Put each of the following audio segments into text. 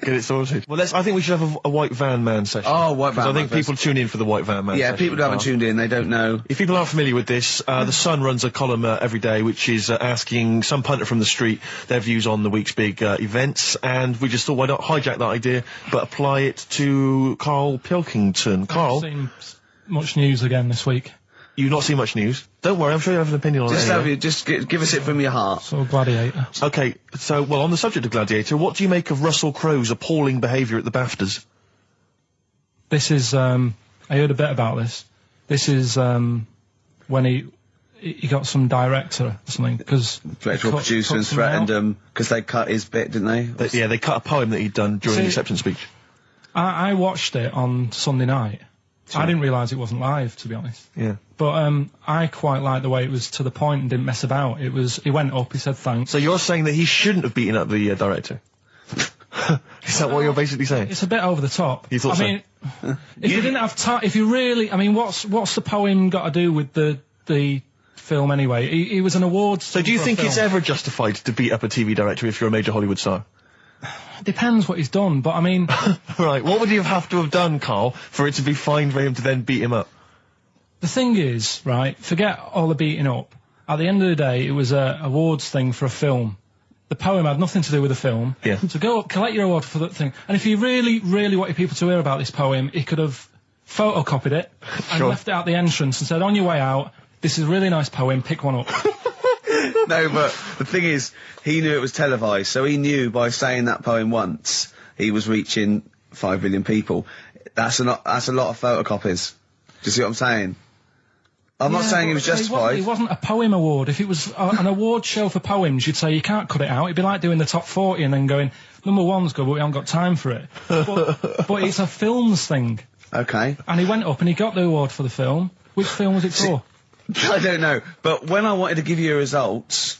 Get it sorted. Well, I think we should have a white van man session. Oh, white van man. I think people tune in for the white van man Yeah, session. people who haven't tuned in, they don't know. If people aren't familiar with this, the Sun runs a column every day which is asking some punter from the street their views on the week's big events, and we just thought, why not hijack that idea, but apply it to Karl Pilkington. Carl? I've seen much news again this week. You've not seen much news? Don't worry, I'm sure you have an opinion on it anyway. Just give us it from your heart. So, Gladiator. Okay, so, well, on the subject of Gladiator, what do you make of Russell Crowe's appalling behaviour at the BAFTAs? This is, I heard a bit about this. This is, when he got some director or something, because... Director or producer and threatened them, because they cut his bit, didn't they? Yeah, they cut a poem that he'd done during the acceptance speech. I watched it on Sunday night. Sure. I didn't realise it wasn't live, to be honest. Yeah. But I quite liked the way it was to the point and didn't mess about. He went up, he said thanks. So you're saying that he shouldn't have beaten up the director? Is that what you're basically saying? It's a bit over the top. You thought so? I mean, if you didn't have time, if you really, I mean, what's the poem got to do with the film anyway? He was an awards. So do you think it's ever justified to beat up a TV director if you're a major Hollywood star? Depends what he's done, but I mean... Right, what would he have to have done, Carl, for it to be fine for him to then beat him up? The thing is, right, forget all the beating up. At the end of the day, it was a awards thing for a film. The poem had nothing to do with the film. Yeah. So go up, collect your award for that thing. And if he really, really wanted people to hear about this poem, he could have photocopied it and left it at the entrance and said, on your way out, this is a really nice poem, pick one up. No, but the thing is, he knew it was televised, so he knew by saying that poem once, he was reaching 5 billion people. That's a lot of photocopies. Do you see what I'm saying? I'm not saying he was justified. It wasn't a poem award. If it was an award show for poems, you'd say you can't cut it out. It'd be like doing the top 40 and then going, number one's good, but we haven't got time for it. But it's a films thing. Okay. And he went up and he got the award for the film. Which film was it for? I don't know, but when I wanted to give you results,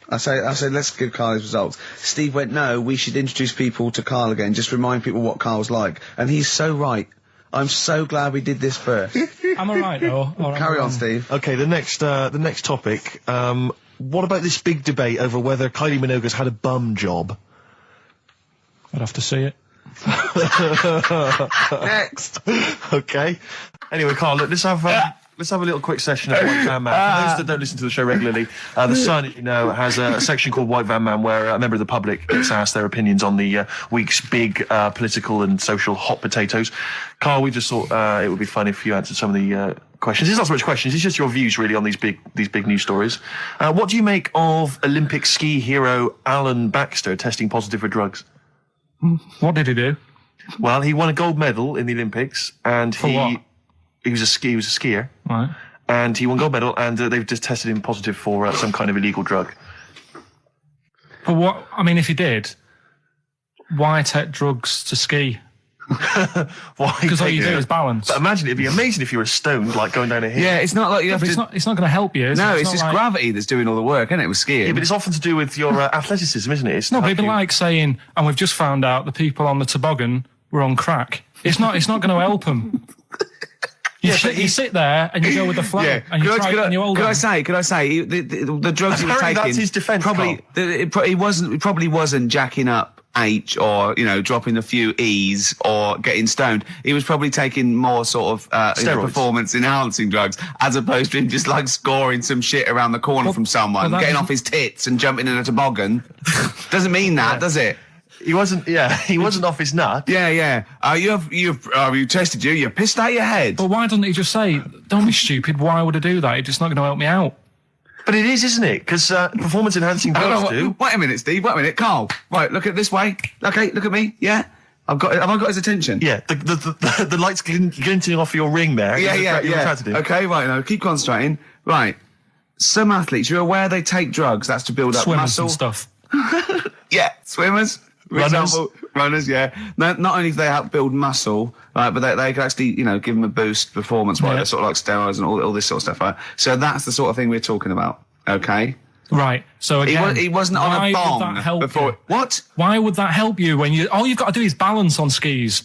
I said, let's give Carl his results. Steve went, no, we should introduce people to Carl again, just remind people what Carl's like. And he's so right. I'm so glad we did this first. Am I right, though? Carry on, Steve. Okay, the next topic, what about this big debate over whether Kylie Minogue's had a bum job? I'd have to see it. Next. Okay. Anyway, Carl, look, let's have a little quick session of White Van Man. For those that don't listen to the show regularly, The Sun, as you know, has a section called White Van Man where a member of the public gets asked their opinions on the week's big political and social hot potatoes. Carl, we just thought it would be fun if you answered some of the questions. It's not so much questions, it's just your views, really, on these big news stories. What do you make of Olympic ski hero Alan Baxter testing positive for drugs? What did he do? Well, he won a gold medal in the Olympics, and what? He was a skier. Right. And he won gold medal, and they've just tested him positive for some kind of illegal drug. But what, I mean, if he did, why take drugs to ski? Why? Because all you do is balance. But imagine, it'd be amazing if you were stoned, like going down a hill. Yeah, it's not like you have to... It's not going to help you, is it? No, it's just like... gravity that's doing all the work, isn't it, with skiing? Yeah, but it's often to do with your athleticism, isn't it? It's no, but it'd be like saying, and we've just found out the people on the toboggan were on crack. It's not going to help them. You sit there and you go with the flow, and you try and you hold on. Could I say, the drugs he was taking... that's his defence, He probably wasn't jacking up H or, dropping a few E's or getting stoned. He was probably taking more sort of performance-enhancing drugs, as opposed to him just, like, scoring some shit around the corner from someone, getting off his tits and jumping in a toboggan. Doesn't mean that, does it? He wasn't off his nut. Yeah. You tested you pissed out your head. But why doesn't he just say, don't be stupid, why would I do that? It's just not going to help me out. But it is, isn't it? Because performance-enhancing drugs do. Wait a minute, Steve, Carl. Right, look at this way. Okay, look at me, yeah? Have I got his attention? Yeah, the light's glinting off your ring there. Yeah. Okay, right, now, keep concentrating. Right, some athletes, you're aware they take drugs, that's to build up swimmers muscle. And stuff. Yeah, swimmers. For example, runners, yeah. Not only do they help build muscle, right, but they can actually, give them a boost performance, right? They're sort of like steroids and all this sort of stuff, right? So that's the sort of thing we're talking about, okay? Right. So again, he wasn't on a bong would that help before. You? What? Why would that help you when all you've got to do is balance on skis?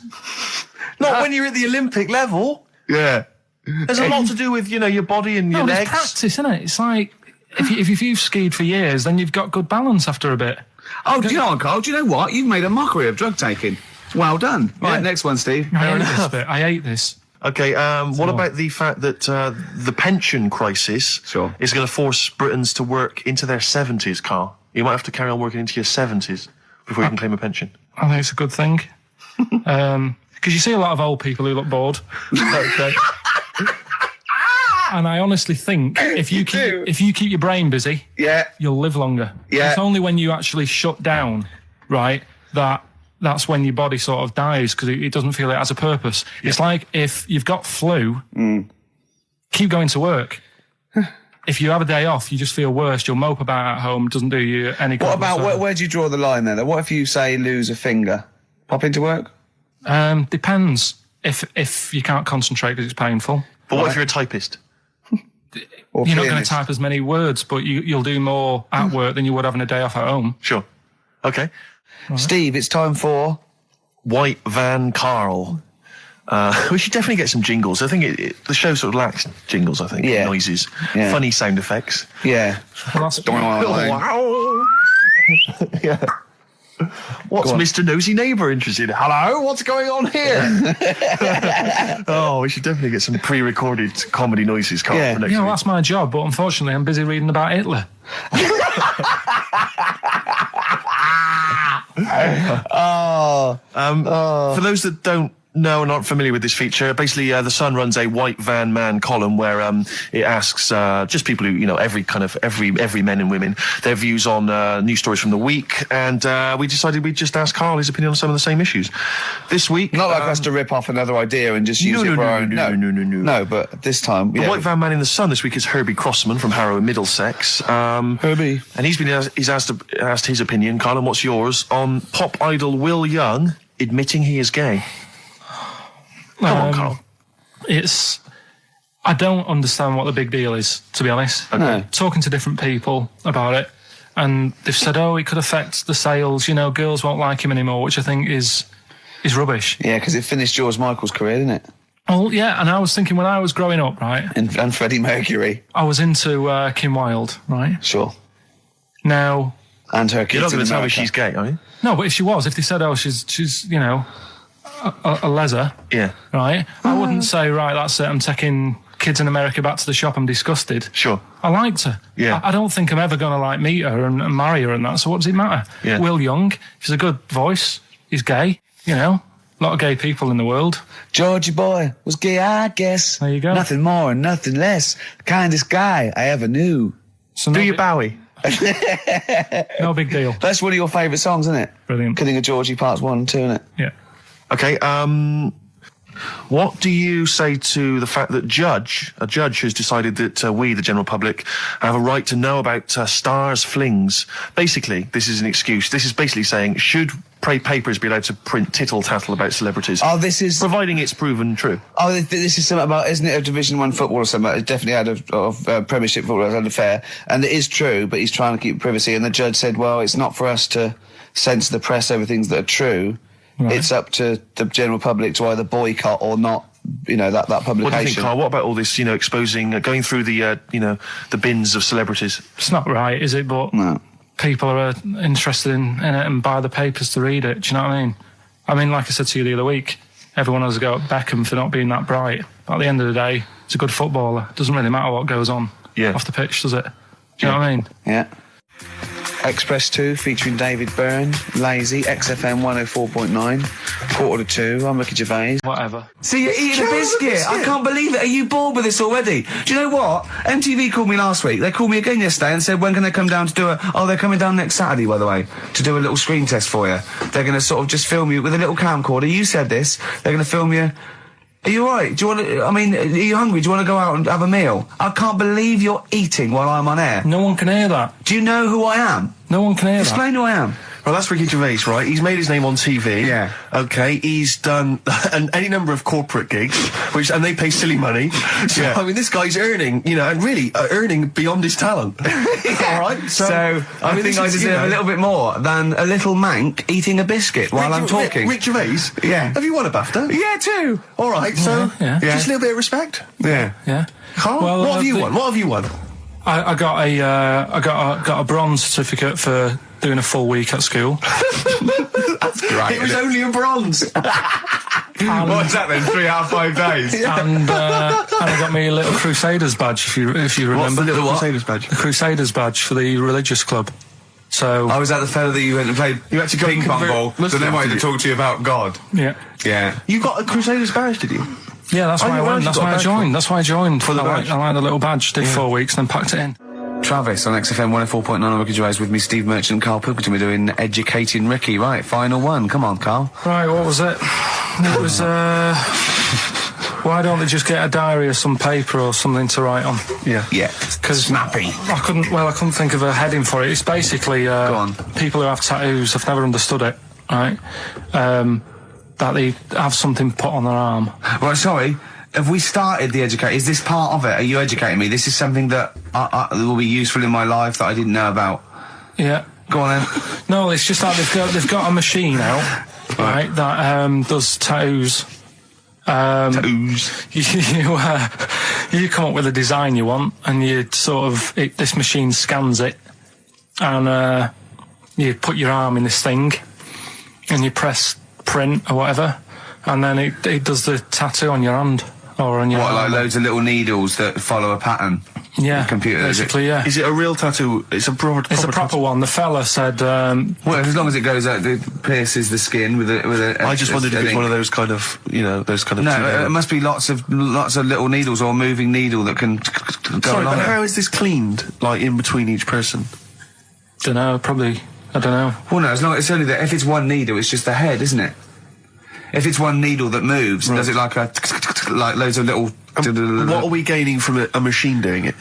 Not when you're at the Olympic level. Yeah. There's a lot to do with, your body and your legs. It's practice, isn't it? It's like, if you've skied for years, then you've got good balance after a bit. Oh, do you know what, Carl? Do you know what? You've made a mockery of drug taking. Well done. Right, next one, Steve. I hate this. Okay, what about the fact that the pension crisis is going to force Britons to work into their 70s, Carl? You might have to carry on working into your 70s before you can claim a pension. I think it's a good thing. Because you see a lot of old people who look bored. Okay. And I honestly think if you keep your brain busy, you'll live longer. Yeah. It's only when you actually shut down, right, that's when your body sort of dies because it doesn't feel it has a purpose. Yeah. It's like if you've got flu, keep going to work. If you have a day off, you just feel worse. You'll mope about at home. Doesn't do you any good. What about where do you draw the line then? What if you say lose a finger? Pop into work? Depends. If you can't concentrate because it's painful. But what if you're a typist? You're not going to type as many words, but you'll do more at work than you would having a day off at home. Sure. Okay. Right. Steve, it's time for White Van Karl. We should definitely get some jingles. I think the show sort of lacks jingles, I think. Yeah. Noises. Yeah. Funny sound effects. Yeah. Wow. Yeah. What's Mr. Nosy Neighbour interested in? Hello, what's going on here? Oh, we should definitely get some pre-recorded comedy noises, Carl, for next week. That's my job, but unfortunately I'm busy reading about Hitler. For those that don't know and aren't familiar with this feature, basically The Sun runs a White Van Man column where it asks just people who, every men and women, their views on news stories from the week, and we decided we'd just ask Carl his opinion on some of the same issues. This week... Not like us to rip off another idea and just use it for our own... No. No, but this time... The White Van Man in The Sun this week is Herbie Crossman from Harrow in Middlesex. Herbie. And he's asked his opinion, Carl, and what's yours, on pop idol Will Young admitting he is gay. Come on, Carl. I don't understand what the big deal is, to be honest. Okay. No. Talking to different people about it, and they've said, it could affect the sales, girls won't like him anymore, which I think is rubbish. Yeah, because it finished George Michael's career, didn't it? Well, yeah, and I was thinking when I was growing up, right? And Freddie Mercury. I was into Kim Wilde, right? Sure. Now... And her kids. You're not going to tell me she's gay, are you? No, but if they said, she's a leather, right? I wouldn't say, right, that's it, I'm taking kids in America back to the shop, I'm disgusted. Sure. I liked her. Yeah. I don't think I'm ever going to meet her and marry her and that, so what does it matter? Yeah. Will Young, he's a good voice, he's gay, a lot of gay people in the world. Georgie boy was gay, I guess. There you go. Nothing more and nothing less. The kindest guy I ever knew. So Do you Bowie? No big deal. That's one of your favourite songs, isn't it? Brilliant. Killing of Georgie Parts 1 and 2, isn't it? Yeah. Okay, what do you say to the fact that a judge has decided that we, the general public, have a right to know about stars' flings? Basically, this is an excuse. This is basically saying, should papers be allowed to print tittle-tattle about celebrities? Oh, this is... Providing it's proven true. Oh, this is something about, isn't it, a Division 1 football or something? It definitely had a Premiership football, had an affair. And it is true, but he's trying to keep privacy. And the judge said, well, it's not for us to censor the press over things that are true. Right. It's up to the general public to either boycott or not, that publication. What do you think, Carl? What about all this, exposing, going through the, the bins of celebrities? It's not right, is it? But no. People are interested in it and buy the papers to read it. Do you know what I mean? I mean, like I said to you the other week, everyone has a go at Beckham for not being that bright. But at the end of the day, he's a good footballer. It doesn't really matter what goes on off the pitch, does it? Do you know what I mean? Yeah. Express 2 featuring David Byrne, Lazy, XFM 104.9, 1:45. I'm Ricky Gervais. Whatever. See, you're eating a biscuit. I can't believe it. Are you bored with this already? Do you know what? MTV called me last week. They called me again yesterday and said, when can they come down to do they're coming down next Saturday, by the way, to do a little screen test for you. They're going to sort of just film you with a little camcorder. You said this. They're going to film you. Are you alright? Do you want to, are you hungry? Do you want to go out and have a meal? I can't believe you're eating while I'm on air. No one can hear that. Do you know who I am? No one can hear that. Explain who I am. Well, that's Ricky Gervais, right? He's made his name on TV. Yeah. Okay, he's done any number of corporate gigs, and they pay silly money. So, I mean, this guy's earning, and really earning beyond his talent. All right? So I think I deserve a little bit more than a little mank eating a biscuit while I'm talking. Rick Gervais? Yeah. Have you won a BAFTA? Yeah, too. All right, so just a little bit of respect. Yeah. Yeah. Carl, what have you won? What have you won? I got a bronze certificate for doing a full week at school. That's great. It was only a bronze. What's that then? 3 out of 5 days. And I got me a little Crusaders badge, if you remember. What's the little Crusaders badge? The Crusaders badge for the religious club. So I was that the fella that you went and played ping pong ball, so they wanted to talk to you about God. Yeah. Yeah. You got a Crusaders badge, did you? Yeah, that's why I went. That's why I joined. That's why I joined. For the badge. I like the little badge. Did 4 weeks, then packed it in. Travis on XFM 104.9 on Ricky Gervais with me, Steve Merchant and Karl Pilkington. We're doing Educating Ricky. Right, final one. Come on, Karl. Right, what was it? It was, why don't they just get a diary or some paper or something to write on? Yeah. Yeah. Because snappy. I couldn't think of a heading for it. It's basically, Go on. people who have tattoos, I've never understood it, right? That they have something put on their arm. Right, sorry. Have we started the educate? Is this part of it? Are you educating me? This is something that will be useful in my life that I didn't know about. Yeah. Go on then. No, it's just that they've got a machine out, right, that does tattoos. Tattoos. You come up with a design you want, and you sort of this machine scans it, and you put your arm in this thing, and you press print or whatever, and then it does the tattoo on your hand or on your What, like arm. loads of little needles that follow a pattern? Yeah, computer, basically, yeah. Is it a real tattoo? It's a proper It's a proper one. The fella said, well, as long as it goes out, it pierces the skin with a I just wondered if it's one of those kind of, those kind of... No, it must be lots of little needles or a moving needle that can go Sorry, along but it. how is this cleaned, like, in between each person? I don't know. Well, no, it's only that if it's one needle, it's just the head, isn't it? If it's one needle that moves, and does it like like loads of little... What are we gaining from a machine doing it?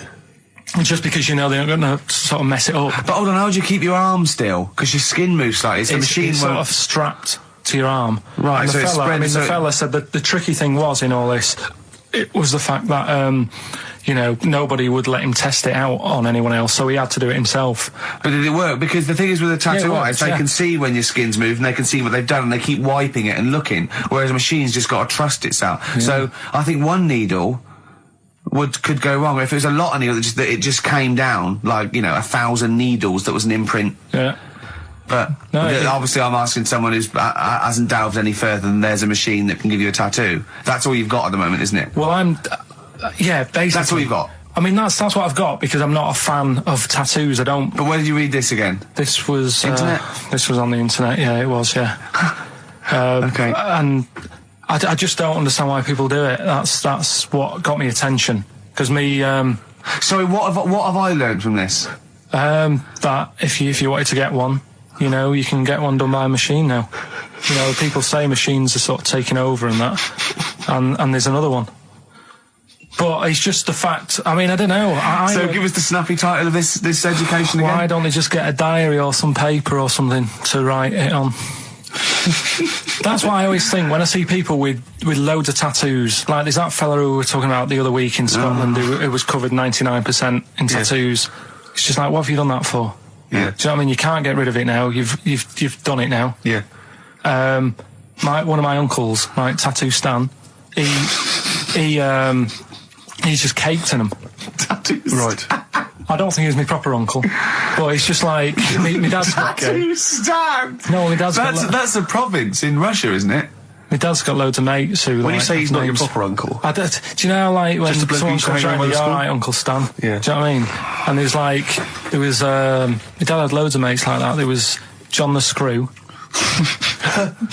Just because they're not going to sort of mess it up. But hold on, how do you keep your arm still? Because your skin moves slightly, so the machine it's won't... sort of strapped to your arm. Right, and so the it's fella, spread... the fella said that the tricky thing was in all this, it was the fact that, nobody would let him test it out on anyone else, so he had to do it himself. But did it work? Because the thing is with a tattoo artist, they can see when your skin's moved and they can see what they've done and they keep wiping it and looking, whereas a machine's just got to trust itself. Yeah. So I think one needle could go wrong. If it was a lot of needles that it just came down, like, 1,000 needles that was an imprint. Yeah. But obviously I'm asking someone who hasn't delved any further than there's a machine that can give you a tattoo. That's all you've got at the moment, isn't it? Well, basically. That's all you've got? I mean, that's what I've got, because I'm not a fan of tattoos. I don't... But where did you read this again? This was... Internet? This was on the internet, yeah, it was, yeah. Okay. And I just don't understand why people do it. That's what got me attention. Because me... Sorry, what have I learned from this? That if you wanted to get one, you can get one done by a machine now. People say machines are sort of taking over and that, and there's another one. But it's just the fact. I mean, I don't know. So give us the snappy title of this education again. Why don't they just get a diary or some paper or something to write it on? That's what I always think when I see people with loads of tattoos. Like there's that fella who we were talking about the other week in Scotland who was covered 99% in tattoos. It's just like, what have you done that for? Yeah. Do you know what I mean? You can't get rid of it now. You've done it now. Yeah. One of my uncles, right, Tattoo Stan, he's just caked in them. Tattoos. Right. I don't think he's my proper uncle, but it's just like my dad's got... Tattoo Stan! No, my dad's got... That's a province in Russia, isn't it? My dad's got loads of mates who... When you say he's not your proper uncle... do you know, like, when Just a bloke someone who's comes hanging around, around the all school? right, Uncle Stan? Yeah. Do you know what I mean? And there was, my dad had loads of mates like that. There was John the Screw.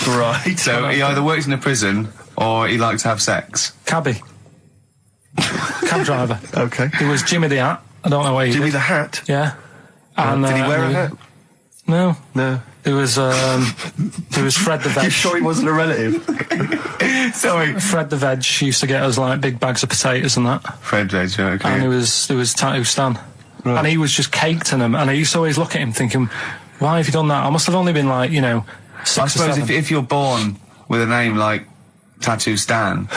Right. So he either works in a prison or he likes to have sex. Cabbie. Cab driver. Okay. There was Jimmy the Hat. I don't know where he Jimmy did. the Hat? Yeah. And, did he wear a hat? No. No. There was Fred the Veg. You sure he wasn't a relative? Sorry. Fred the Veg used to get us like big bags of potatoes and that. Fred Veg, okay. And there was Tattoo Stan. Right. And he was just caked in them. And I used to always look at him thinking, why have you done that? I must have only been like, 6 I or suppose 7. if you're born with a name like Tattoo Stan,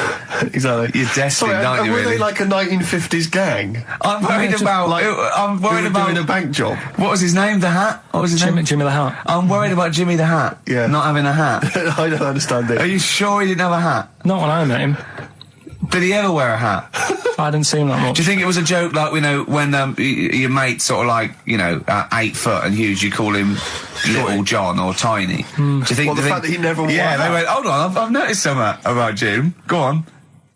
Exactly. you're destined, aren't you, were really? they like a 1950s gang? I'm worried about... I'm worried about... doing a bank job. What was his name? The Hat? What was his name? Jimmy the Hat. I'm worried about Jimmy the Hat. Yeah. Not having a hat. I don't understand Are it. you sure he didn't have a hat? Not when I met him. Did he ever wear a hat? I didn't see him that much. Do you think it was a joke, like, you know, when your mate's sort of like, you know, 8 foot and huge, you call him Little John or Tiny? Do you think the fact that he never wore a Yeah, hat? they went, hold on, I've noticed something about Jim. Go on.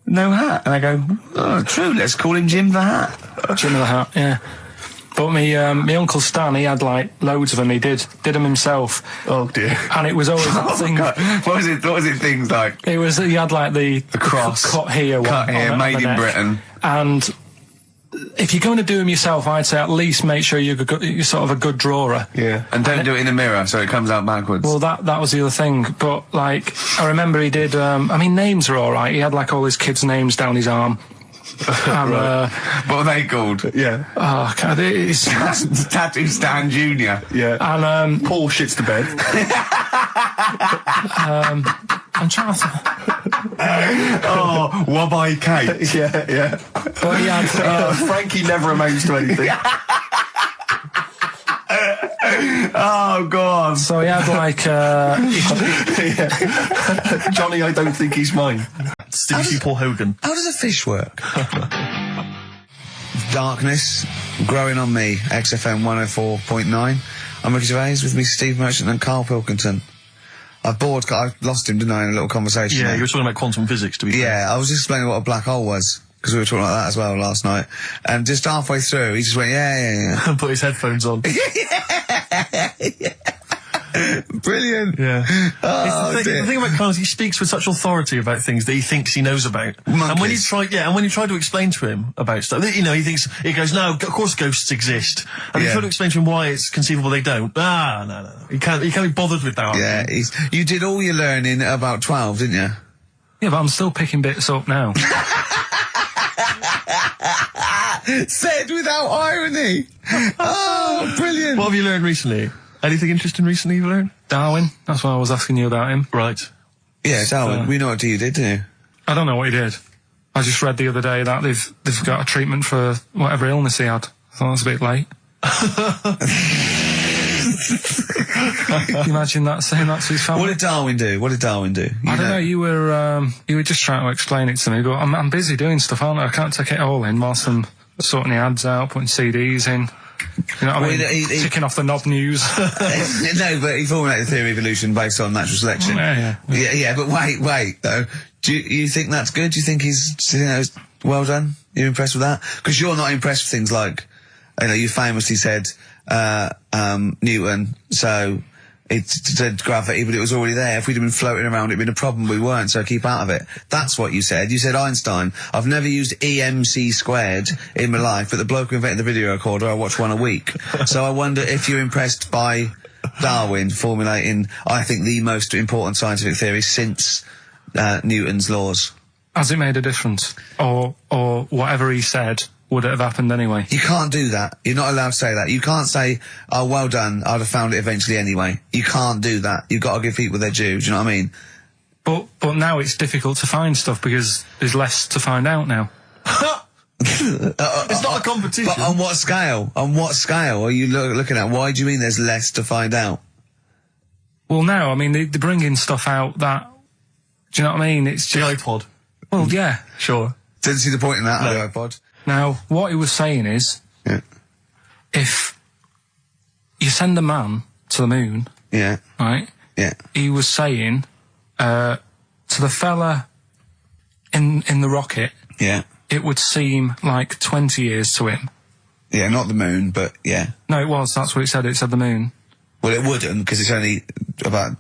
No hat. And I go, oh, true, let's call him Jim the Hat. Jim the Hat, yeah. But me Uncle Stan, he had like loads of them. He did them himself. Oh dear. And it was always that thing. God. What was it things like? It was, he had like the cross. cut here, Made in Britain. And if you're going to do them yourself, I'd say at least make sure you're sort of a good drawer. Yeah. And don't do it in the mirror so it comes out backwards. Well, that was the other thing. But like, I remember he did. I mean, names are all right. He had like all his kids' names down his arm. And, what are they called? Yeah. Oh, God, it's Tattoo Stan Jr. Yeah. And Paul shits to bed. I'm trying to. Oh, Wabbai Kate. Yeah. But he had. Frankie never amounts to anything. Oh, God. So he had like. Johnny, I don't think he's mine. Did you see Paul Hogan? How does a fish work? Darkness, growing on me, XFM 104.9. I'm Ricky Gervais, with me Steve Merchant and Karl Pilkington. I lost him, didn't I, in a little conversation? Yeah, there. you were talking about quantum physics, to be fair. Yeah, I was just explaining what a black hole was, because we were talking like that as well last night. And just halfway through, he just went, yeah. Put his headphones on. Brilliant. Yeah. Oh, the thing about Karl is he speaks with such authority about things that he thinks he knows about. Monkeys. And when you try to explain to him about stuff, you know, he goes, no, of course ghosts exist. And you try to explain to him why it's conceivable they don't. No. He can't be bothered with that. Yeah, you did all your learning at about 12, didn't you? Yeah, but I'm still picking bits up now. Said without irony. Oh, brilliant. What have you learned recently? Anything interesting recently you've learned? Darwin. That's why I was asking you about him. Right. Yeah, Darwin. We know what you did, didn't you? I don't know what he did. I just read the other day that they've got a treatment for whatever illness he had. I thought it was a bit late. Can you imagine that, saying that to his family? What did Darwin do? I don't know. You were just trying to explain it to me, but I'm busy doing stuff, aren't I? I can't take it all in whilst I'm sorting the ads out, putting CDs in. You know what I mean? Ticking off the knob news. No, but he formulated the theory of evolution based on natural selection. Yeah, but wait, though. Do you think that's good? Do you think he's well done? You're impressed with that? Because you're not impressed with things like, you know, you famously said, Newton, so it said gravity, but it was already there. If we'd have been floating around, it'd been a problem. We weren't, so keep out of it. That's what you said. You said Einstein. I've never used EMC squared in my life, but the bloke who invented the video recorder, I watch one a week. So I wonder if you're impressed by Darwin formulating, I think, the most important scientific theory since Newton's laws. Has it made a difference? Or whatever he said, would it have happened anyway? You can't do that. You're not allowed to say that. You can't say, oh, well done, I'd have found it eventually anyway. You can't do that. You've got to give people their due, do you know what I mean? But now it's difficult to find stuff because there's less to find out now. It's not a competition. But on what scale? On what scale are you looking at? Why do you mean there's less to find out? Well, now, I mean, they're bringing stuff out that, do you know what I mean? It's just... The iPod. Well, yeah. Sure. Didn't see the point in that, No. the iPod. Now, what he was saying is, if you send a man to the moon, right? Yeah. He was saying to the fella in the rocket, it would seem like 20 years to him. Yeah, not the moon, but yeah. No, it was. That's what it said. It said the moon. Well, it wouldn't, because it's only about...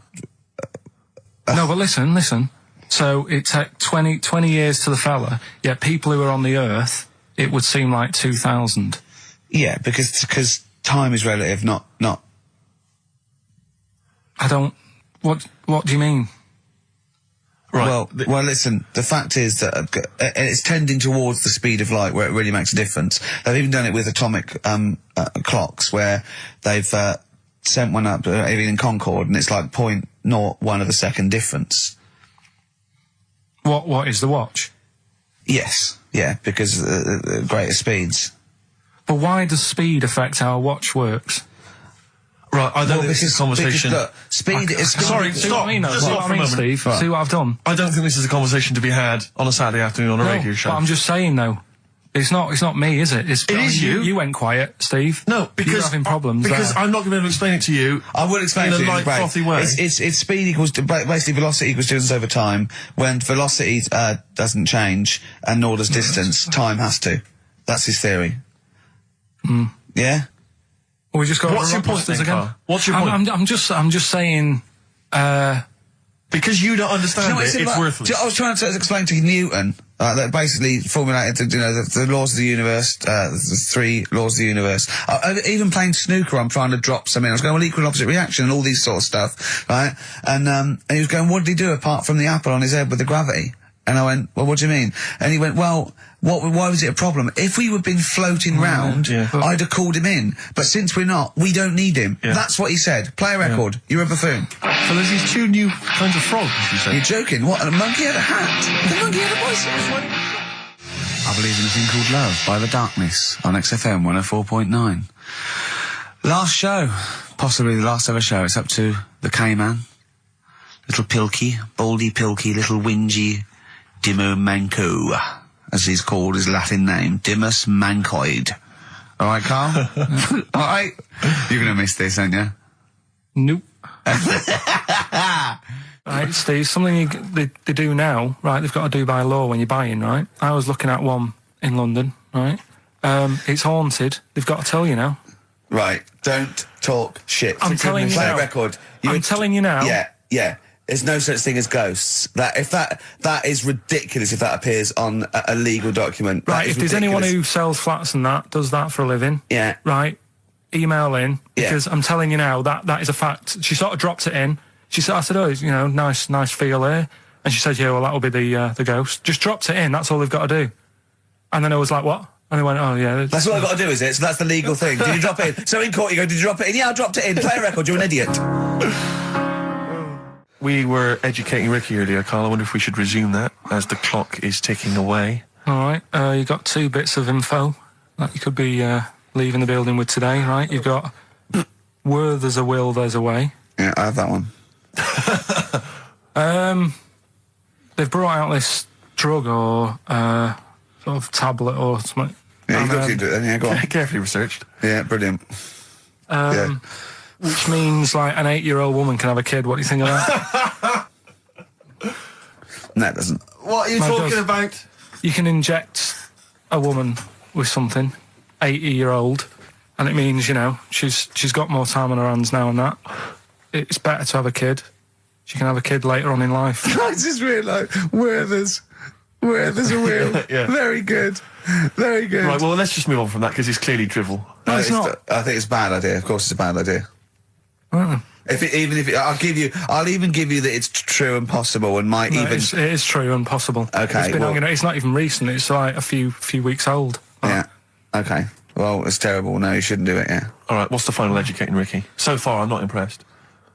No, but listen. So it took 20 years to the fella, yet people who are on the Earth, it would seem like 2,000. Yeah, because time is relative, not... I don't... What do you mean? Right. Well, listen, the fact is that it's tending towards the speed of light where it really makes a difference. They've even done it with atomic clocks where they've sent one up, even in Concorde, and it's like 0.01 of a second difference. What is the watch? Yes, yeah, because greater speeds. But why does speed affect how a watch works? Right, I don't think this is a conversation. Look, speed is... Sorry, See stop. what I mean, though? Just See stop what for I a mean, moment. Steve? See what I've done? I don't think this is a conversation to be had on a Saturday afternoon on a radio show. But I'm just saying, though. It's not me, is it? It is you. You went quiet, Steve. No, because you're having problems. Because I'm not going to be able to explain it to you. I will explain in to a you light, frothy way. It's speed equals basically velocity equals distance over time. When velocity doesn't change and nor does distance, time has to. That's his theory. Yeah. Well, we just got. What's your point then, Carl? What's your point? I'm just saying. Because you don't understand it's worthless. I was trying to explain to Newton that basically formulated, the laws of the universe, the 3 laws of the universe. Even playing snooker, I'm trying to drop something. I was going, well, equal and opposite reaction and all these sort of stuff, right? And he was going, what did he do apart from the apple on his head with the gravity? And I went, well, what do you mean? And he went, well, why was it a problem? If we had been floating round, I'd have called him in. But since we're not, we don't need him. Yeah. That's what he said. Play a record. You're a buffoon. So there's these 2 new kinds of frogs, you said? You're joking. What? And a monkey had a hat. The monkey had a voice. I Believe in a Thing Called Love by The Darkness on XFM 104.9. Last show. Possibly the last ever show. It's up to the K-Man. Little Pilky. Baldy Pilky. Little Whingy. Dimmo Manco, as he's called, his Latin name, Dimmus Mancoid. All right, Carl? All right? You're going to miss this, aren't you? Nope. Right, Steve, something they do now, right, they've got to do by law when you're buying, right? I was looking at one in London, right? It's haunted. They've got to tell you now. Right, don't talk shit. I'm telling you Play now. a record. I'm telling you now. Yeah. There's no such thing as ghosts. That is ridiculous if that appears on a legal document. Right, if there's anyone who sells flats and does that for a living. Yeah. Right, email in, because I'm telling you now, that is a fact. She sort of dropped it in. She said, I said, oh, nice feel here. And she said, yeah, well, that'll be the ghost. Just dropped it in, that's all they've got to do. And then I was like, what? And they went, oh, yeah. That's what I've got to do, is it? So that's the legal thing. Did you drop it in? So in court you go, did you drop it in? Yeah, I dropped it in. Play a record, you're an idiot. We were educating Ricky earlier, Carl. I wonder if we should resume that as the clock is ticking away. All right, you got 2 bits of info that you could be leaving the building with today, right? You've got where there's a will, there's a way. Yeah, I have that one. They've brought out this drug or sort of tablet or something. Yeah, you've looked into it then, yeah, go on. Carefully researched. Yeah, brilliant. Yeah. Which means, like, an 8-year-old woman can have a kid. What do you think of that? No, it doesn't. What are you talking about? You can inject a woman with something, 80-year-old, and it means, she's got more time on her hands now and that. It's better to have a kid. She can have a kid later on in life. I just realised where there's a will. Yeah. Very good. Very good. Right, well, let's just move on from that because it's clearly drivel. No, it's not. I think it's a bad idea. Of course it's a bad idea. Well, I'll even give you that it's true and possible and might even... It is true and possible. Okay, it's not even recent. It's like a few weeks old. Yeah. Okay. Well, it's terrible. No, you shouldn't do it, yeah. All right, what's the final educating Ricky? So far, I'm not impressed.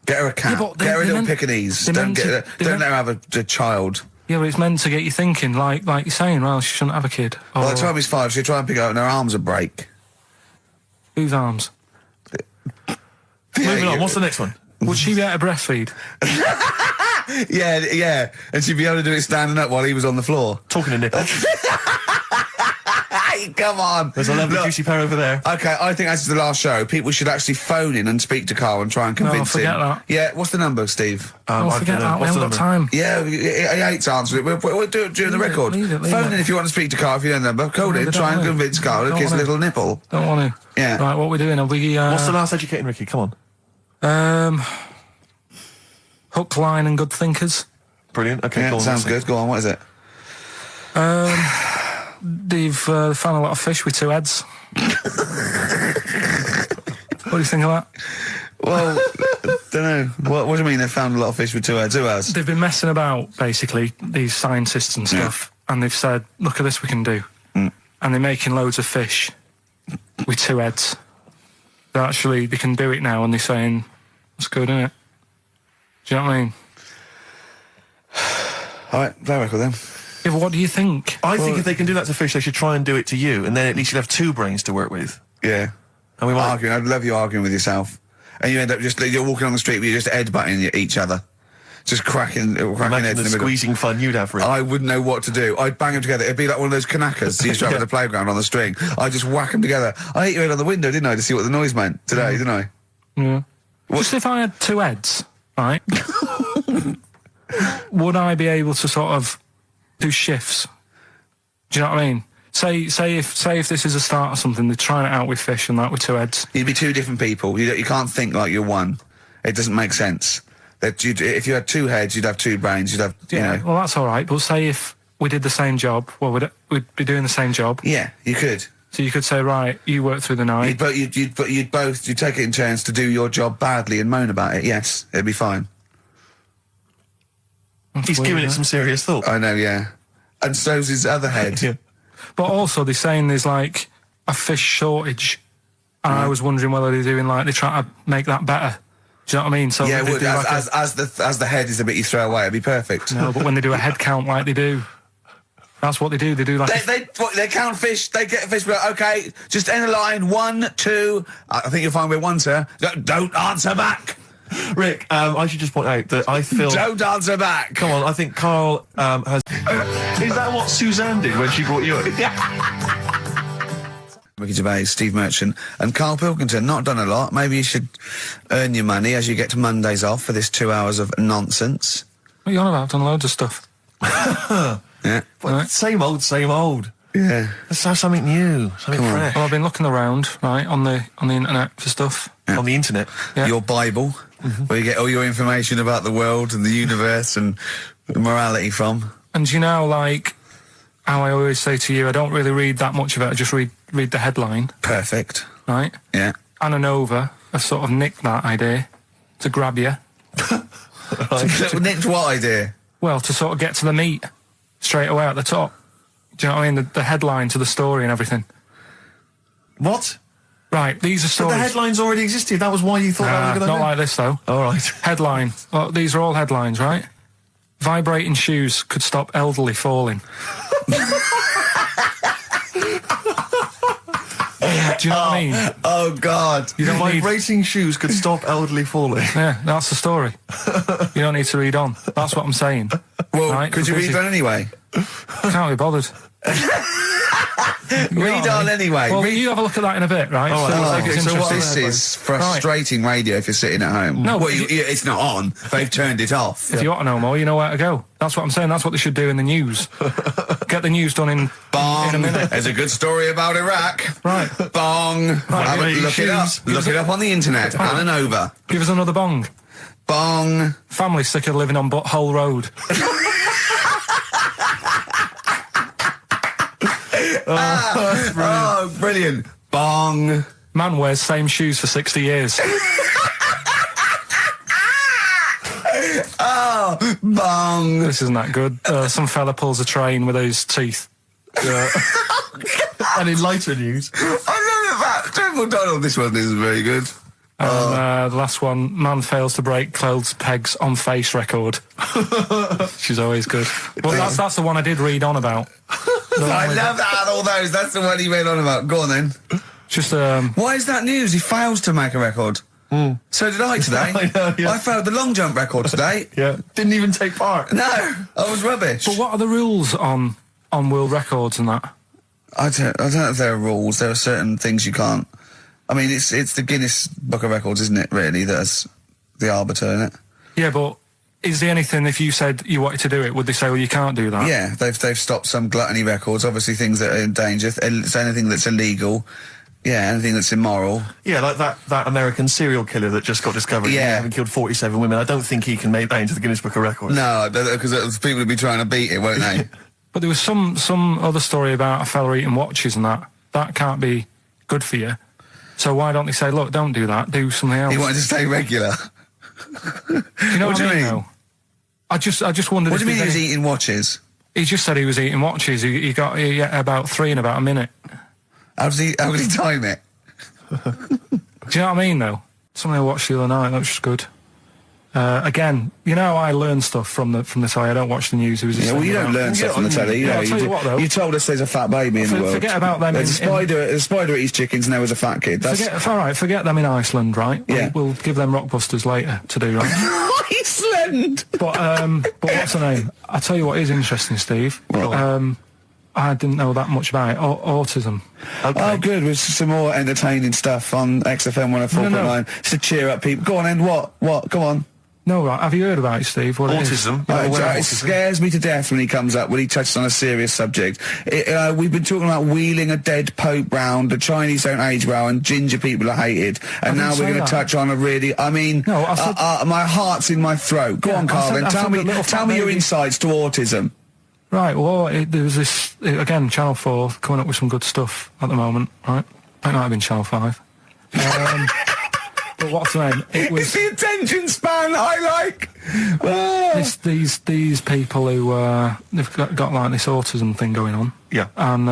Get her a cat. Yeah, get her a little Pekingese. Don't let her have a child. Yeah, but it's meant to get you thinking, like you're saying, well, she shouldn't have a kid. By the time he's 5, she'll try and pick her up and her arms will break. Whose arms? Moving on, what's the next one? Would she be able to breastfeed? Yeah. And she'd be able to do it standing up while he was on the floor. Talking to nipple. Come on. There's a lovely juicy pair over there. Okay, I think that's the last show. People should actually phone in and speak to Carl and try and convince him. Forget that. Yeah, what's the number, Steve? Forget that. We haven't got time. Yeah, he hates answering it. We'll do it during the record. Leave Phone in if you want to speak to Carl, if you know the number. Call in, try and convince Carl to kiss a little nipple. Don't want to. Yeah. Right, what are we doing? Are we... What's the last educating Ricky? Come on. Hook, line and good thinkers. Brilliant. Okay, Yeah, sounds good. Go on, what is it? They've found a lot of fish with 2 heads. What do you think of that? Well, don't know. What do you mean they found a lot of fish with 2 heads? Who has? They've been messing about, basically, these scientists and stuff, and they've said, look at this we can do. And they're making loads of fish with 2 heads. So actually, they can do it now, and they're saying, that's good, isn't it? Do you know what I mean? All right, play a record then. Yeah, but what do you think? I think if they can do that to fish, they should try and do it to you, and then at least you'll have 2 brains to work with. Yeah. And we might... Arguing. I'd love you arguing with yourself. and you end up you're walking on the street, but you're just headbutting each other, just cracking heads Imagine in the the middle. squeezing fun you'd have, Rick. I wouldn't know what to do. I'd bang them together. It'd be like one of those knackers you used to have at the playground on the string. I'd just whack them together. I hit your head on the window, didn't I, to see what the noise meant today, didn't I? Yeah. Just if I had two heads, right, would I be able to sort of do shifts? Do you know what I mean? Say if this is a start or something, they're trying it out with fish and that with two heads. You'd be two different people. You can't think like you're one. It doesn't make sense. If you had two heads, you'd have two brains. You'd have, you know. Well, that's all right. But say if we did the same job, well, we'd be doing the same job. Yeah, you could. So you could say, right, you work through the night. You'd take it in turns to do your job badly and moan about it. Yes, it'd be fine. He's giving it some serious thought. I know, yeah. And so's his other head. Yeah. But also, they're saying there's like a fish shortage, and I was wondering whether they're trying to make that better. Do you know what I mean? So Yeah, they do like as the head is the bit you throw away, it'd be perfect. no, but when they do a head count like they do, that's what they do. They do like They count fish. They get a fish. But okay, just end the line. 1, 2. I think you'll find we're 1, sir. Don't answer back. Rick, I should just point out that I feel... Don't answer back. Come on, I think Karl has... Is that what Suzanne did when she brought you in? Ricky Gervais, Steve Merchant, and Karl Pilkington. Not done a lot. Maybe you should earn your money as you get to Mondays off for this 2 hours of nonsense. what are you on about? I've done loads of stuff. Yeah. Well, same old, same old. Yeah. Let's have something new, something fresh. Well, I've been looking around, right, on the internet for stuff. On the internet. Yeah. Your Bible, where you get all your information about the world and the universe and morality from. And you know, like how I always say to you, I don't really read that much of it. I just read the headline, Perfect. right? Yeah. Anna Nova have sort of nicked that idea to grab you. Nicked what idea? Well, to sort of get to the meat straight away at the top. Do you know what I mean? The headline to the story and everything. What? Right, these are But stories. the headlines already existed. That was why you thought that was a good not idea? like this, though. All right. Headline. Well, these are all headlines, right? Vibrating shoes could stop elderly falling. Do you know what I mean? Oh, God. You don't need... Vibrating shoes could stop elderly falling. Yeah, that's the story. You don't need to read on. That's what I'm saying. Well, Right, could you read that anyway? Can't be bothered. Read on anyway. Well, you have a look at that in a bit, right? All right, So, all like, right. it's So what interesting. this is frustrating radio if you're sitting at home. No, well, but it's not on. They've turned it off. If you want to know more, you know where to go. That's what I'm saying. That's what they should do in the news. Get the news done in Bong. a minute. There's a good story about Iraq. Right. Bong. Look it up. Look it up on the internet. Anna Nova. Give us another bong. Bong. Family sick of living on Butthole Road. Oh, brilliant. Bong. Man wears same shoes for 60 years. Oh, bong. This isn't that good. Some fella pulls a train with his teeth. And in lighter news... I know that. General Donald, this one isn't very good. And the last one, man fails to break clothes pegs on face record. She's always good. Well, that's the one I did read on about. I love that out of all those. That's the one he went on about. Go on then. Just Why is that news? He fails to make a record. So did I today. I know, yeah. I failed the long jump record today. Yeah. Didn't even take part. No, I was rubbish. But what are the rules on world records and that? I don't know if there are rules. There are certain things you can't. I mean, it's the Guinness Book of Records, isn't it? Really, that's the arbiter, isn't it? Yeah, but is there anything, if you said you wanted to do it, would they say, well, you can't do that? Yeah, they've stopped some gluttony records. Obviously, things that are in danger. It's anything that's illegal. Yeah, anything that's immoral. Yeah, like that American serial killer that just got discovered. Yeah. Having killed 47 women. I don't think he can make that into the Guinness Book of Records. No, because people would be trying to beat it, won't they? But there was some other story about a fella eating watches and that. That can't be good for you. So why don't they say, look, don't do that, do something else? He wanted to stay regular. You know What do you mean? though? I just wondered. What do you if mean he there's was any- eating watches? He just said he was eating watches. He ate about 3 in about a minute. How did he time it? Do you know what I mean, though? Something I watched the other night, that was just good. Again, you know, I learn stuff from the telly. I don't watch the news. Well, you don't learn stuff from the telly. I'll tell you what, though. You told us there's a fat baby in the world. Forget about them. There's a spider eats chickens, and there was a fat kid. Forget them in Iceland, right? Yeah. We'll give them Rockbusters later to do, right? Iceland! But what's the name? I'll tell you what is interesting, Steve. I didn't know that much about it. Autism. Okay. Oh, good. With some more entertaining stuff on XFM 104.9. Just to cheer up people. Go on, then. What? Go on. No, right. Have you heard about it, Steve? What autism. It scares me to death when he comes up, when he touches on a serious subject. We've been talking about wheeling a dead pope round, the Chinese don't age well, and ginger people are hated. And now we're going to touch on a really, my heart's in my throat. Go on, Carl, then. Tell me your insights to autism. Right, well, there was this, again, Channel 4 coming up with some good stuff at the moment, right? It might have been Channel 5. But what's the name? It's the attention span I like! Oh. These people who, they've got like this autism thing going on. Yeah. And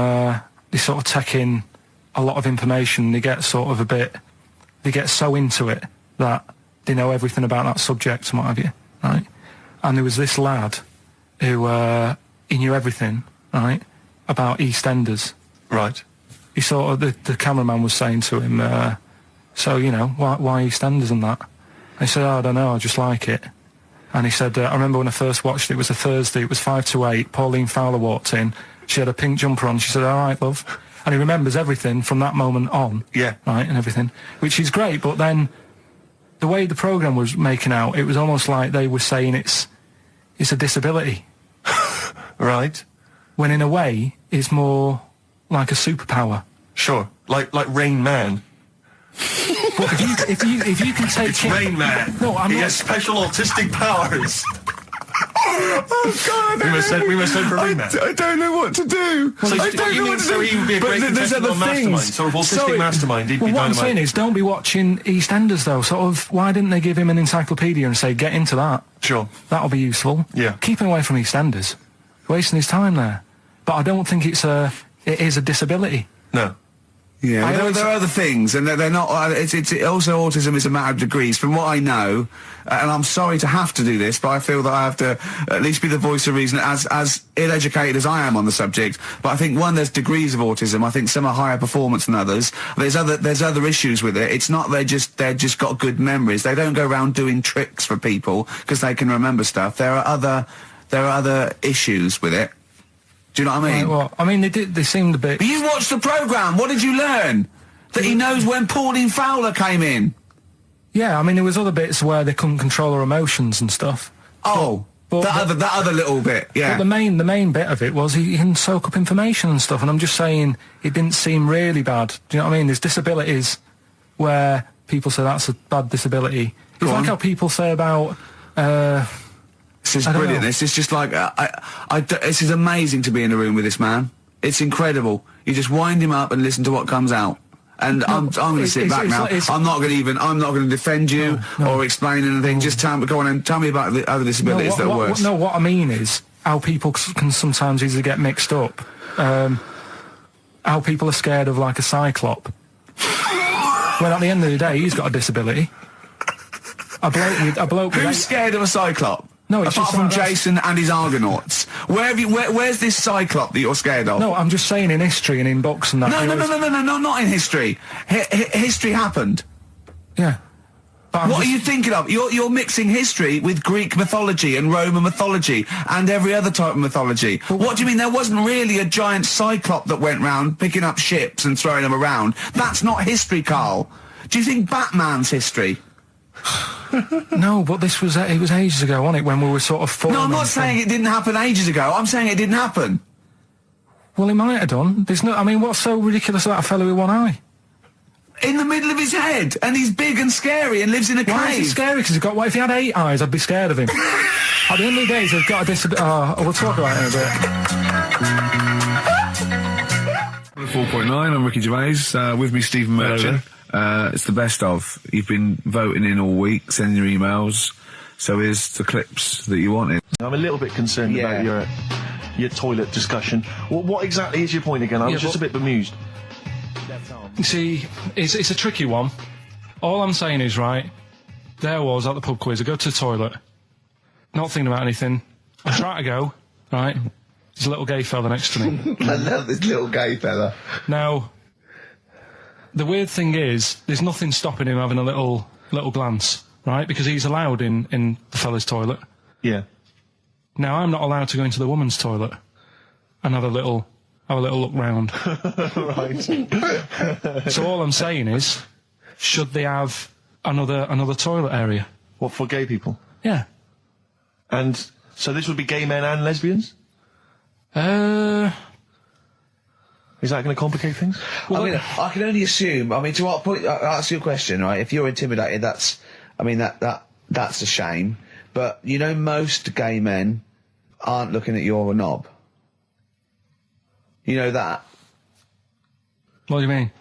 they sort of take in a lot of information. They get sort of they get so into it that they know everything about that subject and what have you, right? And there was this lad who, he knew everything, right, about EastEnders. Right. He sort of, the cameraman was saying to him, so, you know, why EastEnders and that? And he said, I don't know, I just like it. And he said, I remember when I first watched it, it was a Thursday, it was 5 to 8, Pauline Fowler walked in, she had a pink jumper on, she said, all right, love. And he remembers everything from that moment on. Yeah. Right, and everything, which is great, but then the way the programme was making out, it was almost like they were saying it's a disability. Right. When in a way, it's more like a superpower. Sure. Like Rain Man. But if you can take it's Rain Man. No, he has special autistic powers. Oh God! We must send for Rain Man. I don't know what to do. So he would be a great contestant on Mastermind, sort of autistic mastermind. He'd be what I'm saying is, don't be watching EastEnders though. Sort of, why didn't they give him an encyclopedia and say, get into that? Sure. That'll be useful. Yeah. Keep him away from EastEnders. Wasting his time there. But I don't think it is a disability. No. Yeah, there are other things, and they're not. It's also autism is a matter of degrees. From what I know, and I'm sorry to have to do this, but I feel that I have to at least be the voice of reason, as ill-educated as I am on the subject. But I think there's degrees of autism. I think some are higher performance than others. There's other issues with it. It's not they're just got good memories. They don't go around doing tricks for people because they can remember stuff. There are other issues with it. Do you know what I mean? Right, well, I mean, they seemed a bit... But you watched the programme. What did you learn? That he knows when Pauline Fowler came in. Yeah, I mean, there was other bits where they couldn't control their emotions and stuff. Oh, that other little bit, yeah. But the main bit of it was he can soak up information and stuff, and I'm just saying it didn't seem really bad. Do you know what I mean? There's disabilities where people say that's a bad disability. It's like how people say about... This is brilliant. This is just like this is amazing to be in a room with this man. It's incredible. You just wind him up and listen to what comes out. And I'm going to sit back now. I'm not going to defend you or explain anything. Just go on and tell me about the other disabilities that are worse. What I mean is how people can sometimes easily get mixed up. How people are scared of like a cyclop. Well, at the end of the day, he's got a disability. A bloke. Who's scared of a cyclop? No, it's apart from Jason and his Argonauts. Where's this cyclop that you're scared of? No, I'm just saying in history and in books and that. No, not in history. History happened. Yeah. What are you thinking of? You're mixing history with Greek mythology and Roman mythology and every other type of mythology. What do you mean there wasn't really a giant cyclop that went round picking up ships and throwing them around? That's not history, Carl. Do you think Batman's history? No, but it was ages ago, wasn't it, when we were sort of forming... No, I'm not saying it didn't happen ages ago. I'm saying it didn't happen. Well, it might have done. I mean, what's so ridiculous about a fellow with one eye? In the middle of his head, and he's big and scary and lives in a cave. Why is he scary? Because he's got... What if he had 8 eyes? I'd be scared of him. At the end of the day, he's got a disability... we'll talk about it in a bit. 4.9, I'm Ricky Gervais, with me Stephen Merchant. It's the best of. You've been voting in all week, sending your emails, so here's the clips that you wanted. I'm a little bit concerned about your toilet discussion. What exactly is your point again? I was just a bit bemused. You see, it's a tricky one. All I'm saying is, right, there I was at the pub quiz. I go to the toilet, not thinking about anything. I try to go, right? There's a little gay fella next to me. I love this little gay fella. Now, the weird thing is, there's nothing stopping him having a little glance, right? Because he's allowed in the fella's toilet. Yeah. Now, I'm not allowed to go into the woman's toilet and have a little look round. Right. So all I'm saying is, should they have another toilet area? What, for gay people? Yeah. And so this would be gay men and lesbians? Well, Is that going to complicate things? I can only assume. To what point? I'll ask you a question, right? If you're intimidated, that's a shame. But most gay men aren't looking at your knob. You know that. what do you mean?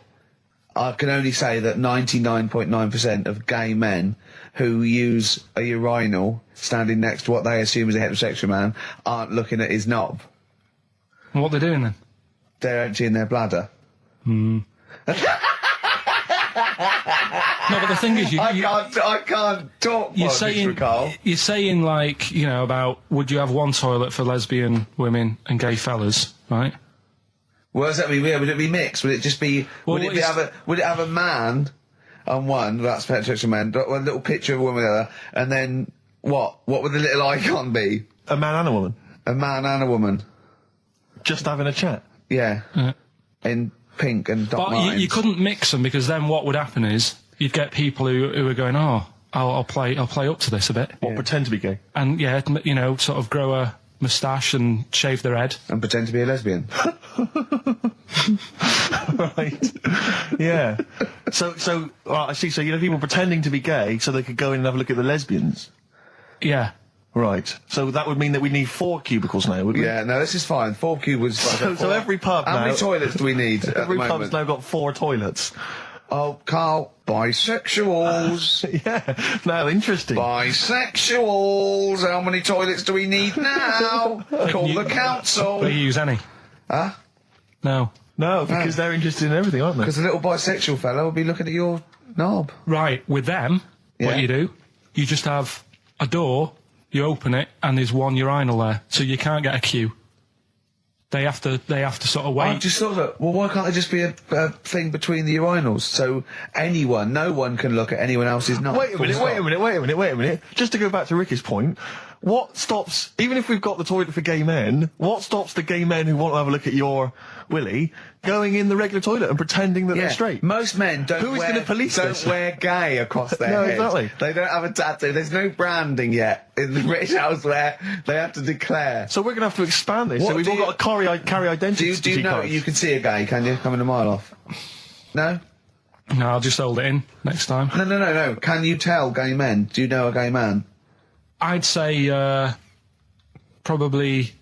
I can only say that 99.9% of gay men who use a urinal standing next to what they assume is a heterosexual man aren't looking at his knob. And what they're doing then? They're emptying their bladder. No, but the thing is, I can't talk. you're saying like, about would you have one toilet for lesbian women and gay fellas, right? Well, does that mean? Would it be mixed? Would it just be? Well, would it have a man on one? That's heterosexual man. One little picture of a woman, other, and then what? What would the little icon be? A man and a woman? A man and a woman. Just having a chat? Yeah. In pink and Doc But Martens. you couldn't mix them, because then what would happen is you'd get people who are going, oh, I'll play up to this a bit, What, pretend to be gay? and sort of grow a moustache and shave their head. And pretend to be a lesbian. Right. Yeah. So I see. So people pretending to be gay so they could go in and have a look at the lesbians. Yeah. Right. So that would mean that we need 4 cubicles now, would we? Yeah, no, this is fine. 4 cubicles. So every pub How now... many toilets do we need at the Every pub's moment? now got 4 toilets. Oh, Carl, bisexuals. Yeah. Now, interesting. Bisexuals. How many toilets do we need now? Call the council. Do you use any? Huh? No. No, because they're interested in everything, aren't they? Because the little bisexual fella will be looking at your knob. Right. With them, Yeah. what you do, you just have a door, you open it, and there's one urinal there, so you can't get a queue. They have to sort of wait. I just thought that, well, why can't there just be a thing between the urinals so no one can look at anyone else's knob? Wait a minute. Just to go back to Ricky's point, what stops, even if we've got the toilet for gay men, what stops the gay men who want to have a look at your willy going in the regular toilet and pretending that they're straight? Most men don't Who is going to police this? wear gay across their No, head. exactly. They don't have a tattoo. There's no branding yet in the British house where they have to declare. So we're going to have to expand this. What So we've do all you- got to carry identity Do you know cards. you can see a gay, can you? Coming a mile off. No? No, I'll just hold it in next time. No. Can you tell gay men? Do you know a gay man? I'd say probably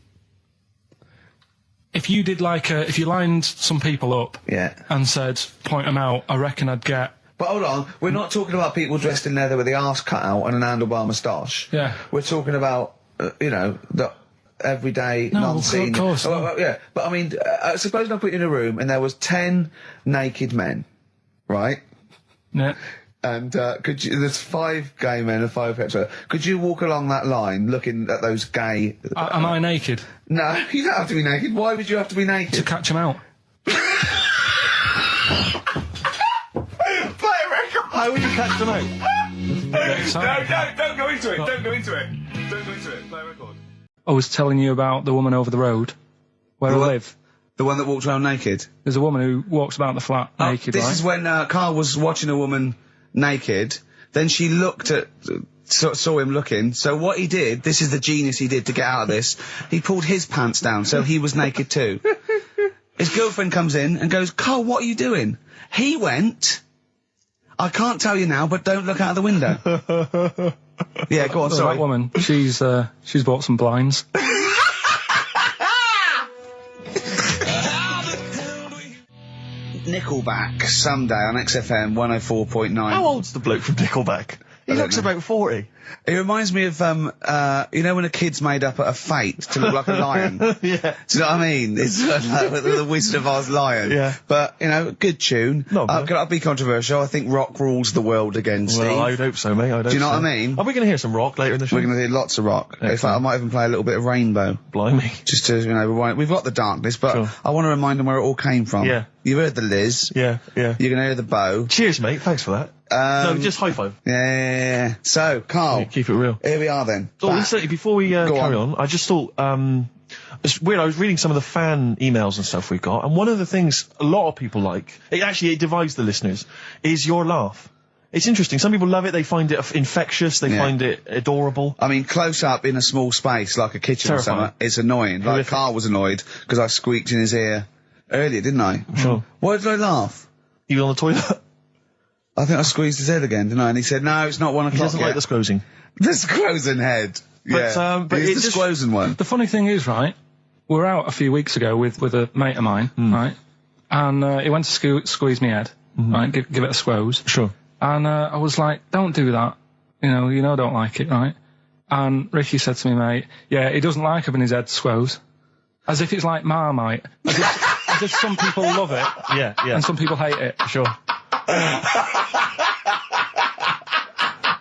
if you did if you lined some people up Yeah. and said point them out, I reckon I'd get. But hold on, we're not talking about people dressed in leather with the arse cut out and an handlebar moustache. Yeah. We're talking about, the everyday, No, non-seen. of course, no. Well, yeah, but I mean, suppose I put you in a room and there was 10 naked men, right? Yeah. And there's 5 gay men and 5 hetero. Could you walk along that line looking at those gay... Am I naked No, you don't have to be naked. Why would you have to be to naked? catch them out? Play a record! How would you catch them out? Don't go into it. Don't go into it. Don't go into it. Play a record. I was telling you about the woman over the road where I live. The one that walked around naked? There's a woman who walks about the flat naked, This right? is when Carl was watching a woman naked. Then she looked at... saw him looking. So what he did, this is the genius he did to get out of this, he pulled his pants down so he was naked too. His girlfriend comes in and goes, Carl, what are you doing? He went... I can't tell you now, but don't look out of the window. Yeah, go on, Oh, sorry. that woman, she's bought some blinds. Nickelback, someday on XFM 104.9. How old's the bloke from Nickelback? He don't looks know. about 40. It reminds me of, you know when a kid's made up a fate to look like a lion? Yeah. Do you know what I mean? It's like the Wizard of Oz lion. Yeah. But, you know, good tune. Not bad. I'll be controversial. I think rock rules the world again, Steve. Well, I'd hope so, mate. Do you know what I mean? Are we going to hear some rock later in the show? We're going to hear lots of rock. In fact, Excellent. I might even play a little bit of Rainbow. Blimey. Just to, you know, we've got the darkness, but Sure. I want to remind them where it all came from. Yeah. You've heard the Liz. Yeah, yeah. You're going to hear the bow. Cheers, mate. Thanks for that. No, just high five. Yeah. So, Carl. Keep it real. Here we are then. Oh, Back. incidentally, before we carry on, I just thought, it's weird, I was reading some of the fan emails and stuff we got, and one of the things a lot of people like, it divides the listeners, is your laugh. It's interesting. Some people love it, they find it infectious, they find it adorable. I mean, close up in a small space, like a kitchen or Terrifying. something, it's annoying. Like, Horrific. Carl was annoyed, because I squeaked in his ear earlier, didn't I? Sure. Why did I laugh? You on the toilet? I think I squeezed his head again, didn't I? And he said, no, it's not 1 o'clock He doesn't yet. like the squozing. The squozing head. But He's it the just- squozing one. The funny thing is, right, we were out a few weeks ago with a mate of mine, right, and he went to squeeze me head, right, give it a squoze. Sure. And I was like, don't do that. You know, I don't like it, right? And Ricky said to me, mate, yeah, he doesn't like having his head squoze. As if it's like Marmite. As if some people love it. Yeah, yeah. And some people hate it. Sure.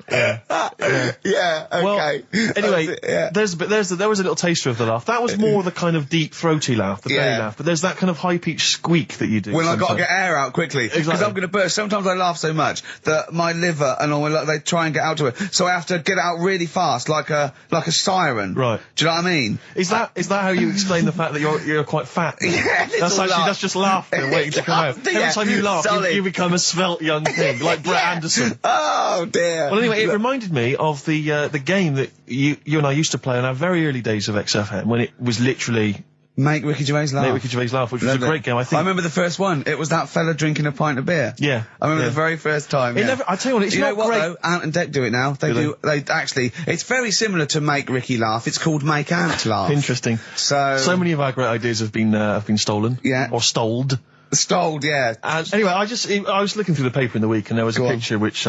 Yeah, okay. Well, anyway, Yeah. there was a little taster of the laugh. That was more the kind of deep, throaty laugh, the belly Yeah. laugh. But there's that kind of high-pitched squeak that you do. When I've got to sometimes. get air out quickly. Because Exactly. I'm going to burst. Sometimes I laugh so much that my liver and all, they try and get out to it. So I have to get out really fast, like a siren. Right. Do you know what I mean? Is that how you explain the fact that you're quite fat? Yeah, That's just laughter waiting to come out. Yeah, Every time you laugh, solid. you become a svelte young thing, like Brett Anderson. Oh, dear. Well, anyway, it reminded me of the game that you and I used to play in our very early days of XFM, when it was literally Make Ricky Gervais laugh. Make Ricky Gervais laugh, which was a Loved it. great game. I think. I remember the first one. It was that fella drinking a pint of beer. Yeah. I remember yeah. the very first time. It Yeah. never. I tell you what, it's you not know what great. though? Ant and Dec do it now. They actually. It's very similar to Make Ricky Laugh. It's called Make Ant Laugh. Interesting. So many of our great ideas have been stolen. Yeah. Or stoled. Stoled, yeah. And anyway, I was looking through the paper in the week, and there was Go a on. picture which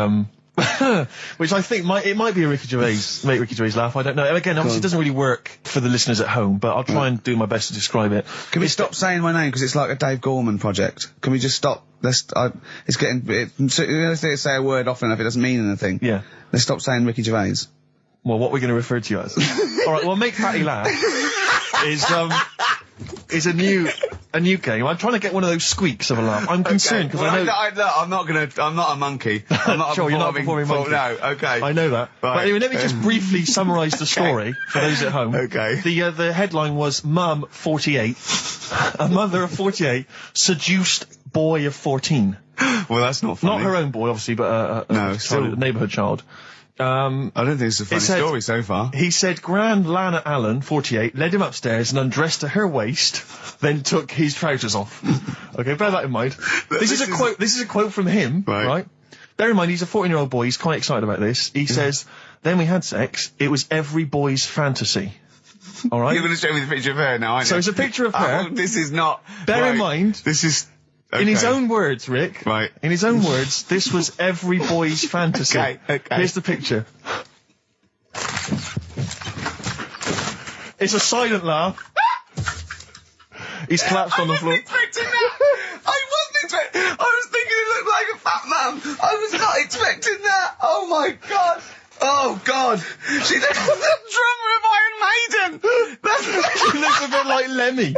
which I think might be a Ricky Gervais, Make Ricky Gervais laugh. I don't know. And again, obviously, it doesn't really work for the listeners at home, but I'll try and do my best to describe it. Can we stop saying my name because it's like a Dave Gorman project? Can we just stop? It's getting. Let's say a word often enough, it doesn't mean anything. Yeah. Let's stop saying Ricky Gervais. Well, what we're going to refer to you as? All right. Well, Make Fatty Laugh is a new game. I'm trying to get one of those squeaks of a laugh. I'm concerned because I know. I'm not a monkey. I'm not Sure, you're not a performing monkey. No, okay. I know that. Right. But anyway, let me just briefly summarise the story for those at home. Okay. The headline was Mum 48, a mother of 48 seduced boy of 14. Well, that's not funny. Not her own boy, obviously, but a neighbourhood child. I don't think it's a funny story so far. He said Grand Lana Allen, 48, led him upstairs and undressed to her waist, then took his trousers off. Okay, bear that in mind. This is a quote from him, right? Bear in mind, he's a 14-year-old boy, he's quite excited about this. He says, then we had sex, it was every boy's fantasy. Alright? You're going to show me the picture of her now, aren't you? So it's a picture of her. This is not... Bear in mind... This is... Okay. In his own words, Rick. Right. In his own words, this was every boy's fantasy. Okay. Here's the picture. It's a silent laugh. He's collapsed on the floor. I wasn't expecting that. I was thinking it looked like a fat man. I was not expecting that. Oh my god. Oh god. She looks like the drummer of Iron Maiden. She looks a bit like Lemmy.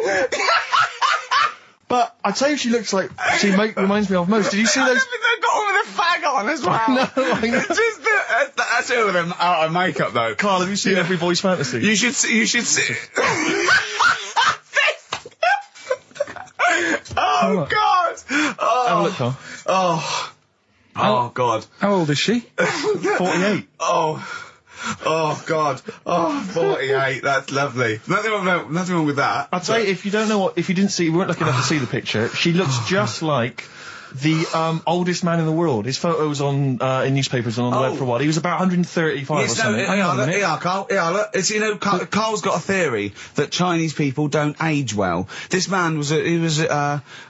But I tell you, she looks like reminds me of most. Did you see those? They've got one with a fag on as well. I know. It's just that's her with them out of makeup though. Carl, have you seen Every Boy's Fantasy? You should see. Oh god. Have a look, Carl. Oh god. How old is she? 48. Oh god. Oh, 48. That's lovely. Nothing wrong with that. I'll tell you, if you weren't lucky enough to see the picture, she looks just like the oldest man in the world. His photos on in newspapers and on the web for a while. He was about 135 or something. Carl. Yeah, look. It's, Carl's got a theory that Chinese people don't age well. This man was a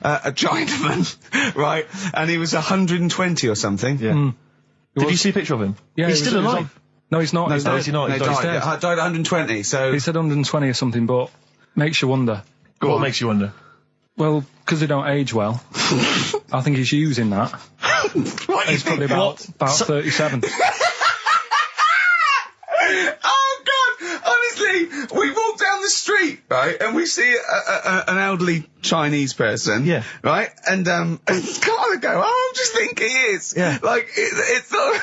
Chinaman, right? And he was 120 or something. Yeah. Did you see a picture of him? Yeah, he's still alive. No, he's not. No, He's no, dead. is he not? No, He's he not. died at 120, so... He said 120 or something, but makes you wonder. What makes you wonder? Well, because they don't age well. I think he's using that. He's probably about 37. Oh, God! Honestly, we walk down the street, right, and we see an elderly Chinese person. Yeah. Right? And Carl would go, oh, I'm just thinking he is. Yeah. Like, it's not...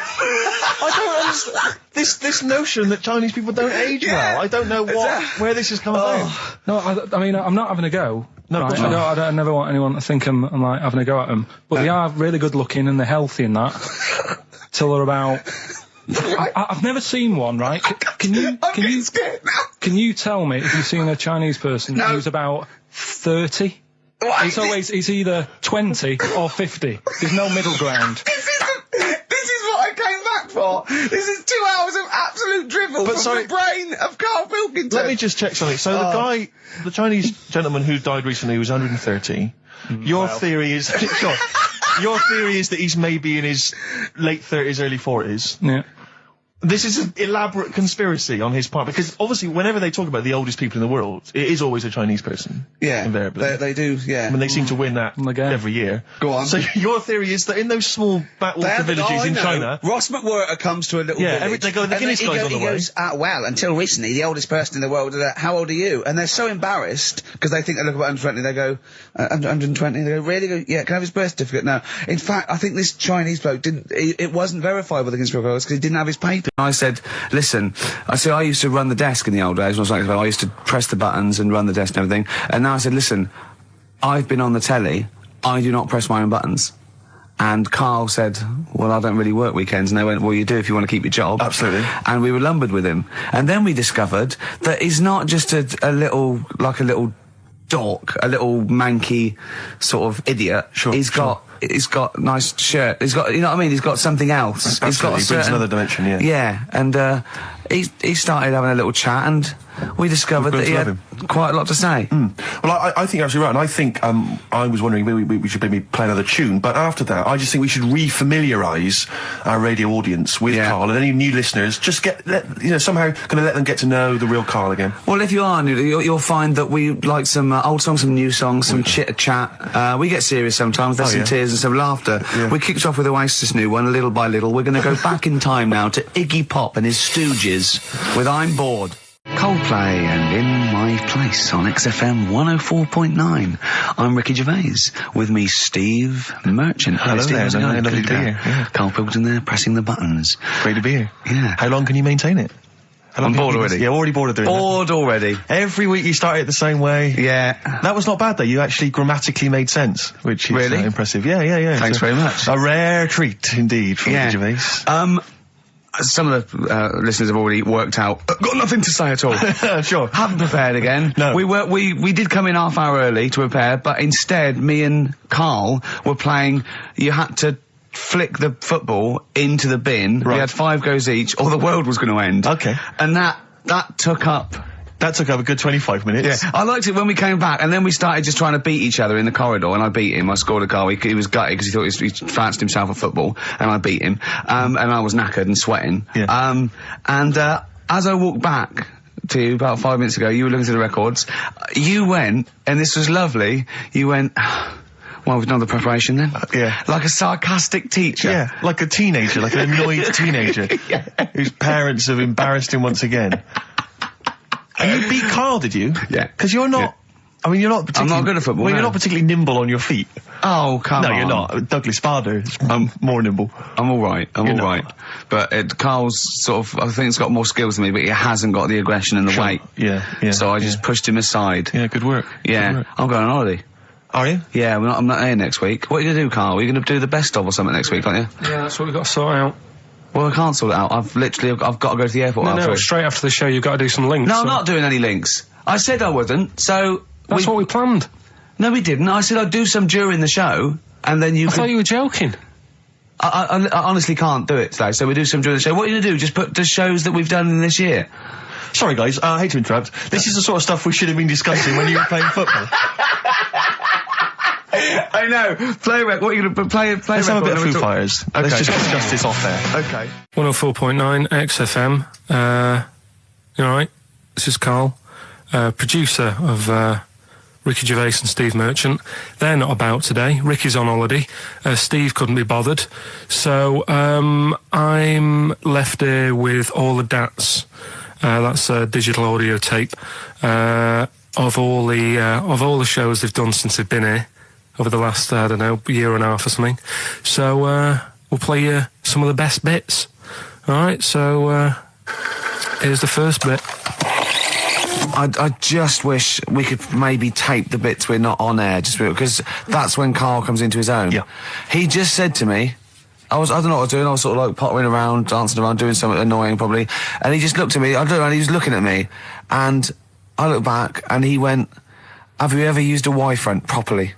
I don't understand this notion that Chinese people don't age well. I don't know where this has come about. No, I mean, I'm not having a go. No, right? I never want anyone to think I'm like having a go at them. But they are really good looking and they're healthy and that. Till they're about... I've never seen one, right? Can you tell me if you've seen a Chinese person who's about 30? It's either 20 or 50. There's no middle ground. This is what I came back for. This is 2 hours of absolute drivel from the brain of Karl Pilkington. Let me just check something. So the Chinese gentleman who died recently was 130. Your theory is... Sure. Your theory is that he's maybe in his late 30s, early 40s. Yeah. This is an elaborate conspiracy on his part, because obviously whenever they talk about the oldest people in the world, it is always a Chinese person. Yeah. Invariably. They do, yeah. I mean, they seem to win that Again. every year. Go on. So your theory is that in those small backwater villages in China... Ross McWhirter comes to a little village. they go, the Guinness guy's on the way. He goes, well, until recently, the oldest person in the world, how old are you? And they're so embarrassed, because they think they look about 120, they go, 120, they go, really? Go, yeah, can I have his birth certificate? No. In fact, I think this Chinese bloke it wasn't verifiable, the conspiracy, because he didn't have his paper. I said, listen, I used to run the desk in the old days, when I used to press the buttons and run the desk and everything, and now I said, listen, I've been on the telly, I do not press my own buttons. And Karl said, well, I don't really work weekends. And they went, well, you do if you want to keep your job. Absolutely. And we were lumbered with him. And then we discovered that he's not just a little dork, a little manky sort of idiot. Sure. He's got nice shirt. He's got, you know what I mean? He's got something else. Absolutely. He's got He brings another dimension, yeah. Yeah. And, he started having a little chat, and we discovered that he had quite a lot to say. Well, I think you're absolutely right, and I think I was wondering we should maybe play another tune, but after that, I just think we should re-familiarise our radio audience with Karl, and any new listeners, just somehow going to let them get to know the real Karl again. Well, if you are new, you'll find that we like some old songs, some new songs, some chitter-chat. We get serious sometimes, there's some tears and some laughter. Yeah. We kicked off with Oasis' new one, Little by Little. We're going to go back in time now to Iggy Pop and his Stooges with I'm Bored. Coldplay and In My Place on XFM 104.9. I'm Ricky Gervais. With me, Steve Merchant. Hello Steve, there, lovely to be here. Yeah. Karl Pilkington there, pressing the buttons. Great to be here. Yeah. How long can you maintain it? I'm bored already. Yeah, already bored of doing that. Bored already. Every week you start it the same way. Yeah. That was not bad though. You actually grammatically made sense, which is really impressive. Yeah. Thanks very much. A rare treat indeed for Gervais. Some of the listeners have already worked out. Got nothing to say at all. Sure. Haven't prepared again. No. We did come in half hour early to prepare, but instead me and Karl were playing. You had to flick the football into the bin. Right. We had 5 goes each, or the world was going to end. Okay. And that took up. That took up a good 25 minutes. Yeah, I liked it when we came back, and then we started just trying to beat each other in the corridor, and I beat him. I scored a goal. He was gutted because he thought he fancied himself at football, and I beat him. And I was knackered and sweating. Yeah. As I walked back to you about 5 minutes ago, you were looking through the records. You went, and this was lovely, you went... Well, we've done the preparation then. Yeah. Like a sarcastic teacher. Yeah, like a teenager, like an annoyed teenager whose parents have embarrassed him once again. And you beat Karl, did you? Yeah. Because you're not... Yeah. I mean, you're not particularly... I'm not good at football, Well, you're not particularly nimble on your feet. Oh, come on. No, you're not. Douglas Bader is more nimble. I'm all right. I'm all right. But Karl's sort of... I think he's got more skills than me, but he hasn't got the aggression and the weight. Yeah. So I just pushed him aside. Yeah, good work. Yeah. Good work. I'm going on holiday. Are you? Yeah, I'm not here next week. What are you going to do, Karl? Are you going to do the best of or something next week, aren't you? Yeah, that's what we've got to sort out. Well, I can't sort it out. I've got to go to the airport. No, straight after the show you've got to do some links. No, I'm not doing any links. I said I wouldn't, so... That's what we planned. No, we didn't. I said I'd do some during the show, and then you I thought you were joking. I honestly can't do it today, so we do some during the show. What are you going to do? Just put the shows that we've done in this year? Sorry, guys, I hate to interrupt. This is the sort of stuff we should have been discussing when you were playing football. I know. Play what are you going to play? Let's have a bit of Foo Fighters. Okay. Let's just discuss this off there. Okay. 104.9 XFM. You all right? This is Karl, producer of Ricky Gervais and Steve Merchant. They're not about today. Ricky's on holiday. Steve couldn't be bothered. So I'm left here with all the DATs. That's a digital audio tape of all the shows they've done since they've been here over the last, I don't know, year and a half or something. So we'll play you some of the best bits. All right, so here's the first bit. I just wish we could maybe tape the bits we're not on air, just because that's when Karl comes into his own. Yeah. He just said to me, I don't know what I was doing, I was sort of like pottering around, dancing around, doing something annoying probably, and he just looked at me, I don't know, and he was looking at me, and I looked back, and he went, have you ever used a Y-front properly?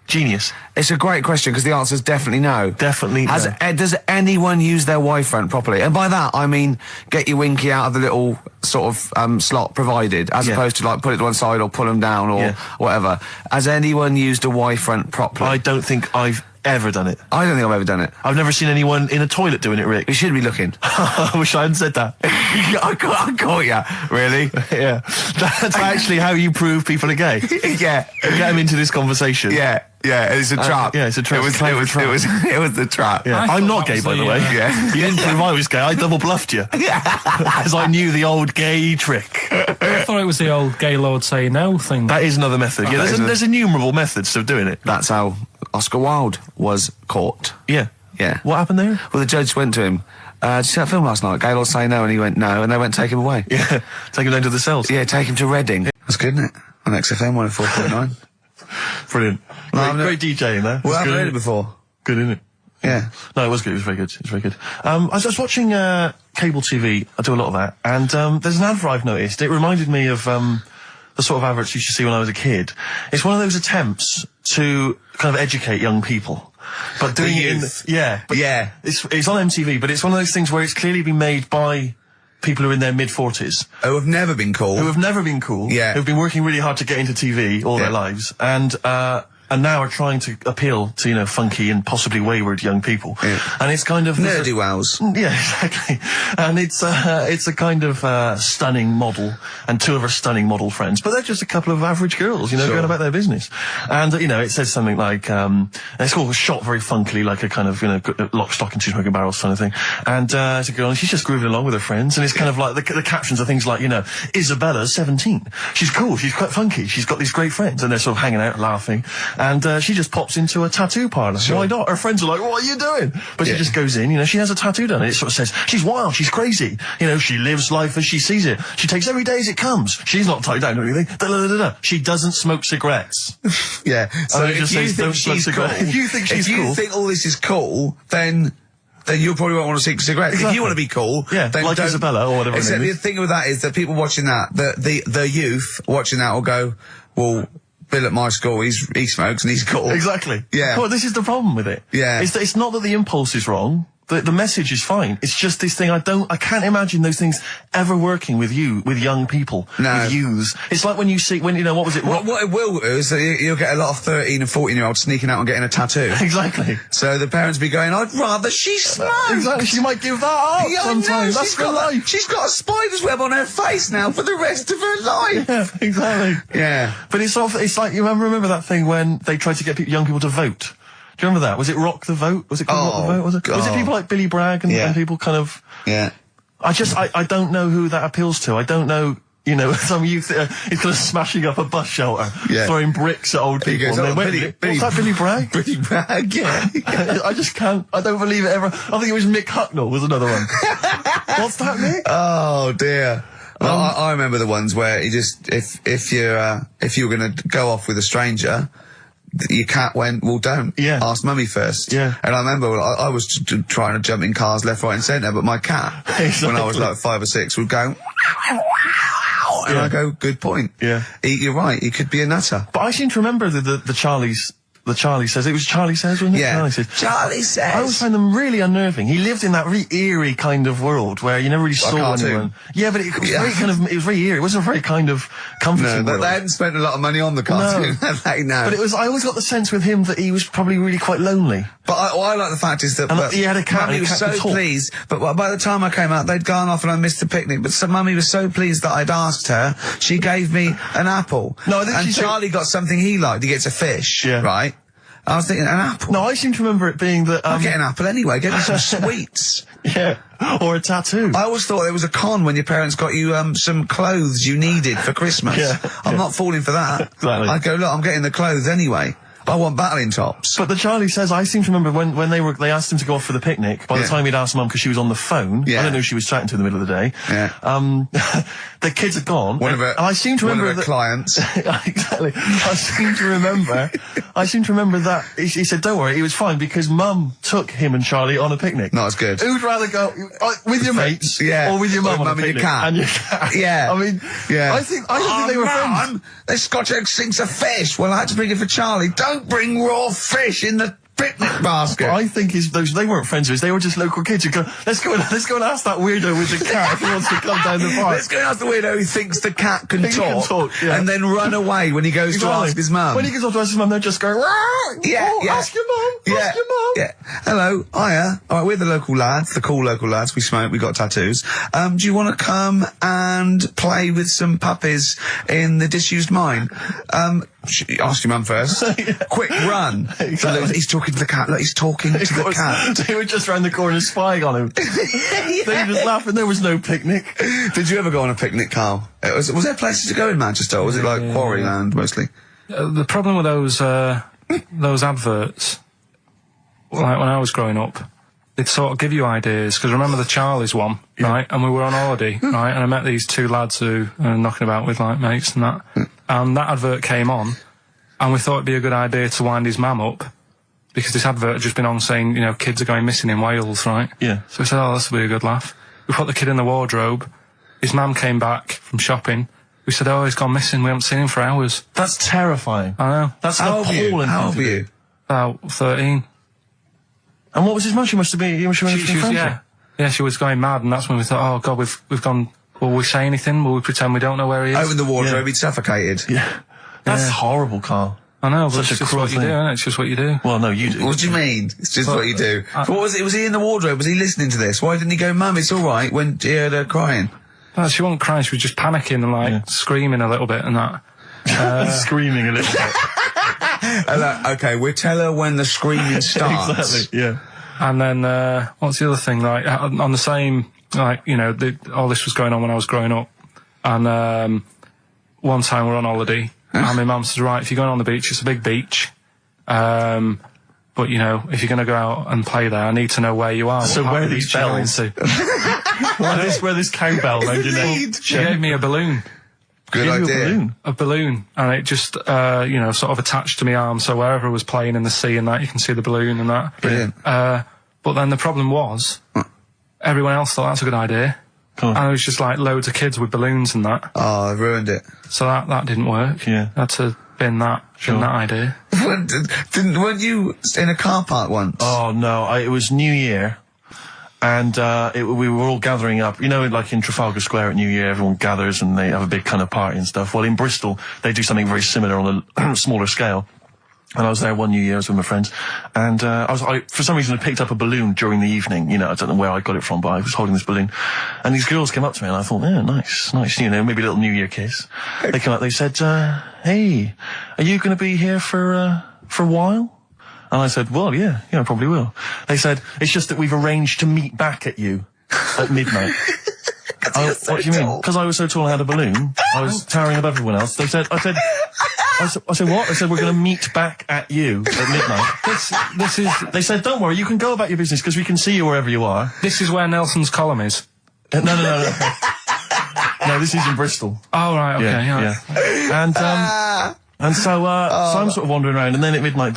Genius. It's a great question, because the answer is definitely no. Definitely no. Does anyone use their Y-front properly? And by that, I mean, get your winky out of the little sort of slot provided, as opposed to like put it to one side or pull them down or whatever. Has anyone used a Y-front properly? I don't think I've ever done it. I don't think I've ever done it. I've never seen anyone in a toilet doing it, Rick. We should be looking. I wish I hadn't said that. I caught ya. Really? Yeah. That's actually how you prove people are gay. Yeah. Get them into this conversation. Yeah. Yeah, it's a trap. Yeah, it's a trap. It was the trap. Yeah. I'm not gay, by the way. Yeah. You didn't prove I was gay. I double bluffed you. As I knew the old gay trick. I thought it was the old gay lord say no thing. That is another method. Yeah, there's innumerable methods of doing it. That's how Oscar Wilde was caught. Yeah. Yeah. What happened there? Well, the judge went to him, did you see that film last night? Gaylord say no, and he went no, and they went take him away. Yeah. Take him down to the cells. Yeah, take him to Reading. That's good, isn't it? On XFM 104.9. Brilliant. Great DJing there. Well, I haven't heard it before. Good, isn't it? Yeah. No, it was good. It was very good. It was very good. I was watching cable TV. I do a lot of that. And there's an advert I've noticed. It reminded me of the sort of adverts you used to see when I was a kid. It's one of those attempts to kind of educate young people. But doing it in... Yeah. Yeah. It's on MTV, but it's one of those things where it's clearly been made by people who are in their mid-40s. Who have never been cool. Who have never been cool. Yeah. Who've been working really hard to get into TV all their lives. And now are trying to appeal to, you know, funky and possibly wayward young people. Yeah. And it's kind of... Nerdy wows. Yeah, exactly. And it's a kind of stunning model, and two of her stunning model friends, but they're just a couple of average girls, you know, going about their business. And, you know, it says something like, it's all shot very funkily, like a kind of, you know, lock, stock and two smoking barrels kind of thing. And it's a girl, and she's just grooving along with her friends, and it's kind of like, the captions are things like, you know, Isabella's 17. She's cool, she's quite funky, she's got these great friends, and they're sort of hanging out, laughing. And she just pops into a tattoo parlour. Why not? Her friends are like, what are you doing? But she just goes in, you know, she has a tattoo done. And it sort of says, she's wild, she's crazy. You know, she lives life as she sees it. She takes every day as it comes. She's not tied down or anything. She doesn't smoke cigarettes. Yeah. So it just says, don't smoke cigarettes. If you think she's cool. If you think all this is cool, then you probably won't want to smoke cigarettes. Exactly. If you want to be cool, then like Isabella or whatever. Except the thing with that is that people watching that, the youth watching that will go, well, Bill at my school, he smokes and he's cool. Exactly. Yeah. Well, this is the problem with it. Yeah. It's not that the impulse is wrong. The message is fine. It's just this thing I can't imagine those things ever working with young people. No. With youths. It's like when you know, what was it? What it will do is that you'll get a lot of 13 and 14-year-olds sneaking out and getting a tattoo. Exactly. So the parents be going, I'd rather she smoked. Exactly. She might give that up sometimes. That's her life. She's got a spider's web on her face now for the rest of her life. Yeah, exactly. Yeah. But it's like, you remember that thing when they tried to get young people to vote? Do you remember that? Was it Rock the Vote? Was it called Rock the Vote? Was it people like Billy Bragg and people kind of... Yeah. I don't know who that appeals to. I don't know, you know, some youth is kind of smashing up a bus shelter, throwing bricks at old people. Goes, and what's that, Billy Bragg? Billy Bragg, yeah. I just can't, I don't believe it ever. I think it was Mick Hucknall was another one. What's that, Mick? Oh, dear. Well, I remember the ones where you just, if you were going to go off with a stranger, your cat went, well, don't. Yeah. Ask mummy first. Yeah. And I remember I was trying to jump in cars left, right and centre, but my cat, when I was like 5 or 6, would go, and I go, good point. Yeah. You're right, he could be a nutter. But I seem to remember the Charlies, the Charlie Says. It was Charlie Says, wasn't it? Yeah. Charlie Says. Charlie Says. I always find them really unnerving. He lived in that really eerie kind of world where you never really saw cartoon. anyone. Yeah, but it was very kind of, it was very eerie. It wasn't a very kind of comforting world. They hadn't spent a lot of money on the cartoon. No. But it was, I always got the sense with him that he was probably really quite lonely. But I like the fact is that And he had a cat, Mummy and the was cat so could talk. pleased. But by the time I came out, they'd gone off and I missed the picnic. But Mummy was so pleased that I'd asked her. She gave me an apple. No, I think and she said- Charlie got something he liked. He gets a fish, Yeah. right? I was thinking, an apple? No, I seem to remember it being that, I'll get an apple anyway. Get me some sweets. yeah, or a tattoo. I always thought there was a con when your parents got you some clothes you needed for Christmas. Yeah, I'm not falling for that. Exactly. I'd go, look, I'm getting the clothes anyway. I want battling tops. But the Charlie Says, I seem to remember when they asked him to go off for the picnic, by the Yeah. time he'd asked Mum because she was on the phone, Yeah. I don't know who she was chatting to in the middle of the day, Yeah. the kids had gone. One of her, and I seem to one remember of her that, clients. exactly. I seem to remember that he said, don't worry, it was fine because Mum took him and Charlie on a picnic. Not as good. Who'd rather go with your mates, Yeah. or with your mum Or on a mum and your picnic? cat. And your cat. Yeah. I mean, Yeah. I don't think they were friends. Mum, this Scotch egg sinks a fish. Well, I had to bring it for Charlie. Don't bring raw fish in the picnic basket. I think they weren't friends of his. They were just local kids who go, let's go and ask that weirdo with the cat if he wants to come down the park. Let's go and ask the weirdo who thinks the cat can He can talk, talk, yeah. and then run away when he goes to ask his mum. When he goes off to ask his mum, they're just going, Yeah, oh, yeah. ask your mum, Yeah, ask your mum. yeah. Hello, hiya. All right, we're the local lads, the cool local lads. We smoke, we got tattoos. Do you want to come and play with some puppies in the disused mine? Ask your mum first. Quick, run. Exactly. Look, he's talking to the cat. Look, he's talking to the cat. They were just round the corner spying on him. They were just laughing. There was no picnic. Did you ever go on a picnic, Carl? Was there places to go in Manchester, or was it like Quarryland mostly? The problem with those adverts, like when I was growing up, they'd sort of give you ideas, because remember the Charlie's one, right? And we were on holiday, right? And I met these two lads who are knocking about with like mates and that. And that advert came on, and we thought it'd be a good idea to wind his mum up, because this advert had just been on saying, you know, kids are going missing in Wales, right? Yeah. So we said, oh, this will be a good laugh. We put the kid in the wardrobe. His mum came back from shopping. We said, oh, he's gone missing. We haven't seen him for hours. That's terrifying. I know. That's How old were you? appalling. How old thing were to you? do. About 13. And what was his mum? She must have been. She was, yeah, she was going mad, and that's when we thought, oh God, we've gone. Will we say anything? Will we pretend we don't know where he is? Open the wardrobe, Yeah. he'd suffocated. Yeah. That's Yeah. horrible, Carl. I know, but Such it's a just cruel what you do, thing. isn't it? It's just what you do. Well, no, you do. What do you mean? It's just Well, what you do. But what was it? Was he in the wardrobe? Was he listening to this? Why didn't he go, Mum, it's all right, when he heard her crying? No, she wasn't crying. She was just panicking and like screaming a little bit and that. Screaming a little bit. Okay, we'll tell her when the screaming starts. Exactly. Yeah. And then what's the other thing? Like on the same, like you know, all this was going on when I was growing up. And one time we're on holiday, and my mum says, "Right, if you're going on the beach, it's a big beach. But you know, if you're going to go out and play there, I need to know where you are. So what part where of the are these beach you're going bells? to." where this cowbell around your neck? She gave me a balloon. Good Give you a idea. balloon. A balloon, and it just, you know, sort of attached to my arm, so wherever I was playing in the sea and that, you can see the balloon and that. Brilliant. But then the problem was, everyone else thought that's a good idea. Come on. And it was just like loads of kids with balloons and that. Oh, I ruined it. So that didn't work. Yeah. I had to bin that idea. Weren't you in a car park once? Oh no! It was New Year, and we were all gathering up. You know, like in Trafalgar Square at New Year, everyone gathers and they have a big kind of party and stuff. Well, in Bristol, they do something very similar on a smaller scale. And I was there one New Year, I was with my friends, and I for some reason I picked up a balloon during the evening. You know, I don't know where I got it from, but I was holding this balloon, and these girls came up to me, and I thought, yeah, nice, you know, maybe a little New Year kiss. They came up, they said, hey, are you going to be here for a while? And I said, well, yeah, I probably will. They said, it's just that we've arranged to meet back at you at midnight. What do you mean? Because I was so tall I had a balloon. I was towering above everyone else. I said, what? I said, we're going to meet back at you at midnight. They said, don't worry, you can go about your business because we can see you wherever you are. This is where Nelson's column is. No. No, this is in Bristol. Oh, right, okay, Yeah. And so I'm sort of wandering around, and then at midnight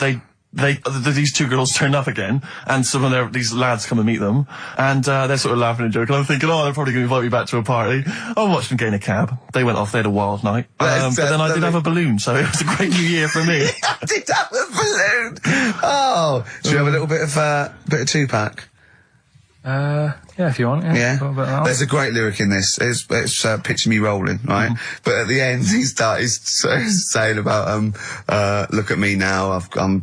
these two girls turn up again, and some of these lads come and meet them, and they're sort of laughing and joking. I'm thinking, oh, they're probably going to invite me back to a party. I watched them get in a cab. They went off. They had a wild night. But then I did have a balloon, so it was a great New Year for me. I did have a balloon. Oh, should we have a little bit of Tupac? Yeah, if you want. Yeah. There's a great lyric in this. It's picture me rolling, right? But at the end, he starts saying about look at me now. I'm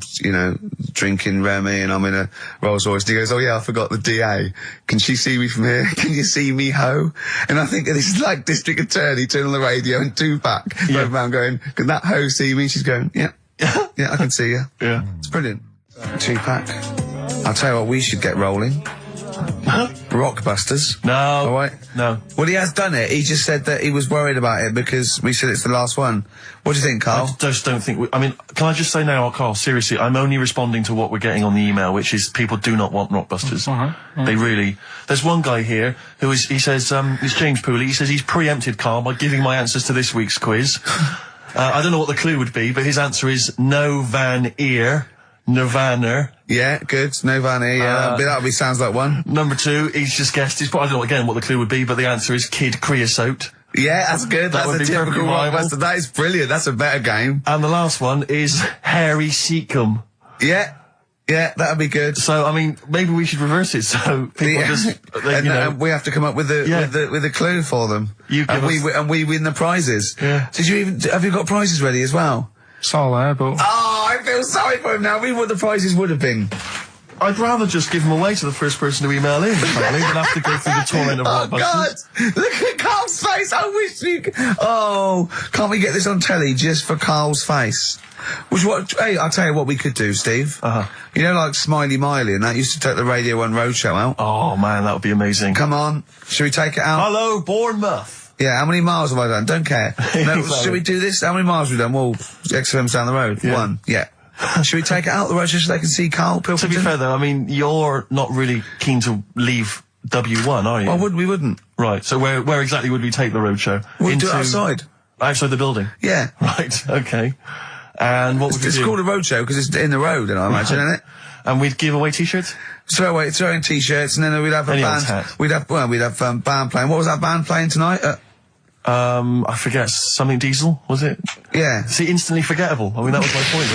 drinking Remy and I'm in a Rolls Royce. And he goes, oh yeah, I forgot the DA. Can she see me from here? Can you see me, ho? And I think this is like District Attorney turning on the radio and Tupac going around going, can that ho see me? She's going, yeah, I can see you. Yeah, it's brilliant. Tupac. I'll tell you what, we should get rolling. Rockbusters. No. All right. No. Well, he has done it. He just said that he was worried about it because we said it's the last one. What do you think, Carl? I just don't think... can I just say now, Carl, seriously, I'm only responding to what we're getting on the email, which is people do not want Rockbusters. They really... There's one guy here he says, it's James Pooley, he says he's preempted Carl by giving my answers to this week's quiz. I don't know what the clue would be, but his answer is no Van Ear. Nirvana. Yeah, good. Nirvana, yeah. That sounds like one. Number 2, he's just guessed. I don't know again what the clue would be, but the answer is Kid Creosote. Yeah, that's good. That's a typical Rockbuster. That is brilliant. That's a better game. And the last one is Harry Seacombe. Yeah, that'd be good. So, maybe we should reverse it. So people we have to come up with the clue for them. And we win the prizes. Yeah. Have you got prizes ready as well? It's all there, but... Oh, I feel sorry for him now. What the prizes would have been. I'd rather just give them away to the first person to email in, frankly, than have to go through the torrent of Rockbusters. Oh, God! Look at Carl's face! I wish we could... Oh, can't we get this on telly just for Carl's face? Hey, I'll tell you what we could do, Steve. You know, like Smiley Miley and that used to take the Radio 1 Roadshow out? Oh, man, that would be amazing. Come on. Should we take it out? Hello, Bournemouth. Yeah, how many miles have I done? Don't care. No, should we do this? How many miles have we done? Well, XFM's down the road. Yeah. 1. Yeah. Should we take it out the road just so they can see Karl Pilkington? To be fair, though, you're not really keen to leave W1, are you? Well, we wouldn't. Right, so where exactly would we take the roadshow? We'd do it outside. Outside the building? Yeah. Right, okay. And what would we do? It's called a roadshow because it's in the road, I imagine, isn't it? And we'd give away T-shirts? Throw in T-shirts, and then we'd have a band. We'd have band playing. What was that band playing tonight? I forget, something Diesel, was it? Yeah. See, instantly forgettable. That was my point,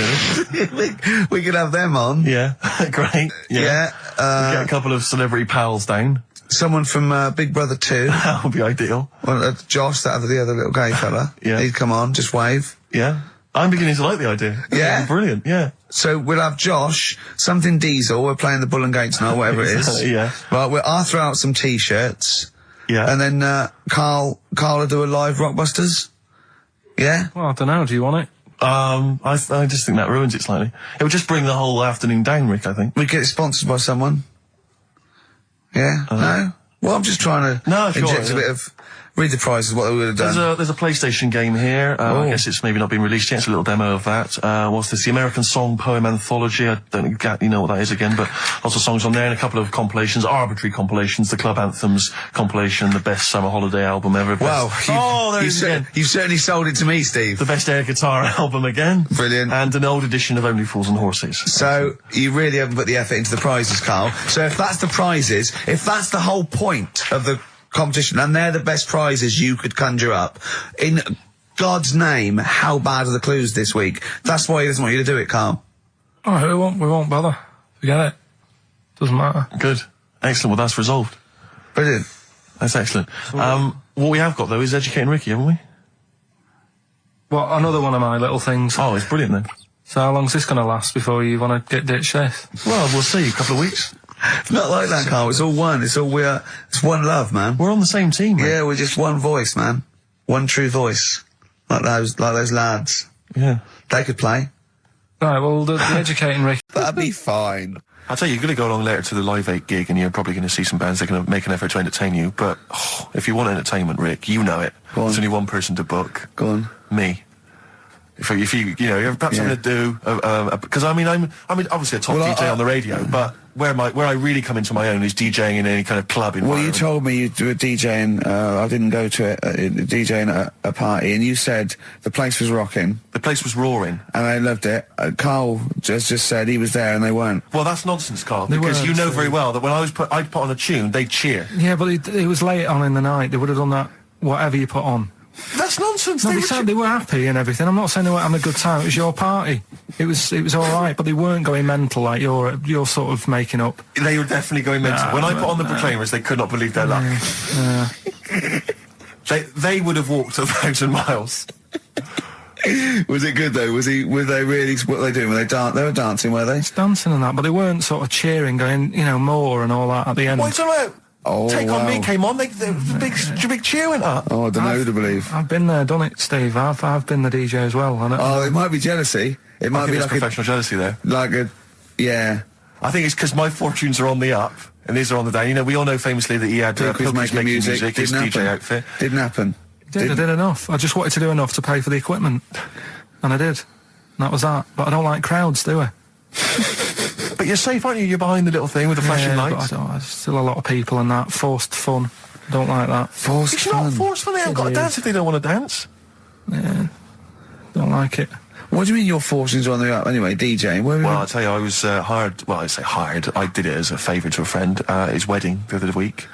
really. we could have them on. Yeah, great. Yeah. Get a couple of celebrity pals down. Someone from Big Brother 2. That would be ideal. Well, Josh, the other little gay fella. Yeah. He'd come on, just wave. Yeah. I'm beginning to like the idea. Yeah. Brilliant, yeah. So we'll have Josh, something Diesel, we're playing the Bull and Gate tonight, whatever it is. Yeah. Right, I'll throw out some T-shirts. Yeah. And then Carl will do a live Rockbusters. Yeah? Well, I don't know. Do you want it? I just think that ruins it slightly. It would just bring the whole afternoon down, Rick, I think. We get it sponsored by someone. Yeah? No? Well, I'm just trying to inject a bit of... Read the prizes, what we would have done. There's a PlayStation game here. I guess it's maybe not been released yet. It's a little demo of that. What's this? The American Song Poem Anthology. I don't exactly know what that is again, but lots of songs on there and a couple of compilations, arbitrary compilations, the Club Anthems compilation, the best summer holiday album ever. Wow. You've certainly sold it to me, Steve. The best air guitar album again. Brilliant. And an old edition of Only Fools and Horses. So, you really haven't put the effort into the prizes, Carl. So if that's the prizes, if that's the whole point of the competition, and they're the best prizes you could conjure up, in God's name, how bad are the clues this week? That's why he doesn't want you to do it, Carl. Oh, we won't bother. Forget it. Doesn't matter. Good. Excellent. Well, that's resolved. Brilliant. That's excellent. What we have got, though, is Educating Ricky, haven't we? Well, another one of my little things. Oh, it's brilliant, then. So how long's this going to last before you want to get ditched this? Well, we'll see. A couple of weeks. It's not like that, Carl. It's all one. It's one love, man. We're on the same team, man. Yeah, we're just one voice, man. One true voice. Like those lads. Yeah. They could play. Right, well, the Educating Ricky... That'd be fine. I'll tell you, you're going to go along later to the Live 8 gig and you're probably going to see some bands that are going to make an effort to entertain you, but if you want entertainment, Rick, you know it. There's only one person to book. Go on. Me. If you have perhaps something to do, because I'm obviously a top DJ on the radio, but where I really come into my own is DJing in any kind of club environment. Well, you told me you were DJing. I didn't go to it. DJing at a party, and you said the place was rocking. The place was roaring, and I loved it. Carl just said he was there, and they weren't. Well, that's nonsense, Carl, because you know very well that when I'd put on a tune, they'd cheer. Yeah, but it was late on in the night. They would have done that whatever you put on. That's nonsense. No, they were happy and everything. I'm not saying they weren't having a good time. It was your party. It was all right, but they weren't going mental like you're sort of making up. They were definitely going mental. When I put on the Proclaimers, they could not believe their luck. They would have walked 1,000 miles. Was it good though? Were they really? What were they doing? They were dancing, were they? Dancing and that, but they weren't sort of cheering, going, more and all that at the end. What are you talking about? Take On Me came on. The big cheer went up. Oh, I don't know who to believe. I've been there, done it, Steve. I've been the DJ as well. It might be jealousy. It might be like professional jealousy there. I think it's because my fortunes are on the up and these are on the down. We all know famously that he had Pilkington making music. His DJ outfit didn't happen. I did enough. I just wanted to do enough to pay for the equipment, and I did. And that was that. But I don't like crowds, do I? But you're safe, aren't you? You're behind the little thing with the flashing lights. But there's still a lot of people and that. Forced fun. Don't like that. It's not forced fun. They haven't got to dance if they don't want to dance. Yeah. Don't like it. What do you mean your fortunes are on the up? Anyway, DJing. Well, I'll tell you, I was hired. Well, I say hired. I did it as a favour to a friend. His wedding the other week.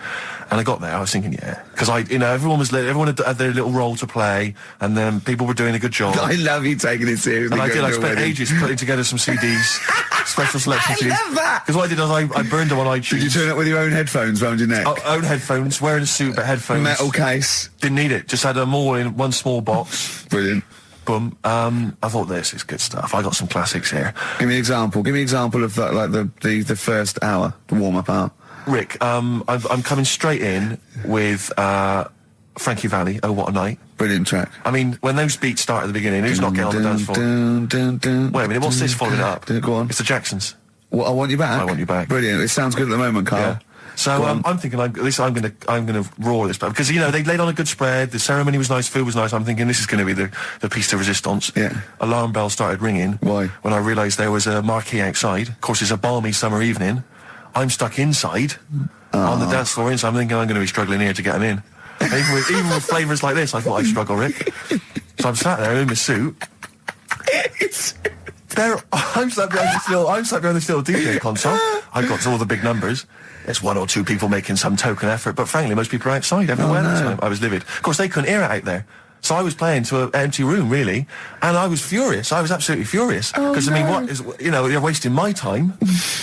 And I got there, I was thinking, because everyone had their little role to play, and then people were doing a good job. I love you taking it seriously. And I spent ages putting together some CDs, special selection CDs. I love that! Because what I did is I burned them on iTunes. Did you turn up with your own headphones round your neck? Own headphones, wearing a suit, but headphones. Metal case. Didn't need it, just had them all in one small box. Brilliant. Boom. I thought, this is good stuff. I got some classics here. Give me an example. Give me an example of that, like the first hour, the warm-up hour. Rick, I'm coming straight in with Frankie Valli, Oh What a Night. Brilliant track. I mean, when those beats start at the beginning, who's not getting on the dance floor? Wait a minute, what's this following up? Go on. It's the Jacksons. What, I Want You Back? I Want You Back. Brilliant. It sounds good at the moment, Carl. Yeah. So I'm thinking, at least I'm gonna roar this, because they laid on a good spread. The ceremony was nice, food was nice. I'm thinking this is going to be the piece de resistance. Yeah. Alarm bell started ringing. Why? When I realised there was a marquee outside. Of course, it's a balmy summer evening. I'm stuck inside on the dance floor. So I'm thinking I'm going to be struggling here to get them in. Even with flavours like this, I thought I'd struggle, Rick. So I'm sat there in my suit. I'm sat behind this little DJ console. I've got all the big numbers. There's one or two people making some token effort, but frankly, most people are outside everywhere. That time. I was livid. Of course, they couldn't hear it out there. So I was playing to an empty room, really, and I was furious. I was absolutely furious. Because, I mean, what is, you're wasting my time.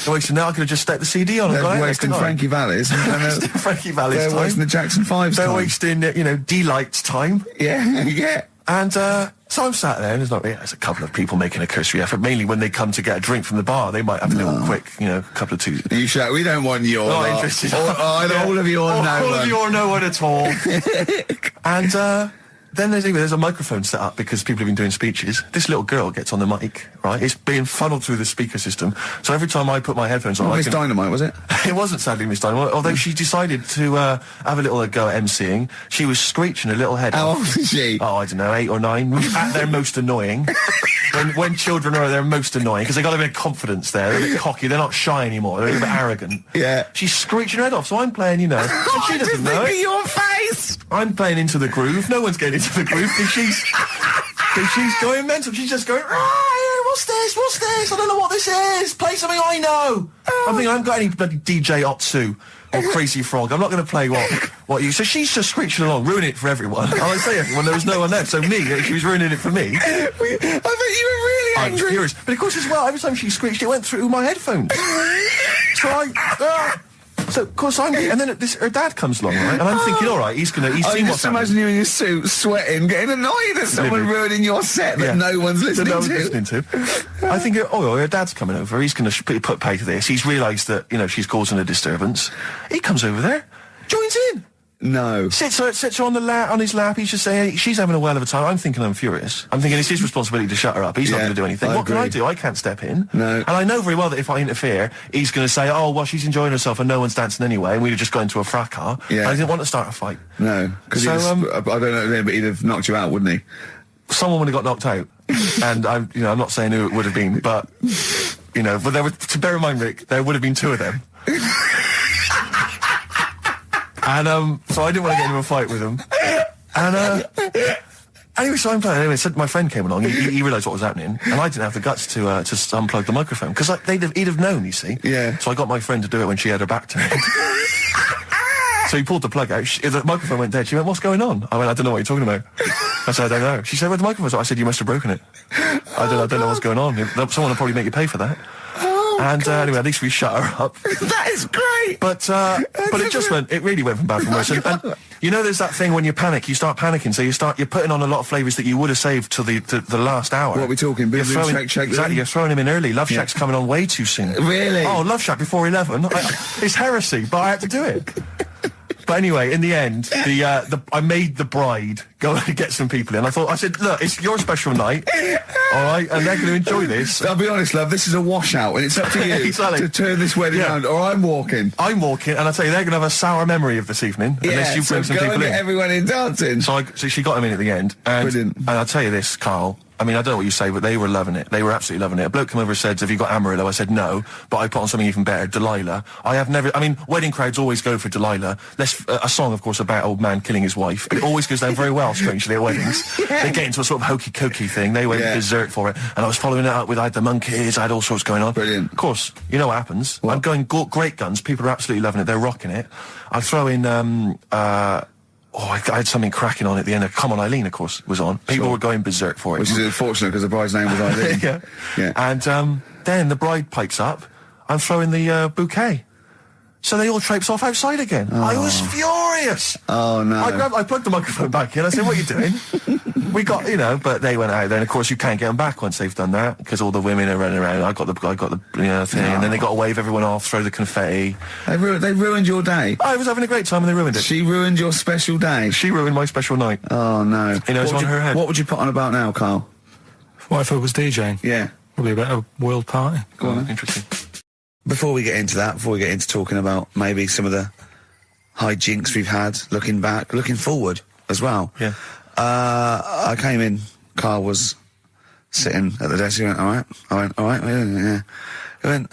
You're wasting now. I could have just stuck the CD on and gone out. They're wasting Frankie Valli's. Frankie Valli's time. They're wasting the Jackson 5's They're time. wasting, D-Light's time. Yeah. And so I'm sat there, and there's a couple of people making a cursory effort. Mainly when they come to get a drink from the bar, they might have a little quick, couple of twos. You shout, we don't want your not interested. All of your no all one. of your no one at all. And then there's a microphone set up because people have been doing speeches. This little girl gets on the mic, right? It's being funneled through the speaker system. So every time I put my headphones on, Miss Dynamite, was it? It wasn't, sadly, Miss Dynamite. Although she decided to have a little go at MCing. She was screeching her little head How off. old is she? Oh, I don't know, 8 or 9. At their most annoying. when children are at their most annoying, because they got a bit of confidence there. They're a bit cocky. They're not shy anymore. They're a bit arrogant. Yeah. She's screeching her head off. So I'm playing, and she doesn't know it. Your face. I'm playing into the groove. No one's getting into the groove because she's going mental. She's just going, what's this? I don't know what this is. Play something I know. I'm thinking, I haven't got any bloody DJ Otsu or Crazy Frog. I'm not going to play what you... So she's just screeching along, ruining it for everyone. And I say everyone, there was no one there. So she was ruining it for me. I bet you were really angry. I'm furious. But of course, as well, every time she screeched, it went through my headphones. So of course and then her dad comes along, right? And I'm thinking, all right, he's seen what's happening. Just imagine you in your suit, sweating, getting annoyed at someone ruining your set that no one's listening to. I think, her dad's coming over. He's going to put pay to this. He's realised that she's causing a disturbance. He comes over there, joins in. No. Sits her on his lap. He's just saying, she's having a well of a time. I'm thinking I'm furious. I'm thinking it's his responsibility to shut her up. He's not going to do anything. What can I do? I can't step in. No. And I know very well that if I interfere, he's going to say, oh, well, she's enjoying herself and no one's dancing anyway, and we'd have just got into a fracas. Yeah. And I didn't want to start a fight. No. Because I don't know, but he'd have knocked you out, wouldn't he? someone would have got knocked out, and I'm not saying who it would have been, but but there would, to bear in mind, Rick, there would have been 2 of them, and so I didn't want to get into a fight with them, and anyway, so I'm playing. Anyway, so my friend came along. He realised what was happening, and I didn't have the guts to unplug the microphone because he'd have known. You see, Yeah. So I got my friend to do it when she had her back turned. So he pulled the plug out. The microphone went dead. She went, "What's going on?" I went, "I don't know what you're talking about." I said, "I don't know." She said, "Where's the microphone?" I said, "You must have broken it." I don't know what's going on. Someone will probably make you pay for that. Anyway, at least we shut her up. That is great. But it really went from bad to worse. And there's that thing when you panic, you start panicking. So you're putting on a lot of flavours that you would have saved till the last hour. What are we talking? Boom, boom, shake, shake. Exactly, you're throwing him in early. Love Shack's coming on way too soon. Really? Oh, Love Shack before 11. It's heresy, but I had to do it. But anyway, in the end, I made the bride go and get some people in. I said, look, it's your special night, all right, and they're going to enjoy this. I'll be honest, love, this is a washout, and it's up to you Exactly. to turn this wedding around, or I'm walking. I'm walking, and I tell you, they're going to have a sour memory of this evening unless you bring some people in. Get everyone in dancing. So she got him in at the end, Brilliant. And I'll tell you this, Carl. I mean, I don't know what you say, but they were loving it. They were absolutely loving it. A bloke came over and said, "Have you got Amarillo?" I said, "No," but I put on something even better, Delilah. Wedding crowds always go for Delilah. A song, of course, about old man killing his wife. It always goes down very well, strangely, at weddings. They get into a sort of hokey-cokey thing. They went berserk for it. And I was following it up with, I had the monkeys, I had all sorts going on. Brilliant. Of course, you know what happens. What? I'm going great guns. People are absolutely loving it. They're rocking it. I throw in, I had something cracking on at the end. Come On Eileen, of course, was on. People were going berserk for it. Which is unfortunate because the bride's name was Eileen. Yeah. And then the bride pipes up. I'm throwing the bouquet. So they all traipse off outside again. Oh. I was furious. Oh, no. I plugged the microphone back in. I said, "What are you doing?" We got, but they went out there. And of course, you can't get them back once they've done that because all the women are running around. I got the thing. And then they got to wave everyone off, throw the confetti. They ruined your day. I was having a great time and they ruined it. She ruined your special day. She ruined my special night. Oh, no. It's on her head. What would you put on about now, Carl? What if I was DJing? Yeah. Probably a bit of a world party. Go on. Interesting. Before we get into talking about maybe some of the hijinks we've had, looking back, looking forward as well. Yeah. I came in, Carl was sitting at the desk, he went, all right? I went, all right, yeah. He went,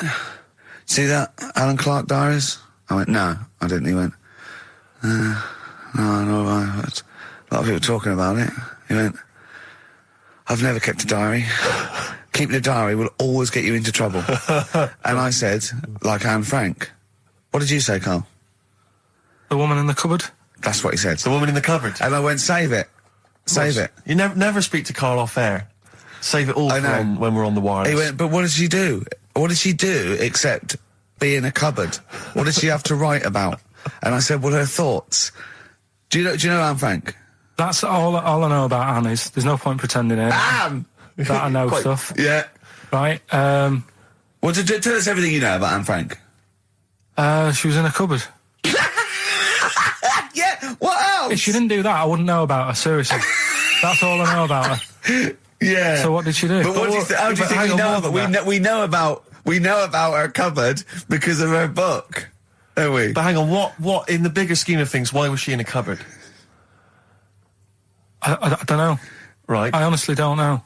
see that Alan Clark diaries? I went, no, I didn't. He went, no, a lot of people talking about it. He went, I've never kept a diary. Keeping a diary will always get you into trouble. And I said, like Anne Frank. What did you say, Carl? The woman in the cupboard? That's what he said. The woman in the cupboard. And I went, save it. Save it. You never speak to Carl off air. Save it all I know. when we're on the wireless. He went, but what did she do? What did she do except be in a cupboard? What did she have to write about? And I said, well, her thoughts. Do you know Anne Frank? That's all I know about Anne is. There's no point pretending it. Anne! That I know stuff. Yeah. Right. Well, tell us everything you know about Anne Frank. She was in a cupboard. Yeah, what else? If she didn't do that, I wouldn't know about her, seriously. That's all I know about her. Yeah. So what did she do? But how do you think we know about we know about her cupboard because of her book, don't we? But hang on, what in the bigger scheme of things, why was she in a cupboard? I don't know. Right. I honestly don't know.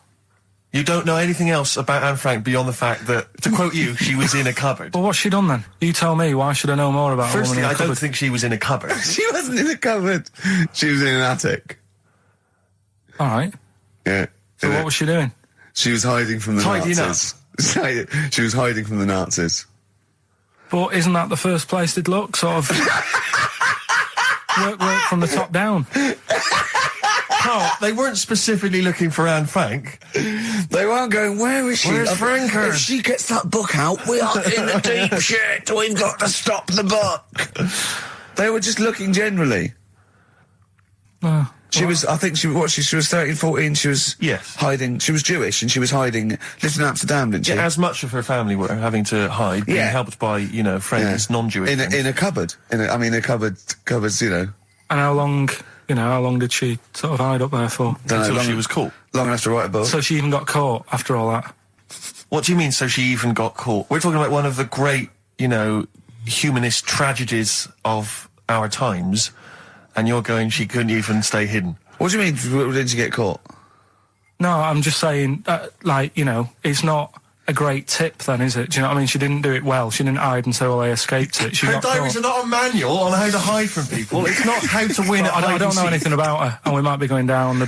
You don't know anything else about Anne Frank beyond the fact that, to quote you, she was in a cupboard. Well, what's she done then? You tell me. Why should I know more about a woman Firstly, in a I cupboard? don't think she was in a cupboard. She wasn't in a cupboard. She was in an attic. All right. Yeah. So what was she doing? She was hiding from the Tidying Nazis. She was hiding from the Nazis. But isn't that the first place they'd look? Sort of work from the top down. Oh, they weren't specifically looking for Anne Frank. They weren't going, where is she? Where's Franker? If she gets that book out, we are in the deep shit. We've got to stop the book. They were just looking generally. She was 13, 14, she was hiding, she was Jewish and she was hiding, lived in Amsterdam, didn't she? Yeah, as much of her family were having to hide, being helped by, friends, non-Jewish friends. In a cupboard. Cupboards, And how long did she sort of hide up there for? Until she was caught. Long enough to write a book. So she even got caught after all that? What do you mean, so she even got caught? We're talking about one of the great, humanist tragedies of our times, and you're going, she couldn't even stay hidden. What do you mean, didn't she get caught? No, I'm just saying, it's not a great tip then, is it? Do you know what I mean? She didn't do it well. She didn't hide and say, well, I escaped it. Her diaries are not a manual on how to hide from people. It's not how to win at hide and seek. I don't know anything about her, and we might be going down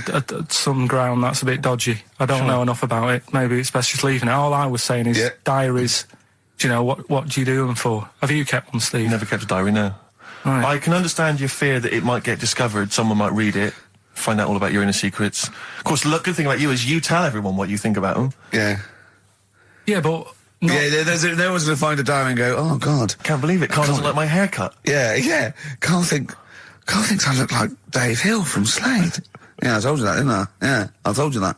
some ground that's a bit dodgy. I don't know enough about it. Maybe it's best just leaving it. All I was saying is diaries, do you know, what do you do them for? Have you kept one, Steve? Never kept a diary, no. Right. I can understand your fear that it might get discovered, someone might read it, find out all about your inner secrets. Of course, the good thing about you is you tell everyone what you think about them. Yeah. Yeah, but... Yeah, no one's going to find a diary and go, oh, God. Can't believe it. Carl doesn't like my haircut. Yeah. Carl thinks I look like Dave Hill from Slade. Yeah, I told you that, didn't I? Yeah, I told you that.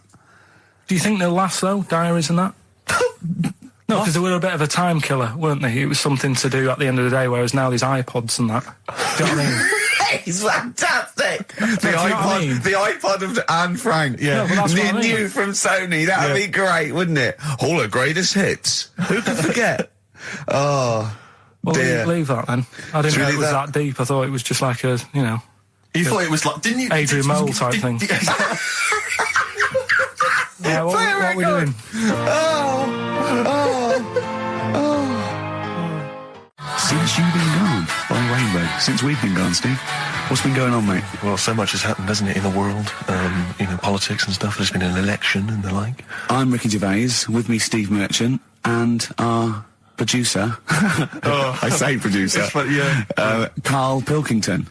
Do you think they'll last, though, diaries and that? No, because they were a bit of a time killer, weren't they? It was something to do at the end of the day, whereas now there's iPods and that. Do you know what I mean? It's fantastic. The iPod of Anne Frank. Yeah, no, that's new from Sony. That'd be great, wouldn't it? All the greatest hits. Who could forget? Oh, well, dear. Leave that then. I didn't know it was that deep. I thought it was just like a, You thought it was like, didn't you? Adrian Mole type thing. Yeah, what are we doing? Since you've been gone, Rainbow. Since we've been gone, Steve. What's been going on, mate? Well, so much has happened, hasn't it, in the world? Politics and stuff. There's been an election and the like. I'm Ricky Gervais. With me, Steve Merchant, and our producer. I say producer. Karl Pilkington.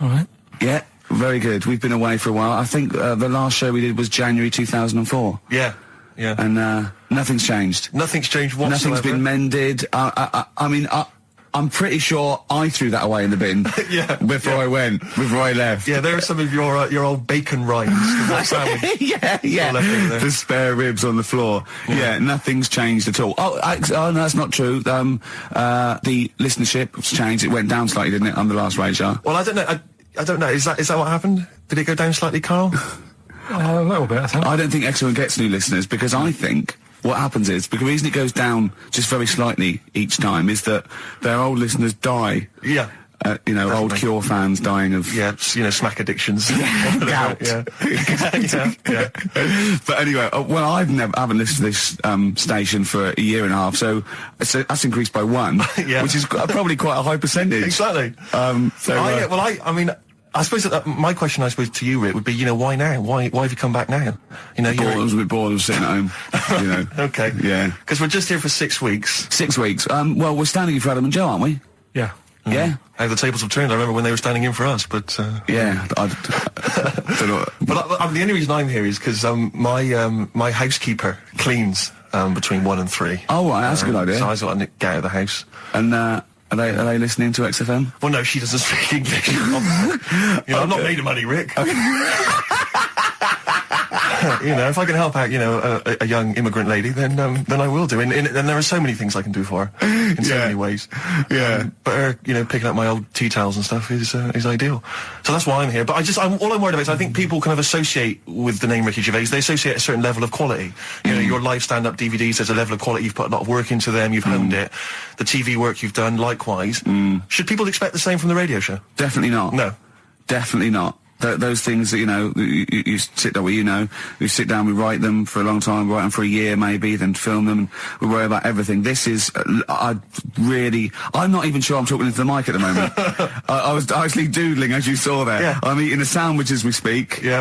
All right. Yeah, very good. We've been away for a while. I think the last show we did was January 2004. Yeah. And nothing's changed. Nothing's changed whatsoever. Nothing's been mended. I'm pretty sure I threw that away in the bin before I left. Yeah, there are some of your old bacon rinds. yeah. The spare ribs on the floor. Yeah, nothing's changed at all. Oh, no, that's not true. The listenership has changed. It went down slightly, didn't it, on the last radio? Well, I don't know. I don't know. Is that what happened? Did it go down slightly, Carl? A little bit, I think. I don't think XFM gets new listeners because I think what happens is, because the reason it goes down just very slightly each time is that their old listeners die. Yeah. Definitely. Old Cure fans dying of... Yeah, smack addictions. Gout. Yeah. But anyway, I haven't listened to this station for a year and a half, so that's increased by 1, which is probably quite a high percentage. Exactly. I suppose that my question, to you, Rick, would be, why now? Why have you come back now? I was a bit bored of sitting at home. Okay. Yeah. Because we're just here for 6 weeks. 6 weeks. Well, we're standing in for Adam and Joe, aren't we? Yeah. Yeah. How the tables have turned. I remember when they were standing in for us, but... Yeah. I don't know. But the only reason I'm here is because my housekeeper cleans between 1 and 3. Oh, right, that's a good idea. So I was got to get out of the house. And, Are they listening to XFM? Well, no, she doesn't speak English. I'm not made of money, Rick. Okay. If I can help out, a young immigrant lady, then I will do. And there are so many things I can do for her in so many ways. Yeah. But her, picking up my old tea towels and stuff is ideal. So that's why I'm here. But all I'm worried about is I think people kind of associate with the name Ricky Gervais. They associate a certain level of quality. Your live stand-up DVDs, there's a level of quality. You've put a lot of work into them. You've honed it. The TV work you've done, likewise. Should people expect the same from the radio show? Definitely not. No. Definitely not. Those things that, you sit down, we sit down, we write them for a long time, write them for a year maybe, then film them, and we worry about everything. This is, I'm not even sure I'm talking into the mic at the moment. I was actually doodling, as you saw there. Yeah. I'm eating a sandwich as we speak. Yeah.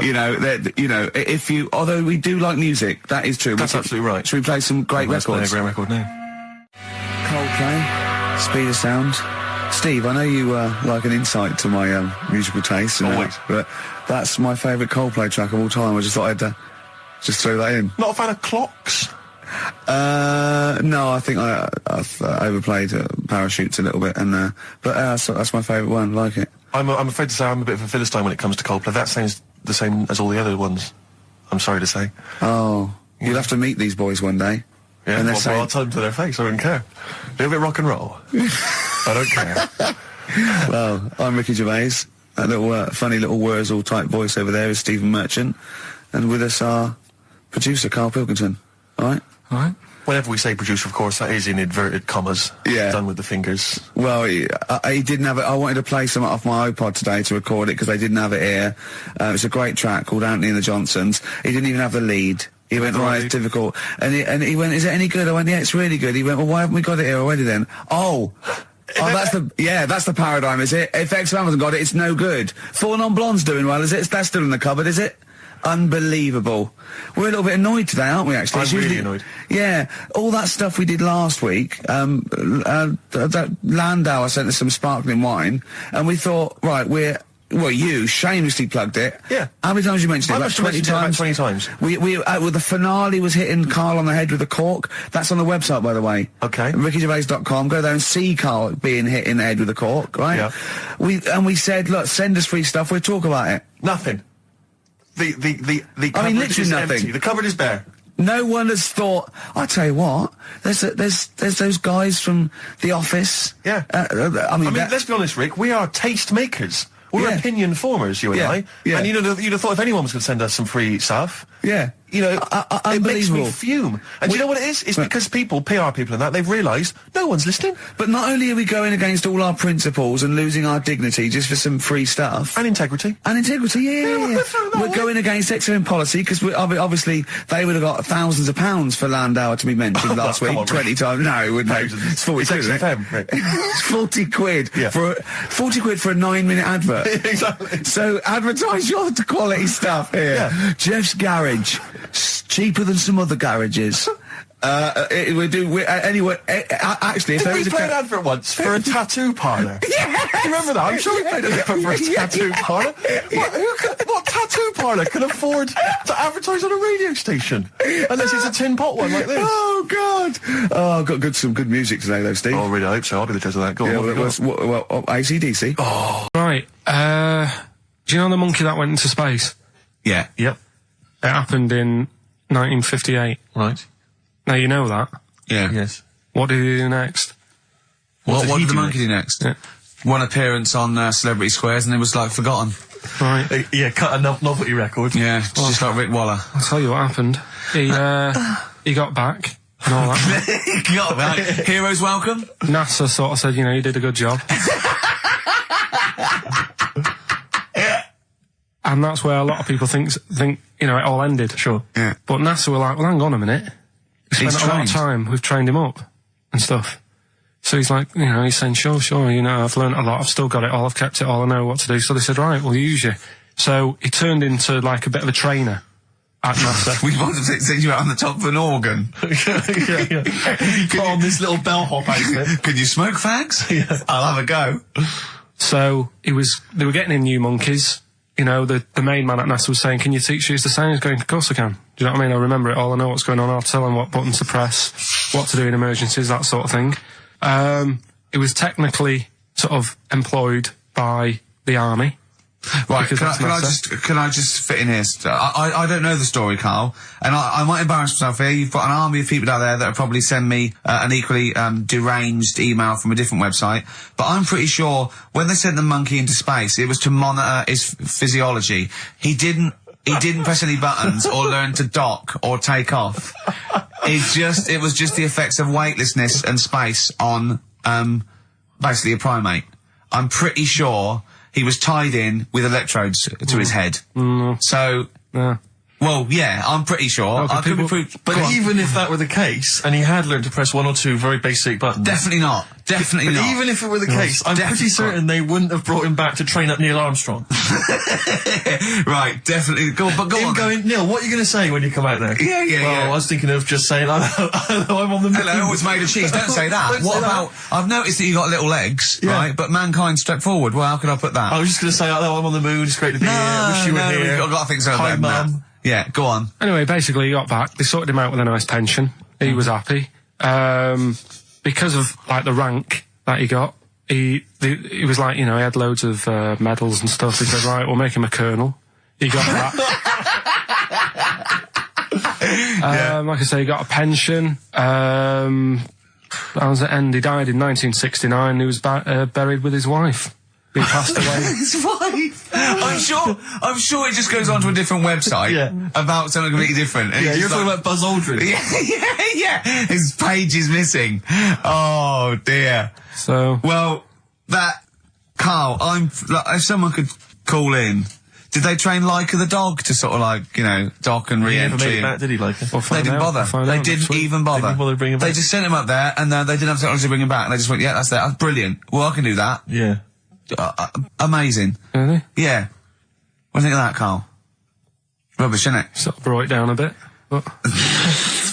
Although we do like music, that is true. That's absolutely right. Should we play some great records? Let's play a great record now. Coldplay, Speed of Sound. Steve, I know you like an insight to my musical taste. Always. But that's my favourite Coldplay track of all time. I just thought I'd just throw that in. Not a fan of clocks? No, I think I've overplayed Parachutes a little bit, but that's my favourite one. Like it. I'm afraid to say I'm a bit of a Philistine when it comes to Coldplay. That sounds the same as all the other ones. I'm sorry to say. Oh, you'll have to meet these boys one day. Yeah, and I'll tell them to their face. I don't care. A little bit rock and roll. I don't care. Well, I'm Ricky Gervais. That little funny little Wurzel type voice over there is Stephen Merchant, and with us our producer Karl Pilkington. Right. Whenever we say producer, of course, that is in inverted commas. Yeah. Done with the fingers. Well, he didn't have it. I wanted to play some off my iPod today to record it because they didn't have it here. It's a great track called Anthony and the Johnsons. He didn't even have the lead. He went, right, it's difficult. And he went, is it any good? I went, yeah, it's really good. He went, well, why haven't we got it here already then? Oh, that's the paradigm, is it? If XFM hasn't got it, it's no good. Four Non-Blondes doing well, is it? That's still in the cupboard, is it? Unbelievable. We're a little bit annoyed today, aren't we, actually? I'm really annoyed. Yeah. All that stuff we did last week, that Landau sent us some sparkling wine, and we thought, right, you shamelessly plugged it. Yeah. How many times you mentioned it? I About 20 about times? 20 times. Well, the finale was hitting Karl on the head with a cork. That's on the website, by the way. Okay. RickyGervais.com. Go there and see Karl being hit in the head with a cork, right? Yeah. We said, look, send us free stuff. We'll talk about it. Nothing. The cupboard literally is nothing. empty. The cupboard is bare. No one has thought. I tell you what, there's those guys from The Office. Yeah. I mean, let's be honest, Rick. We are taste makers. We're Yeah. opinion formers, you and I. Yeah. And you'd have thought if anyone was going to send us some free stuff. Yeah. You know, it makes me unbelievable. fume. And do you know what it is? It's because people, PR people and that, they've realised no one's listening. But not only are we going against all our principles and losing our dignity just for some free stuff. And integrity. And integrity, yeah. We're going against XFM policy because obviously they would have got thousands of pounds for Landau to be mentioned last week. come on, 20 times. No, it wouldn't. Thousands. It's 40 It's quid, isn't it? XFM, Rick. It's 40 quid. Yeah. For 40 quid for a 9-minute advert. Exactly. So advertise your quality stuff here. Yeah. Jeff's Garage. Cheaper than some other garages. Anyway, actually, if Did there we is play an a... advert once for a tattoo parlour? Yes! Do you remember that? I'm sure we played an advert for a tattoo parlour. What tattoo parlour can afford to advertise on a radio station? Unless it's a tin pot one like this. Oh, God. Oh, I've got some good music today, though, Steve. Oh, really? I hope so. I'll be the judge of that. Go on. Yeah, what have we got? AC/DC. Oh, Right. Do you know the monkey that went into space? Yeah. yep. It happened in 1958. Right. Now you know that. Yeah. Yes. What did he do next? What he did the do monkey do next? Yeah. One appearance on Celebrity Squares and it was, like, forgotten. Right. Yeah, cut a novelty record. Yeah, just like Rick Waller. I'll tell you what happened. He got back and all that. He got back. Heroes welcome. NASA sort of said, you know, you did a good job. And that's where a lot of people think, you know, it all ended. Sure. Yeah. But NASA were like, well, hang on a minute. We He's spent a lot of trained. time. We've trained him up and stuff. So he's like, you know, he's saying, sure, you know, I've learned a lot. I've still got it all. I've kept it all. I know what to do. So they said, right, we'll use you. So he turned into like a bit of a trainer at NASA. We wanted to send you out on the top of an organ. You put on this little bellhop outfit. Could you smoke fags? Yeah. I'll have a go. So they were getting in new monkeys. You know, the main man at NASA was saying, can you teach these the sound? He's going, of course I can. Do you know what I mean? I remember it all. I know what's going on. I'll tell him what buttons to press, what to do in emergencies, that sort of thing. It was technically sort of employed by the army. Right, Because can I just fit in here? I don't know the story, Carl, and I might embarrass myself here. You've got an army of people out there that will probably send me an equally deranged email from a different website, but I'm pretty sure when they sent the monkey into space, it was to monitor his physiology. He didn't press any buttons or learn to dock or take off. It was just the effects of weightlessness and space on basically a primate. I'm pretty sure he was tied in with electrodes to his head. So, Yeah. well, yeah, I'm pretty sure. Okay, I could be But even if that were the case, and he had learned to press one or two very basic buttons. definitely not. Definitely But not. even if it were the case, I'm definitely pretty certain they wouldn't have brought him back to train up Neil Armstrong. Right, definitely. Go on. Him going, Neil, what are you going to say when you come out there? Yeah. I was thinking of just saying, hello, I'm on the moon. Hello, it's made of cheese. Don't say that. Don't What say about? I've noticed that you got little legs, Yeah. right? But mankind stepped forward. Well, how could I put that? I was just going to say, hello, I'm on the moon, it's great to be here, wish you were here. I've got things over Hi, there than that. Mum. Yeah, go on. Anyway, basically he got back. They sorted him out with a nice pension. He was happy. Because of, like, the rank that he got, he was like, you know, he had loads of medals and stuff. He said, right, we'll make him a colonel. He got that. Like I say, he got a pension. How does it end? He died in 1969. He was buried with his wife. He passed away. His wife. I'm sure it just goes on to a different website about something completely different. And you're talking about Buzz Aldrin. Yeah. His page is missing. Oh dear. So well, Carl, if someone could call in. Did they train Leica the dog to sort of like, dock and re-entry? He never made it back, did he, Leica? They didn't bother. They didn't even bother. They didn't bother to bring him back. They just sent him up there, and they didn't have technology to bring him back. And they just went, yeah, that's that. That's brilliant. Well, I can do that. Yeah. Amazing. Really? Yeah. What do you think of that, Carl? Rubbish, isn't it? Sort of brought it down a bit. But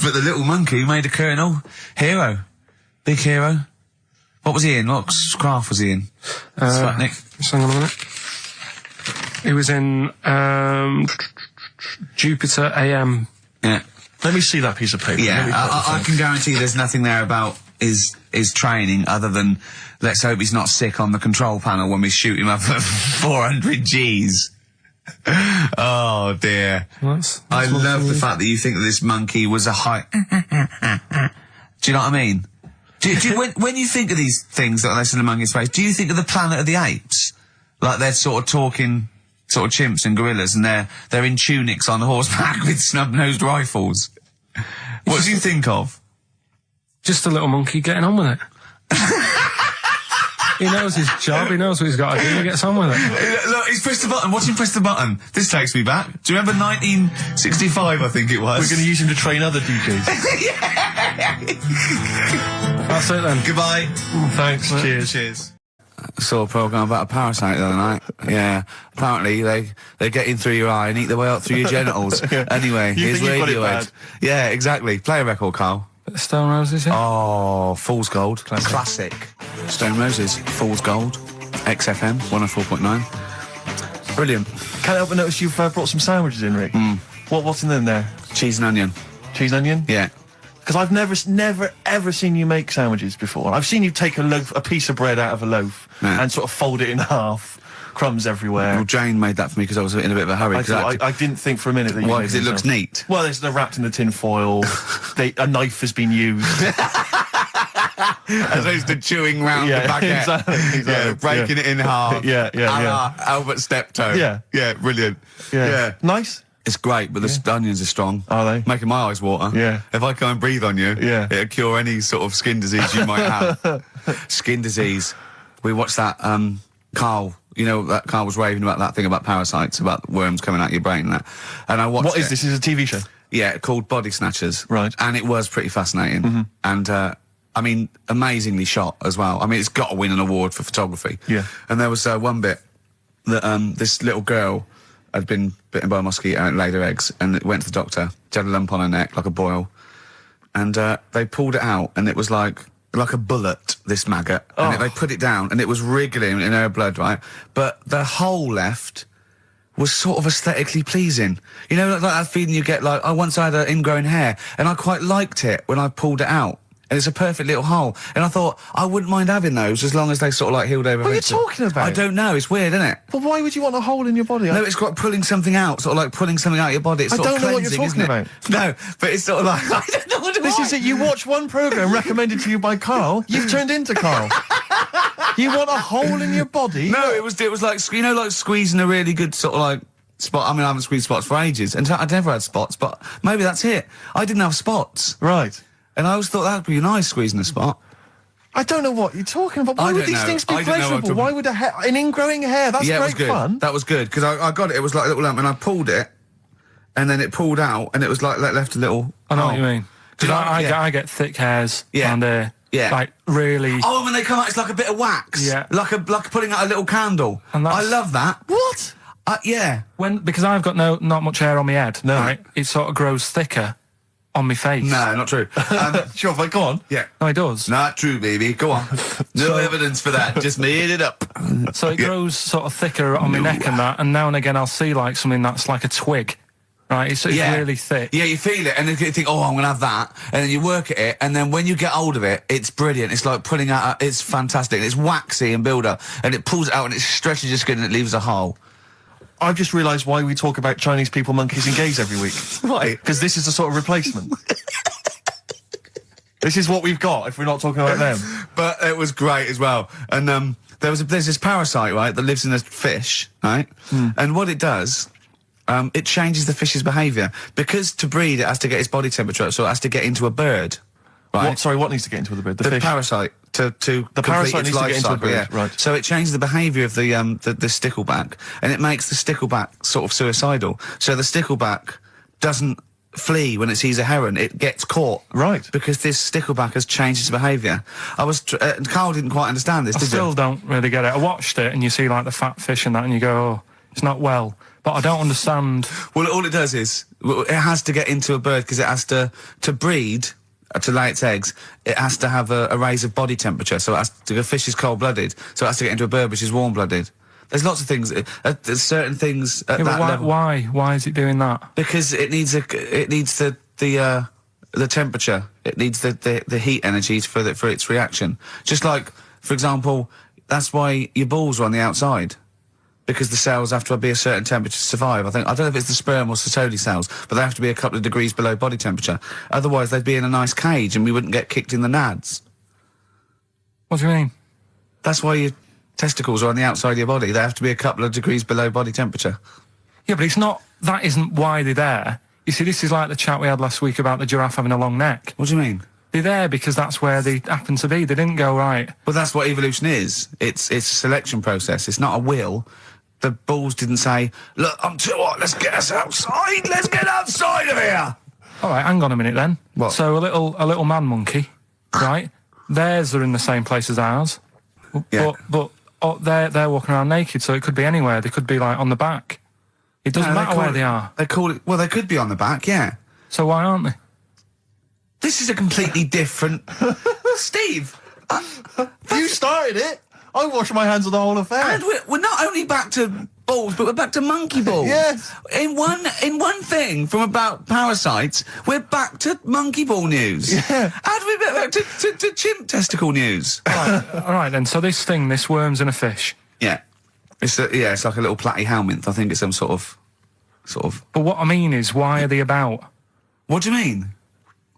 But the little monkey made a colonel. Hero. Big hero. What was he in? What craft was he in? Sputnik. Just hang on a minute. He was in Jupiter AM. Yeah. Let me see that piece of paper. Yeah, I can guarantee there's nothing there about his training other than let's hope he's not sick on the control panel when we shoot him up at 400 Gs. Oh dear. I love the fact that you think that this monkey was a high... Do you know what I mean? Do you, when you think of these things that are less than a monkey's face, do you think of the Planet of the Apes? Like they're sort of talking... sort of chimps and gorillas, and they're in tunics on horseback with snub-nosed rifles. What do you think of? Just a little monkey getting on with it. He knows his job, he knows what he's got to do, he gets on with it. Look, he's pressed the button, watch him press the button. This takes me back. Do you remember 1965, I think it was? We're going to use him to train other DJs. That's it then. Goodbye. Thanks, cheers. Cheers. Saw a programme about a parasite the other night. Yeah. Apparently they get in through your eye and eat their way up through your genitals. Anyway, You here's think you've got it Radiohead. bad? Yeah, exactly. Play a record, Carl. Stone Roses, yeah? Oh, Fool's Gold. Classic. Stone Roses, Fool's Gold. XFM, 104.9. Brilliant. Can't help but notice you've brought some sandwiches in, Rick. What's in there? Cheese and onion. Cheese and onion? Yeah. Because I've never, ever seen you make sandwiches before. I've seen you take a piece of bread out of a loaf and sort of fold it in half, crumbs everywhere. Well, Jane made that for me because I was in a bit of a hurry. I didn't think for a minute that you Why? made Because it looks neat. Well, they're wrapped in the tin foil. A knife has been used. As opposed to chewing round the baguette. Exactly. Yeah, breaking it in half. Yeah. Albert Steptoe. Yeah. Brilliant. Yeah. Nice. It's great, but the onions are strong. Are they? Making my eyes water. Yeah. If I can't breathe on you, it'll cure any sort of skin disease you might have. Skin disease. We watched that, Carl, that Carl was raving about that thing about parasites, about worms coming out your brain and that. And I watched What is this? Is it a TV show? Yeah, called Body Snatchers. Right. And it was pretty fascinating. And, amazingly shot as well. I mean, it's got to win an award for photography. Yeah. And there was one bit that this little girl had been bitten by a mosquito and laid her eggs, and it went to the doctor. She had a lump on her neck, like a boil. And they pulled it out, and it was like a bullet, this maggot. Oh. And they put it down, and it was wriggling in her blood, right? But the hole left was sort of aesthetically pleasing. Like that feeling you get, like, I once had an ingrown hair, and I quite liked it when I pulled it out. And it's a perfect little hole. And I thought, I wouldn't mind having those as long as they sort of like healed over. What are you talking about? I don't know, it's weird, isn't it? But why would you want a hole in your body? No, it's got pulling something out, sort of like pulling something out of your body. It's I sort don't of know what you're cleansing, talking isn't it? No, but it's sort of like, I don't know what it This is it. You watch one programme recommended to you by Carl, you've turned into Carl. You want a hole in your body? No, it was like, like squeezing a really good sort of like spot. I mean, I haven't squeezed spots for ages, and I'd never had spots, but maybe that's it. I didn't have spots. Right. And I always thought that'd be nice, squeezing a spot. I don't know what you're talking about. Why would these things be pleasurable? Why would an ingrowing hair? That's great great fun. That was good, because I got it. It was like a little lump, and I pulled it, and then it pulled out, and it was like left a little... I know what you mean. Because I get thick hairs and like really... Oh, when they come out, it's like a bit of wax. Yeah. Like putting out a little candle. And I love that. What? Yeah. Because I've got not much hair on my head, right? It sort of grows thicker on my face. No, not true. Sure, but go on. Yeah. No, it does. Not true, baby. Go on. No evidence for that. Just made it up. So it grows sort of thicker on my neck and that, and now and again I'll see like something that's like a twig. Right, it's really thick. Yeah, you feel it, and then you think, oh, I'm going to have that. And then you work at it, and then when you get hold of it, it's brilliant. It's like pulling out, it's fantastic. It's waxy and build up, and it pulls it out, and it stretches your skin, and it leaves a hole. I've just realised why we talk about Chinese people, monkeys and gays every week. Why? Because this is a sort of replacement. This is what we've got if we're not talking about them. But it was great as well. And there's this parasite, right, that lives in a fish, right? And what it does, it changes the fish's behaviour. Because to breed, it has to get its body temperature up, so it has to get into a bird, right? What needs to get into the bird? The fish? parasite to The parasite needs to get into a bird, yeah. right. So it changes the behaviour of the stickleback, and it makes the stickleback sort of suicidal. So the stickleback doesn't flee when it sees a heron, it gets caught. Right. Because this stickleback has changed its behaviour. Carl didn't quite understand this, I did still you? don't really get it. I watched it and you see like the fat fish and that and you go, oh, it's not well. But I don't understand. Well, all it does is, it has to get into a bird because it has to breed, to lay its eggs, it has to have a raise of body temperature. So the fish is cold-blooded, so it has to get into a bird which is warm-blooded. There's lots of things. There's certain things at that level. Why is it doing that? Because it needs the temperature. It needs the heat energies for its reaction. Just like, for example, that's why your balls are on the outside. Because the cells have to be a certain temperature to survive. I don't know if it's the sperm or Sertoli cells, but they have to be a couple of degrees below body temperature. Otherwise, they'd be in a nice cage and we wouldn't get kicked in the nads. What do you mean? That's why your testicles are on the outside of your body. They have to be a couple of degrees below body temperature. Yeah, but that isn't why they're there. You see, this is like the chat we had last week about the giraffe having a long neck. What do you mean? They're there because that's where they happen to be. They didn't go, right. Well, that's what evolution is. It's a selection process. It's not a will. The balls didn't say, look, I'm too hot, let's get us outside, let's get outside of here! All right, hang on a minute then. What? So a little man monkey, right? Theirs are in the same place as ours. Yeah. But they're walking around naked, so it could be anywhere. They could be, like, on the back. It doesn't matter where they are. They call it, well, they could be on the back, yeah. So why aren't they? This is a completely different... Steve! You started it. I wash my hands of the whole affair. And we're not only back to balls, but we're back to monkey balls. Yes. In one thing from about parasites, we're back to monkey ball news. Yeah. How do we get back to chimp testicle news? All right then. So this worm's in a fish. Yeah. It's like a little platyhelminth. I think it's some sort of. But what I mean is, why are they about? What do you mean?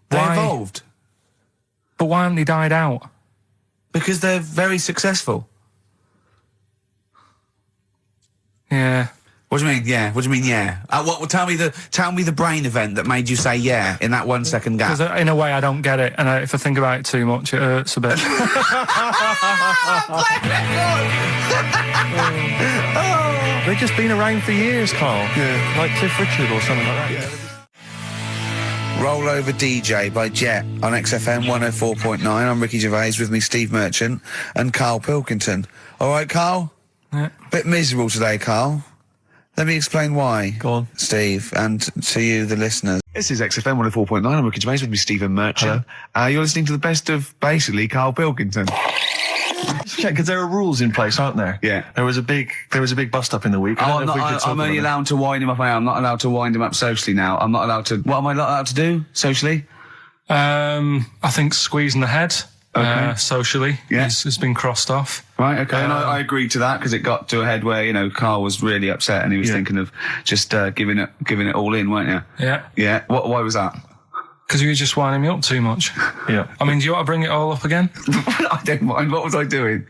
They Why? evolved But why haven't they died out? because they're very successful. Yeah. What do you mean? Yeah. What do you mean? Yeah. Tell me the brain event that made you say yeah in that 1 second gap. Because in a way I don't get it, and if I think about it too much, it hurts a bit. They've just been around for years, Carl. Yeah. Like Cliff Richard or something like that. Yeah. Roll Over DJ by Jet on XFM 104.9. I'm Ricky Gervais, with me Steve Merchant and Karl Pilkington. All right, Karl? Yeah. Bit miserable today, Karl. Let me explain why. Go on. Steve, and to you, the listeners. This is XFM 104.9. I'm Ricky Gervais, with me Stephen Merchant. You're listening to the best of, basically, Karl Pilkington. Check, because there are rules in place, aren't there? Yeah. There was a big bust up in the week. I'm only allowed to wind him up. I'm not allowed to wind him up socially now. I'm not allowed to... What am I not allowed to do socially? I think squeezing the head, socially, Yeah. has been crossed off. Right, okay. And I agreed to that because it got to a head where, Karl was really upset and he was thinking of just giving it all in, weren't you? Yeah. Yeah. Why was that? Because you were just winding me up too much. Yeah. I mean, do you want to bring it all up again? I don't mind. What was I doing?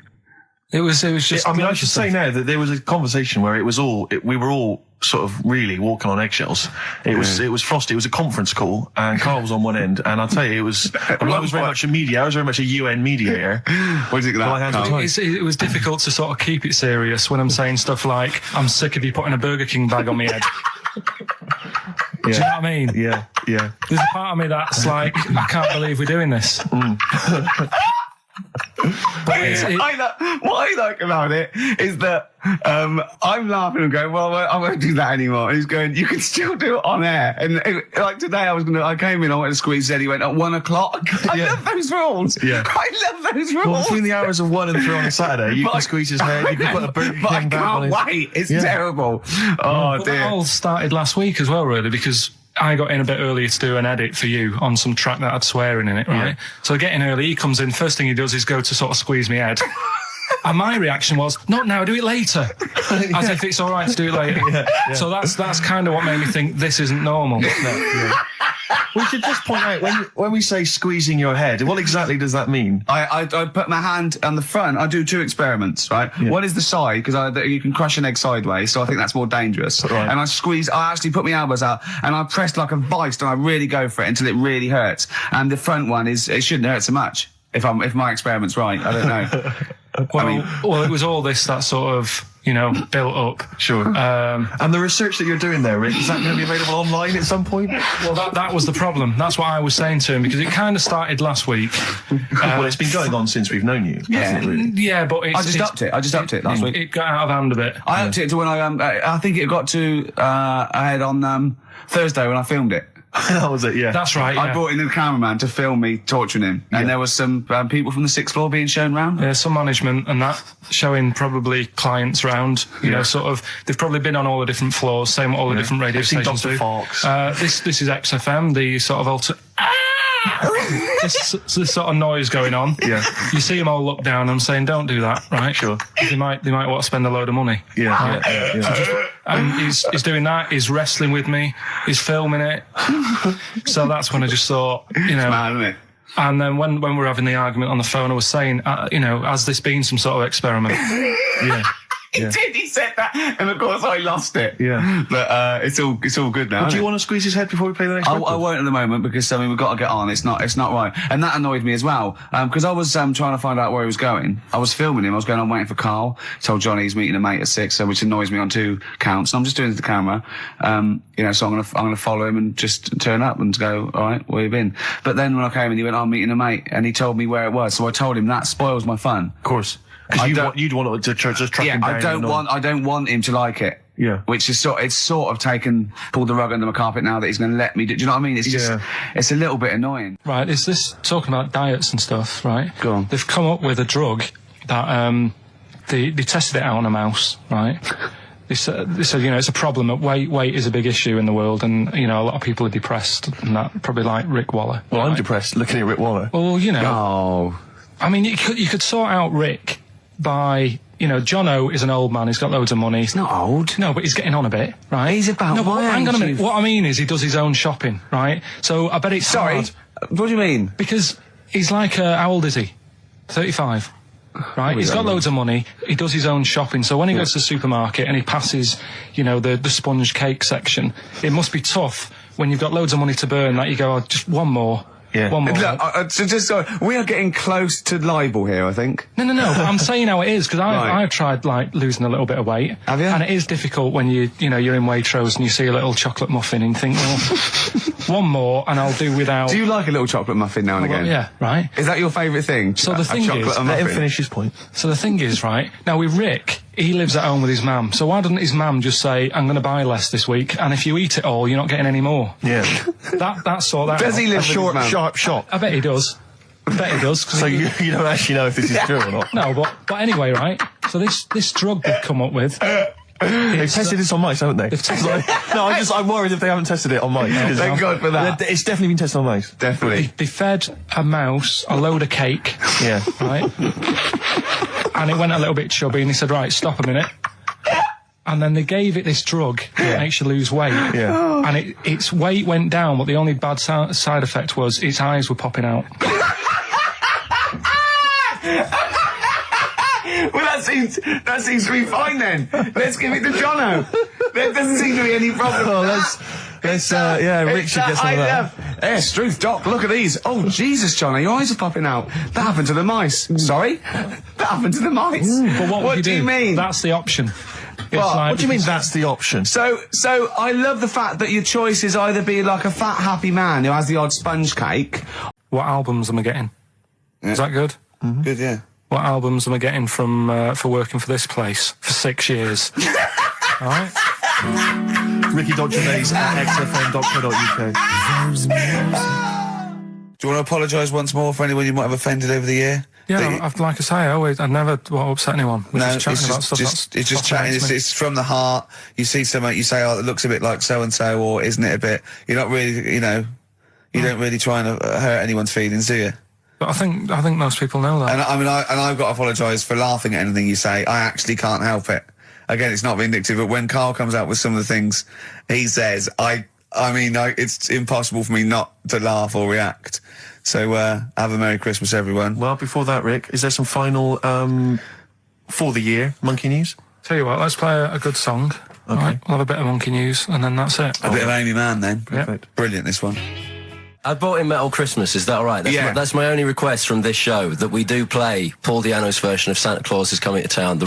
It was just... I should say now that there was a conversation where we were all sort of really walking on eggshells. It was frosty. It was a conference call, and Carl was on one end. And I'll tell you, I was very much a media. I was very much a UN mediator. What is it that? Karl? It was difficult to sort of keep it serious when I'm saying stuff like, I'm sick of you putting a Burger King bag on my head. Do you know what I mean? Yeah. There's a part of me that's like, I can't believe we're doing this. What I like about it is that I'm laughing and going, well, I won't do that anymore. And he's going, you can still do it on air. And like today, I came in, I went to squeeze Eddie, went at 1 o'clock. I love those rules. Yeah. I love those rules. Well, between the hours of 1 and 3 on a Saturday, you can squeeze his head, you can put a Burger King I bag on can't his... wait. It's terrible. Oh, But dear. that all started last week as well, really, because I got in a bit earlier to do an edit for you on some track that had swearing in it, right? Yeah. So getting early, he comes in, first thing he does is go to sort of squeeze my head. And my reaction was, not now, do it later. As if it's all right to do it later. Yeah. So that's kind of what made me think this isn't normal. We should just point out when we say squeezing your head, what exactly does that mean? I put my hand on the front. I do 2 experiments, right? Yeah. One is the side, because you can crush an egg sideways, so I think that's more dangerous. Right. And I actually put my elbows out, and I press like a vice, and I really go for it until it really hurts. And the front one it shouldn't hurt so much, if my experiment's right. I don't know. Well, it was all this that sort of, built up. Sure. And the research that you're doing there, Rick, is that going to be available online at some point? Well, that was the problem. That's what I was saying to him, because it kind of started last week. Well, it's been going on since we've known you. Yeah. Hasn't it, really? Yeah, but I just upped it last week. It got out of hand a bit. I upped it to when I think it got to ahead on Thursday when I filmed it. That was it, yeah. That's right. I Yeah. brought in a cameraman to film me torturing him, and there was some people from the 6th floor being shown round. Yeah, some management and that, showing probably clients round, sort of, they've probably been on all the different floors, same what all the different radio I've seen stations Dr. do. Fox. This is XFM, the sort of this sort of noise going on. Yeah. You see them all look down and saying, don't do that, right? Sure. They might want to spend a load of money. Yeah, yeah. And he's doing that, he's wrestling with me, he's filming it. So that's when I just thought, Mad, isn't it? and then when we were having the argument on the phone, I was saying, has this been some sort of experiment? Yeah. He did. He said that, and of course I lost it. Yeah. But it's all good now. Do you want to squeeze his head before we play the next I record? won't at the moment, because we've got to get on. It's not right, and that annoyed me as well. Because I was trying to find out where he was going. I was filming him. I was going on waiting for Karl. Told Johnny he's meeting a mate at 6, which annoys me on 2 counts. And I'm just doing it to the camera. So I'm gonna follow him and just turn up and go, all right, where you been? But then when I came and he went, I'm meeting a mate, and he told me where it was. So I told him that spoils my fun. Of course. Because you'd want to just track him down. I don't want him to like it. Yeah. Which is pulled the rug under my carpet now that he's going to let me do. Do you know what I mean? It's just, it's a little bit annoying. Right, is this talking about diets and stuff, right? Go on. They've come up with a drug that, they tested it out on a mouse, right? They said, it's a problem that weight is a big issue in the world, and, a lot of people are depressed, and that, probably like Rick Waller. Well, right? I'm depressed looking at Rick Waller. Well, Oh. I mean, you could sort out Rick by, Jono is an old man, he's got loads of money. He's not old. No, but he's getting on a bit, right? He's about no, but my hang on a age, minute. What I mean is he does his own shopping, right? So I bet it's Sorry. hard. What do you mean? Because he's like, how old is he? 35. Right? He's got loads of money. He does his own shopping. So when he goes to the supermarket and he passes, the sponge cake section, it must be tough when you've got loads of money to burn that you go, just one more. Yeah. One more. Look, we are getting close to libel here, I think. No. But I'm saying how it is, because Right. I've tried losing a little bit of weight. Have you? And it is difficult when you're in Waitrose and you see a little chocolate muffin and you think, well, one more and I'll do without. Do you like a little chocolate muffin now and Well, again? yeah, right. Is that your favourite thing? So the thing chocolate is- and Let him muffin? finish his point. So the thing is, right, now with Rick, he lives at home with his mum. So why doesn't his mum just say, I'm going to buy less this week, and if you eat it all, you're not getting any more? Yeah. That's sort that Does out. he live with his Short, mum? sharp shot. I bet he does. I bet he does. 'Cause So he- you don't actually know if this is true or not. No, but anyway, right, so this drug they've come up with, They've tested this on mice, haven't they? They've tested No, I'm worried if they haven't tested it on mice. Thank God for that. It's definitely been tested on mice. Definitely. they fed a mouse a load of cake, Yeah. right, and it went a little bit chubby, and he said, right, stop a minute. And then they gave it this drug that makes you lose weight. Yeah. And its weight went down, but the only bad side effect was its eyes were popping out. Well, that seems to be fine then. Let's give it to Jono. There doesn't seem to be any problem. Oh, Rick should get some of that. Hey, Struth, Doc, look at these. Oh, Jesus, Jono, your eyes are popping out. That happened to the mice. Sorry? That happened to the mice. But what do you mean? That's the option. What do you mean that's the option? So I love the fact that your choice is either be like a fat, happy man who has the odd sponge cake. What albums am I getting? Is that good? Mm-hmm. Good, yeah. What albums am I getting from for working for this place for 6 years? All right. Ricky.Gervais at xfm.co.uk. Do you want to apologise once more for anyone you might have offended over the year? Yeah, like I say, I never want to upset anyone. We're No, just chatting about stuff. it's just chatting. It's from the heart. You see something, you say, "Oh, it looks a bit like so and so," or "Isn't it a bit?" You're not really, you don't really try and hurt anyone's feelings, do you? But I think most people know that. And I've got to apologise for laughing at anything you say. I actually can't help it. Again, it's not vindictive, but when Karl comes out with some of the things he says, I I mean, it's impossible for me not to laugh or react. So, have a Merry Christmas, everyone. Well, before that, Rick, is there some final, for the year, Monkey News? Tell you what, let's play a good song. Okay. Right, we'll have a bit of Monkey News, and then that's it. A bit of Amy Mann, then. Perfect. Brilliant, this one. I bought in Metal Christmas, is that all right? That's my only request from this show, that we do play Paul Di'Anno's version of Santa Claus is Coming to Town. The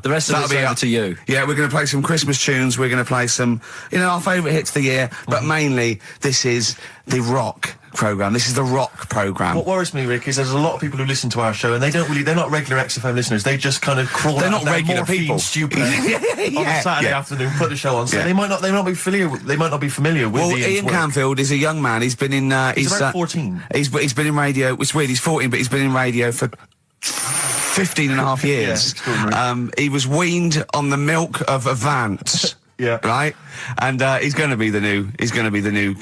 rest of it's over to you. Yeah, we're going to play some Christmas tunes, we're going to play some, our favourite hits of the year, but mainly, this is the rock programme. This is the rock programme. What worries me, Rick, is there's a lot of people who listen to our show and they're not regular XFM listeners. They just kind of crawl They're out not of their regular morphine people. stupid on a Saturday afternoon, put the show on. So they might not be familiar with the Ian work. Canfield is a young man. He's been in he's about 14. He's been in radio. It's weird, he's 14, but he's been in radio for 15 and a half years. He was weaned on the milk of Avant. Yeah. Right? And he's going to be the new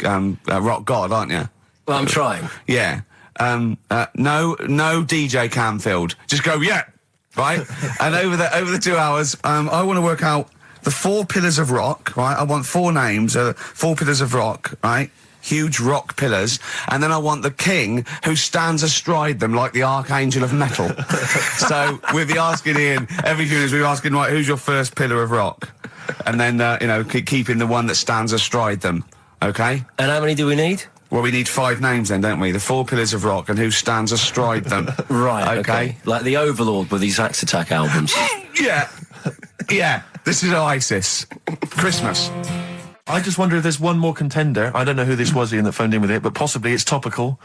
rock god, aren't you? Well, I'm trying. Yeah. No DJ Canfield. Just go, yeah. Right? And over the 2 hours, I want to work out the 4 pillars of rock, right? I want 4 names, 4 pillars of rock, right? Huge rock pillars. And then I want the king who stands astride them like the archangel of metal. So we'll be asking Ian, every few minutes we're asking, right, who's your first pillar of rock? And then, keeping the one that stands astride them. Okay? And how many do we need? Well, we need 5 names then, don't we? The 4 pillars of rock and who stands astride them. Right, okay. Like the Overlord with these Axe Attack albums. Yeah. Yeah. This is Oasis. Christmas. I just wonder if there's one more contender. I don't know who this was, Ian, that phoned in with it, but possibly it's topical.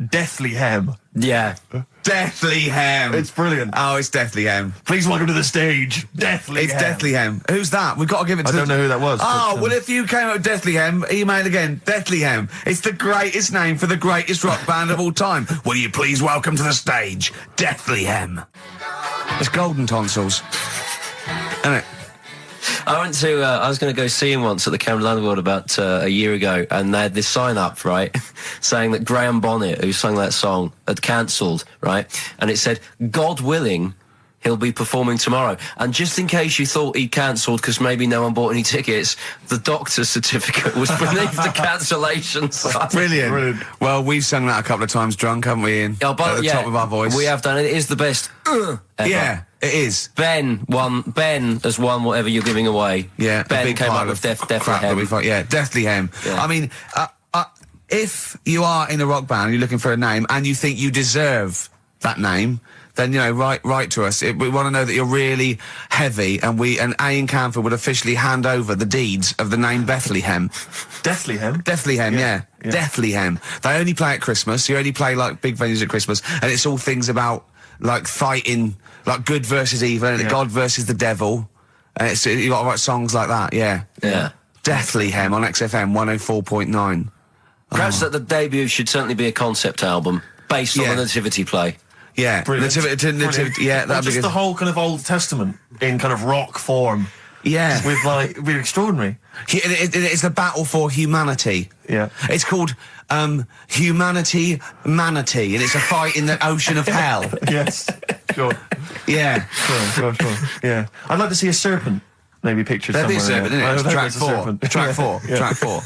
Deathly Hem. Yeah. Deathly Hem. It's brilliant. Oh, it's Deathly Hem. Please welcome to the stage, Deathly It's Hem. Deathly Hem. Who's that? We've got to give it to I don't know who that was. Oh, well, if you came up with Deathly Hem, email again. Deathly Hem. It's the greatest name for the greatest rock band of all time. Will you please welcome to the stage, Deathly Hem. It's Golden Tonsils. Isn't it? I went to, I was going to go see him once at the Camden Underworld about a year ago, and they had this sign up, right, saying that Graham Bonnet, who sung that song, had cancelled, right, and it said, God willing, he'll be performing tomorrow. And just in case you thought he'd cancelled because maybe no one bought any tickets, the doctor's certificate was beneath the cancellation sign. Brilliant. Well, we've sung that a couple of times drunk, haven't we, Ian? Oh, but, at the top of our voice. We have done it. It is the best ever. Yeah, it is. Ben has won whatever you're giving away. Yeah, Ben came up with Deathly Hem. Yeah, Deathly Hem. Yeah. I mean, if you are in a rock band, you're looking for a name, and you think you deserve that name, then, write to us. We want to know that you're really heavy, and Ian Canfield would officially hand over the deeds of the name Bethlehem. Deathly Hem? Deathly Hem, yeah. Deathly Hem. They only play at Christmas. You only play, like, big venues at Christmas, and it's all things about, like, fighting, like, good versus evil, and God versus the devil. And you got to write songs like that, yeah. Yeah. Deathly Hem on XFM 104.9. Perhaps that the debut should certainly be a concept album based on the Nativity play. Yeah, Brilliant. Yeah, that'd be just good. the whole kind of Old Testament in kind of rock form. Yeah, with it'd be extraordinary. It's the battle for humanity. Yeah, it's called Humanity Manatee, and it's a fight in the ocean of hell. Yes, sure. Yeah, sure. Yeah, I'd like to see a serpent. Maybe pictured somewhere. There'd be a serpent, isn't it? Track four. Track 4.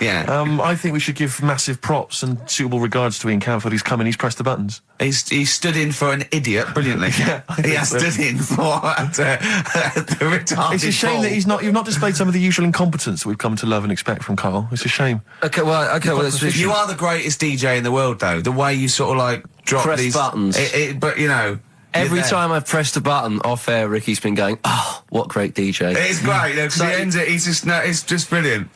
Yeah. I think we should give massive props and suitable regards to Ian Canfield. He's come in, he's pressed the buttons. He stood in for an idiot brilliantly. He has stood in for the retarded. It's a shame that you've not displayed some of the usual incompetence that we've come to love and expect from Karl. It's a shame. Okay, well, you are the greatest DJ in the world, though. The way you sort of like drop press these buttons, but every time I've pressed a button off air, Ricky's been going, "Oh, what great DJ!" It's great because he ends it. It's just brilliant.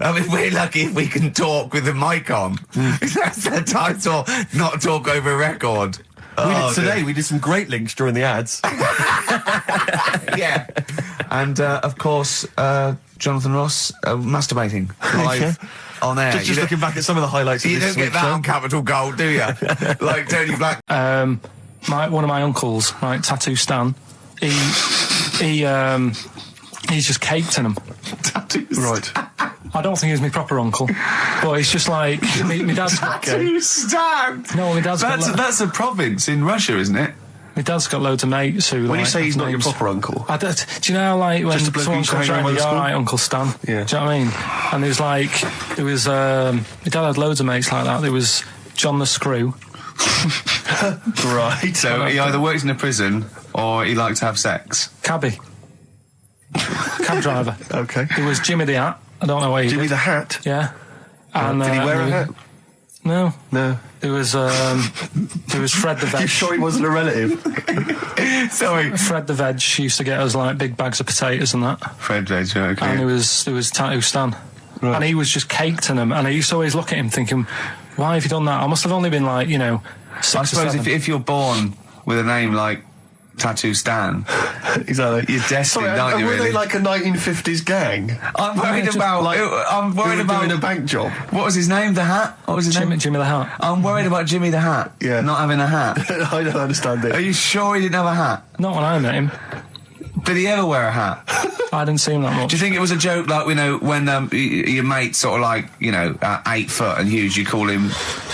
I mean, we're lucky if we can talk with the mic on. That's the title, not talk over a record. We did some great links during the ads. Yeah, and of course, Jonathan Ross masturbating live. On air. Just looking back at some of the highlights of this You don't get that on Capital Gold, do you? Like Tony Black. One of my uncles, right, Tattoo Stan, he's just caked in them. Tattoo right. I don't think he's my proper uncle, but he's just like my dad's Tattoo Stan. No, my dad's That's a province in Russia, isn't it? My dad's got loads of mates who. When you like, say he's not your names- proper uncle, do you know how, like, when Just a bloke someone who used to comes hang around around, with you're the alright, school? Uncle Stan? Yeah. Do you know what I mean? And there was like, my dad had loads of mates like that. There was John the Screw. right? So he either works in a prison or he likes to have sex. Cabbie. Cab driver. Okay. There was Jimmy the Hat. I don't know where he Jimmy did. the Hat. Yeah. And, Did he wear a hat? No. No. There was Fred the Veg. You sure he wasn't a relative? Sorry. Fred the Veg used to get us like big bags of potatoes and that. Fred Veg, okay. And there was Tattoo Stan. And he was just caked in them. And I used to always look at him thinking, why have you done that? I must have only been like, 6 I or suppose 7. if you're born with a name like Tattoo Stan, Exactly. you're destined, Sorry, aren't you, were really? they like a 1950s gang? I'm worried about... I'm Who worried were about... doing a bank job? What was his name? The Hat? What was his name? Jimmy the Hat. I'm worried about Jimmy the Hat. Yeah. Not having a hat. I don't understand Are it. you sure he didn't have a hat? Not when I met him. Did he ever wear a hat? I didn't see him that much. Do you think it was a joke, like, when your mate's sort of like, 8 foot and huge, you call him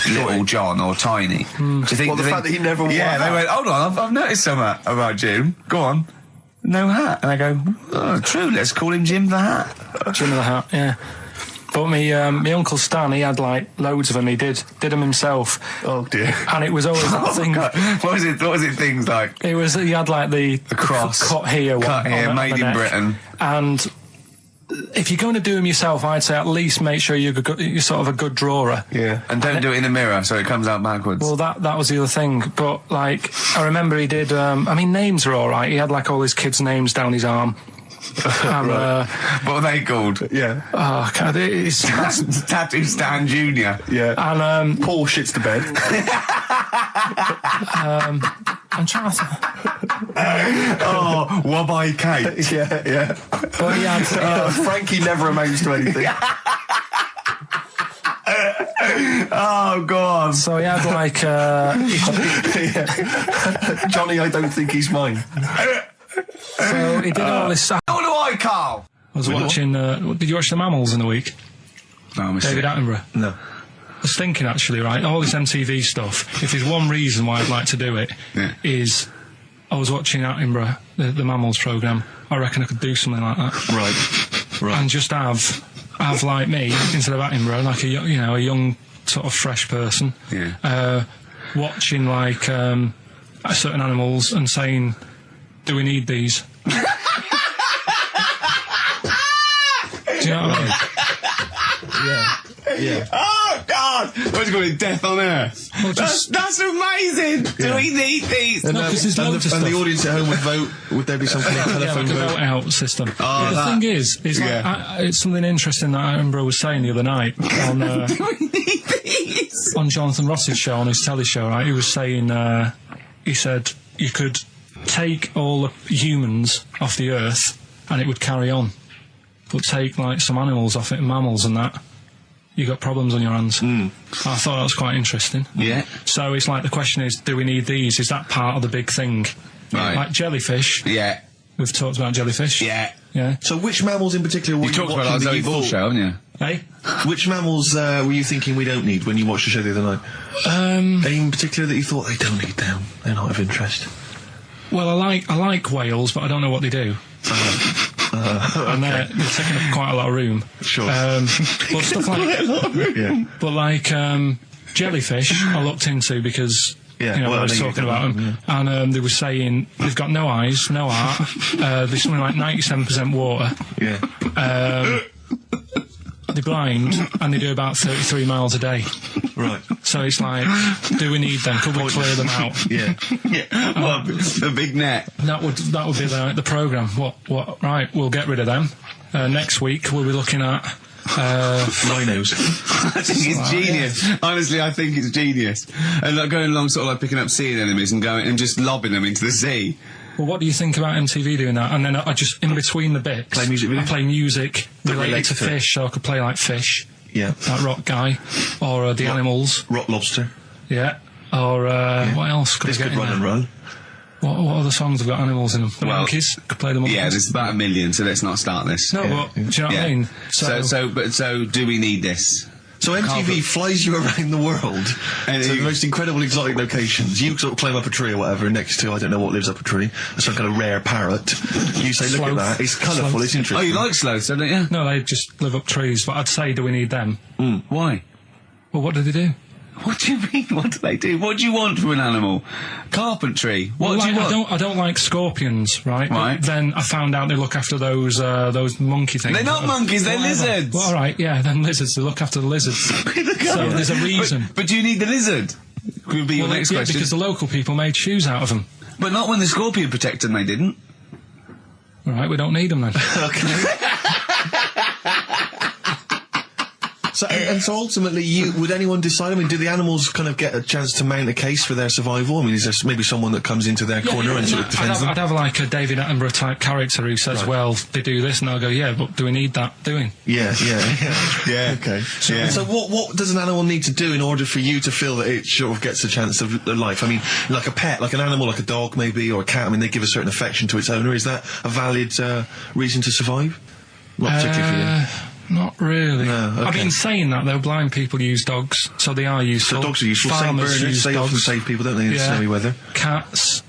Little John or Tiny? Do you think... Well, the fact that he never wore Yeah, a they hat. went, hold on, I've noticed something about Jim. Go on. No hat. And I go, oh, true, let's call him Jim the Hat. Jimmy the Hat, yeah. But my Uncle Stan, he had like loads of them. He did them himself. Oh dear. And it was always that thing. God. What was it things like? He had like the cross. cut here one. Cut here, on made the in neck. Britain. And if you're going to do them yourself, I'd say at least make sure you're sort of a good drawer. Yeah. And don't do it in the mirror so it comes out backwards. Well, that was the other thing. But like, I remember he did. Names are all right. He had like all his kids' names down his arm. And, what are they called? Yeah. oh, God, it's Tattoo Stan Jr. Yeah. and Paul shits the bed. I'm trying to. Oh, Wobby Kate. yeah. But he had. Frankie never amounts to anything. Oh, God. So he had like. Johnny, I don't think he's mine. So he did all this. What do I, Carl? I was watching. Did you watch The Mammals in the week? No, David Attenborough. No. I was thinking actually, right, all this MTV stuff, if there's one reason why I'd like to do it, Yeah. is I was watching Attenborough, the Mammals programme. I reckon I could do something like that. Right. And just have like me, instead of Attenborough, like a young sort of fresh person, Yeah. watching like certain animals and saying, do we need these? Do you know what I mean? Yeah. Oh, God! What's it called? Death on Earth. Well, That's amazing! Do we need these? And, No, 'cause there's loads of and the stuff. audience at home would vote. Would there be something like Yeah, telephone like a vote? vote out system. Oh, the that- thing is like, Yeah. it's something interesting that Attenborough was saying the other night on Do we need these? on Jonathan Ross's show, on his telly show, right? He was saying, he said you could take all the humans off the earth and it would carry on, but take like some animals off it, mammals and that, you got problems on your hands. I thought that was quite interesting. Yeah. So it's like the question is, do we need these? Is that part of the big thing? Right. Like jellyfish. Yeah. We've talked about jellyfish. Yeah. Yeah. So which mammals in particular were You talked about watching that that you Zoe Ball thought- show, haven't you? Hey? Which mammals were you thinking we don't need when you watched the show the other night? Any in particular that you thought they don't need them? They're not of interest. Well, I like whales, but I don't know what they do. And they're taking up quite a lot of room. Sure. But stuff like, Yeah. but like jellyfish, I looked into because Yeah, I well, was I know talking you about them, and they were saying they've got no eyes, no heart. There's something like 97% water. Yeah. They're blind, and they do about 33 miles a day. Right. So it's like, do we need them? Could we clear them out? Yeah. Well, the big net. That would be the programme. What? Right, we'll get rid of them. Next week we'll be looking at Rhinos. I think it's genius. Honestly, I think it's genius. And like going along, sort of like picking up sea anemones and going and just lobbing them into the sea. well, what do you think about MTV doing that? And then I just, in between the bits, Play music I videos? play music related relates to to it. fish, so I could play like Fish, Yeah. like Rock Guy, or the Animals, Rock Lobster. yeah, or what else could This I get could in run there? and run. What other songs have got animals in them? The Well, Monkeys, could play the Monkeys. Yeah, there's about 1 million, so let's not start this. No, but do you know what I mean? So do we need this? So MTV flies you around the world to the most incredible exotic locations. You sort of climb up a tree or whatever next to, I don't know what lives up a tree, some kind of rare parrot. You say, look at that, it's colourful, it's interesting. Oh, you like sloths, don't you? No, they just live up trees. But I'd say, do we need them? Why? Well, what do they do? What do you mean? What do they do? What do you want from an animal? Carpentry. What do you want? I don't like scorpions, right? Right. But then I found out they look after those monkey things. They're not monkeys, they're lizards. Well, all right, yeah, then lizards. They look after the lizards. So there's a reason. But do you need the lizard? Would be your next question. Because the local people made shoes out of them. But not when the scorpion protected them, they didn't. All right, we don't need them then. Okay. So ultimately, would anyone decide? I mean, do the animals kind of get a chance to mount a case for their survival? I mean, is there maybe someone that comes into their corner and sort of defends them? I'd have like a David Attenborough type character who says, well, they do this, and I'll go, yeah, but do we need that doing? Yeah. Okay. So what does an animal need to do in order for you to feel that it sort of gets a chance of life? I mean, like a pet, like an animal, like a dog maybe, or a cat, I mean, they give a certain affection to its owner. Is that a valid reason to survive? Not particularly for you. Not really. No, okay. I've been saying that, though. Blind people use dogs, so they are useful. So dogs are useful. Farmers Saint use Bernards, they often dogs. save people, don't they, in snowy weather? Cats.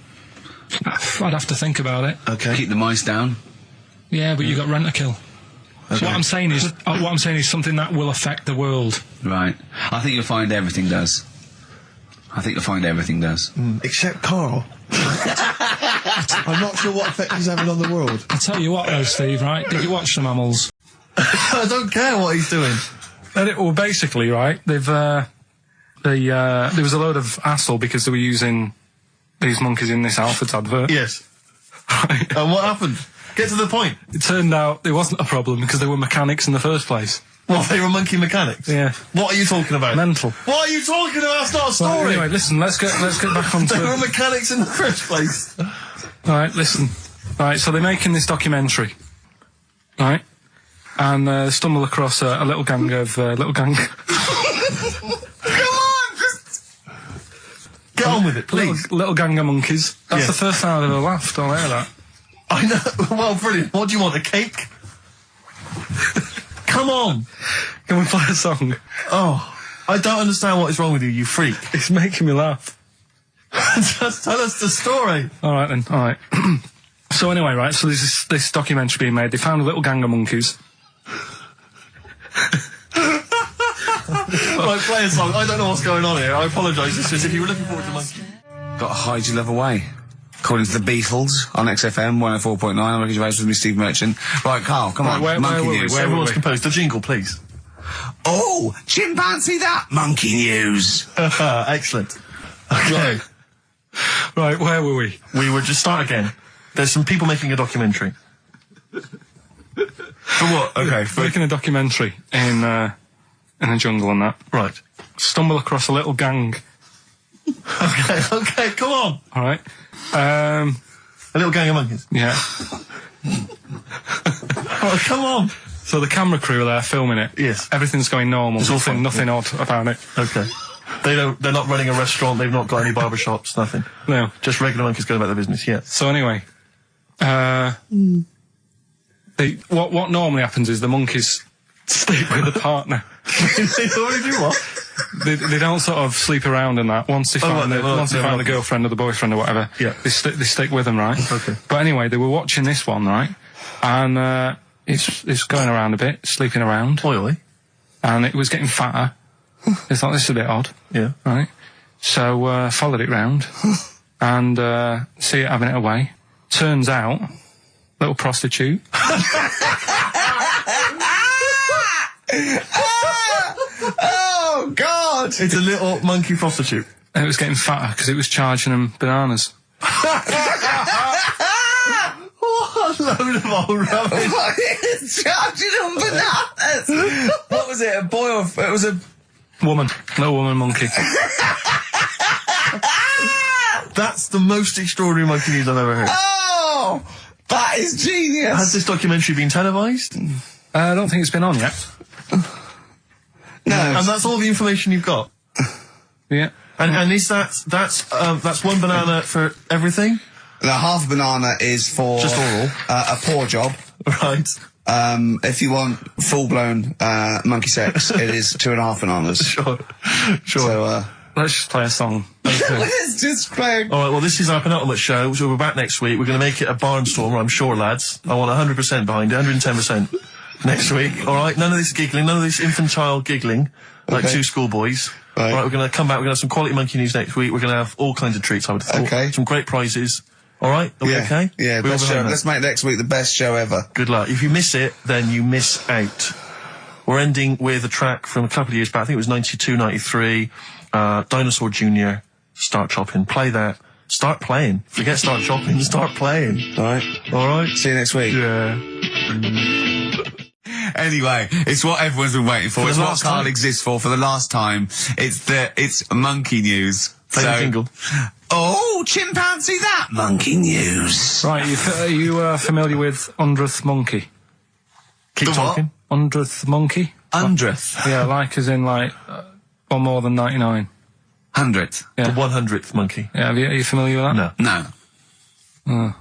I'd have to think about it. Okay. Keep the mice down. Yeah, but you got rent-a-kill. Okay. So what I'm saying is something that will affect the world. Right. I think you'll find everything does. Except Carl. I'm not sure what effect he's having on the world. I'll tell you what, though, Steve, right? Did you watch the mammals? I don't care what he's doing. Well, basically, right, there was a load of hassle because they were using these monkeys in this Alfred's advert. Yes. Right. And what happened? Get to the point. It turned out there wasn't a problem because they were mechanics in the first place. Well, they were monkey mechanics? Yeah. What are you talking about? Mental. What are you talking about? That's not a story. Well, anyway, listen, let's get back onto They were mechanics in the first place. Right, listen. Right, so they're making this documentary. Right? And stumble across a little gang of... Come on! Just... Get on with it, please. Little gang of monkeys. That's the first time I've ever laughed. I'll hear that. I know. Well, brilliant. What do you want, a cake? Come on. Can we play a song? Oh, I don't understand what is wrong with you, you freak. It's making me laugh. Just tell us the story. All right, then. All right. So anyway, right, so there's this documentary being made. They found a little gang of monkeys. Right, play a song. I don't know what's going on here. I apologise. It's just if you were looking forward to monkey. Got to hide your love away. According to the Beatles on XFM 104.9. I'm Ricky Gervais with me, Steve Merchant. Right, Carl, come on. Monkey news. Everyone's composed. The jingle, please. Oh, chimpanzee that monkey news. Excellent. Okay. Right, where were we? We would just start again. There's some people making a documentary. For what? Okay. Making a documentary in a jungle and that. Right. Stumble across a little gang. Okay, come on. All right. A little gang of monkeys. Yeah. Oh, come on. So the camera crew are there filming it. Yes. Everything's going normal. It's all fine. Nothing odd about it. Okay. They're not running a restaurant. They've not got any barber shops. Nothing. No. Just regular monkeys going about their business. Yeah. So anyway, what normally happens is the monkeys sleep with the partner. They already do what? They don't sort of sleep around and that. Once they find the girlfriend or the boyfriend or whatever, yeah. they stick with them, right? Okay. But anyway, they were watching this one, right? And it's going around a bit, sleeping around. Oily. And it was getting fatter. It's like, this is a bit odd. Yeah. Right? So followed it round and see it having it away. Turns out, little prostitute. Oh, God! It's a little monkey prostitute. And it was getting fatter because it was charging them bananas. What a load of old rubbish. Charging them bananas! What was it, a boy or... It was a... Woman. Little woman monkey. That's the most extraordinary monkey news I've ever heard. Oh! That is genius! Has this documentary been televised? I don't think it's been on yet. No. And that's all the information you've got? Yeah. And is that's one banana for everything? The half banana is for... Just oral. A paw job. Right. If you want full-blown monkey sex, it is 2.5 bananas. Sure. So, Let's just play a song. let's just play. All right, well, this is our penultimate show, so we're back next week. We're going to make it a barnstormer, I'm sure, lads. I want 100% behind it, 110% next week. All right, none of this giggling, none of this infantile giggling like two schoolboys. Right. All right, we're going to come back, we're going to have some quality monkey news next week. We're going to have all kinds of treats, I would have thought. Okay. Some great prizes. All right, are we okay? Yeah, We all best show. behind that? Let's make next week the best show ever. Good luck. If you miss it, then you miss out. We're ending with a track from a couple of years back. I think it was 92, 93. Dinosaur Jr. Start Chopping. Play that. Start playing. Forget start chopping. Start playing. All right. All right. See you next week. Yeah. Anyway, it's what everyone's been waiting for. For It's the what last Carl time. exists for the last time. It's monkey news. Play the jingle. Oh, chimpanzee that monkey news. Right, are you familiar with 100th monkey? Keep The what? talking. 100th monkey? 100th. Yeah, like as in like, or more than 99. 100th. Yeah. The 100th monkey. Yeah, are you familiar with that? No. No.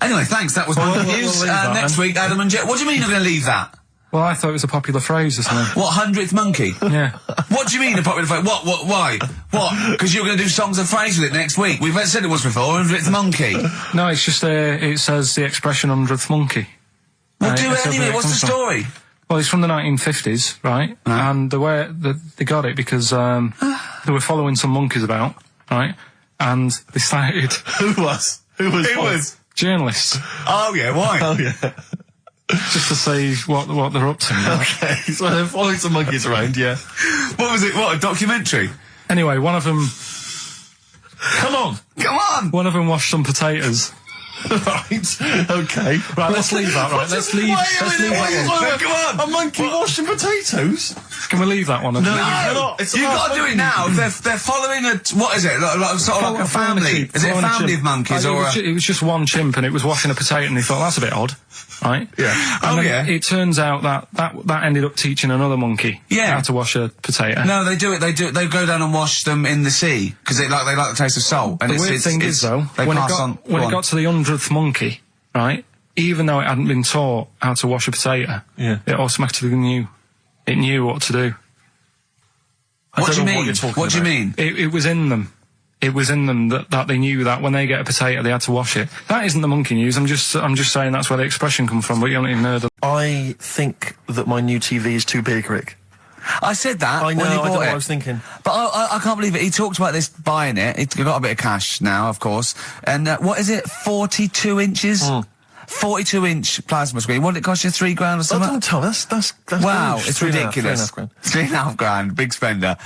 Anyway, thanks. That was monkey we'll news. leave that Next then. week, Adam and Jet. What do you mean you're going to leave that? Well, I thought it was a popular phrase or something. What, 100th monkey? Yeah. What do you mean a popular phrase? What, why? What? Because you're going to do songs of phrase with it next week. We've said it once before, 100th monkey. No, it's just, it says the expression 100th monkey. Well, Right, do that's it anyway. where it What's the comes from. story? Well, it's from the 1950s, right? And the way that they got it because they were following some monkeys about, right? And they started Who was? Who was? It was. journalists Oh, yeah, why? Oh, yeah. just to see what they're up to. Right? Okay. So they're following some monkeys around, yeah. What was it? What, a documentary? Anyway, one of them Come on. Come on! washed some potatoes. Right. Okay. Right, let's leave that. Right, let's leave that one. Come on! A monkey washing potatoes? Can we leave that one? No, you cannot. It's You've about got to do it now. They're following a, what is it? Like, sort of like a family. Is it a family of monkeys or it was just one chimp and it was washing a potato and they thought that's a bit odd, right? Yeah. And then yeah. it turns out that ended up teaching another monkey Yeah. how to wash a potato. No, they do it. They go down and wash them in the sea because they like the taste of salt. And The weird thing is though, they when it pass on. got to the 100th monkey, right? Even though it hadn't been taught how to wash a potato, Yeah. it automatically knew what to do. What do you don't know what mean? you're talking What do you about. mean? It was in them. It was in them that they knew that when they get a potato, they had to wash it. That isn't the monkey news. I'm just saying that's where the expression comes from. But you don't even know the. I think that my new TV is too big, Rick. I said that I know, when he I don't know bought what it. I was thinking. But I can't believe it. He talked about this buying it. He's got a bit of cash now, of course. And what is it? 42 inches? 42-inch plasma screen. What did it cost you? $3 or Oh, something? don't tell me. That's Wow, huge. it's 3.5 ridiculous. grand. £3.5 big spender.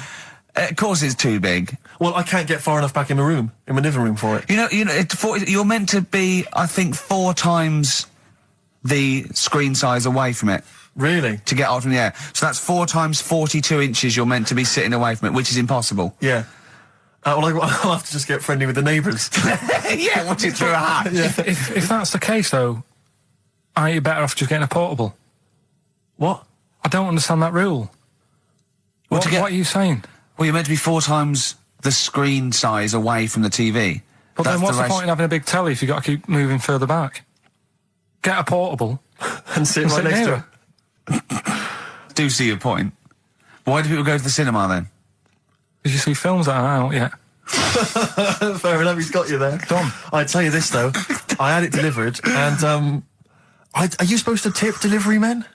Of course it's too big. Well, I can't get far enough back in my room, in my living room for it. You know, you're meant to be, I think, 4 times the screen size away from it Really? to get out from the air. So that's 4 times 42 inches you're meant to be sitting away from it, which is impossible. Yeah. Well, I'll have to just get friendly with the neighbours. Yeah, watch it through a hat. If that's the case, though, aren't you better off just getting a portable? What? I don't understand that rule. What are you saying? Well, you're meant to be 4 times the screen size away from the TV. But then what's the ratio. point in having a big telly if you've got to keep moving further back? Get a portable. And sit right sit next near to it. Do see your point. Why do people go to the cinema then? Did you see films that are out yet? Fair enough, he's got you there. Done. I tell you this, though. I had it delivered, and, are you supposed to tip delivery men?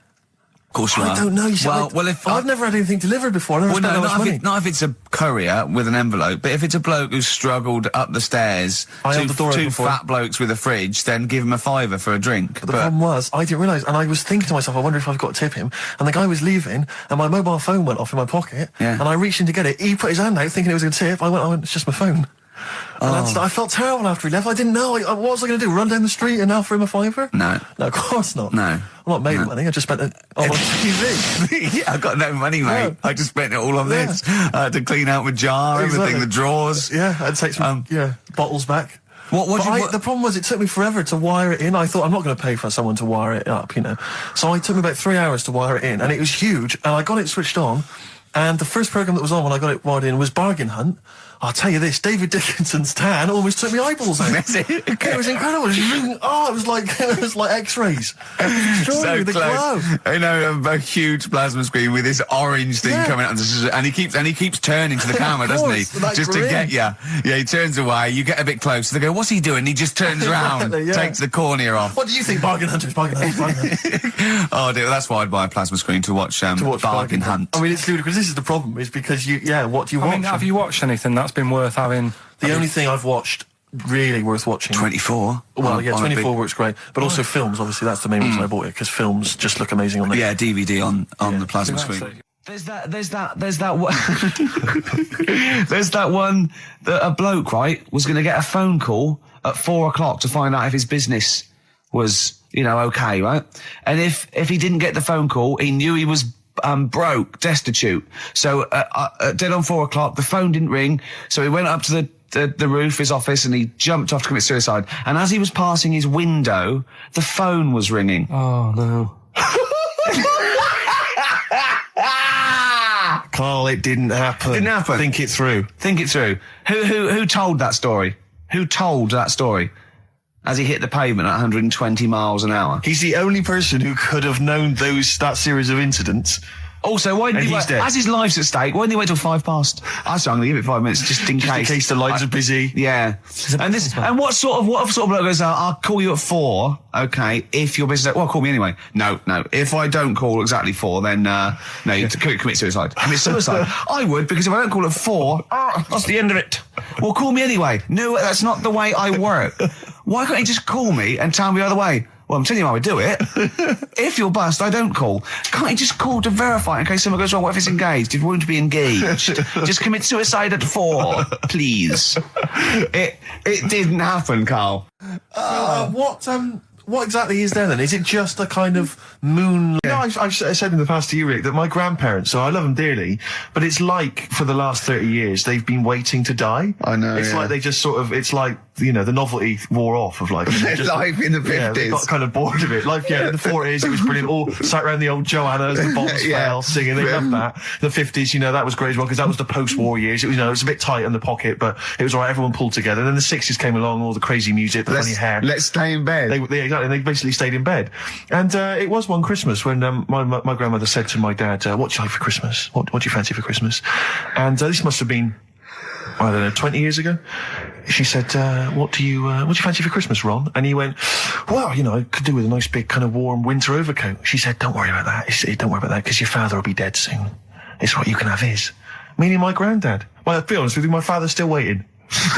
Of course you are. I don't know. You see, Well, if I've never had anything delivered before. I never spent that much money. not if it's a courier with an envelope, but if it's a bloke who's struggled up the stairs, I held the door two open for him. fat blokes with a fridge, then give him a £5 for a drink. The problem was, I didn't realise, and I was thinking to myself, I wonder if I've got to tip him. And the guy was leaving, and my mobile phone went off in my pocket, Yeah. and I reached in to get it. He put his hand out, thinking it was going to tip. I went, it's just my phone. And I felt terrible after he left. I didn't know. What was I going to do? Run down the street and offer him a £5? No. No, of course not. No. I'm not made of money. I just spent it on my TV. Yeah, I've got no money, mate. No. I just spent it all on Yeah. this. To clean out my jar, everything, Exactly. the drawers. Yeah, I'd take some bottles back. The problem was, it took me forever to wire it in. I thought, I'm not going to pay for someone to wire it up, you know. So it took me about 3 hours to wire it in, and it was huge, and I got it switched on, and the first programme that was on when I got it wired in was Bargain Hunt. I'll tell you this, David Dickinson's tan almost took my eyeballs out. It was incredible. It was like X-rays. So the close. glow. You know, a huge plasma screen with this orange thing coming out, and he keeps turning to the camera, doesn't he? Just to get you. Yeah, he turns away. You get a bit closer. They go, "What's he doing?" He just turns around, takes the cornea off. What do you think, Bargain Hunters? Bargain Hunters. Oh dear, that's why I'd buy a plasma screen to watch Bargain Hunt. I mean, it's ludicrous. This is the problem, is because what do you watch? I mean, have you watched anything that's been worth having? The only thing I've watched really worth watching. 24. Well, 24 works great, but also films. Obviously, that's the main reason I bought it, because films just look amazing on there. Yeah, DVD on the plasma screen. There's that one that a bloke, right, was going to get a phone call at 4 o'clock to find out if his business was, okay, right? And if he didn't get the phone call, he knew he was broke, destitute. So dead on 4 o'clock, the phone didn't ring, so he went up to the roof, his office, and he jumped off to commit suicide. And as he was passing his window, the phone was ringing. Oh no. Carl, it didn't happen. Didn't happen. Think it through. Think it through. Who told that story? Who told that story? As he hit the pavement at 120 miles an hour. He's the only person who could have known that series of incidents. Also, why didn't And he's dead. as his life's at stake, why didn't he wait till 5 past? I'm going to give it 5 minutes just in case. In case the lines are busy. Yeah. And what sort of bloke goes out, I'll call you at 4, okay, if your business, well, call me anyway. No. If I don't call exactly 4, then, no, you commit suicide. Commit suicide. I would, because if I don't call at 4, that's the end of it. Well, call me anyway. No, that's not the way I work. Why can't you just call me and tell me the other way? Well, I'm telling you how I do it. If you're bust, I don't call. Can't you just call to verify in case someone goes wrong? What if it's engaged? It won't be engaged. Just commit suicide at 4, please. It didn't happen, Carl. What exactly is there then? Is it just a kind of moon? I've said in the past to you, Rick, that my grandparents, so I love them dearly, but it's like for the last 30 years they've been waiting to die. I know. It's like they just it's like, the novelty wore off of life. Life in the 50s. Yeah, they got kind of bored of it. Life, in the 40s, it was brilliant. All sat around the old Joannas, the bombs fell, singing. They loved that. The 50s, that was great as well, because that was the post-war years. It was, it was a bit tight in the pocket, but it was all right. Everyone pulled together. And then the 60s came along, all the crazy music, the funny hair. Let's stay in bed. They basically stayed in bed. And it was one Christmas when my grandmother said to my dad, what do you like for Christmas? What do you fancy for Christmas? And this must have been, I don't know, 20 years ago. She said, what do you fancy for Christmas, Ron? And he went, well, I could do with a nice big kind of warm winter overcoat. She said, don't worry about that. Don't worry about that, because your father will be dead soon. It's what you can have his. Meaning my granddad. Well, to be honest with you, my father's still waiting.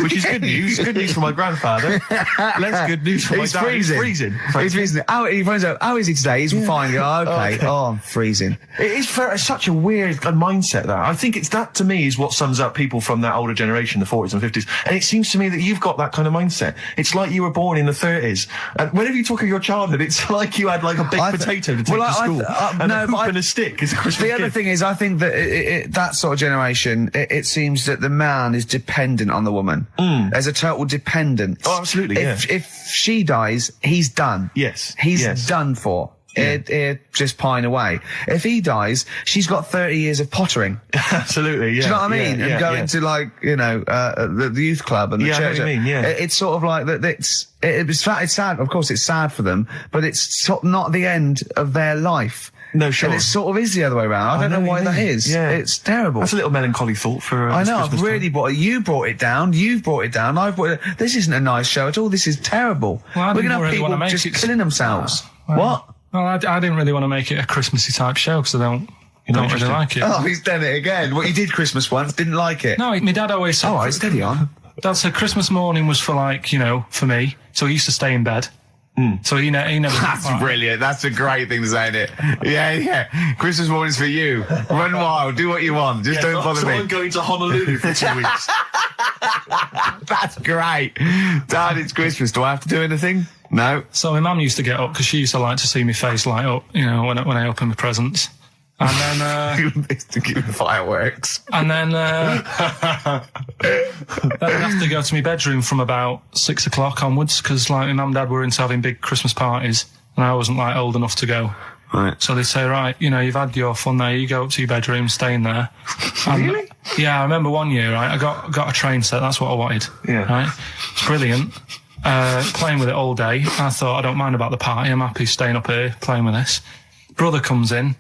Which is good news. Good news for my grandfather. Less good news for my dad. He's freezing. He's freezing. He finds out, how is he today? He's fine. Oh, okay. Oh, I'm freezing. It's such a weird mindset, that. I think that to me is what sums up people from that older generation, the 40s and 50s. And it seems to me that you've got that kind of mindset. It's like you were born in the 30s. And whenever you talk of your childhood, it's like you had like a big potato to take to school. And a hoop and a stick as a Christmas gift. The other thing is, I think that that sort of generation, it seems that the man is dependent on the woman. As a total dependent. Oh, absolutely. If she dies, he's done. Yes. He's done for. Just pine away. If he dies, she's got 30 years of pottering. Absolutely, yeah. Do you know what I mean? And going to the youth club and the church. I know what you mean, yeah. It's sort of like that. It's sad. Of course, it's sad for them, but it's not the end of their life. No, sure. And it sort of is the other way around. I don't know why that is. Yeah. It's terrible. That's a little melancholy thought for I know, I've really brought it. You brought it down. You've brought it down. I've brought it. This isn't a nice show at all. This is terrible. Well, we're going to have people just killing themselves. What? Well, I didn't really want to make it a Christmassy type show because I don't really like it. Oh, he's done it again. What, you did Christmas once, didn't like it? No, my dad always said... Oh, right, steady on. Dad said Christmas morning was for for me. So he used to stay in bed. So he never... That's brilliant. That's a great thing to say, isn't it? Yeah. Christmas morning's for you. Run wild. Do what you want. Just don't bother me. I'm going to Honolulu for 2 weeks. That's great. Dad, it's Christmas. Do I have to do anything? No. So my mum used to get up because she used to like to see my face light up, when I open my presents. And then to give fireworks. And then then I'd have to go to my bedroom from about 6 o'clock onwards because my mum and dad were into having big Christmas parties and I wasn't old enough to go. Right. So they say, right, you know, you've had your fun there, you go up to your bedroom, stay in there. Really? Yeah, I remember one year, right, I got a train set, that's what I wanted. Yeah. Right? It's brilliant. Playing with it all day. I thought, I don't mind about the party, I'm happy staying up here, playing with this. Brother comes in,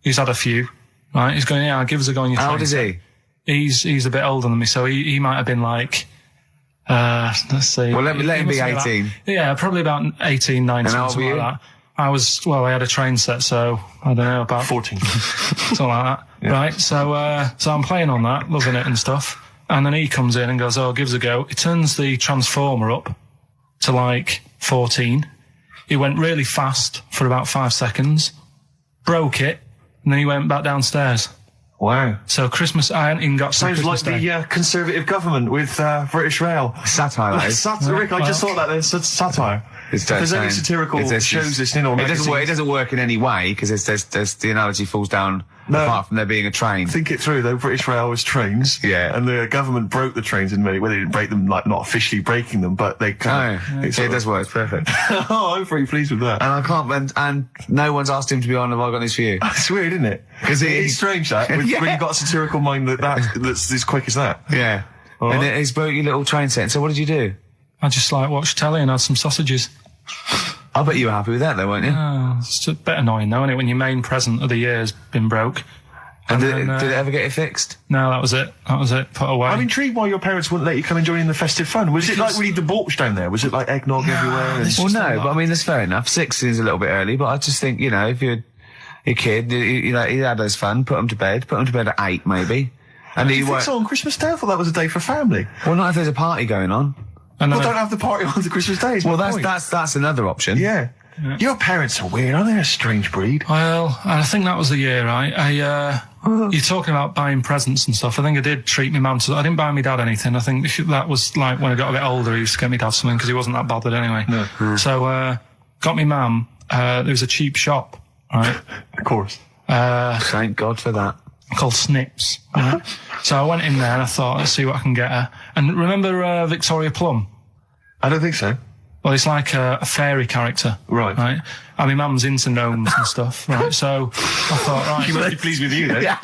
he's had a few, right, he's going, yeah, I'll give us a go on your train. How old is he? He's a bit older than me, so he might have been like, let's see. Well, let him be 18. Yeah, probably about 18, 19, And how old something were you? like that. I had a train set, so I don't know, about 14. something like that. Yeah. Right, so I'm playing on that, loving it and stuff. And then he comes in and goes, oh, give us a go. He turns the transformer up to like 14. He went really fast for about 5 seconds, broke it, and then he went back downstairs. Wow. So Christmas, I hadn't even got to Sounds Christmas like Day. the Conservative government with British Rail. Satire, that is. Rick, I just thought that there's satire. It's If there's any saying- satirical it's- shows listening or it doesn't work. It magazines, doesn't work in any way because there's the analogy falls down No. apart from there being a train. think it through though. British Rail was trains, Yeah. and the government broke the trains in many. Well, they didn't break them, like not officially breaking them, but they kind of. It does work. It's perfect. Oh, I'm pretty pleased with that. And I can't. And no one's asked him to be on. Have I got news for you? It's weird, isn't it? 'Cause it- it's strange that when Yeah. you've got a satirical mind that's as quick as that. Yeah. All And right. he's broke your little train set. So what did you do? I just like watched telly and had some sausages. I bet you were happy with that, though, weren't you? It's a bit annoying though, isn't it, when your main present of the year's been broke. and then, did it ever get it fixed? No, that was it. Put away. I'm intrigued why your parents wouldn't let you come and join in the festive fun. Was it like really debauched down there? Was it like eggnog everywhere? And Well, no, but I mean, that's fair enough. 6 is a little bit early, but I just think, you know, if you're a kid, you know, he had his fun, put him to bed at 8, maybe. And do he you think won't. so on Christmas Day? I thought that was a day for family. Well, not if there's a party going on. and Well, then don't have the party on the Christmas Day. is Well, my point. that's another option. Yeah. Your parents are weird, aren't they? A strange breed. well, I think that was the year, right? You're talking about buying presents and stuff. I think I did treat my mum to. I didn't buy my dad anything. I think that was like when I got a bit older, he used to get me dad something because he wasn't that bothered anyway. No. So got me mum. There was a cheap shop, right? Of course. Thank God for that. Called Snips. Right? So I went in there and I thought, let's see what I can get her. And remember Victoria Plum? I don't think so. Well, it's like a fairy character. Right. Right. I mean, mum's into gnomes and stuff. Right. So I thought, right. She must be pleased with you then.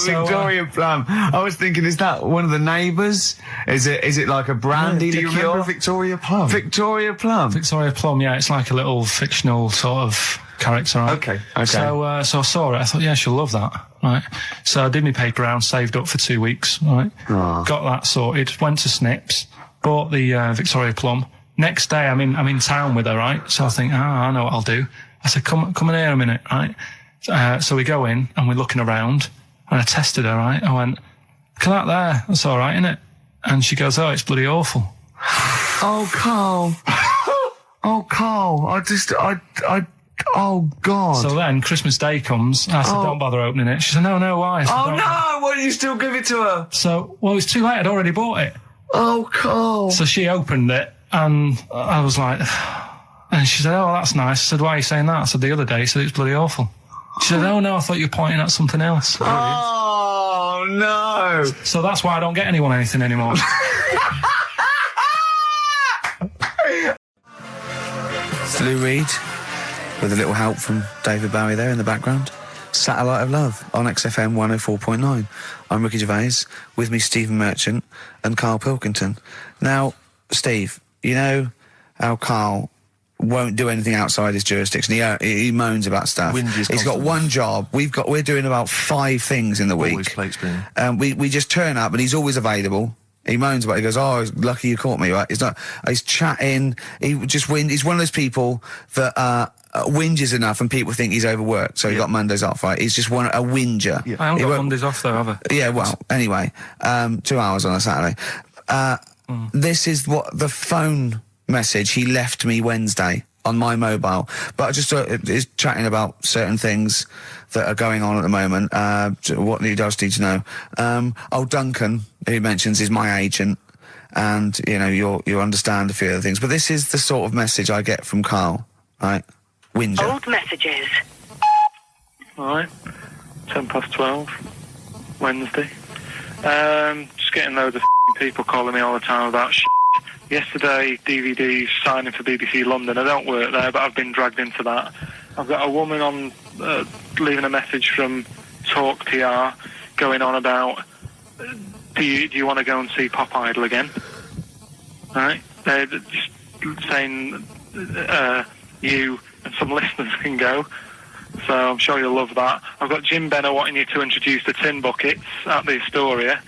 Victoria Plum. I was thinking, is that one of the neighbours? Is it like a brandy Do you liqueur? remember Victoria Plum? Victoria Plum. Victoria Plum, yeah, it's like a little fictional sort of character. Right? Okay. So I saw it. I thought, yeah, she'll love that. Right. So I did my paper round, saved up for 2 weeks. Right. Got that sorted. Went to Snips, bought the Victoria Plum. Next day, I'm in town with her. Right. So I think, I know what I'll do. I said, come in here a minute. Right. So we go in and we're looking around, and I tested her. Right. I went, look at that there. That's all right, isn't it? And she goes, oh, it's bloody awful. Oh, Carl. Oh, Carl. Oh, God. So then Christmas Day comes. I said, don't bother opening it. She said, no, why? I said, Oh, "Don't." no. Why didn't you still give it to her? So, well, it's too late. I'd already bought it. Oh, Carl. So she opened it, and I was like, and she said, oh, that's nice. I said, why are you saying that? I said, the other day, she said, it's bloody awful. She said, oh, no, I thought you were pointing at something else. Oh, no. So that's why I don't get anyone anything anymore. Lou Reed, with a little help from David Bowie there in the background. Satellite of Love on XFM 104.9. I'm Ricky Gervais, with me Stephen Merchant and Karl Pilkington. Now, Steve, you know how Karl won't do anything outside his jurisdiction. He moans about stuff. Whinges He's got constantly. one job. We're doing about 5 things in the week. Always plate spinning. We just turn up and he's always available. He moans about it. He goes, oh, lucky you caught me, right? He's chatting. He's one of those people that whinges enough and people think he's overworked. So he got Mondays off, right? He's just a whinger. Yeah. I haven't He got won't- Mondays off, though, have I? Yeah, well, anyway, 2 hours on a Saturday. This is what the phone message he left me Wednesday on my mobile. But I just is chatting about certain things that are going on at the moment. What he does need to know. Duncan, who mentions, is my agent. And, you know, you'll understand a few other things. But this is the sort of message I get from Karl, right? Whinger. Old messages. Alright, 12:10, Wednesday. Just getting loads of people calling me all the time about Yesterday, DVD's signing for BBC London. I don't work there, but I've been dragged into that. I've got a woman on leaving a message from Talk PR going on about, do you want to go and see Pop Idol again? Right? They're just saying you and some listeners can go. So I'm sure you'll love that. I've got Jim Benner wanting you to introduce the tin buckets at the Astoria.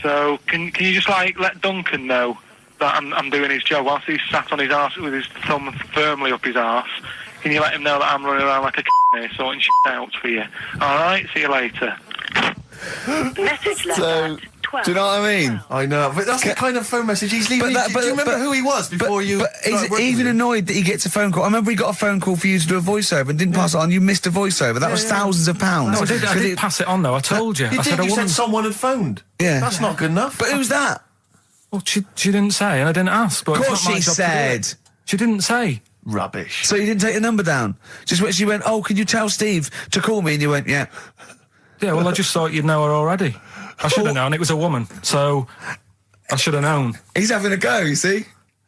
So can you just let Duncan know that I'm doing his job whilst he's sat on his arse with his thumb firmly up his arse? Can you let him know that I'm running around like a here sorting shit out for you? Alright, see you later. Message left So, at 12. do you know what I mean? I know, but that's the kind of phone message he's leaving. Do you remember who he was before you? But he's even annoyed that he gets a phone call. I remember he got a phone call for you to do a voiceover and didn't pass it on. You missed a voiceover. That was thousands of pounds. No, I did pass it on though. I told you. You I said a you woman. said someone had phoned. Yeah. That's not good enough. But who's that? Well, she didn't say, and I didn't ask. But Of it's course not my she job to do said. it. She didn't say. Rubbish. So you didn't take the number down? Just when she went, oh, can you tell Steve to call me? And you went, yeah. Yeah, well, I just thought you'd know her already. I should have known. It was a woman, so I should have known. He's having a go, you see?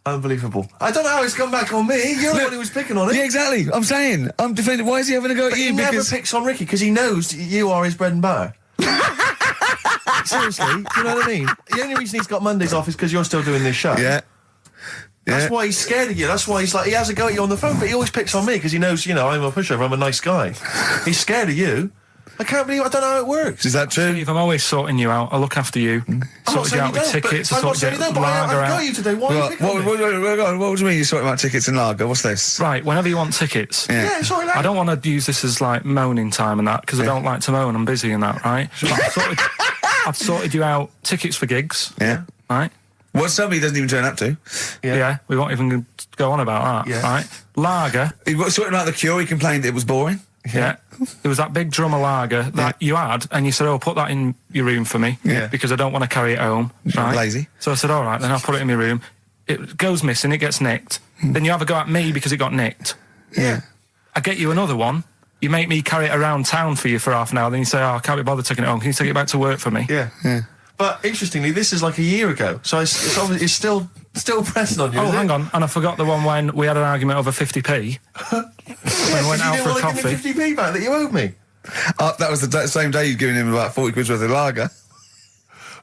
Unbelievable. I don't know how it's come back on me. You're the one who was picking on it. Yeah, exactly. I'm saying. I'm defending. Why is he having a go at But you? he never Because picks on Ricky because he knows you are his bread and butter. Seriously, do you know what I mean? The only reason he's got Mondays off is because you're still doing this show. Yeah. That's why he's scared of you. That's why he's like, he has a go at you on the phone, but he always picks on me because he knows, I'm a pushover, I'm a nice guy. He's scared of you. I can't believe, I don't know how it works. Is that true? Steve, I'm always sorting you out. I look after you. Sorted you out with tickets. I sorted you out with lager I've got out. you today. Why are you picking on me? What do you mean you're sorting about tickets and lager? What's this? Right, whenever you want tickets. Yeah, sorry, I don't want to use this as like moaning time and that because I don't like to moan. I'm busy and that, right? But I've sorted you out tickets for gigs. Yeah. Right? What somebody doesn't even turn up to. Yeah. We won't even go on about that. Yeah. Right? Lager. He was sorting out the Cure. He complained it was boring. Yeah. There was that big drum of lager that you had, and you said, "Oh, put that in your room for me, because I don't want to carry it home." Right? Lazy. So I said, "All right, then I'll put it in my room." It goes missing, it gets nicked. Then you have a go at me because it got nicked. Yeah. I get you another one. You make me carry it around town for you for half an hour. Then you say, "Oh, I can't be bothered taking it home. Can you take it back to work for me?" Yeah. But interestingly, this is like a year ago, so it's obviously it's still pressing on you. Oh, is it? hang on. And I forgot the one when we had an argument over 50p. When I went out you for a didn't want coffee. to give me 50p back that you owed me. That was the same day you'd given him about 40 quid worth of lager.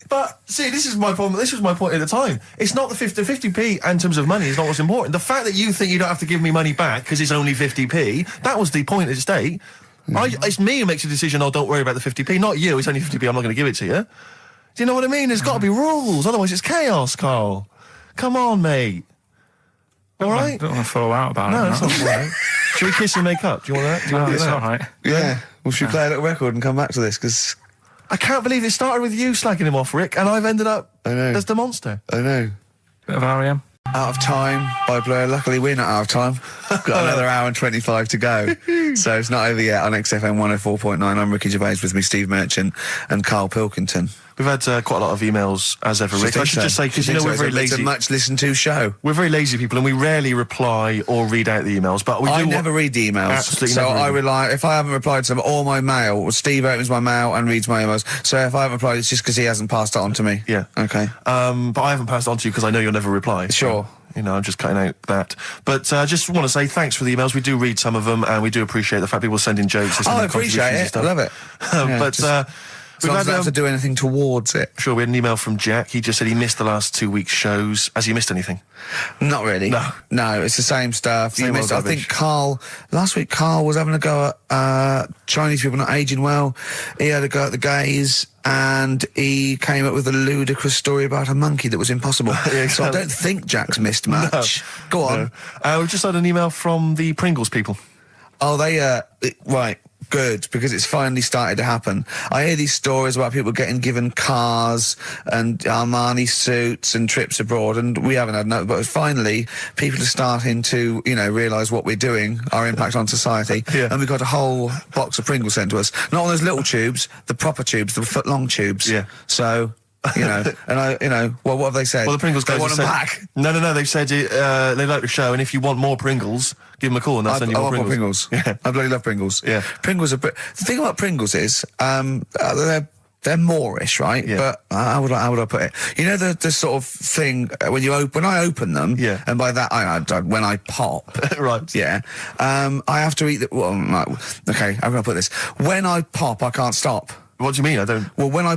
But see, this is my problem. This was my point at the time. It's not the 50p in terms of money is not what's important. The fact that you think you don't have to give me money back because it's only 50p, that was the point at stake. It's me who makes a decision. Oh, don't worry about the 50p, not you. It's only 50p. I'm not going to give it to you. Do you know what I mean? There's got to be rules, otherwise it's chaos, Carl. Come on, mate. All right? I don't want to fall out about No, it. that's not all right. Should we kiss and make up? Do you want that? Do you want to do It's that? all right. Yeah. Well, should we play a little record and come back to this? Because I can't believe it started with you slagging him off, Rick, and I've ended up I know. as the monster. I know. Bit of R.E.M. Out of Time by Blur. Luckily, we're not out of time. Got another hour and 25 to go. So it's not over yet on XFM 104.9. I'm Ricky Gervais, with me Steve Merchant and Karl Pilkington. We've had quite a lot of emails, as ever, Rick. I should just say, because we're very It's a lazy. much listened to show. We're very lazy people, and we rarely reply or read out the emails. But we I do never read the emails. Absolutely so never read I them. rely, if I haven't replied to them, or my mail, well, Steve opens my mail and reads my emails. So if I haven't replied, it's just because he hasn't passed it on to me. Yeah. Okay. But I haven't passed it on to you because I know you'll never reply. Sure. I'm just cutting out that. But I just want to say thanks for the emails. We do read some of them, and we do appreciate the fact people send in jokes. I appreciate it. I love it. Yeah, But we've had to do anything towards it. Sure, we had an email from Jack. He just said he missed the last 2 weeks' shows. Has he missed anything? Not really. No, it's the same stuff. Same old I rubbish. think last week Carl was having a go at Chinese people not aging well. He had a go at the gays, and he came up with a ludicrous story about a monkey that was impossible. Yeah, So I exactly. don't think Jack's missed much. Go on. No. We've just had an email from the Pringles people. Oh, right. Good, because it's finally started to happen. I hear these stories about people getting given cars and Armani suits and trips abroad, and we haven't had no, but finally people are starting to, realise what we're doing, our impact on society, and we've got a whole box of Pringles sent to us. Not on those little tubes, the proper tubes, the foot-long tubes. Yeah. So... and what have they said? Well, the Pringles guys they want have them said, back. No, they've said they like the show, and if you want more Pringles, give them a call and they'll send you I more want Pringles. more Pringles. Yeah. I bloody love Pringles. Yeah. Pringles are... The thing about Pringles is, they're they're Moorish, right? Yeah. But how would I put it? You know the sort of thing when I open them, Yeah. and by that when I pop, Right. yeah, I have to eat the. Well, right, okay, how can I put this? When I pop, I can't stop. What do you mean? I don't. Well, when I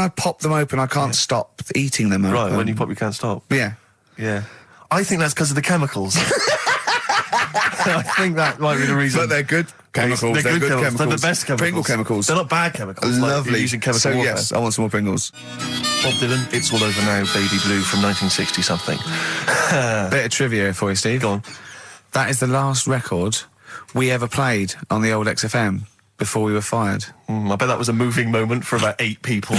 pop them open, I can't stop eating them. Right. open. When you pop, you can't stop. Yeah. Yeah. I think that's because of the chemicals. I think that might be the reason. But they're good chemicals. They're good chemicals. They're the chemicals. best chemicals. Pringle chemicals. They're not bad chemicals. Like Lovely. you're using chemical so warfare. yes, I want some more Pringles. Bob Dylan, It's All Over Now, Baby Blue from 1960 something. Bit of trivia for you, Steve. Go on. That is the last record we ever played on the old XFM before we were fired. I bet that was a moving moment for about 8 people.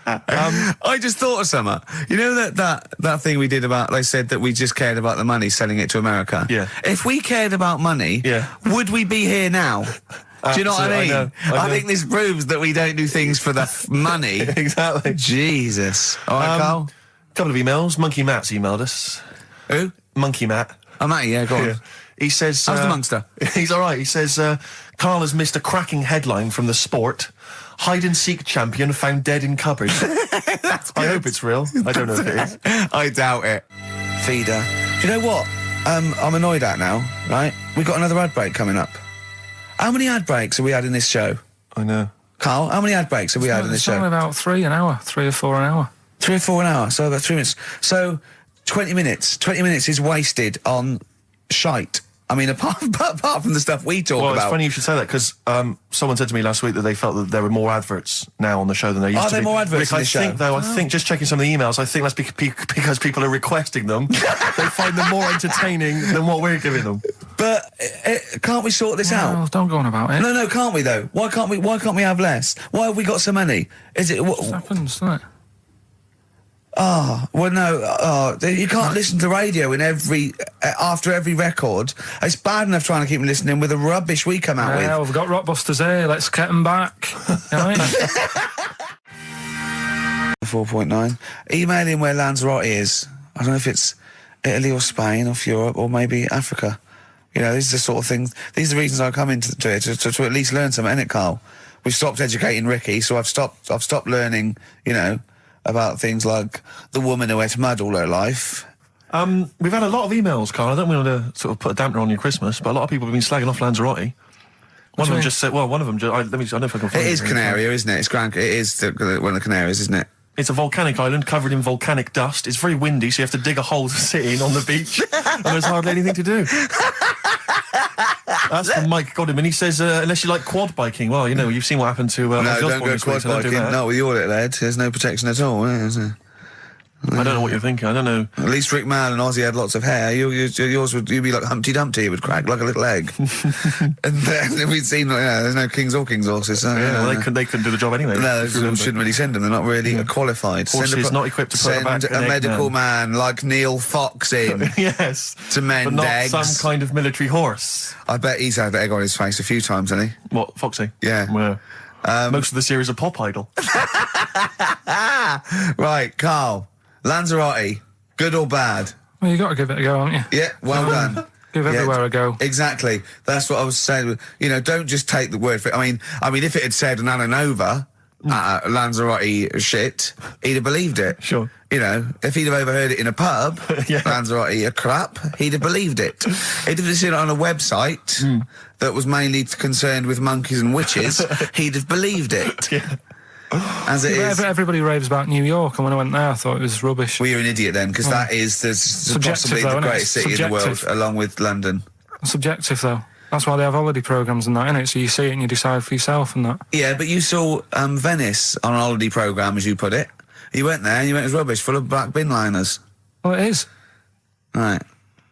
I just thought of something. You know that thing we did about, they said that we just cared about the money, selling it to America? Yeah. If we cared about money, Yeah. would we be here now? Do you know what I mean? Absolutely, I know. think this proves that we don't do things for the money. Exactly. Jesus. All right, Carl? Couple of emails. Monkey Matt's emailed us. Who? Monkey Matt. Oh, Matty, yeah, go on. Yeah. He says... How's the Monster? He's all right. He says, Carl has missed a cracking headline from The Sport. Hide-and-seek champion found dead in cupboard. I hope it's real. I don't know if it is. I doubt it. Feeder. Do you know what? I'm annoyed at now, right? We've got another ad break coming up. How many ad breaks have we had in this show? I know. Carl, how many ad breaks have we had in this It's show? only about 3 an hour, 3 or 4 an hour. 3 or 4 an hour, so about 3 minutes. So 20 minutes. 20 minutes is wasted on shite. I mean, apart from the stuff we talk Well, about. it's funny you should say that because someone said to me last week that they felt that there were more adverts now on the show than there used to be. Are there more adverts Rick, in this I think, show? though, I think just checking some of the emails, I think that's because people are requesting them. They find them more entertaining than what we're giving them. But can't we sort this out? Well, don't go on about it. No, can't we though? Why can't we have less? Why have we got so many? Is it? It happens, doesn't it? Well, no. You can't listen to radio in after every record. It's bad enough trying to keep them listening with the rubbish we come out Yeah, with. we've got Rockbusters here. Let's get them back. Right? 4.9. Email in where Lanzarote is. I don't know if it's Italy or Spain or Europe or maybe Africa. You know, these are the sort of things. These are the reasons I come into it to at least learn something, innit, Carl? We've stopped educating Ricky, so I've stopped learning. You know, about things like the woman who ate mud all her life. We've had a lot of emails, Carl. I don't want to sort of put a dampener on your Christmas, but a lot of people have been slagging off Lanzarote. One of them just said, well, one of them just, I don't know if I can find It is Canaria, isn't it? It's It is one of the Canaries, isn't it? It's a volcanic island covered in volcanic dust. It's very windy, so you have to dig a hole to sit in on the beach, and there's hardly anything to do. That's from Mike Godham, and he says, unless you like quad biking, well, you know, you've seen what happened to... No, Ozzy don't Osbourne go this week, quad so don't do biking. that. Not with your little head. There's no protection at all, is there? I don't know what you're thinking. I don't know. At least Rick Mann and Ozzy had lots of hair. Yours would be like Humpty Dumpty. It would crack like a little egg. And then we'd seen, there's no kings or kings horses. So, Yeah, well, they couldn't do the job anyway. No, if you remember. shouldn't really send them. They're not really qualified. Horses not equipped to put send back an a egg medical man. man like Neil Fox in Yes. to mend but not eggs. some kind of military horse. I bet he's had the egg on his face a few times, hasn't he? What, Foxy? Yeah. Most of the series are Pop Idol. Right, Carl. Lanzarote, good or bad? Well, you got to give it a go, haven't you? Yeah, well done. Give everywhere a go. Exactly. That's what I was saying. You know, don't just take the word for it. I mean, if it had said an Ananova, Lanzarote shit, he'd have believed it. Sure. You know, if he'd have overheard it in a pub, Yeah. Lanzarote a crap, he'd have believed it. He'd have seen it on a website that was mainly concerned with monkeys and witches, he'd have believed it. Yeah. As it is. Everybody raves about New York, and when I went there, I thought it was rubbish. Well, you're an idiot then, because that is possibly though, the isn't it? greatest city in the world, Subjective. along with London. Subjective, though. That's why they have holiday programmes and that, innit? So you see it and you decide for yourself and that. Yeah, but you saw Venice on a holiday programme, as you put it. You went there and you went, it was rubbish, full of black bin liners. Well, it is. Right.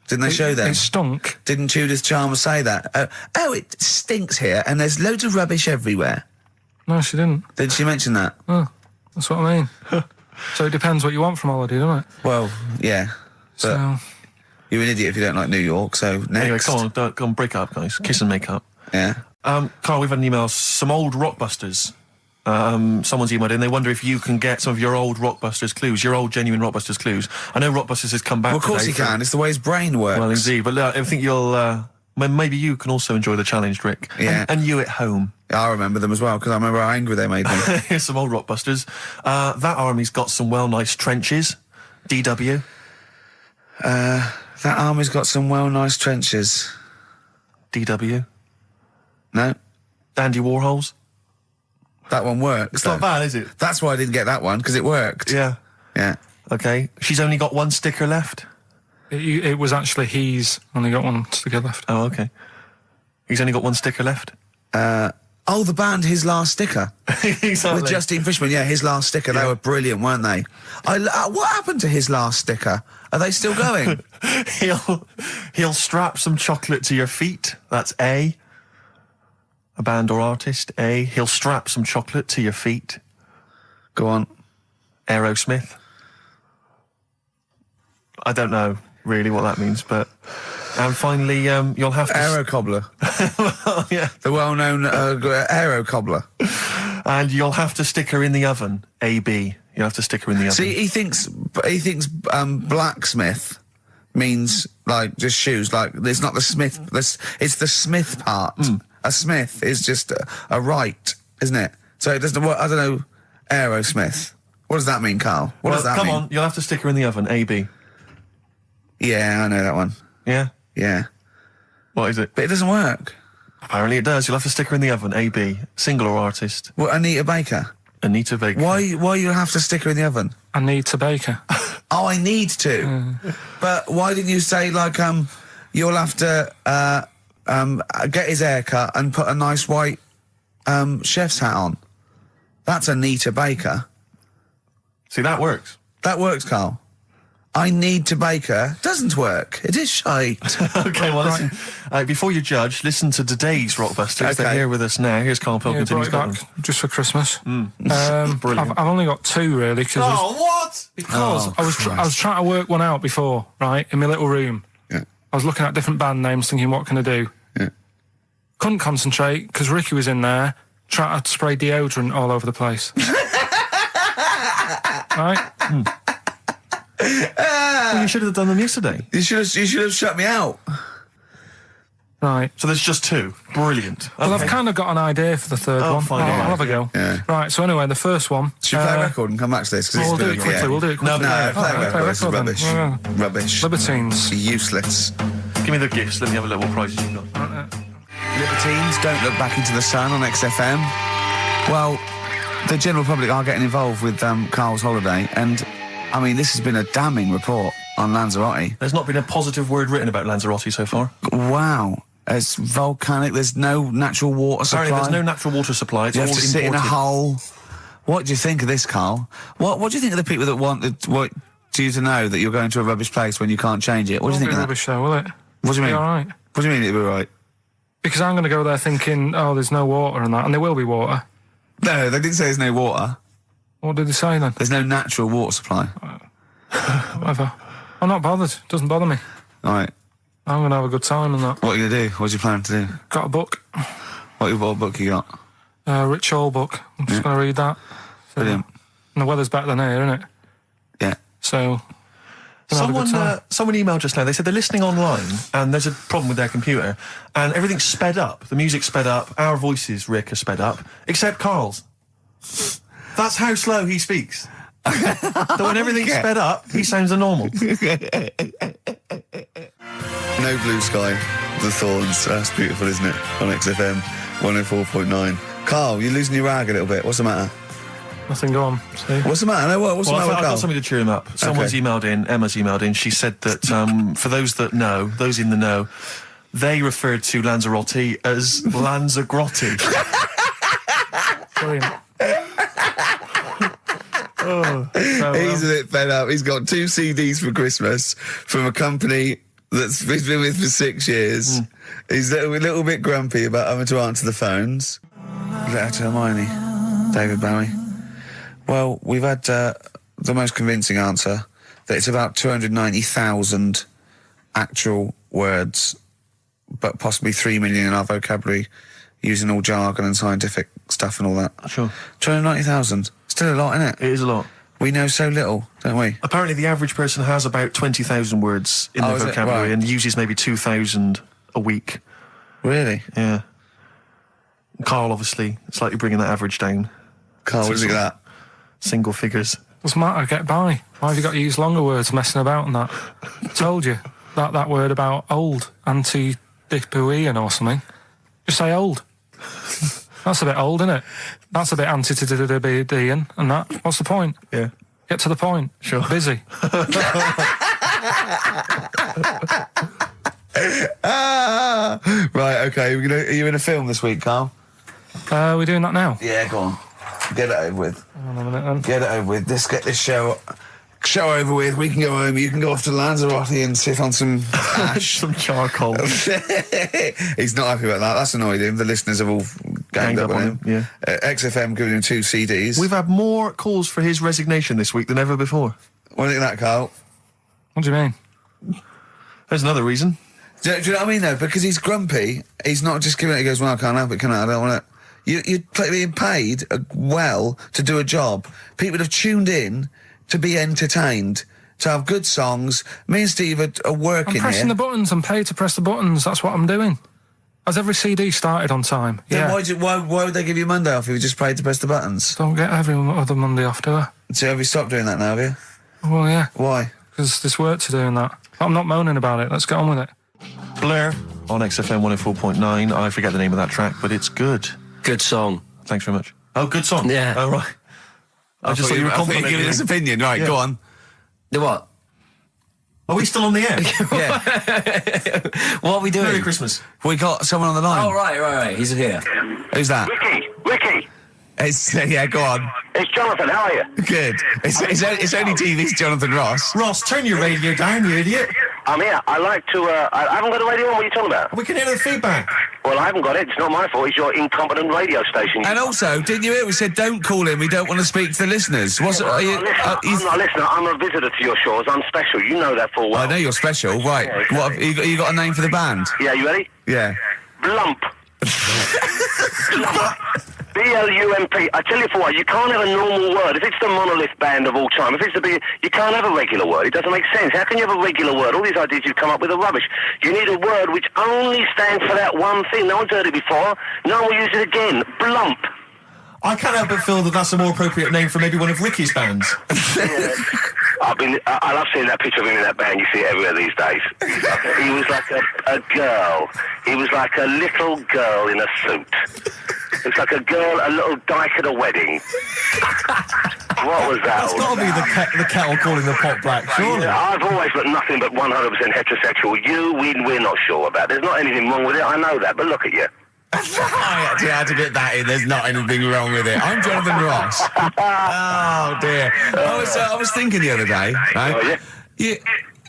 Didn't they show them? It stunk. Didn't Judith Chalmers say that? It stinks here and there's loads of rubbish everywhere. No, she didn't. Did she mention that? Oh, that's what I mean. So it depends what you want from holiday, doesn't it? Well, yeah. But So, you're an idiot if you don't like New York, so next. Anyway, come on, break up, guys. Kiss and make up. Yeah. Carl, we've had an email. Some old Rockbusters. Someone's emailed in. They wonder if you can get some of your old Rockbusters clues, your old genuine Rockbusters clues. I know Rockbusters has come back. Well, of course today he can. It's the way his brain works. Well, indeed. But I think you'll Maybe you can also enjoy the challenge, Rick. Yeah. And you at home. I remember them as well, because I remember how angry they made me. Here's some old Rockbusters. That army's got some nice trenches. DW. That army's got some nice trenches. DW. No, Dandy Warhols. that one works. It's not bad, is it? That's why I didn't get that one, because it worked. Yeah. Yeah. Okay. She's only got one sticker left. It was actually he's only got one sticker left. Oh, okay. He's only got one sticker left. Oh, the band His Last Sticker. Exactly. With Justine Fishman, yeah, His Last Sticker. They were brilliant, weren't they? What happened to His Last Sticker? Are they still going? He'll strap some chocolate to your feet. That's A. A band or artist. A. He'll strap some chocolate to your feet. Go on. Aerosmith. I don't know really what that means, but... And finally, you'll have to... Aero Cobbler. Yeah. The well-known Aero Cobbler. And you'll have to stick her in the oven. AB. You'll have to stick her in the oven. See, he thinks blacksmith means, like, just shoes. Like, it's not the smith. It's the smith part. A smith is just a right, isn't it? So it doesn't... I don't know... Aerosmith. What does that mean, Carl? What does that mean? Come on, you'll have to stick her in the oven. AB. Yeah, I know that one. Yeah? Yeah. What is it? But it doesn't work. Apparently it does. You'll have to stick her in the oven. AB. Single or artist. What, Anita Baker? Anita Baker. Why you have to stick her in the oven? I need to bake her. Oh, I need to. But why didn't you say, like, you'll have to get his hair cut and put a nice white chef's hat on? That's Anita Baker. See, that works. That works, Carl. I need to bake her. Doesn't work. It is shite. Okay, well, listen, before you judge, listen to today's Rockbusters. Okay. They're here with us now. Here's Karl Pilkington. Brought He's it got back just for Christmas. Brilliant. I've only got two really what? because I was trying to work one out before, right, in my little room. Yeah. I was looking at different band names, thinking, what can I do? Yeah. Couldn't concentrate because Ricky was in there trying to spray deodorant all over the place. Right? Well, you should have done them yesterday. You should have shut me out. Right. So there's just two. Brilliant. Well, Okay. I've kind of got an idea for the third one. fine, I'll yeah. have a go. Yeah. Right, so anyway, the first one... Should we play a record and come back to this? 'Cause We'll it's do been- it quickly, yeah. we'll do it quickly. No, play a Alright, record. It's then. rubbish. Yeah. Rubbish. Libertines. Useless. Give me the gifts. Let me have a look what prizes you've got. Libertines, Don't Look Back Into the Sun on XFM. Well, the general public are getting involved with Carl's holiday, and, I mean, this has been a damning report on Lanzarote. There's not been a positive word written about Lanzarote so far. Wow. It's volcanic, there's no natural water supply. Apparently there's no natural water supply. It's You all have to sit in a imported. hole. What do you think of this, Carl? What do you think of the people that want you to know that you're going to a rubbish place when you can't change it? What do you think of that? Rubbish though, will it? What do you mean? Be all right. What do you mean it'll be right? Because I'm going to go there thinking, oh, there's no water and that, and there will be water. No, they didn't say there's no water. What did they say then? There's no natural water supply. Whatever. I'm not bothered. Doesn't bother me. All right. I'm going to have a good time and that. What are you going to do? What's your plan to do? Got a book. What book you got? Rich Hall book. I'm just going to read that. So, Brilliant. and the weather's better than here, isn't it? Yeah. So... gonna have a good time. Someone emailed just now. They said they're listening online and there's a problem with their computer and everything's sped up. The music's sped up. Our voices, Rick, are sped up, except Carl's. That's how slow he speaks. So when everything's sped up, he sounds normal. No Blue Sky, The Thorns. That's beautiful, isn't it? On XFM 104.9. Carl, you're losing your rag a little bit. What's the matter? Nothing, go on. See? What's the matter? No, what's the matter with I've Carl? got something to cheer him up. Someone's emailed in, Emma's emailed in. She said that for those that know, those in the know, they referred to Lanzarote as Lanzagrotte. Brilliant. He's a bit fed up. He's got 2 CDs for Christmas from a company that's he's been with for 6 years. He's a little bit grumpy about having to answer the phones. Letter to Hermione. David Bowie. Well, we've had the most convincing answer that it's about 290,000 actual words, but possibly 3 million in our vocabulary, using all jargon and scientific stuff and all that. Sure. 290,000. Still a lot, isn't it? It is a lot. We know so little, don't we? Apparently the average person has about 20,000 words in their is it? vocabulary Right. and uses maybe 2,000 a week. Really? Yeah. Carl, obviously, slightly bringing that average down. Carl, what do you think of that? Single figures. Doesn't matter, get by. Why have you got to use longer words messing about and that? Told you. That word about old, anti-dipuian or something. Just say old. That's a bit old, isn't it? That's a bit anti-dipuian and that. What's the point? Yeah. Get to the point. Sure. Busy. Right, okay. Are you in a film this week, Carl? We're doing that now. Yeah, go on. Get it over with. Hang on a minute then. Get it over with. Let's get this show over with. We can go home. You can go off to Lanzarote and sit on some ash. Some charcoal. He's not happy about that. That's annoyed him. The listeners have all ganged up on him. Yeah. XFM giving him 2 CDs. We've had more calls for his resignation this week than ever before. What do you think of that, Carl? What do you mean? There's another reason. Do you know what I mean, though? Because he's grumpy. He's not just giving it. He goes, well, I can't help it, can I? I don't want it. You're being paid well to do a job. People have tuned in to be entertained, to have good songs. Me and Steve are working I'm pressing here. the buttons. I'm paid to press the buttons. That's what I'm doing. Has every CD started on time? Then Yeah. why would they give you Monday off if you just paid to press the buttons? Don't get every other Monday off, do I? So have you stopped doing that now, have you? Well, yeah. Why? Because there's work to do in that. But I'm not moaning about it. Let's get on with it. Blair on XFM 104.9. I forget the name of that track, but it's good. Good song. Thanks very much. Oh, good song. Yeah. Oh, right. I just thought you were complimenting giving me. his opinion. Right, Yeah. go on. The what? Are we still on the air? Yeah. What are we doing? Merry Christmas. We got someone on the line. Oh, right. He's here. Who's that? Ricky, It's yeah, go on. it's Jonathan. How are you? Good. It's only TV's Jonathan Ross. Ross, turn your radio down, you idiot. I'm here. I like to. I haven't got a radio on. What are you talking about? We can hear the feedback. Well, I haven't got it. It's not my fault. It's your incompetent radio station. And also, didn't you hear? We said don't call in. We don't want to speak to the listeners. What's I'm not a listener. I'm a visitor to your shores. I'm special. You know that full well. I know you're special, right? Yeah, exactly. What have you got a name for the band? Yeah, you ready? Yeah. Blump. B-L-U-M-P. I tell you for what, you can't have a normal word. If it's the monolith band of all time, if it's the big, you can't have a regular word. It doesn't make sense. How can you have a regular word? All these ideas you've come up with are rubbish. You need a word which only stands for that one thing. No one's heard it before. No one will use it again. Blump. I can't help but feel that that's a more appropriate name for maybe one of Ricky's bands. I love seeing that picture of him in that band. You see it everywhere these days. He was like a girl. He was like a little girl in a suit. It's like a girl, a little dyke at a wedding. What was that? That's got to be the kettle calling the pot black, surely. I've always been nothing but 100% heterosexual. We're not sure about. There's not anything wrong with it. I know that, but look at you. I actually had to get that in. There's not anything wrong with it. I'm Jonathan Ross. Oh dear. I was thinking the other day, right? Oh, yeah?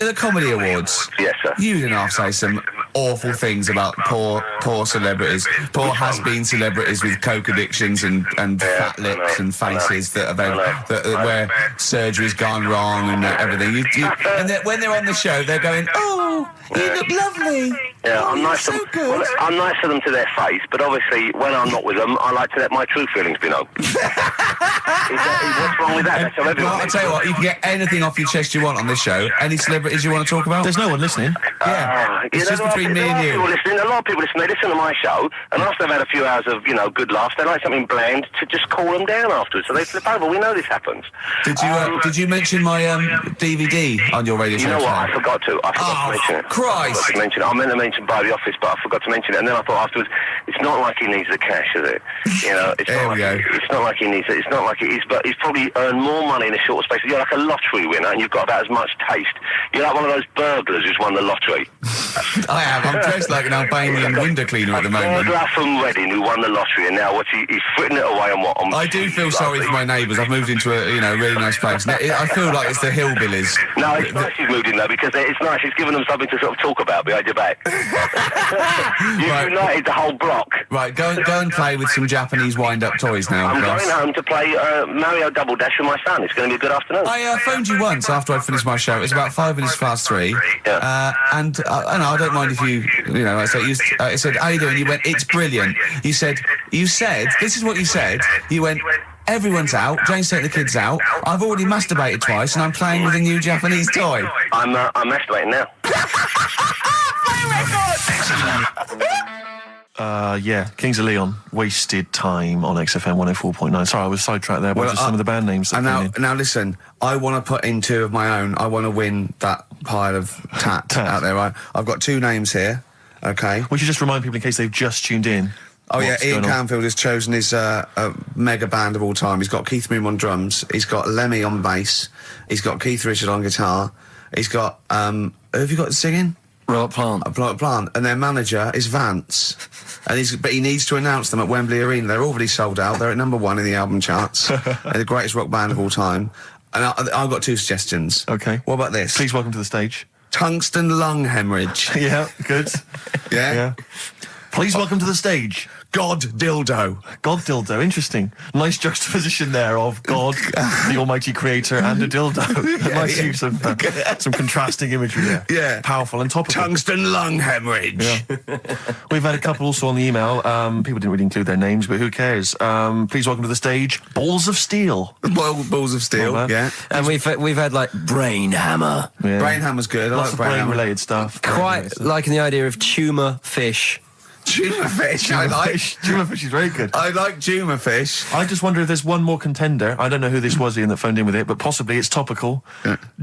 The Comedy Awards. Yes, sir. You didn't half say some awful things about poor celebrities, poor has-been celebrities with coke addictions and fat I lips know, and faces that I know. where surgery's gone wrong and everything. And when they're on the show, they're going, "Oh, you look lovely." Yeah, Oh, I'm nice to so them. good. Well, I'm nice to them to their face, but obviously when I'm not with them, I like to let my true feelings be known. What's wrong with that? That's how everyone Well, I'll tell you what, you can get anything off your chest you want on this show. Any celebrities you want to talk about? There's no one listening. Yeah, it's just between me and you. A lot of people listen. They listen to my show, and after they've had a few hours of, good laughs, they like something bland to just cool them down afterwards. So they flip over. We know this happens. Did you mention my DVD on your radio show? You know what? today? I forgot to. I forgot to mention it. Christ. I forgot to mention it. I meant to mention by the office, but I forgot to mention it. And then I thought afterwards, it's not like he needs the cash, is it? It's There not we like go. It's not like he needs it. It's not like it is, but he's probably earned more money in a short space. You're like a lottery winner, and you've got about as much taste. You're like one of those burglars who's won the lottery. I am. I'm dressed like an Albanian window cleaner at the moment. Burglar from Reading who won the lottery, and now he's fritting it away on what? I do feel sorry for my neighbours. I've moved into a really nice place. Now, I feel like it's the hillbillies. No, it's nice he's moved in though, because it's nice. He's given them something to sort of talk about behind your back. You've Right. united the whole block. Right, go and play with some Japanese wind-up toys now. I'm Ross. going home to play Mario Double Dash with my son. It's going to be a good afternoon. I phoned you once after I finished my show. It was about 5 minutes past 3. Yeah. And I don't mind if I said, how you doing? You went, it's brilliant. You said, this is what you said. You went, everyone's out. Jane's taking the kids out. I've already masturbated twice, and I'm playing with a new Japanese toy. I'm masturbating now. Play record! Yeah, Kings of Leon, Wasted Time on XFM 104.9. Sorry, I was sidetracked there by just some of the band names. And now listen, I want to put in 2 of my own. I want to win that pile of tat out there, right? I've got 2 names here, okay? We should just remind people in case they've just tuned in. Oh yeah, Ian Canfield has chosen his mega band of all time. He's got Keith Moon on drums, he's got Lemmy on bass, he's got Keith Richard on guitar, he's got, who have you got singing? Robert Plant. Robert Plant. And their manager is Vance. But he needs to announce them at Wembley Arena. They're already sold out. They're at number 1 in the album charts. They're the greatest rock band of all time. And I've got 2 suggestions. Okay. What about this? Please welcome to the stage. Tungsten lung hemorrhage. Yeah, good. Yeah? Please welcome to the stage. God dildo. God dildo, interesting. Nice juxtaposition there of God, the almighty creator, and a dildo. Nice use of some contrasting imagery there. Yeah. Powerful and topical. Tungsten lung hemorrhage. Yeah. We've had a couple also on the email. People didn't really include their names, but who cares? Please welcome to the stage, Balls of Steel. Balls of Steel, yeah. And we've had like Brain Hammer. Yeah. Brain Hammer's good. I Lots like of Brain Hammer. brain-related stuff. Quite liking the idea of tumour fish. Tuna fish. I like. Tuna fish is very good. I like tuna fish. I just wonder if there's one more contender. I don't know who this was, Ian, that phoned in with it, but possibly it's topical.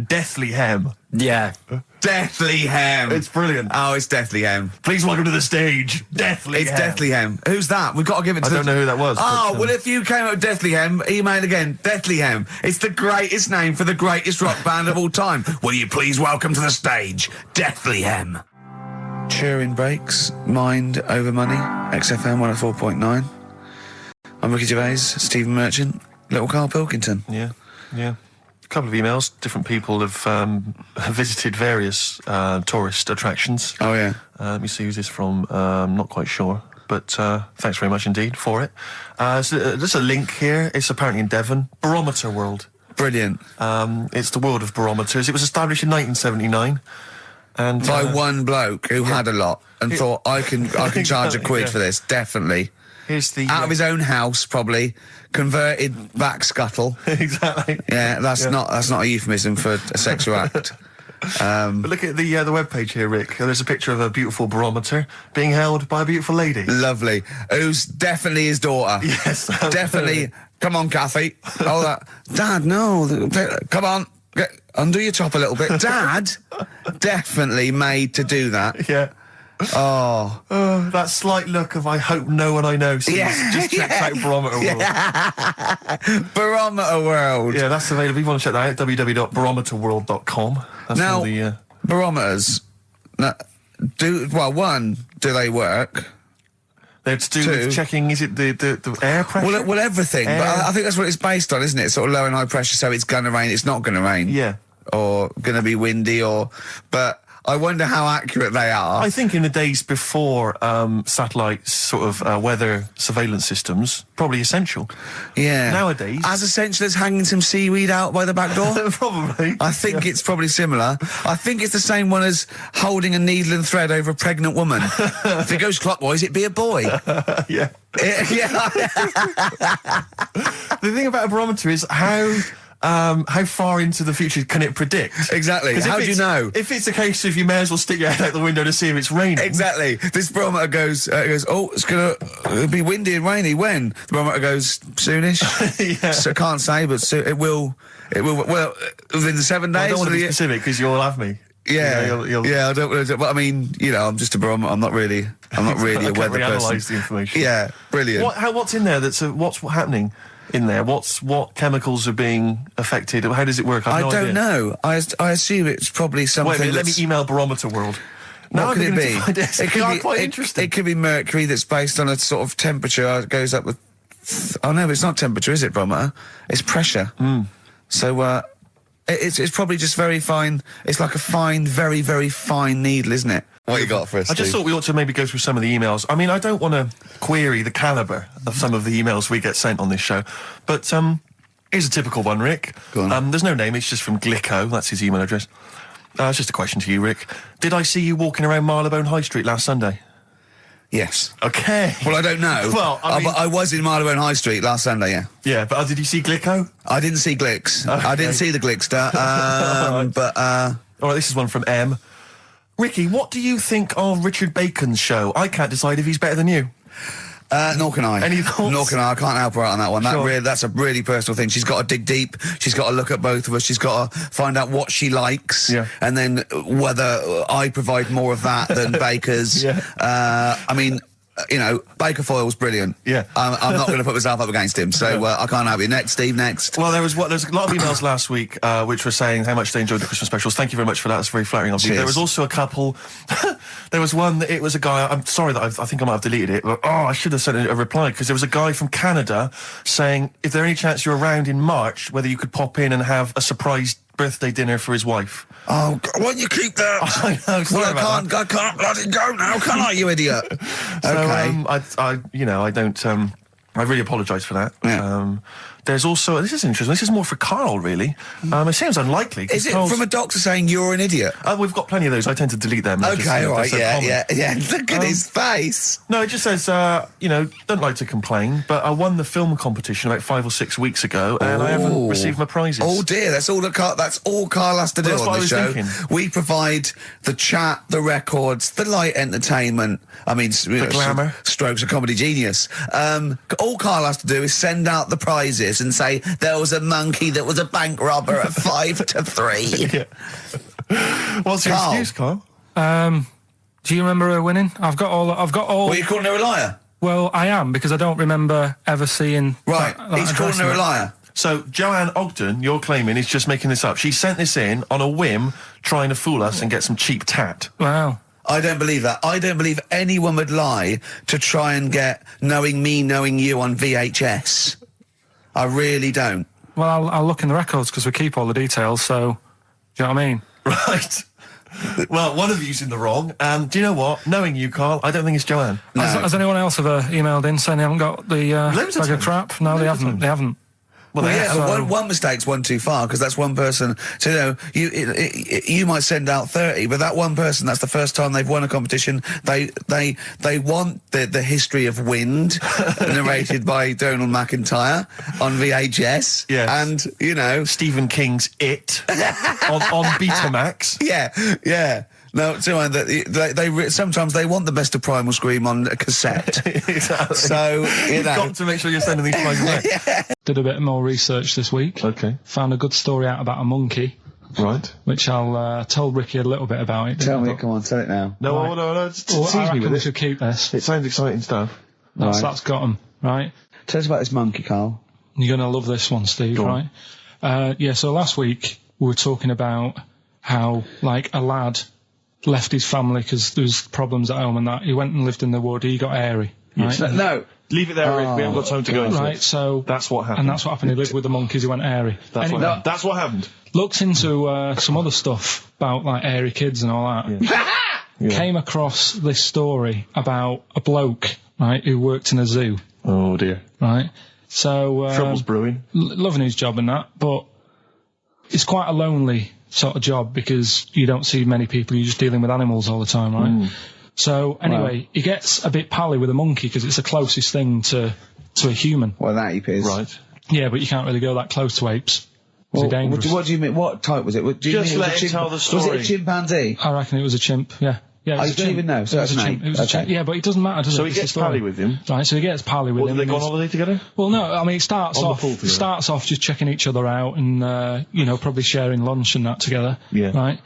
Deathly Hem. Yeah. Deathly Hem. It's brilliant. Oh, it's Deathly Hem. Please welcome to the stage, Deathly It's Hem. Deathly Hem. Who's that? We've got to give it to I don't know who that was. Oh, but, well, if you came up with Deathly Hem, email again. Deathly Hem. It's the greatest name for the greatest rock band of all time. Will you please welcome to the stage, Deathly Hem? Cheering breaks, mind over money, XFM 104.9. I'm Ricky Gervais, Stephen Merchant, little Karl Pilkington. Yeah. A couple of emails. Different people have visited various tourist attractions. Oh, yeah. Let me see who's this from. I'm not quite sure. But thanks very much indeed for it. So, there's a link here. It's apparently in Devon. Barometer World. Brilliant. It's the world of barometers. It was established in 1979. And By one bloke who had a lot and thought, I can charge a quid for this, definitely. Here's the Out of his own house, probably, converted back scuttle. Exactly. Yeah, that's not a euphemism for a sexual act. But look at the webpage here, Rick. There's a picture of a beautiful barometer being held by a beautiful lady. Lovely. Who's definitely his daughter. Yes. Definitely. Come on, Kathy. Oh, that. Dad, no. Come on. Undo your top a little bit. Dad, definitely made to do that. Yeah. Oh. That slight look of I hope no one I know sees. Yeah. Just checks out Barometer World. Barometer World. Yeah, that's available. If you want to check that out, www.barometerworld.com. That's Now, all the... barometers, do they work? They're to do with checking, is it the air pressure? Well, everything. But I think that's what it's based on, isn't it? Sort of low and high pressure, so it's going to rain, it's not going to rain. Yeah. Or going to be windy, but I wonder how accurate they are. I think in the days before satellite sort of weather surveillance systems, probably essential. Yeah. Nowadays... As essential as hanging some seaweed out by the back door? Probably. I think it's probably similar. I think it's the same one as holding a needle and thread over a pregnant woman. If it goes clockwise, it'd be a boy. Yeah. Yeah. The thing about a barometer is how far into the future can it predict? Exactly. How do you know? If it's a case of you may as well stick your head out the window to see if it's raining. Exactly. This barometer goes, oh, it's going to be windy and rainy. When? The barometer goes, soonish. Yeah. So I can't say, but it will, well, within the 7 days. I don't want to be the- specific because you'll have me. Yeah, You'll yeah. I don't want to. But I mean, I'm just a barometer. I'm not really a I weather can't person. analyse the information. Yeah, brilliant. What's in there? What's happening in there? What chemicals are being affected? How does it work? I have no don't idea. know. I assume it's probably something. Wait a minute, let me that's- email Barometer World. What could it be? It could be quite interesting. It could be mercury that's based on a sort of temperature. It goes up with. Oh no, it's not temperature, is it, barometer? It's pressure. So it's probably just very fine. It's like a fine, very, very fine needle, isn't it? What you got for us? I just thought we ought to maybe go through some of the emails. I mean, I don't want to query the calibre of some of the emails we get sent on this show, but here's a typical one, Rick. Go on. There's no name, it's just from Glico, that's his email address. It's just a question to you, Rick. Did I see you walking around Marylebone High Street last Sunday? Yes. Okay. Well, I don't know. Well, I mean- I was in Marylebone High Street last Sunday. Yeah. Yeah, but did you see Glico? I didn't see Glicks. Okay. I didn't see the Glickster. But All right, this is one from M. Ricky, what do you think of Richard Bacon's show? I can't decide if he's better than you. Nor can I. Any thoughts? Nor can I. I can't help her out on that one. Sure. That's a really personal thing. She's got to dig deep. She's got to look at both of us. She's got to find out what she likes. Yeah. And then whether I provide more of that than Baker's. Yeah. I mean, you know, Baker Foyle's brilliant. Yeah. I'm not going to put myself up against him. So I can't help you. Next, Steve, next. Well, there's a lot of emails last week which were saying how much they enjoyed the Christmas specials. Thank you very much for that. That's very flattering of you. Cheers. There was also a couple. There was one that it was a guy. I'm sorry that I think I might have deleted it. But, I should have sent a reply because there was a guy from Canada saying if there any chance you're around in March, whether you could pop in and have a surprise birthday dinner for his wife. Oh, God, why don't you keep that? I know. Sorry Well, about that. I can't let it go now, can I, you idiot? Okay. So, I really apologise for that. Yeah. There's also, this is interesting, this is more for Karl, really. It seems unlikely. Is it Karl's- from a doctor saying you're an idiot? We've got plenty of those. I tend to delete them. They're Okay, just, all right, they're so yeah. common. Look at his face. No, it just says, don't like to complain, but I won the film competition about 5 or 6 weeks ago, and I haven't Ooh. received my prizes. Oh dear, that's all Carl has to do Well, that's on what I the was show. thinking. We provide the chat, the records, the light entertainment. I mean, the glamour. Strokes of comedy genius. All Carl has to do is send out the prizes and say there was a monkey that was a bank robber at 5 to 3. What's your Karl. excuse, Karl? Do you remember her winning? I've got all. Well, you calling her a liar? Well, I am because I don't remember ever seeing. Right, he's calling her a address. liar. So, Joanne Ogden, you're claiming, is just making this up. She sent this in on a whim, trying to fool us and get some cheap tat. Wow. I don't believe that. I don't believe anyone would lie to try and get Knowing Me, Knowing You on VHS. I really don't. Well, I'll look in the records because we keep all the details. So, do you know what I mean? Right. Well, one of you's in the wrong, and do you know what? Knowing you, Karl, I don't think it's Joanne. No. Has anyone else ever emailed in saying they haven't got the Loads of bag of times. crap? No, Loads they of haven't. times. They haven't. Well, Yeah, so- but one mistake's one too far because that's one person. So you might send out 30, but that one person, that's the first time they've won a competition. They want the history of Wind narrated by Donald McIntyre on VHS. Yes. And Stephen King's It on Betamax. yeah. No, they sometimes they want the best of Primal Scream on a cassette. Exactly. So You've got to make sure you're sending these prizes out. Did a bit more research this week. Okay. Found a good story out about a monkey, Right. which I'll tell Ricky a little bit about it. come on, tell it now. No, no, Well, I reckon we with should keep this. it. Sounds exciting stuff. That's got 'em, right? Tell us about this monkey, Carl. You're going to love this one, Steve, Go on. right? So last week we were talking about how, like, a lad left his family because there was problems at home and that. He went and lived in the wood. He got airy, right? No. Leave it there, Rick. We haven't got time to go into Right, it. so... That's what happened. And that's what happened. He lived with the monkeys. He went airy. That's what Anyway, happened. That's what happened. looked into some other stuff about, like, airy kids and all that. Yeah. Came across this story about a bloke, right, who worked in a zoo, Oh, dear. right? So... Trouble's brewing. loving his job and that, but it's quite a lonely sort of job because you don't see many people. You're just dealing with animals all the time, right? So anyway, he gets a bit pally with a monkey because it's the closest thing to a human. Well, that ape is. Right. Yeah, but you can't really go that close to apes. Well, They're dangerous. what do you mean? What type was it? Do you Just mean it was let a him tell the Was story. it a chimpanzee? I reckon it was a chimp. Yeah. Yeah, it was you a don't chimp. even know, so It was that's a an chimp. ape. It was a chimp. Okay. Yeah, but it doesn't matter, does it? So he It's the gets story. pally with him. Right, so he gets pally with Or him. do they and go on he's- holiday together? Well, no, I mean, it starts On the off pool together. just checking each other out and, probably sharing lunch and that together. Yeah. Right?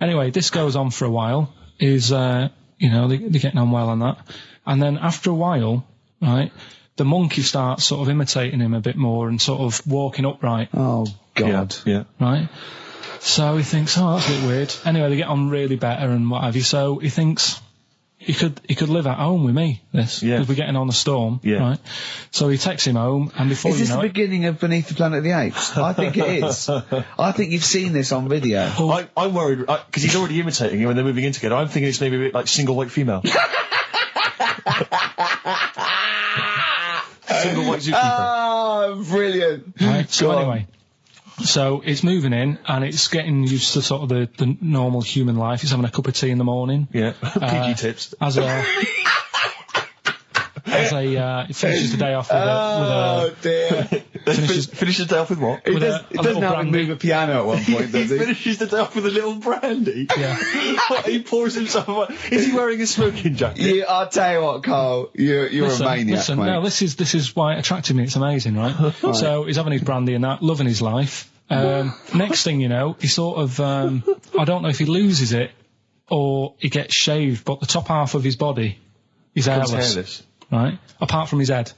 Anyway, this goes on for a while. They're getting on well on that. And then after a while, right, the monkey starts sort of imitating him a bit more and sort of walking upright, Oh, God. Yeah. right? So he thinks, oh, that's a bit weird. Anyway, they get on really better and what have you. So he thinks he could live at home with me, this. Yeah. Because we're getting on the storm, Yeah. right? So he takes him home and before Is you this know the it... beginning of Beneath the Planet of the Apes? I think it is. I think you've seen this on video. I'm worried, because he's already imitating him and they're moving in together. I'm thinking it's maybe a bit like Single White Female. Single White Zookeeper. Oh, brilliant. Right, so Go on. anyway, so it's moving in and it's getting used to sort of the normal human life. He's having a cup of tea in the morning. Yeah. PG tips. As he finishes the day off with a Oh, dear. Finishes the day off with what? He With does, a he doesn't little have to brandy. move a piano at one point, does he? Finishes the day off with a little brandy. Yeah. What, he pours himself. Is he wearing a smoking jacket? I'll tell you what, Carl, you're a maniac, mate. no, this is why it attracted me. It's amazing, right? So he's having his brandy and that, loving his life. Next thing you know, he sort of, I don't know if he loses it or he gets shaved, but the top half of his body is hairless. Right? Apart from his head.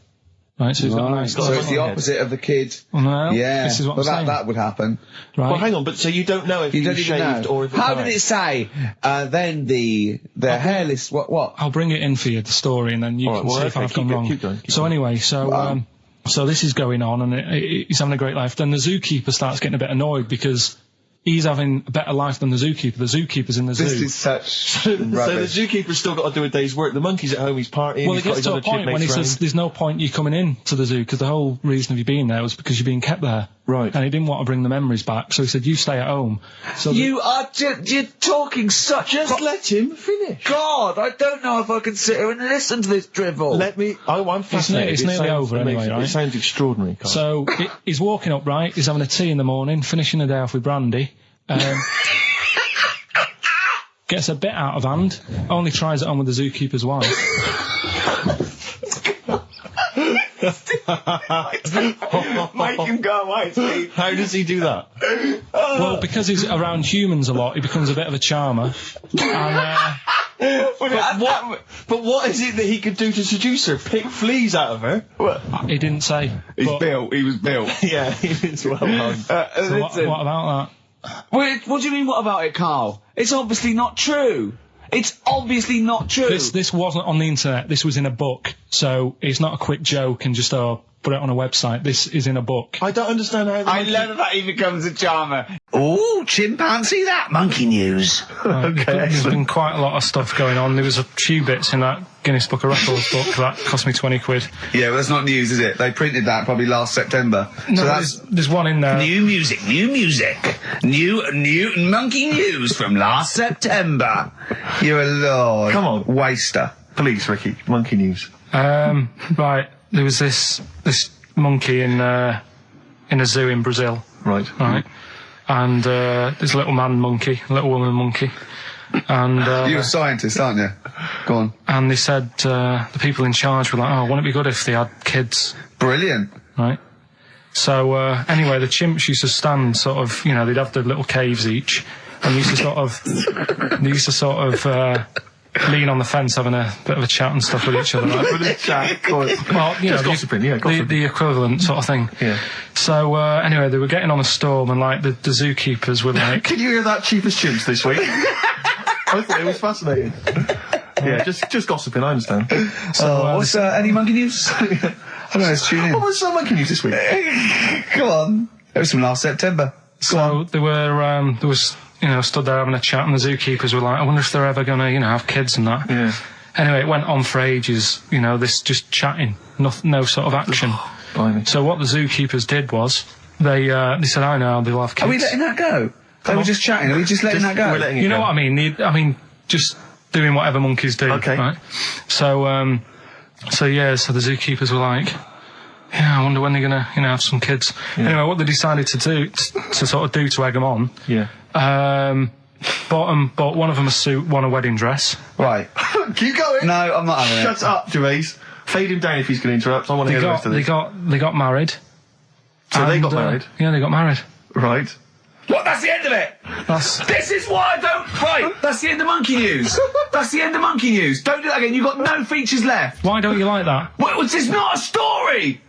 Right, so he's got a nice... So it's the opposite of the kid. Well, no, Yeah, this is what I'm well, saying. that would happen. Right? Well, hang on, but so you don't know if You he don't was even shaved know. or if How it's did it say? Then the hairless. What? I'll bring it in for you, the story, and then you All right, can well, see if okay, I've gone keep wrong. going. So anyway, so this is going on, and he's having a great life. Then the zookeeper starts getting a bit annoyed because he's having a better life than the zookeeper. The zookeeper's in the zoo. This is such So the rubbish. zookeeper's still got to do a day's work. The monkey's at home, he's partying. Well, he's it got gets his to a other point when he chipmates says, round. there's no point you coming in to the zoo, because the whole reason of you being there was because you're being kept there. Right. And he didn't want to bring the memories back, so he said, you stay at home. So You are you're talking such. Just let him finish. God, I don't know if I can sit here and listen to this drivel. Let me. I'm fascinated. it's It nearly sounds over anyway, amazing. right? It sounds extraordinary, Carl. So he's walking up, right? He's having a tea in the morning, finishing the day off with brandy. Gets a bit out of hand. Only tries it on with the zookeeper's wife. Make him go away, Steve. How does he do that? Well, because he's around humans a lot, he becomes a bit of a charmer. And, But what is it that he could do to seduce her? Pick fleas out of her? he didn't say. He's But- built. He was built. Yeah, it's well done. So what about Wait, what do you mean, what about it, Carl? It's obviously not true. It's obviously not true. that? This wasn't on the internet. This was in a book. So it's not a quick joke and just put it on a website. This is in a book. I don't understand how. I love that he becomes a charmer. Oh, chimpanzee, that monkey news. There's been quite a lot of stuff going on. There was a few bits in that Guinness Book of Records book that cost me 20 quid. Yeah, well, that's not news, is it? They printed that probably last September. No, so that's there's one in there. New music. New monkey news from last September. you're a lord. Come on. Waster. Please, Ricky. Monkey news. Right, there was this monkey in a zoo in Brazil. Right. Right. And there's a little man monkey, a little woman monkey. And You're a scientist, aren't you? Go on. and they said the people in charge were like, oh, wouldn't it be good if they had kids? Brilliant. Right. So anyway, the chimps used to stand sort of, they'd have their little caves each, and they used to sort of lean on the fence having a bit of a chat and stuff with each other. Right? Well, Just gossiping, yeah, gossiping. the equivalent sort of thing. Yeah. So anyway, they were getting on a storm, and like the zookeepers were like, Can you hear that, cheapest chimps this week? I thought it was fascinating. Yeah, just gossiping. I understand. What's any monkey news? I don't know, let's tune in. What was monkey news this week? Come on. It was from last September. so they were there was stood there having a chat, and the zookeepers were like, I wonder if they're ever gonna have kids and that. Yeah. Anyway, it went on for ages. This just chatting, no sort of action. Blimey. So what the zookeepers did was they said, I know they'll have kids. Are we letting that go? They were just chatting. Are we just letting that go? We're letting it You know go. what I mean? Just doing whatever monkeys do. Okay. Right? So the zookeepers were like, yeah, I wonder when they're gonna, have some kids. Yeah. Anyway, what they decided to do, to egg them on, Yeah. bought one of them a suit, one a wedding dress. Right. Keep going. No, I'm not having Shut up, Gervais. Fade him down if he's going to interrupt. I want to hear the rest of this. They got married. So they And, got married. Yeah, they got married. Right. What? That's the end of it. This is why I don't. Right. That's the end of monkey news. That's the end of monkey news. Don't do that again. You've got no features left. Why don't you like that? Well, it's not a story.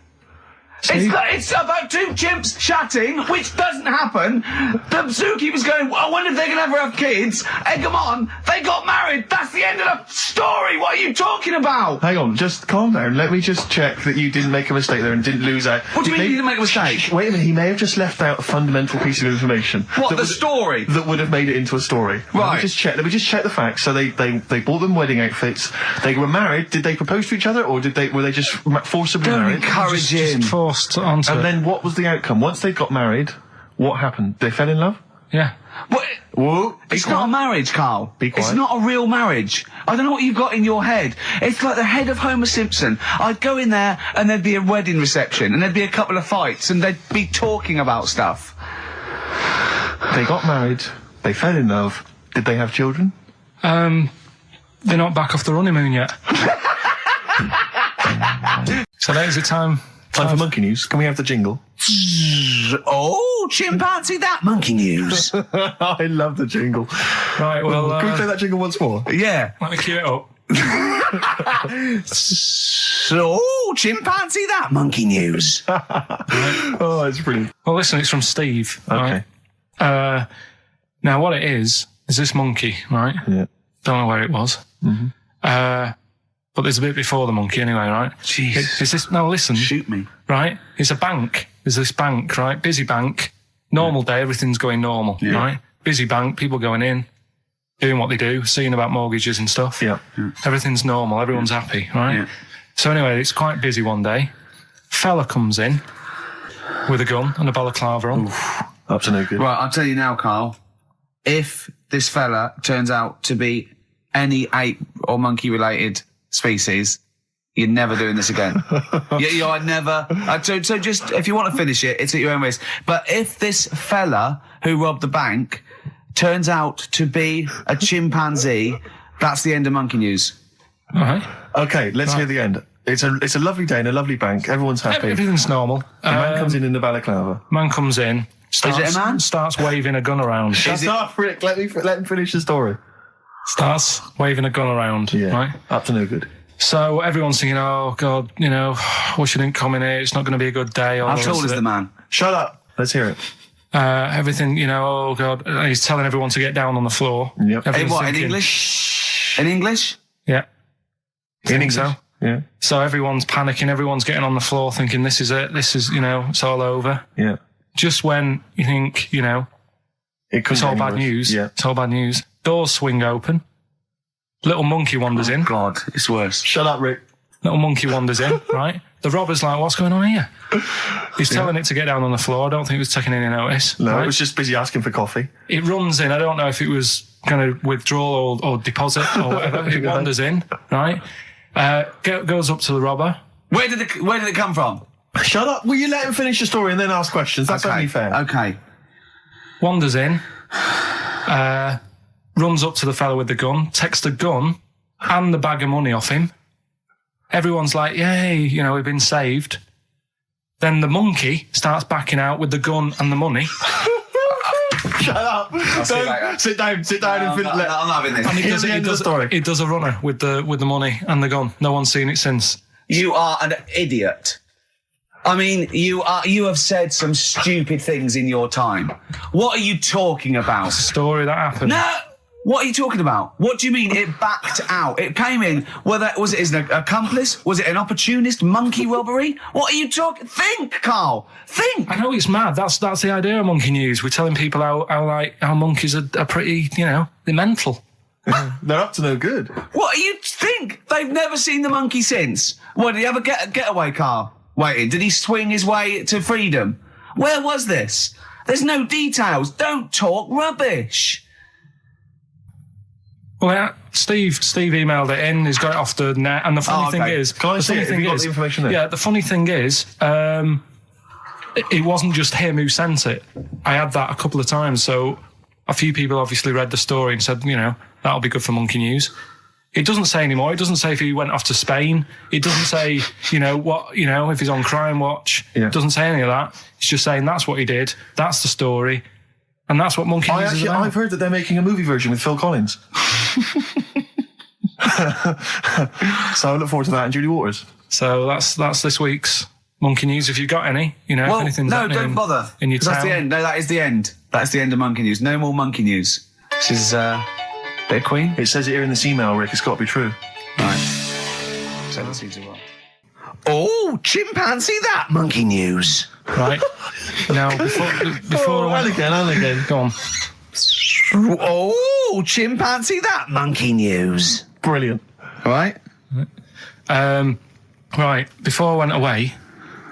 It's about two chimps chatting, which doesn't happen. The zookeeper's going, I wonder if they're going to ever have kids. Egg them on. They got married. That's the end of the story. What are you talking about? Hang on, just calm down. Let me just check that you didn't make a mistake there and didn't lose out. What do you mean you didn't make a mistake? Wait a minute, he may have just left out a fundamental piece of information. What, that the would- story? That would have made it into a story. Right. Let me just check the facts. So they bought them wedding outfits. They were married. Did they propose to each other, or were they just forcibly Don't married? encourage him. Just forced onto And it. then what was the outcome? Once they got married, what happened? They fell in love? Yeah. What? Whoa. It's not a marriage, Carl. Be quiet. It's not a real marriage. I don't know what you've got in your head. It's like the head of Homer Simpson. I'd go in there and there'd be a wedding reception and there'd be a couple of fights and they'd be talking about stuff. They got married. They fell in love. Did they have children? They're not back off the honeymoon yet. So there's the time. Time for monkey news. Can we have the jingle? Oh, chimpanzee, that monkey news. I love the jingle. Right, well... Can we play that jingle once more? Yeah. Let me cue it up. So, chimpanzee, that monkey news. Oh, it's brilliant. Well, listen, it's from Steve. Okay. Right? Now, what it is this monkey, right? Yeah. Don't know where it was. Mm-hmm. But there's a bit before the monkey anyway, right? Jeez. Is this... No, listen. Shoot me. Right? It's a bank. There's this bank, right? Busy bank. Normal day, everything's going normal, right? Busy bank, people going in, doing what they do, seeing about mortgages and stuff. Yeah. Everything's normal, everyone's happy, right? Yeah. So anyway, it's quite busy one day. Fella comes in with a gun and a balaclava on. Up to no good. Right, I'll tell you now, Carl. If this fella turns out to be any ape or monkey related species, you're never doing this again. You're never. So just, if you want to finish it, it's at your own risk. But if this fella who robbed the bank turns out to be a chimpanzee, that's the end of monkey news. All right. Okay, let's hear the end. It's a lovely day in a lovely bank. Everyone's happy. Everything's normal. The man comes in the balaclava. Man comes in. Starts, Is it a man? Starts waving a gun around. Shut up, Rick. Let him finish the story. Starts waving a gun around. Yeah. Right. Up to no good. So everyone's thinking, oh, God, wish I didn't come in here. It's not going to be a good day. How tall is the man? Shut up. Let's hear it. Everything, oh, God. And he's telling everyone to get down on the floor. Yep. In what, in English? In English? Yeah. In English? So. Yeah. So everyone's panicking. Everyone's getting on the floor thinking, this is it. This is, it's all over. Yeah. Just when you think, it's all bad news. Yeah. It's all bad news. Doors swing open. Little monkey wanders in. God, it's worse. Shut up, Rick. Little monkey wanders in, right? The robber's like, what's going on here? He's telling it to get down on the floor. I don't think he was taking any notice. No, right? it was just busy asking for coffee. It runs in. I don't know if it was going to withdraw or deposit or whatever. It wanders in, right? Goes up to the robber. Where did it come from? Shut up. Will you let him finish the story and then ask questions? That's only fair. Okay. Wanders in. Runs up to the fella with the gun, takes the gun and the bag of money off him. Everyone's like, yay, we've been saved. Then the monkey starts backing out with the gun and the money. Shut up. Sit down and I'm having this. And Here's the end of the story. It does a runner with the money and the gun. No one's seen it since. You are an idiot. I mean, you have said some stupid things in your time. What are you talking about? It's a story that happened. No! What are you talking about? What do you mean it backed out? It came in, was it an accomplice? Was it an opportunist monkey robbery? What are you talking? Think, Carl. Think. I know it's mad. That's the idea of monkey news. We're telling people how monkeys are pretty, they're mental. They're up to no good. What do you think? They've never seen the monkey since. What, did he ever get a getaway car? Waiting. Did he swing his way to freedom? Where was this? There's no details. Don't talk rubbish. Well, yeah, Steve emailed it in. He's got it off the net. And the funny thing is, can I see it? Have you got the information there? Yeah, the funny thing is, it wasn't just him who sent it. I had that a couple of times. So a few people obviously read the story and said, that'll be good for monkey news. It doesn't say anymore. It doesn't say if he went off to Spain. It doesn't say, if he's on Crime Watch. Yeah. It doesn't say any of that. It's just saying that's what he did. That's the story. And that's what monkey news is about. I've heard that they're making a movie version with Phil Collins. So I look forward to that and Julie Waters. So that's this week's monkey news. If you've got any, if anything's happening don't bother. in your town. That's the end. No, that is the end. That's the end of monkey news. No more monkey news. This is bit of Queen. It says it here in this email, Rick. It's got to be true. Right. So that seems well. Oh, chimpanzee, that monkey news. Right. Now, before and again. Go on. Oh, chimpanzee, that monkey news. Brilliant. Right. Right. Before I went away,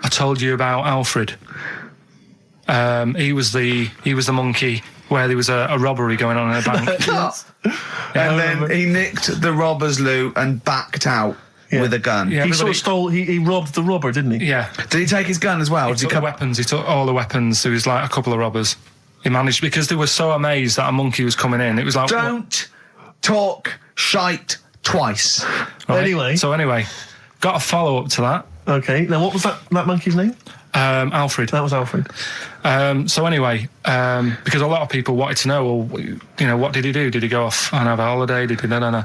I told you about Alfred. He was the monkey where there was a robbery going on in a bank. And then he nicked the robber's loot and backed out with a gun. Yeah, He sort of stole. He robbed the robber, didn't he? Yeah. Did he take his gun as well? He took the weapons. He took all the weapons. There was like a couple of robbers. He managed, because they were so amazed that a monkey was coming in. It was like, Don't talk shite twice. right? Anyway. So anyway, got a follow up to that. Okay. Now, what was that monkey's name? Alfred. That was Alfred. So anyway, because a lot of people wanted to know, well, you know, what did he do? Did he go off and have a holiday? Did he? No. Right,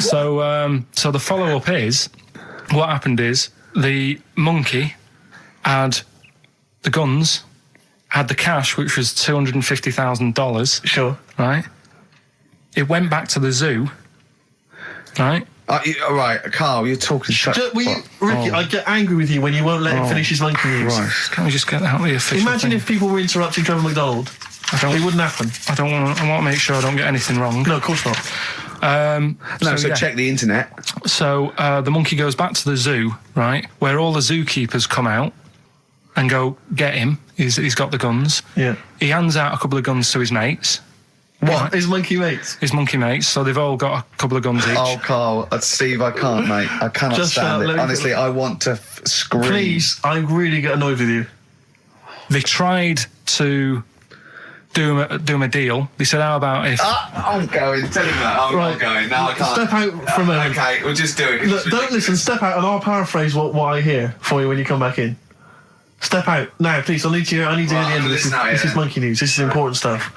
so the follow up is, what happened is the monkey had the guns, had the cash, which was $250,000. Sure. Right. It went back to the zoo. Right. All right, Carl, you're talking shit. Ricky, I get angry with you when you won't let him finish his monkey news. Right. Can we just get out the official Imagine thing? if people were interrupting Trevor McDonald. It wouldn't happen. I want to make sure I don't get anything wrong. No, of course not. So check the internet. So the monkey goes back to the zoo, right, where all the zookeepers come out and go, get him. He's got the guns. Yeah. He hands out a couple of guns to his mates. What? Right. His monkey mates? His monkey mates. So they've all got a couple of guns each. Oh, Carl, Steve, I can't, mate. I cannot Just stand let it. me- Honestly, I want to scream. Please, I really get annoyed with you. They tried to do him a deal. They said, how about if... I'm going. Tell him that. I'm not going. No, I can't. Step out for a moment. Okay, we'll just do it. Look, don't listen. Step out, and I'll paraphrase what I hear for you when you come back in. Step out now, please. I need to hear the end of this. This is monkey news. This is important stuff.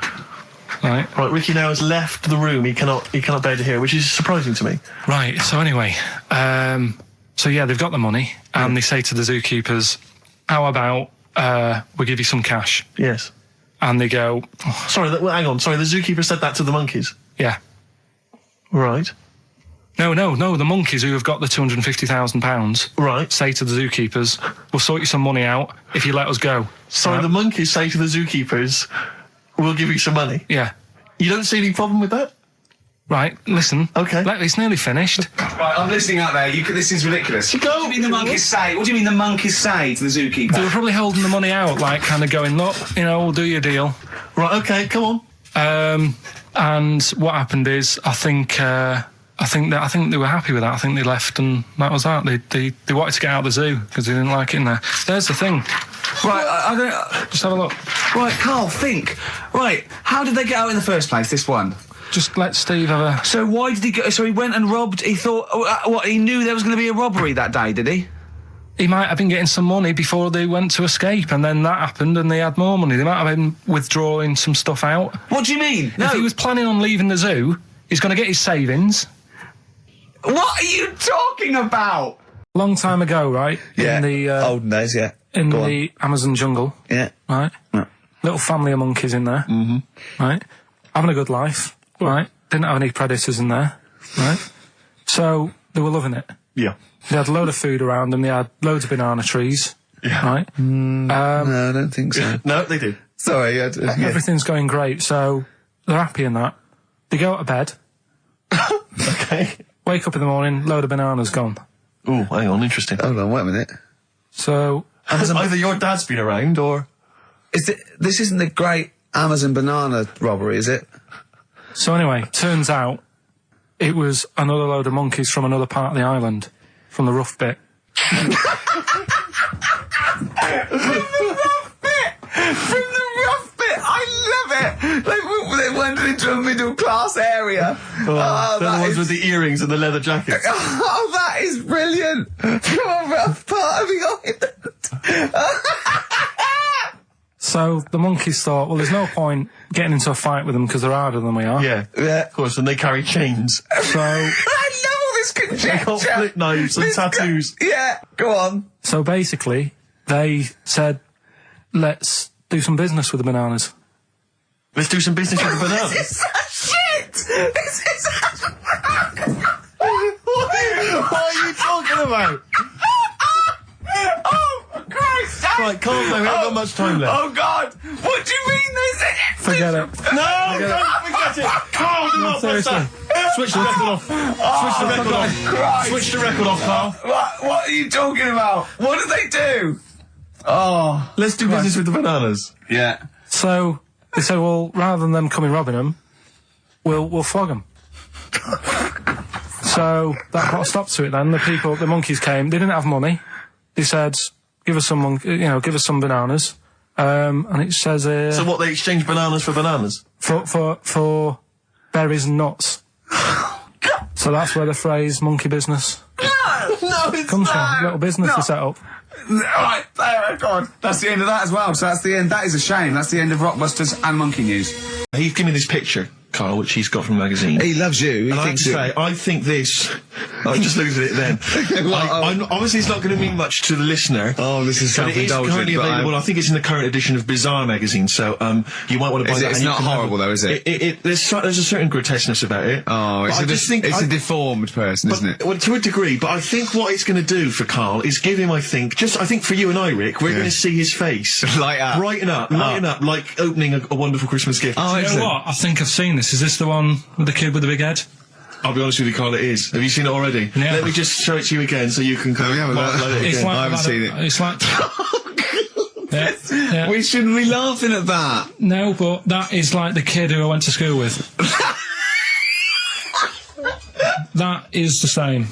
Right. Ricky now has left the room. He cannot bear to hear, which is surprising to me. Right. So anyway, so yeah, they've got the money, and they say to the zookeepers, how about we give you some cash? Yes. And they go, Sorry, hang on. Sorry, the zookeeper said that to the monkeys. yeah. Right. No, the monkeys who have got the £250,000 Right. say to the zookeepers, we'll sort you some money out if you let us go. Sorry, Right? the monkeys say to the zookeepers, we'll give you some money. Yeah. You don't see any problem with that? Right, listen. Okay. It's nearly finished. Right, I'm listening out there. This is ridiculous. Go. What do you mean the monkeys say? What do you mean the monkeys say to the zookeeper? They were probably holding the money out, like kind of going, look, we'll do your deal. Right, okay, come on. And what happened is, I think they were happy with that. I think they left, and that was that. They wanted to get out of the zoo because they didn't like it in there. There's the thing. Right, I don't... Just have a look. Right, Carl, think. Right, how did they get out in the first place, this one? Just let Steve have a... So why did he go... So he went and robbed... He thought... he knew there was going to be a robbery that day, did he? He might have been getting some money before they went to escape, and then that happened and they had more money. They might have been withdrawing some stuff out. What do you mean? No. If he was planning on leaving the zoo, he's going to get his savings. What are you talking about? Long time ago, right? Yeah. In the, olden days, yeah. in the Amazon jungle. Yeah. Right? Yeah. Little family of monkeys in there. Mm-hmm. Right? Having a good life. Right? Didn't have any predators in there. Right? So, they were loving it. Yeah. They had a load of food around them. They had loads of banana trees. Yeah. Right? No, I don't think so. No, they do. Sorry. Yeah. Everything's going great. So, they're happy in that. They go to bed. Okay. Wake up in the morning, load of bananas gone. Oh, hang on, interesting. Hold on, wait a minute. So... Either your dad's been around, or... This isn't the great Amazon banana robbery, is it? So anyway, turns out it was another load of monkeys from another part of the island, from the rough bit. From the rough bit! I love it! They went into a middle class area. They're the ones with the earrings and the leather jackets. Oh, that is brilliant! From a rough part of the island. So the monkeys thought, well, there's no point getting into a fight with them because they're harder than we are. Yeah, of course, and they carry chains. So... I love all this conjecture. They got flip knives and tattoos. Yeah, go on. So basically, they said, let's do some business with the bananas. Let's do some business with the bananas. This is shit! This is... What are you talking about? Oh, for Christ's sake! Right, calm down, we haven't got much time left. Oh, God! What do you mean this is... Forget it. No, don't forget it! Carl, do not press seriously. that! Switch the record off. Switch the record off. Christ. Switch the record off, Carl. What are you talking about? What did they do? Oh, Let's do business with the bananas. yeah. So they said, well, rather than them coming robbing them, we'll flog them. So that put a stop to it then. The monkeys came. They didn't have money. They said, give us some bananas. And it says So what, they exchange bananas for bananas? For berries and nuts. So that's where the phrase monkey business comes from. Little business to set up. Right, there, God. That's the end of that as well. So that's the end. That is a shame. That's the end of Rockbusters and Monkey News. He's given me this picture, Carl, which he's got from a magazine. He loves you. He And I have to thinks say, I think this... I just looked at it then. Obviously, it's not going to mean much to the listener. Oh, this is but it is self-indulgent, currently but available. I think it's in the current edition of Bizarre magazine, so you might want to buy that. It's and you not can have horrible, though, is it? There's a certain grotesqueness about it. Oh, But I just think it's a deformed person, isn't it? Well, to a degree, but I think what it's going to do for Carl is give him, I think for you and I, Rick, we're going to see his face Light up. brighten up, like opening a wonderful Christmas gift. Do you know what? I think I've seen this. Is this the one with the kid with the big head? I'll be honest with you, Carl, it is. Have you seen it already? Yeah. Let me just show it to you again so you can kind of highlight it again. I haven't seen it. It's like... yeah. We shouldn't be laughing at that. No, but that is like the kid who I went to school with. That is the same.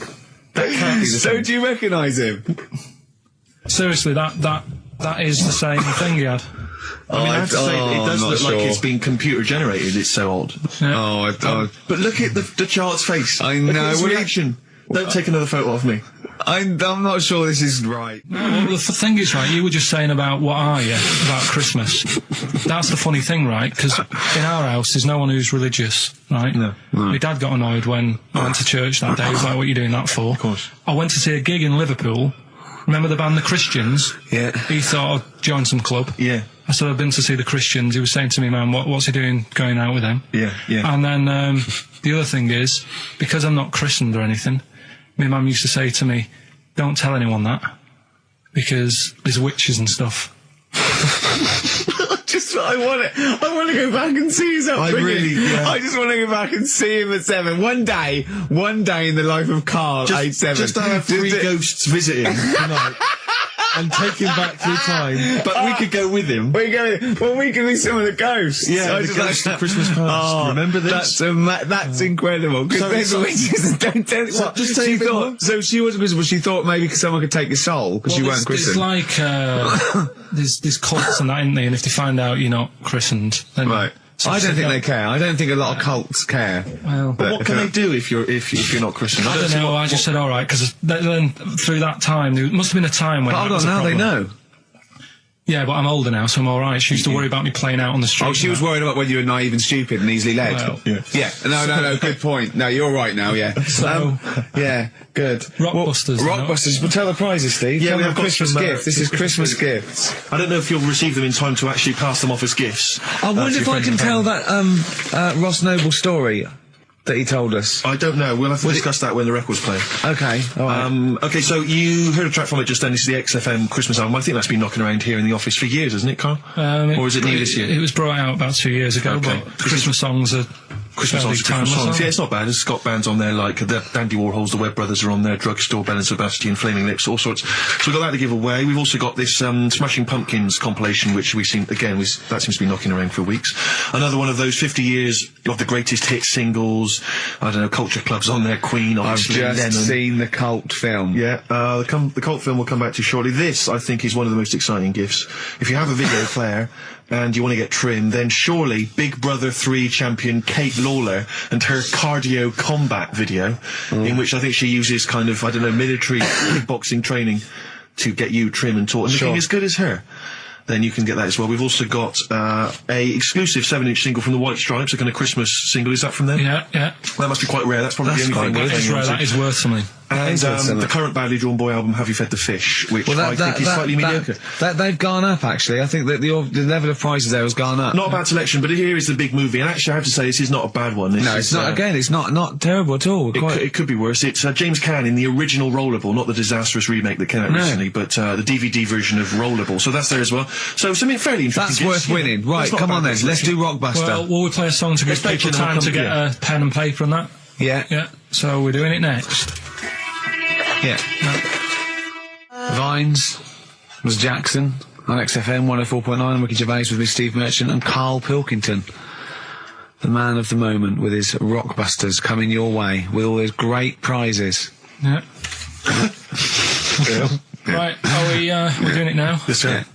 That can't be the So same. do you recognise him? Seriously, that is the same thing he had. I mean, I have to say, it does I'm look not like sure. it's been computer generated. It's so odd. Yeah. But look at the child's face. I Look know. at his Well, reaction. Don't take another photo of me. I'm not sure this is right. Well, the thing is, right, you were just saying about what are you, about Christmas. That's the funny thing, right? Because in our house, there's no one who's religious, right? No. My dad got annoyed when I went to church that day. He was like, what are you doing that for? Of course. I went to see a gig in Liverpool. Remember the band The Christians? Yeah. He thought I'd join some club. Yeah. I said, I've been to see The Christians. He was saying to me, man, what's he doing going out with them? Yeah, yeah. And then the other thing is, because I'm not christened or anything, my mum used to say to me, don't tell anyone that, because there's witches and stuff. I want to go back and see his upbringing. I just want to go back and see him at 7. One day in the life of Carl, age 7. Just to have 3 ghosts visit him tonight. And take him back through time. But we could go with him. We can be some of the ghosts. Yeah, the ghosts of Christmas past. Remember this? That's incredible. Because don't tell me what. Just say so she wasn't Christian, but she thought maybe someone could take your soul because you weren't christened. It's like, there's cults and that, isn't there? And if they find out you're not christened, then... Right. I don't think they care. I don't think a lot of cults care. Well, but what can they do if you're not Christian? I don't know. I just said all right because then through that time there must have been a time when. But hold on, now they know. Yeah, but I'm older now, so I'm all right. She used to worry about me playing out on the street. Oh, she was worried about whether you were naive and stupid and easily led. Well, yeah. No. Good point. No, you're right now. Yeah. So, yeah. Good. Rockbusters. Rockbusters. We'll tell the prizes, Steve. Yeah, we have have Christmas got some, gifts. This is Christmas gifts. I don't know if you'll receive them in time to actually pass them off as gifts. I wonder if I can tell that Ross Noble story that he told us. I don't know. We'll have to discuss that when the record's playing. Okay. All right. Okay, so you heard a track from it just then. This is the XFM Christmas album. I think that's been knocking around here in the office for years, hasn't it, Carl? Or is it new this year? It was brought out about 2 years ago, Okay. but Christmas songs are Christmas songs. timeless. Yeah, it's not bad. There's Scott bands on there, like the Dandy Warhols, the Webb Brothers are on there, Drugstore, Bell and Sebastian, Flaming Lips, all sorts. So we've got that to give away. We've also got this Smashing Pumpkins compilation, which we seem that seems to be knocking around for weeks. Another one of those 50 years of the greatest hit singles. I don't know, Culture Club's on there, Queen, obviously, I've just seen the cult film. Yeah, the cult film will come back to shortly. This, I think, is one of the most exciting gifts. If you have a video player and you want to get trimmed, then surely Big Brother 3 champion Kate Lawler and her cardio combat video, in which I think she uses kind of, I don't know, military kickboxing training to get you trim and taut and looking as good as her. Then you can get that as well. We've also got a exclusive 7-inch single from the White Stripes, a kind of Christmas single. Is that from them? Yeah. That must be quite rare. That's probably the only thing. That is rare. That is worth something. And the current Badly Drawn Boy album, Have You Fed the Fish, which I think is slightly mediocre. They've gone up, actually. I think that the level of prices there has gone up. Not a bad selection, but here is the big movie. And actually, I have to say, this is not a bad one. No, it's not. Again, it's not terrible at all. It could be worse. It's James Caan in the original Rollerball, not the disastrous remake that came out recently, but the DVD version of Rollerball. So that's there as well. So something fairly interesting. That's worth winning. Right, come on then. Let's do Rockbuster. Well, will we play a song to give people time to get a pen and paper and that? Yeah. Yeah. So we're doing it next. Yeah. Vines. was Jackson on XFM 104.9. Ricky Gervais with me, Steve Merchant, and Karl Pilkington, the man of the moment, with his Rockbusters coming your way with all those great prizes. Yeah. Right, we're doing it now? Yes, sir.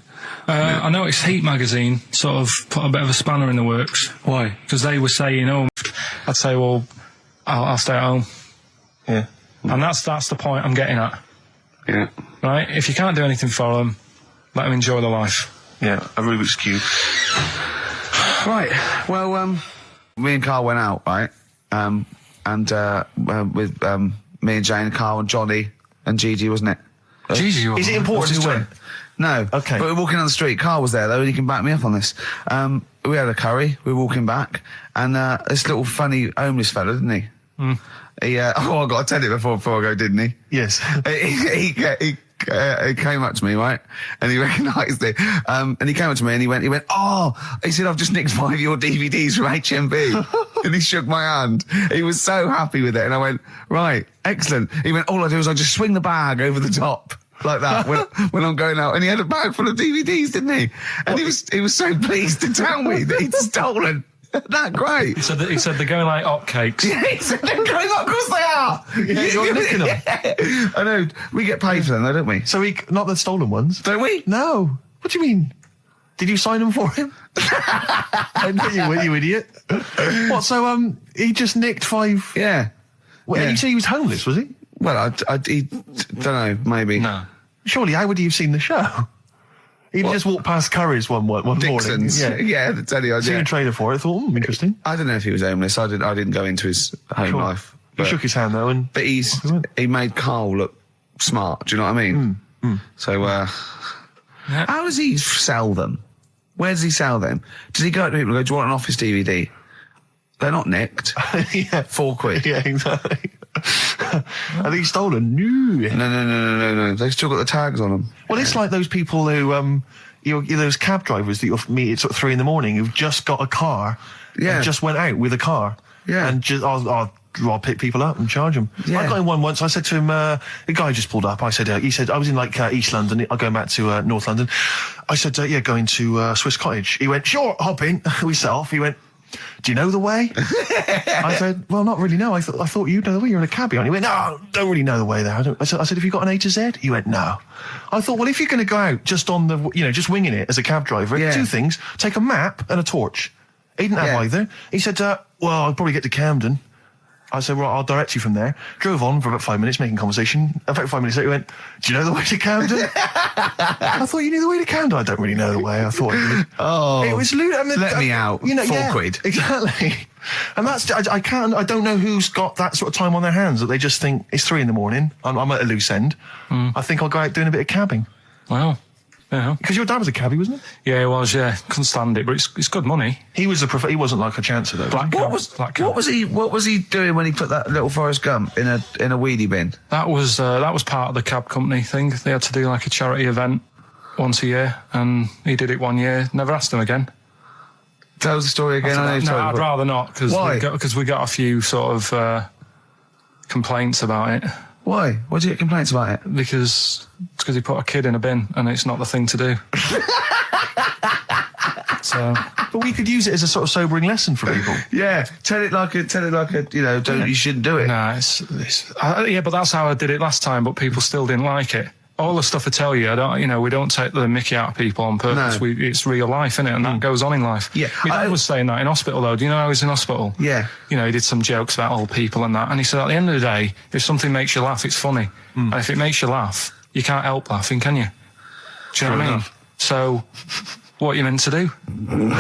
I noticed Heat magazine sort of put a bit of a spanner in the works. Why? Because they were saying, I'd say, well, I'll stay at home. Yeah. And that's the point I'm getting at. Yeah. Right? If you can't do anything for them, let them enjoy their life. Yeah, a Rubik's Cube. Right. Well, me and Carl went out, right? With me and Jane, Carl and Johnny and Gigi, wasn't it? Gigi, Is it important who went? No. Okay. But we're walking on the street. Carl was there, though, and he can back me up on this. We had a curry. We were walking back, and this little funny homeless fella, didn't he? Mm. He, I got to tell it before I go, didn't he? Yes. He came up to me, right? And he recognised it. And he came up to me and he went, he said, I've just nicked 5 of your DVDs from HMV. And he shook my hand. He was so happy with it. And I went, right, excellent. He went, all I do is I just swing the bag over the top. Like that when I'm going out. And he had a bag full of DVDs, didn't he? And he was so pleased to tell me that he'd stolen. That great. He said they're going like hotcakes. Yeah, he said they're going up, of course they are. Yeah, you're nicking them. Yeah. I know. We get paid for them, though, don't we? So not the stolen ones? Don't we? No. What do you mean? Did you sign them for him? I know you idiot. What, so he just nicked 5? Yeah. Well, Yeah. you say he was homeless, was he? Well, I don't know, maybe. No. Surely, how would he have seen the show? He just walked past Curry's one Dixon's. morning. Yeah, to tell you, Seen a trailer for it. I thought, interesting. I don't know if he was homeless. I didn't go into his home Sure. life. He shook his hand though, and But he made Carl look smart. Do you know what I mean? So, how does he sell them? Where does he sell them? Does he go up to people and go, do you want an Office DVD? They're not nicked. yeah, £4. yeah, exactly. Are these stolen? No. No. They've still got the tags on them. Well, it's like those people who, those cab drivers that you'll meet at sort of 3 a.m. who've just got a car, Yeah. and just went out with a car, Yeah. and just I'll pick people up and charge them. Yeah. I got in one once. I said to him, the guy just pulled up. I said, he said I was in like East London. I'm going back to North London. I said, going to Swiss Cottage. He went, sure, hop in. We set off. He went, do you know the way? I said, well, not really, no. I thought you'd know the way. You're in a cabbie, aren't you? He went, no, don't really know the way there. I said, have you got an A to Z? He went, no. I thought, well, if you're going to go out just on the, just winging it as a cab driver, Yeah. 2 things, take a map and a torch. He didn't have Yeah. either. He said, well, I'll probably get to Camden. I said, well, I'll direct you from there. Drove on for about 5 minutes, making conversation. About 5 minutes later, he went, do you know the way to Camden? I thought you knew the way to Camden. I don't really know the way. I thought you did. Oh. It was Let me out. £4. Exactly. And that's, I don't know who's got that sort of time on their hands that they just think it's 3 a.m. I'm at a loose end. I think I'll go out doing a bit of cabbing. Wow. Yeah. Because your dad was a cabbie, wasn't he? Yeah, it was, yeah. Couldn't stand it, but it's good money. He was he wasn't like a chancer though. What was he doing when he put that little Forrest Gump in a weedy bin? That was part of the cab company thing. They had to do like a charity event once a year, and he did it one year. Never asked him again. Tell us the story again. I'd rather not, because we got a few sort of complaints about it. Why? Why did you get complaints about it? Because he put a kid in a bin, and it's not the thing to do. So, but we could use it as a sort of sobering lesson for people. Yeah, tell it like a, you shouldn't do it. Nah, yeah, but that's how I did it last time. But people still didn't like it. All the stuff I tell you, we don't take the mickey out of people on purpose. No. It's real life, isn't it? And that goes on in life. Yeah. My dad was saying that in hospital, though. Do you know how he's in hospital? Yeah. He did some jokes about old people and that. And he said, at the end of the day, if something makes you laugh, it's funny. And if it makes you laugh, you can't help laughing, can you? Do you know what I mean? So, what are you meant to do? And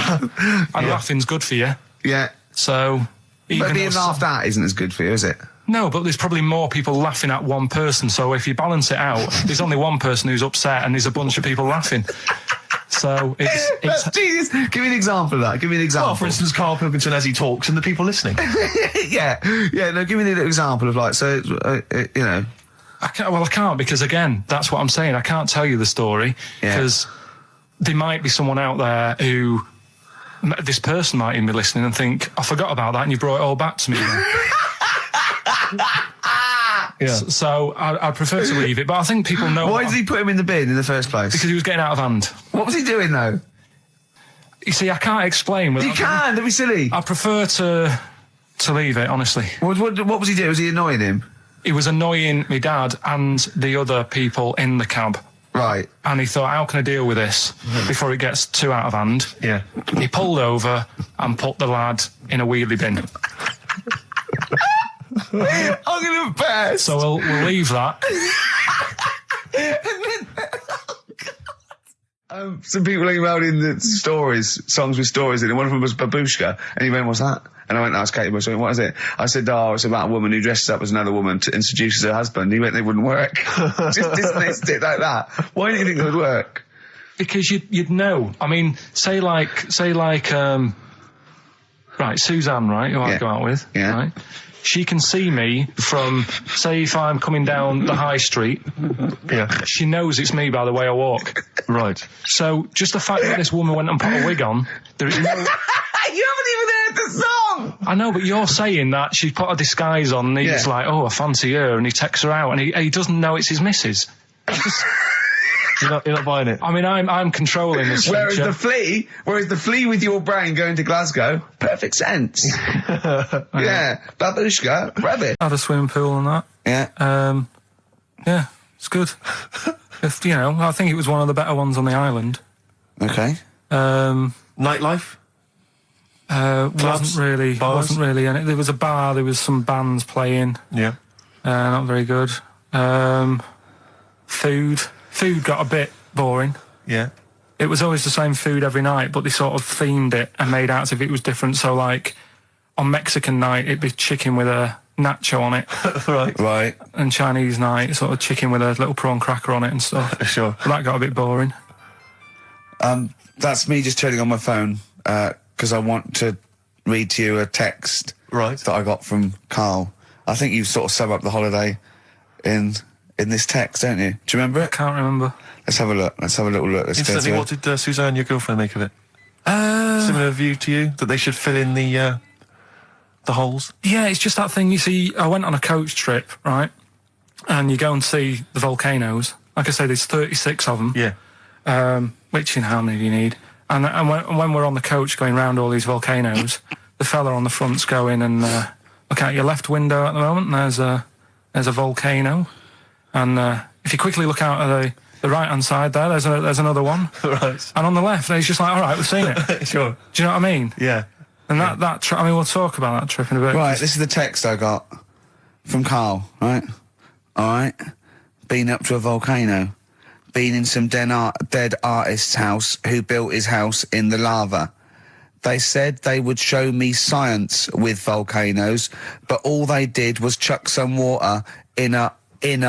laughing's good for you. Yeah. So, But being laughed at isn't as good for you, is it? No, but there's probably more people laughing at one person. So if you balance it out, there's only one person who's upset and there's a bunch of people laughing. So it's Jesus. Give me an example of that. Give me an example. Well, for instance, Karl Pilkington as he talks and the people listening. Yeah. No, give me an example of I can't, because again, that's what I'm saying. I can't tell you the story because there might be someone out there who, this person might even be listening and think, I forgot about that and you brought it all back to me. Yeah. So I'd prefer to leave it, but I think people know. Why did he put him in the bin in the first place? Because he was getting out of hand. What was he doing though? You see, I can't explain. You can. Don't be silly. I prefer to leave it, honestly. What was he doing? Was he annoying him? He was annoying my dad and the other people in the cab. Right. And he thought, how can I deal with this before it gets too out of hand? Yeah. He pulled over and put the lad in a wheelie bin. I'm gonna burst. So we'll leave that. Some people emailed in the songs with stories in it. One of them was Babushka, and he went, "What's that?" And I went, "That's Katie Bush." I went, "What is it?" I said, "Oh, it's about a woman who dresses up as another woman to introduce her husband." He went, "They wouldn't work." Just dismissed it like that. Why do you think it would work? Because you'd know. I mean, say like, right, Suzanne, right, who I go out with, right? She can see me from, say, if I'm coming down the high street. Yeah. She knows it's me by the way I walk. Right. So just the fact that this woman went and put a wig on, there is no... You haven't even heard the song! I know, but you're saying that she put a disguise on and he's like, oh, I fancy her, and he takes her out, and he doesn't know it's his missus. You're not buying it. I mean, I'm controlling this. Whereas the flea with your brain going to Glasgow, perfect sense. Yeah, Babushka, rabbit. Had a swimming pool and that. Yeah. Yeah, it's good. I think it was one of the better ones on the island. Okay. Nightlife? Wasn't really. And there was a bar. There was some bands playing. Yeah. Not very good. Food got a bit boring. Yeah. It was always the same food every night, but they sort of themed it and made out as if it was different. So, like, on Mexican night, it'd be chicken with a nacho on it. Right. And Chinese night, sort of chicken with a little prawn cracker on it and stuff. Sure. But that got a bit boring. That's me just turning on my phone, because I want to read to you a text that I got from Karl. I think you sort of sum up the holiday in this text, don't you? Do you remember it? I can't remember. Let's have a look. Let's have a little look. Instantly, what did Suzanne, your girlfriend, make of it? Similar view to you? That they should fill in the holes? Yeah, it's just that thing. You see, I went on a coach trip, right? And you go and see the volcanoes. Like I say, there's 36 of them. Yeah. Which, how many do you need? And when we're on the coach going round all these volcanoes, the fella on the front's going and look out your left window at the moment, and there's a volcano. And if you quickly look out at the right-hand side there, there's another one. Right. And on the left, he's just like, all right, we've seen it. Sure. Do you know what I mean? Yeah. And that trip, I mean, we'll talk about that trip in a bit. Right, this is the text I got from Karl, right? All right. Been up to a volcano. Been in some dead artist's house who built his house in the lava. They said they would show me science with volcanoes, but all they did was chuck some water in a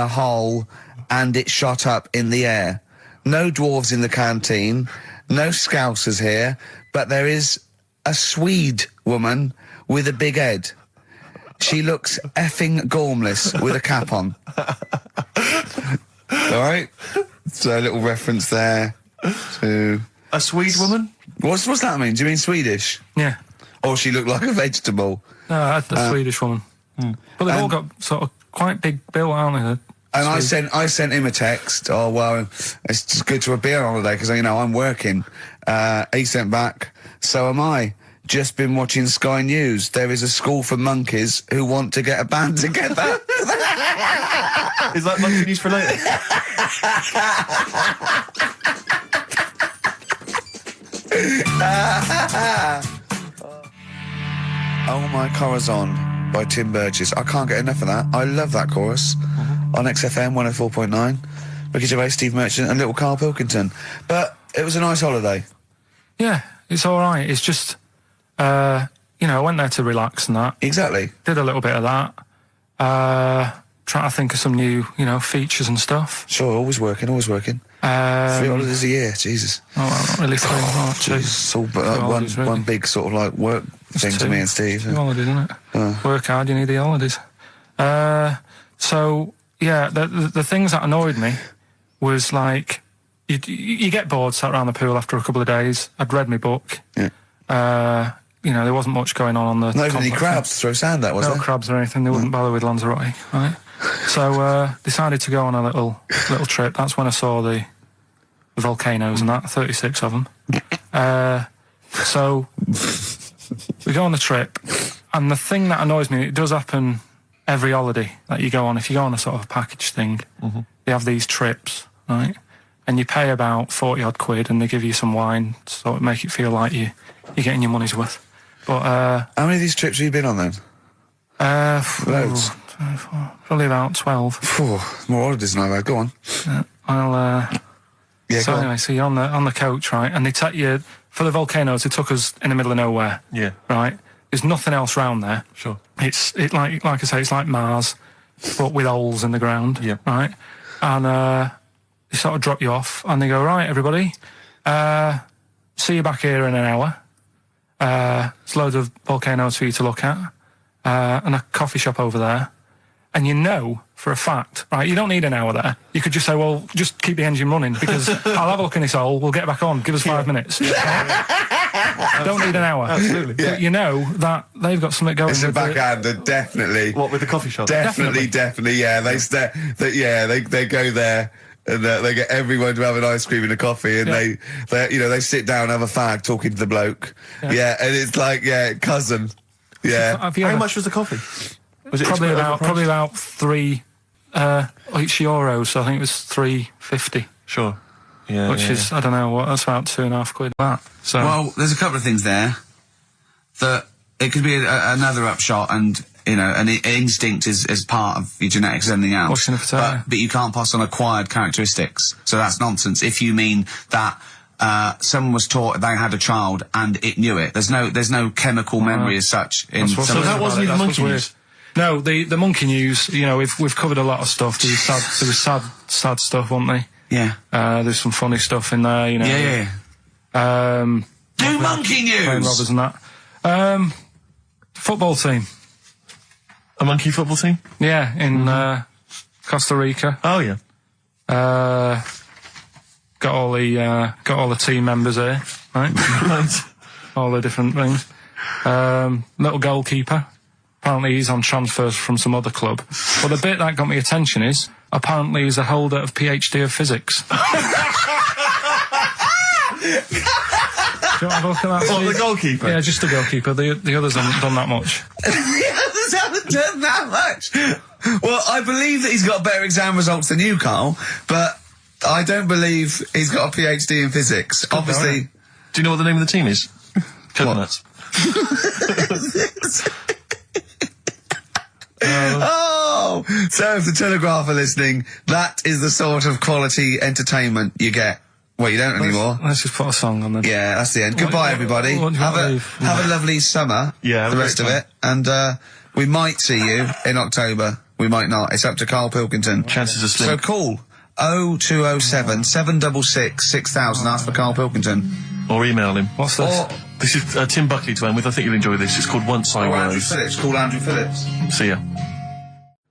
hole and it shot up in the air. No dwarves in the canteen, no scousers here, but there is a Swede woman with a big head. She looks effing gormless with a cap on. All right? So a little reference there to... A Swede woman? What's that mean? Do you mean Swedish? Yeah. Or she looked like a vegetable? No, the Swedish woman. But they've all got sort of quite big bill, aren't they? And I sent him a text. Oh, well, it's just good to be on holiday because, I'm working. He sent back, so am I. Just been watching Sky News. There is a school for monkeys who want to get a band together. Is that monkey news for later? Oh My Corazon by Tim Burgess. I can't get enough of that. I love that chorus. On XFM 104.9. Ricky Gervais, Steve Merchant and little Karl Pilkington. But it was a nice holiday. Yeah, it's all right. It's just, I went there to relax and that. Exactly. Did a little bit of that. Trying to think of some new, features and stuff. Sure, always working. 3 holidays a year, Jesus. Oh, not really 3 or 2. It's all one big sort of like work thing to me and Steve. 2 holidays, isn't it? Work hard, you need the holidays. So, yeah, the things that annoyed me was like, you get bored sat around the pool after a couple of days. I'd read my book. Yeah. There wasn't much going on the... Not even any crabs to throw sand at, was there? No crabs or anything. They wouldn't bother with Lanzarote, right? So decided to go on a little trip. That's when I saw the volcanoes and that, 36 of them. So we go on the trip, and the thing that annoys me, it does happen every holiday that you go on. If you go on a sort of a package thing, they have these trips, right? And you pay about 40 odd quid, and they give you some wine, so it make it feel like you're getting your money's worth. But how many of these trips have you been on then? Loads. Probably about 12. More holidays than I've had. Go on. So anyway, so you're on the coach, right? And they take you for the volcanoes. They took us in the middle of nowhere. Yeah. Right. There's nothing else around there. Sure. It's like I say, it's like Mars, but with holes in the ground. Yeah. Right. And they sort of drop you off, and they go, right, everybody, see you back here in an hour. There's loads of volcanoes for you to look at, and a coffee shop over there. And you know for a fact, right, you don't need an hour there. You could just say, well, just keep the engine running, because I'll have a look in this hole, we'll get back on, give us 5 minutes. Don't need an hour. Absolutely. But you know that they've got something going. It's a with backhander, definitely. What, with the coffee shop? Definitely, yeah. They go there. And they get everyone to have an ice cream and a coffee, and they sit down, have a fag, talking to the bloke. Yeah, and it's like, cousin. Yeah. How much was the coffee? Was it probably about €3 euros, so I think it was $3.50. Sure. Yeah. Which is, I don't know what, that's about 2.5 quid. That. So. Well, there's a couple of things there that it could be another upshot, and an instinct is part of your genetics and everything else. But you can't pass on acquired characteristics. So that's nonsense. If you mean that someone was taught they had a child and it knew it, there's no chemical memory as such. So that wasn't even monkey news. No, the monkey news. We've covered a lot of stuff. There was sad stuff, wasn't they? Yeah. There's some funny stuff in there. Yeah. Do monkey news. Playing robbers and that. Football team. A monkey football team? Yeah, in Costa Rica. Oh yeah. Got all the team members here, right? Right. All the different things. Little goalkeeper. Apparently he's on transfers from some other club. But the bit that got me attention is apparently he's a holder of PhD of physics. Do you want to have a look at that? What, the goalkeeper? Yeah, just the goalkeeper. The others haven't done that much. The others haven't done that much. Well, I believe that he's got better exam results than you, Carl, but I don't believe he's got a PhD in physics. Obviously. Do you know what the name of the team is? Coconuts. So if the Telegraph are listening, that is the sort of quality entertainment you get. Well, you don't anymore. Let's just put a song on then. Yeah, that's the end. Goodbye, everybody. Have a lovely summer. Yeah, the rest of it. And we might see you in October. We might not. It's up to Karl Pilkington. Chances are slim. So call 0207 766 6000. Ask for Karl Pilkington. Or email him. What's this? This is Tim Buckley to end with. I think you'll enjoy this. It's called Once I Andrew Was. Phillips. Call Andrew Phillips. See ya.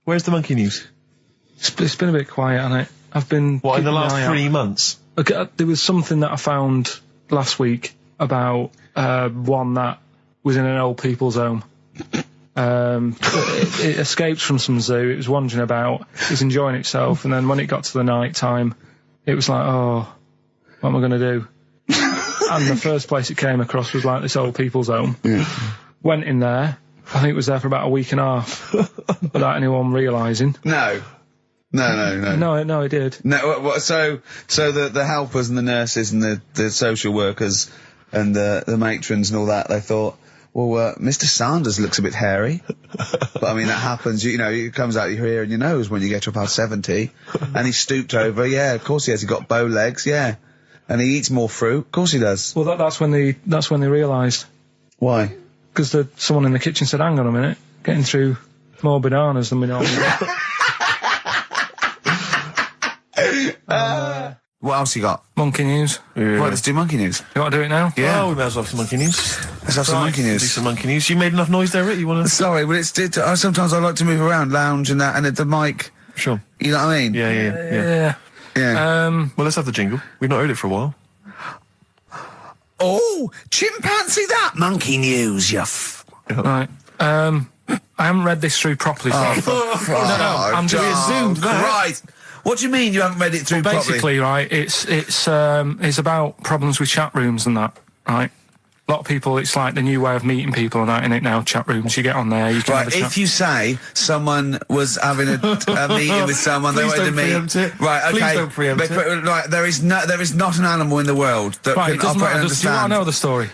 Where's the monkey news? It's been a bit quiet, hasn't it? I've been... What, in the last 3 months? Okay, there was something that I found last week about one that was in an old people's home. It escaped from some zoo. It was wandering about. It was enjoying itself. And then when it got to the night time, it was like, oh, what am I going to do? And the first place it came across was like this old people's home. Yeah. Went in there. I think it was there for about a week and a half without anyone realising. No, it did. No, so the helpers and the nurses and the social workers and the matrons and all that, they thought, well, Mr. Sanders looks a bit hairy. But I mean, that happens, it comes out your ear and your nose when you get to about 70. And he stooped over, yeah, of course he has. He got bow legs, yeah. And he eats more fruit, of course he does. Well, that's when they realised. Why? Because someone in the kitchen said, hang on a minute, getting through more bananas than we normally do. What else you got? Monkey news. Yeah. Right, let's do monkey news. You want to do it now? Yeah. Oh, we might as well have some monkey news. Let's have some monkey news. Do some monkey news. You made enough noise there, Rick? You want to... Sorry, but sometimes I like to move around, lounge and that, and the mic... Sure. You know what I mean? Yeah. Well, let's have the jingle. We've not heard it for a while. Oh, chimpanzee that monkey news, Right. I haven't read this through properly. So I'm just zoomed. Christ. What do you mean you haven't read it through properly? Basically, right, it's about problems with chat rooms and that, right? A lot of people, it's like the new way of meeting people and that in it now, chat rooms. You get on there, you can have a chat. If you say someone was having a meeting with someone they wanted to meet... Right, okay. Please don't preempt it. Right, there is not an animal in the world that Right, can it doesn't operate matter. and Do you want to understand. know the story?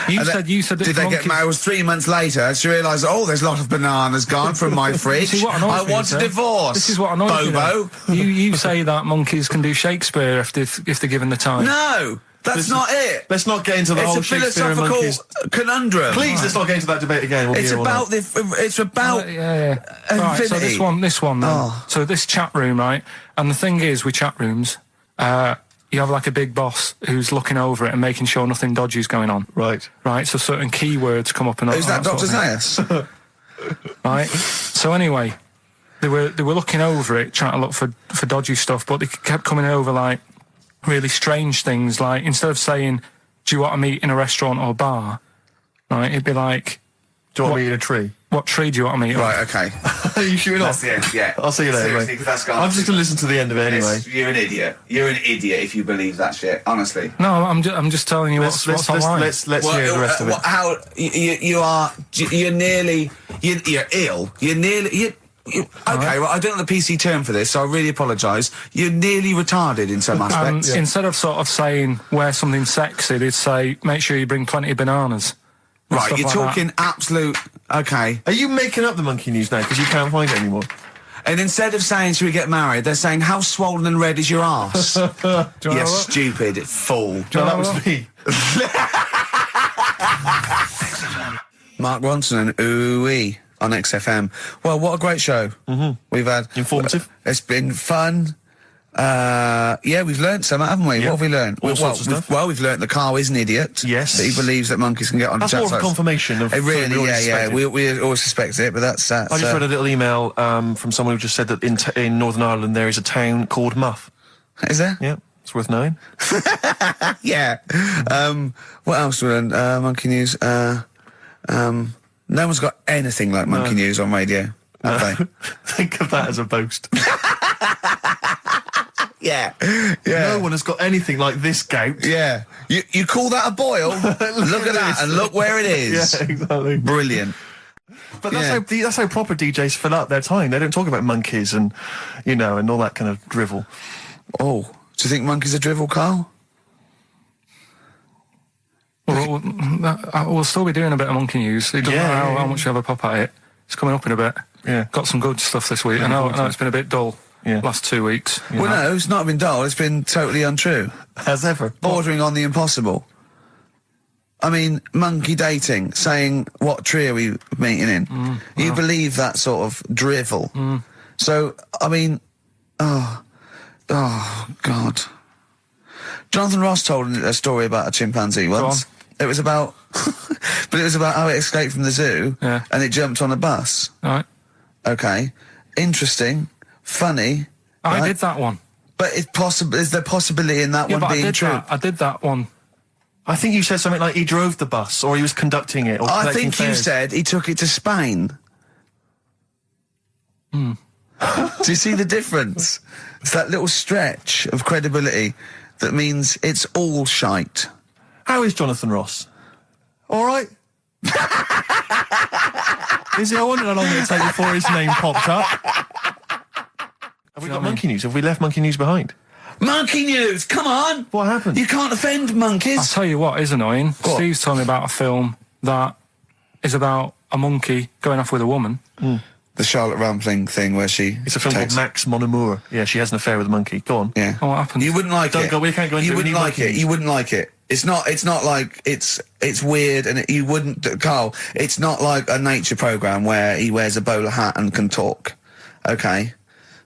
You said that Did they get married? It was 3 months later. She realised, there's a lot of bananas gone from my fridge. This is what annoys I me, want a divorce. This is what annoys me. Bobo. You say that monkeys can do Shakespeare if they're given the time. No, that's not it. Let's not get into the whole It's a Shakespeare and philosophical monkeys. conundrum. Please, let's not get into that debate again. We'll be It's here all about night. it's about Right, so this one then. So this chat room, right? And the thing is with chat rooms, you have like a big boss who's looking over it and making sure nothing dodgy is going on. Right. Right, so certain keywords come up and Who's that, Dr. Zayas? Right. So anyway, they were looking over it, trying to look for dodgy stuff, but they kept coming over like really strange things. Like instead of saying, "Do you want to meet in a restaurant or bar?" Right, it'd be like, "Do you want to meet in a tree?" What tree do you want to meet? Right, okay. Are you sure That's the end, yeah. I'll see you later, Seriously, mate. 'cause that's gone. I'm just going to listen to the end of it anyway. You're an idiot. You're an idiot if you believe that shit, honestly. No, I'm just telling you what's online. Let's hear the rest of it. How you're nearly you're ill. You're nearly okay, well, I don't know the PC term for this, so I really apologise. You're nearly retarded in some aspects. Instead of sort of saying wear something sexy, they'd say make sure you bring plenty of bananas. Right, you're like talking absolute. Okay. Are you making up the monkey news now because you can't find it anymore? And instead of saying should we get married, they're saying how swollen and red is your arse? You stupid fool. No, that was me. Mark Ronson and Ooh-wee on XFM. Well, what a great show. Mm-hmm. We've had... Informative. It's been fun. We've learnt some, haven't we? Yeah. What have we learnt? All sorts of stuff. We've learnt that Carl is an idiot. Yes. That he believes that monkeys can get on That's chat more of a sites. confirmation of... It really, we yeah. We always suspect it, but that's... I just read a little email from someone who just said that in Northern Ireland there is a town called Muff. Is there? Yeah, it's worth knowing. Yeah. What else we learned? Monkey news. No one's got anything like monkey news on radio, have they? Think of that as a boast. Yeah. No one has got anything like this gout. Yeah. You call that a boil? Look at that and look where it is. Yeah, exactly. Brilliant. But that's how proper DJs fill up their time. They don't talk about monkeys and, and all that kind of drivel. Oh, do you think monkeys are drivel, Carl? We'll still be doing a bit of monkey news. It doesn't matter how much you have a pop at it. It's coming up in a bit. Yeah. Got some good stuff this week. I know it's been a bit dull. Last 2 weeks. Well, no, it's not been dull. It's been totally untrue. As ever. Bordering on the impossible. I mean, monkey dating, saying, what tree are we meeting in? You believe that sort of drivel. So, I mean, oh, God. Jonathan Ross told a story about a chimpanzee once. It was about, but it was about how it escaped from the zoo and it jumped on a bus. All right. Okay. Interesting. Funny. I did that one. But is there possibility in that one being true? I did that one. I think you said something like he drove the bus or he was conducting it. Or I think you said he took it to Spain. Do you see the difference? It's that little stretch of credibility that means it's all shite. How is Jonathan Ross? All right. Is he? I wondered how long it would take before his name popped up. Have we got monkey news? Have we left monkey news behind? Monkey news! Come on! What happened? You can't offend monkeys. I'll tell you what is annoying. What? Steve's told me about a film that is about a monkey going off with a woman. The Charlotte Rampling thing where she... It's a film called Max Mon Amour. Yeah, she has an affair with a monkey. Go on. Yeah. What happened? You wouldn't like it. We can't go into it. You wouldn't like it. You wouldn't like it. It's not like it's weird and you wouldn't... Carl, it's not like a nature programme where he wears a bowler hat and can talk. Okay?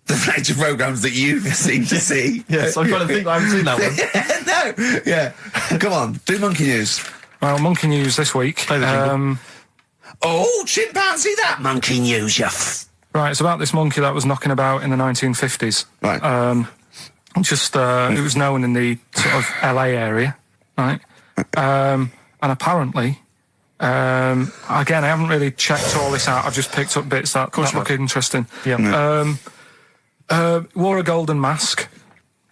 The nature programmes that you seem to see. Yes, I'm trying to think. I haven't seen that one. No. Yeah. Come on. Do monkey news. Well, monkey news this week. Play the jingle. Oh, chimpanzee, that monkey news, Right, it's about this monkey that was knocking about in the 1950s. Right. It was known in the sort of LA area, right? And apparently, Again, I haven't really checked all this out. I've just picked up bits that look interesting. Yeah. Wore a golden mask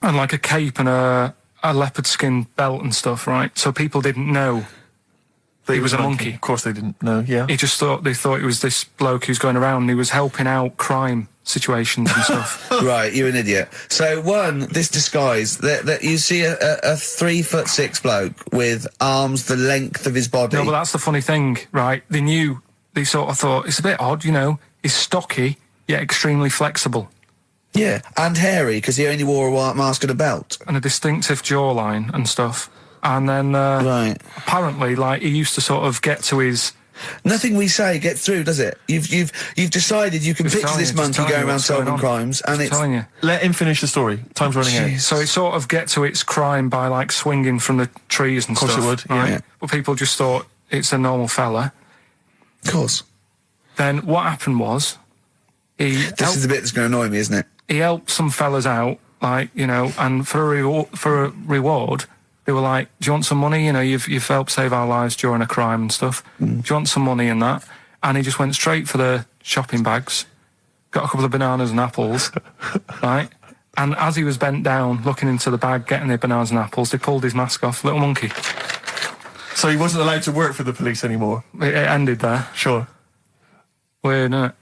and like a cape and a leopard skin belt and stuff, right? So people didn't know that he was a monkey. Of course they didn't know, yeah. They thought it was this bloke who's going around and he was helping out crime situations and stuff. Right, you're an idiot. So this disguise, that you see a 3'6" bloke with arms the length of his body. No, but that's the funny thing, right? They sort of thought, it's a bit odd, he's stocky, yet extremely flexible. Yeah, and hairy, because he only wore a white mask and a belt. And a distinctive jawline and stuff. And then, right. apparently, like, he used to sort of get to his... Nothing we say gets through, does it? You've decided you can picture this monkey going around solving crimes, and it's... telling you. Let him finish the story. Time's running out. So it sort of get to its crime by, like, swinging from the trees and stuff. Of course it would, yeah. But people just thought it's a normal fella. Of course. Then what happened was... This is the bit that's going to annoy me, isn't it? He helped some fellas out, like, and for a reward, they were like, do you want some money? You've helped save our lives during a crime and stuff. Do you want some money and that? And he just went straight for the shopping bags, got a couple of bananas and apples, right? And as he was bent down, looking into the bag, getting the bananas and apples, they pulled his mask off. Little monkey. So he wasn't allowed to work for the police anymore? It ended there. Sure. Weird, isn't it?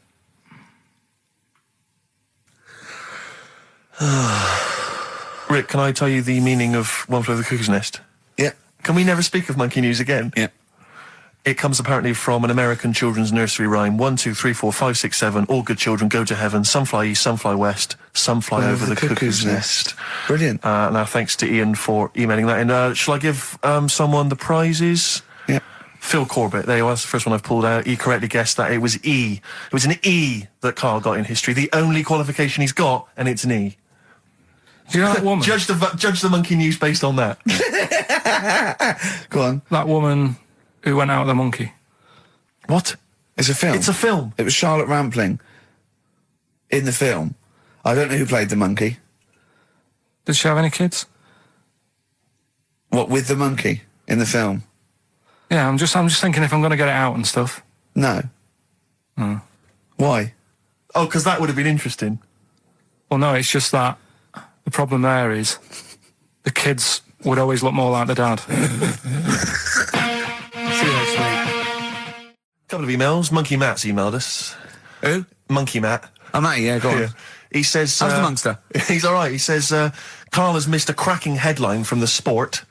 Rick, can I tell you the meaning of One Flew Over the Cuckoo's Nest? Yeah. Can we never speak of monkey news again? Yeah. It comes apparently from an American children's nursery rhyme. 1, 2, 3, 4, 5, 6, 7. All good children go to heaven. Some fly east, some fly west. Some fly over the cuckoo's nest. Brilliant. Now, thanks to Ian for emailing that in. Shall I give someone the prizes? Yeah. Phil Corbett, there you are, that's the first one I've pulled out. He correctly guessed that it was E. It was an E that Karl got in history. The only qualification he's got, and it's an E. Do you know that woman? Judge the monkey news based on that. Go on. That woman who went out with the monkey. What? It's a film. It's a film. It was Charlotte Rampling in the film. I don't know who played the monkey. Did she have any kids? What, with the monkey in the film? Yeah, I'm just thinking if I'm going to get it out and stuff. No. Why? Oh, because that would have been interesting. Well, no, it's just that the problem there is the kids would always look more like the dad. See you next week. Couple of emails. Monkey Matt's emailed us. Who? Monkey Matt. Oh, Matty, yeah, go on. Yeah. He says... How's the monster? He's all right. He says, Karl has missed a cracking headline from The Sport.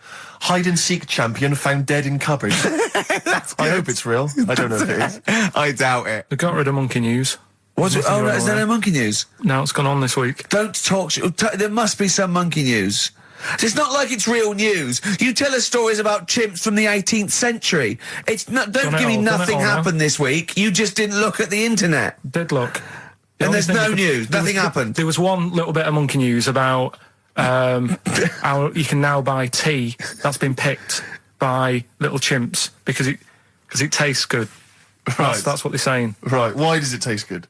Hide-and-seek champion found dead in cupboard. I hope it's real. I don't know if it is. I doubt it. They got rid of monkey news. What's it? Oh, is there no monkey news? No, it's gone on this week. Don't talk... There must be some monkey news. It's not like it's real news. You tell us stories about chimps from the 18th century. It's not... Don't give me nothing happened this week. You just didn't look at the internet. Did look. And there's no news. Nothing happened. There was one little bit of monkey news about how you can now buy tea that's been picked by little chimps because it tastes good. Right. That's what they're saying. Right. Why does it taste good?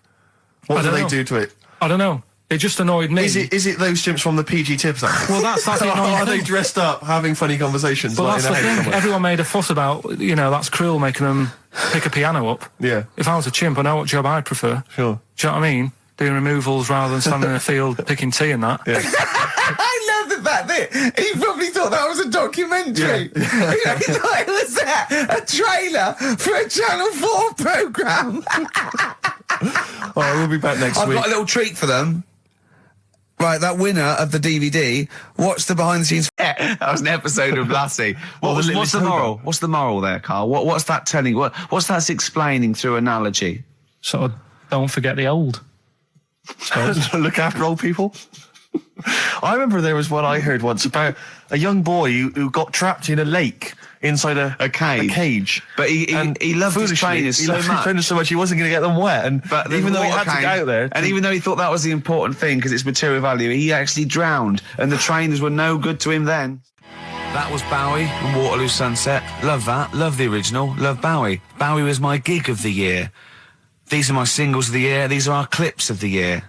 What do they do to it? I don't know. It just annoyed me. Is it those chimps from the PG Tips act? Well, that's the annoying Are they thing. dressed up, having funny conversations? Well, like that's the in a house thing. somewhere? Everyone made a fuss about, that's cruel, making them pick a piano up. Yeah. If I was a chimp, I know what job I'd prefer. Sure. Do you know what I mean? Doing removals rather than standing in a field picking tea and that. Yeah. I love the fact that he probably thought that was a documentary. Yeah. He thought it was a trailer for a Channel 4 programme. All right, we'll be back next I've week. got a little treat for them. Right, that winner of the DVD, watch the behind-the-scenes... That was an episode of Lassie. What's the Littlest moral? Hobo. What's the moral there, Karl? What's that telling? What's that explaining through analogy? Sort of, don't forget the old. Look after old people. I remember there was one I heard once about a young boy who got trapped in a lake inside a cage. But he loved his trainers so much. He wasn't going to get them wet. But even though he had to get out there, and even though he thought that was the important thing because it's material value, he actually drowned, and the trainers were no good to him then. That was Bowie and Waterloo Sunset. Love that. Love the original. Love Bowie. Bowie was my gig of the year. These are my singles of the year. These are our clips of the year.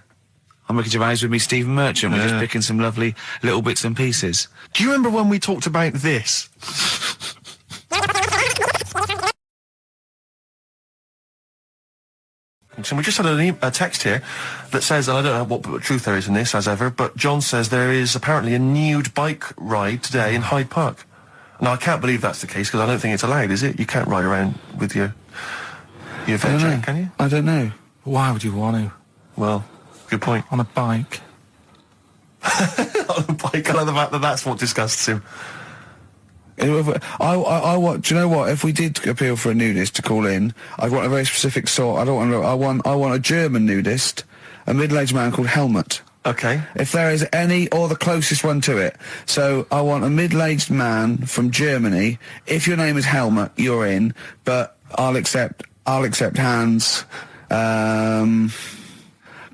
I'm Ricky Gervais with me, Stephen Merchant. We're just picking some lovely little bits and pieces. Do you remember when we talked about this? Pilkington. We just had a text here that says, and I don't know what truth there is in this, as ever, but John says there is apparently a nude bike ride today in Hyde Park. Now, I can't believe that's the case, because I don't think it's allowed, is it? You can't ride around with your veg jack, can you? I don't know. Why would you want to? Well, good point. On a bike. On a bike, I love the fact that that's what disgusts him. I want. Do you know what? If we did appeal for a nudist to call in, I'd want a very specific sort. I don't want. I want a German nudist, a middle-aged man called Helmut. Okay. If there is any, or the closest one to it. So I want a middle-aged man from Germany. If your name is Helmut, you're in. But I'll accept Hans.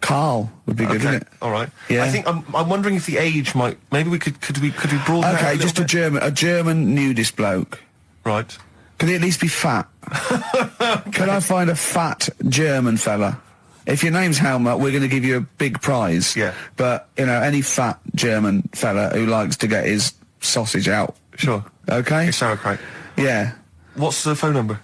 Carl would be good, wouldn't it? All right. Yeah. I think I'm wondering if the age might. Maybe we could we broaden that Okay, a little just bit? a German nudist bloke. Right. Could he at least be fat? Could I find a fat German fella? If your name's Helmut, we're going to give you a big prize. Yeah. But, you know, any fat German fella who likes to get his sausage out. Sure. Okay? It's sauerkraut. Yeah. What's the phone number?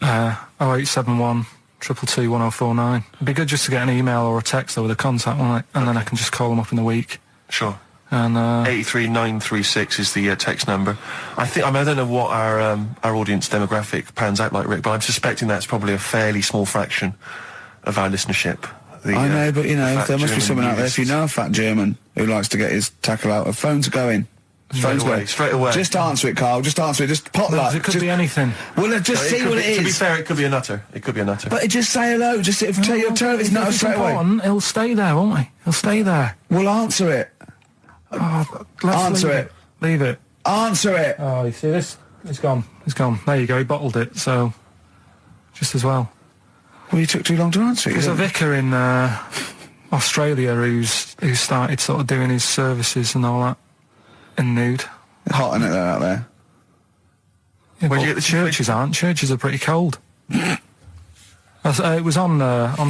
0871 222 1049. It'd be good just to get an email or a text with a contact, wouldn't it? And then I can just call them up in the week. Sure. And 83936 is the text number. I don't know what our audience demographic pans out like, Rick, but I'm suspecting that's probably a fairly small fraction of our listenership. I know, but, you know, there must be someone out there, if you know a fat German who likes to get his tackle out, a phone's going. Straight away. Just answer it, Carl. Just answer it. Just potluck. it could be anything. Well, just see what it is. To be fair, it could be a nutter. But just say hello. Just tell your turn. It's not straight away. He'll stay there, won't he? He'll stay there. Well, answer it. Answer it. Leave it. Answer it. Oh, you see this? It's gone. It's gone. There you go. He bottled it. So, just as well. Well, you took too long to answer it. There's a vicar in Australia who started sort of doing his services and all that in nude. Hot, isn't it, out there? Yeah, Where'd but you get the churches aren't. Churches are pretty cold. It was on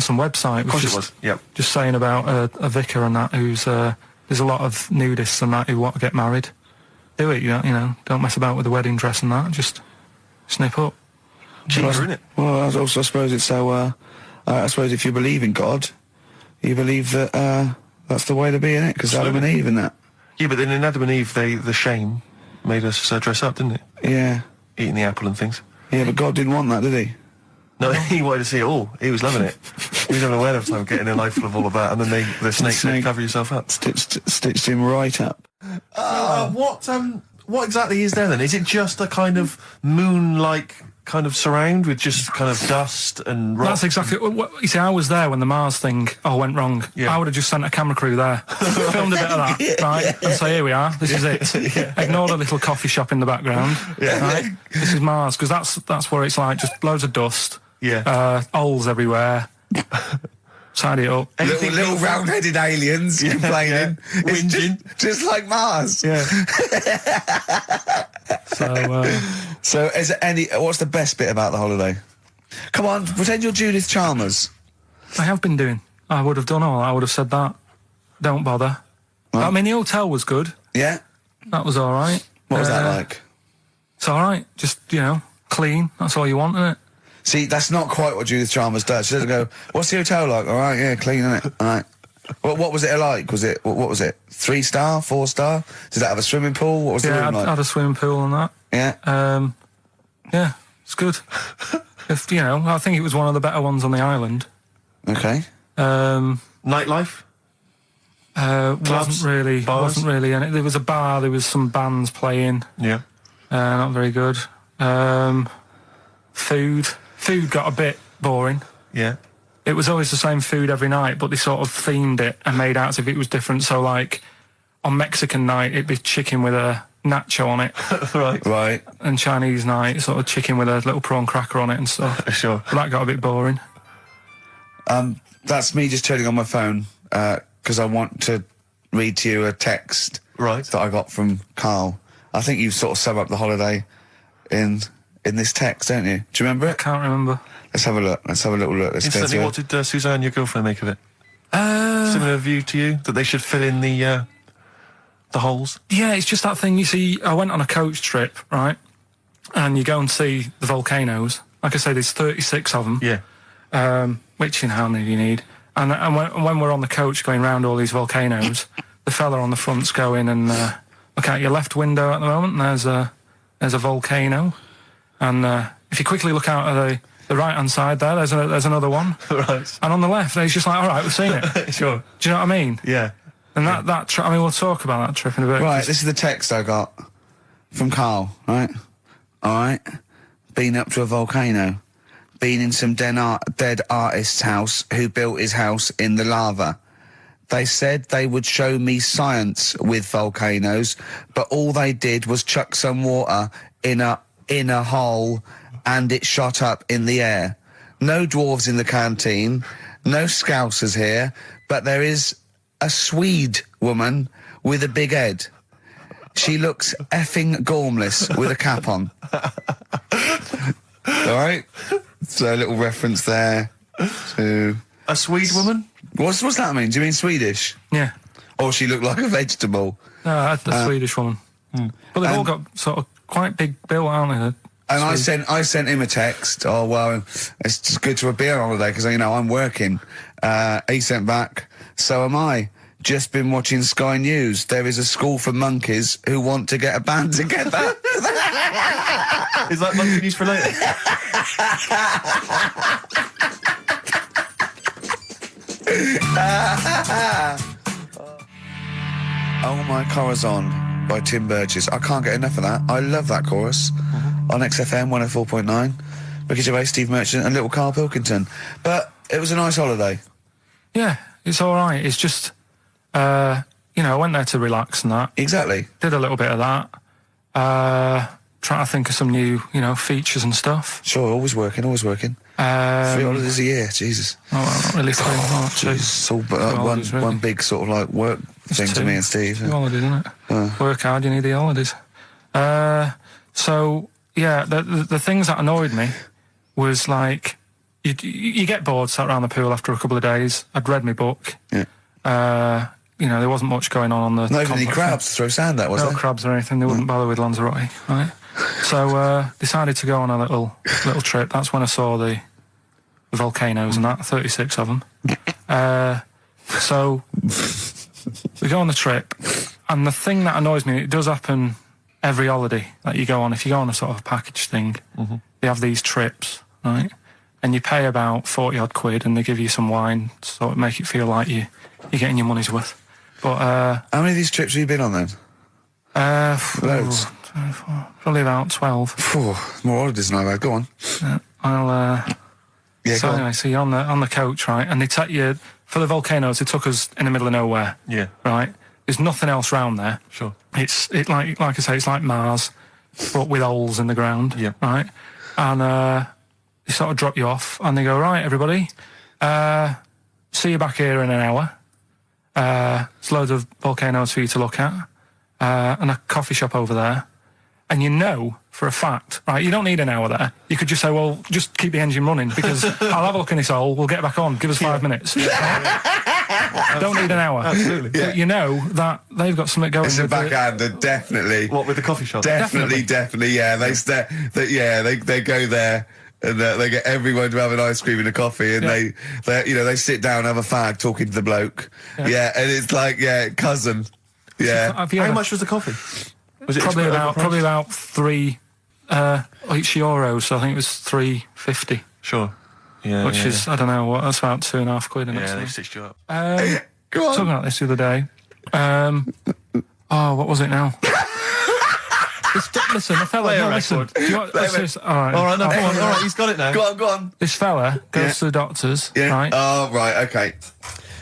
some website. Of course it was. Yep. Just saying about a vicar and that who's there's a lot of nudists and that who want to get married. Do it, you know. Don't mess about with the wedding dress and that. Just snip up. Cheaper, isn't it? Well, I suppose it's so. I suppose if you believe in God, you believe that that's the way to be in it, because Adam and Eve and that. Yeah, but then in Adam and Eve, the shame made us dress up, didn't it? Yeah. Eating the apple and things. Yeah, but God didn't want that, did he? No, he wanted to see it all. He was loving it. He was having a whale of time getting a life full of all of that, and then the snake said, cover yourself up. Stitched him right up. What exactly is there then? Is it just a kind of moon-like kind of surround with just kind of dust and rock? That's exactly what you see. I was there when the Mars thing went wrong. Yeah. I would have just sent a camera crew there, filmed a bit of that, right, and say, here we are, this is it. Yeah. Ignore the little coffee shop in the background. Yeah. Right? This is Mars, because that's where it's like just loads of dust. Yeah. Holes everywhere. Tidy it up. Little round-headed aliens complaining. Yeah. Whinging. Just like Mars. Yeah. So is there any... What's the best bit about the holiday? Come on, pretend you're Judith Chalmers. I have been doing. I would have done all. I would have said that. Don't bother. Well, I mean, the hotel was good. Yeah? That was all right. What was that like? It's all right. Just, clean. That's all you want, isn't it? See, that's not quite what Judith Chalmers does. She doesn't go, what's the hotel like? All right, yeah, clean, innit? All right. What was it like? What was it? 3-star, 4-star? Did it have a swimming pool? What was the room like? I had a swimming pool and that. Yeah. Yeah, it's good. I think it was one of the better ones on the island. Okay. Nightlife? Wasn't really in it. There was a bar, there was some bands playing. Yeah. Not very good. Food got a bit boring. Yeah. It was always the same food every night, but they sort of themed it and made out as if it was different. So, like, on Mexican night, it'd be chicken with a nacho on it. Right. And Chinese night, sort of chicken with a little prawn cracker on it and stuff. Sure. But that got a bit boring. That's me just turning on my phone, because I want to read to you a text that I got from Carl. I think you sort of sum up the holiday in this text, don't you? Do you remember it? I can't remember. Let's have a look. Let's have a little look. Instantly, what did Suzanne, your girlfriend, make of it? Similar view to you, that they should fill in the holes? Yeah, it's just that thing, you see, I went on a coach trip, right? And you go and see the volcanoes. Like I say, there's 36 of them. Yeah. which, how many do you need? And when we're on the coach going round all these volcanoes, the fella on the front's going and look out your left window at the moment, and there's a volcano. And if you quickly look out at the right-hand side there's another one. Right. And on the left, he's just like, all right, we've seen it. Sure. Do you know what I mean? Yeah. And that trip, we'll talk about that trip in a bit. Right, this is the text I got from Karl, right? All right. Been up to a volcano. Been in some dead artist's house who built his house in the lava. They said they would show me science with volcanoes, but all they did was chuck some water in a hole and it shot up in the air. No dwarves in the canteen, no scousers here, but there is a Swede woman with a big head. She looks effing gormless with a cap on. All right? So a little reference there to... A Swede woman? What's that mean? Do you mean Swedish? Yeah. Or she looked like a vegetable? No, the Swedish woman. But they've all got sort of quite big bill, aren't they? And I sent him a text. Oh, well, it's just good to be on holiday because, I'm working. He sent back, so am I. Just been watching Sky News. There is a school for monkeys who want to get a band together. Is that monkey news for later? Oh My Corazon by Tim Burgess. I can't get enough of that. I love that chorus. On XFM 104.9. Ricky Gervais, Steve Merchant and little Karl Pilkington. But it was a nice holiday. Yeah, it's all right. It's just, I went there to relax and that. Exactly. Did a little bit of that. Trying to think of some new, features and stuff. Sure, always working. 3 holidays a year, Jesus. Oh, not really 3 months. It's all one big sort of like work thing to me and Steve. 2 holidays, isn't it? Work hard, you need the holidays. So, yeah, the things that annoyed me was like, you get bored sat around the pool after a couple of days. I'd read my book. Yeah. There wasn't much going on the... Not even any crabs to throw sand at, was there? No crabs or anything. They wouldn't bother with Lanzarote, right? So, decided to go on a little trip. That's when I saw the volcanoes and that, 36 of them. So, we go on the trip, and the thing that annoys me, it does happen every holiday that you go on. If you go on a sort of a package thing, they have these trips, right? And you pay about 40-odd quid, and they give you some wine to sort of make it feel like you're getting your money's worth. But how many of these trips have you been on then? Loads. Probably about 12. More holidays than I've had. Go on. So you're on the coach, right? And they take you for the volcanoes. They took us in the middle of nowhere. Yeah. Right. There's nothing else round there. Sure. It's like I say, it's like Mars, but with holes in the ground. Yeah. Right. And they sort of drop you off, and they go, right, everybody, see you back here in an hour. There's loads of volcanoes for you to look at, and a coffee shop over there. And for a fact, right, you don't need an hour there. You could just say, well, just keep the engine running because I'll have a look in this hole, we'll get back on, give us 5 minutes. Don't need an hour. Absolutely. But that they've got something going. It's a backhander, definitely. What, with the coffee shop? Definitely, yeah. They go there. And they get everyone to have an ice cream and a coffee, and they sit down, have a fag, talking to the bloke. Yeah, and it's like, cousin. Yeah. How much was the coffee? Was it probably about €3 each euro? So I think it was $3.50. Sure. Yeah. Which is I don't know what. That's about 2.5 quid. Yeah, they stitched you up. Go on. Talking about this the other day. What was it now? Listen, the fella. No, listen. All right, no, come on. All right, he's got it now. Go on. This fella goes to the doctors. Yeah. Right. Oh, right. Okay.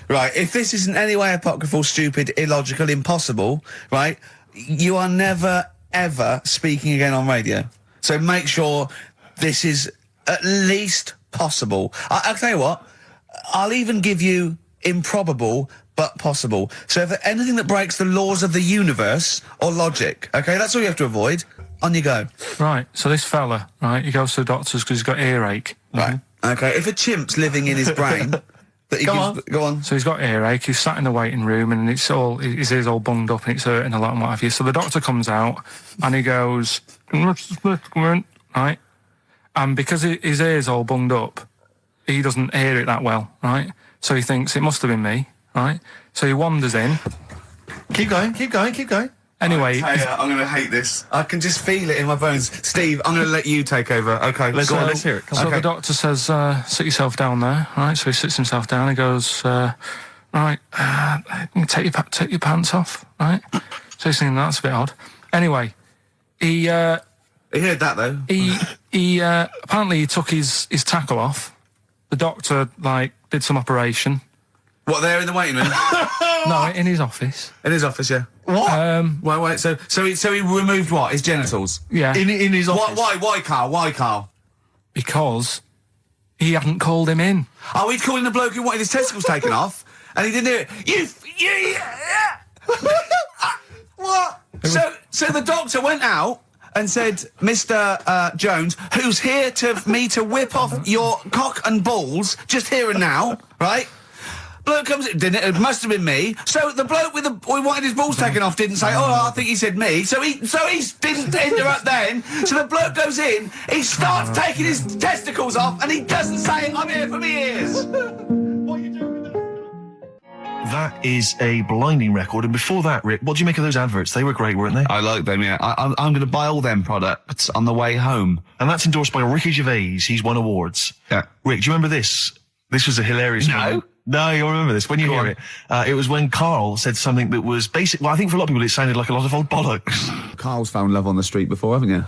Right. If this is in any way apocryphal, stupid, illogical, impossible, right? You are never ever speaking again on radio. So make sure this is at least possible. I'll tell you what. I'll even give you improbable but possible. So if anything that breaks the laws of the universe or logic, okay, that's all you have to avoid. On you go. Right, so this fella, right, he goes to the doctors because he's got earache. Right, okay, if a chimp's living in his brain... Go on. So he's got earache, he's sat in the waiting room and his ear's all bunged up and it's hurting a lot and what have you. So the doctor comes out and he goes, right? And because his ear's all bunged up, he doesn't hear it that well, right? So he thinks it must have been me, right? So he wanders in. Keep going, keep going, keep going. Anyway, I'm going to hate this. I can just feel it in my bones. Steve, I'm going to let you take over. Okay, Let's hear it. Come So on. the doctor says, sit yourself down there, right? So he sits himself down. He goes, right, take your pants off, right? So he's thinking that's a bit odd. Anyway, he heard that though. he apparently he took his tackle off. The doctor did some operation. What, there in the waiting room? No, in his office. In his office, yeah. What? Wait. So he removed what? His genitals. Yeah. In his office? Why, Carl? Why, Carl? Because he hadn't called him in. Oh, he'd called in the bloke who wanted his testicles taken off, and he didn't hear it. What? So the doctor went out and said, Mr. Jones, who's here to whip off your cock and balls, just here and now, right? Bloke comes in, didn't it? It must have been me. So the bloke who wanted his balls taken off didn't say, oh, I think he said me. So he didn't interrupt then. So the bloke goes in, he starts taking his testicles off, and he doesn't say, I'm here for me ears. What are you doing with that? That is a blinding record. And before that, Rick, what do you make of those adverts? They were great, weren't they? I like them, yeah. I'm going to buy all them products on the way home. And that's endorsed by Ricky Gervais. He's won awards. Yeah. Rick, do you remember this? This was a hilarious moment. No, you'll remember this when you hear it. It was when Karl said something that was basic. Well, I think for a lot of people it sounded like a lot of old bollocks. Carl's found love on the street before, haven't you?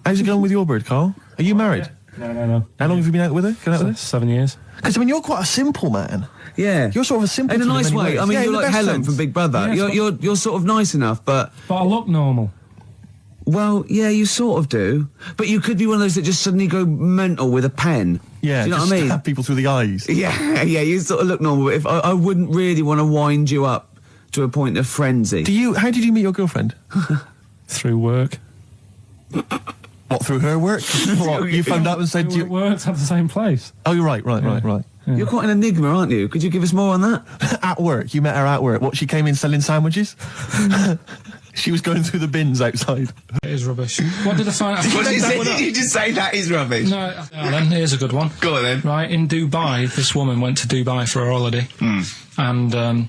How's it going with your bird, Karl? Are you married? No. How long have you been out with her? Going out with her? 7 years. Because, I mean, you're quite a simple man. Yeah. You're sort of a simple In a nice way. ways. I mean, Yeah, you're in the like best Helen sense. from Big Brother. Yeah, You're sort of nice enough, but I look normal. well, yeah, you sort of do. But you could be one of those that just suddenly go mental with a pen. Yeah, do you know just what I mean? stab people through the eyes. Yeah, you sort of look normal. But if I wouldn't really want to wind you up to a point of frenzy. How did you meet your girlfriend? Through work. What, through her work? What, you phoned up and said We worked at the same place. Oh, you're right. You're quite an enigma, aren't you? Could you give us more on that? At work, you met her at work. What, she came in selling sandwiches? She was going through the bins outside. It is rubbish. What did I find? Did you just say that is rubbish? No, then here's a good one. Go on then. Right, in Dubai, this woman went to Dubai for a holiday. And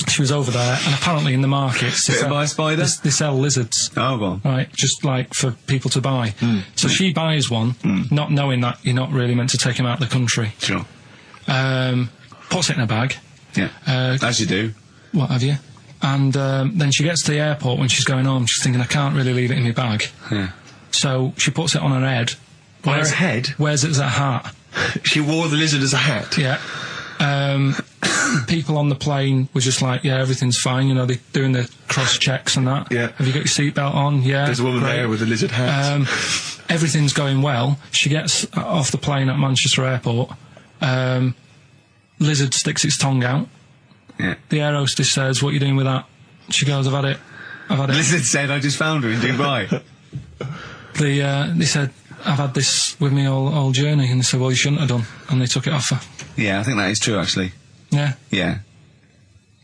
she was over there, and apparently in the markets Bit of a spider? they sell lizards. Oh, go on. Right, just like for people to buy. So she buys one, not knowing that you're not really meant to take them out of the country. Sure. Puts it in a bag. Yeah. As you do. What have you? And then she gets to the airport when she's going home. She's thinking, I can't really leave it in my bag. Yeah. So she puts it on her head. On her head? Wears it as a hat. She wore the lizard as a hat? Yeah. People on the plane were just like, yeah, everything's fine. You know, they're doing the cross checks and that. Yeah. Have you got your seatbelt on? Yeah. There's a woman great. there with a lizard hat. Everything's going well. She gets off the plane at Manchester Airport. Lizard sticks its tongue out. Yeah. The air hostess says, what are you doing with that? She goes, I've had it. Lizard said, I just found her in Dubai. They said, I've had this with me all journey. And they said, well, you shouldn't have done. And they took it off her. Yeah, I think that is true, actually. Yeah. Yeah.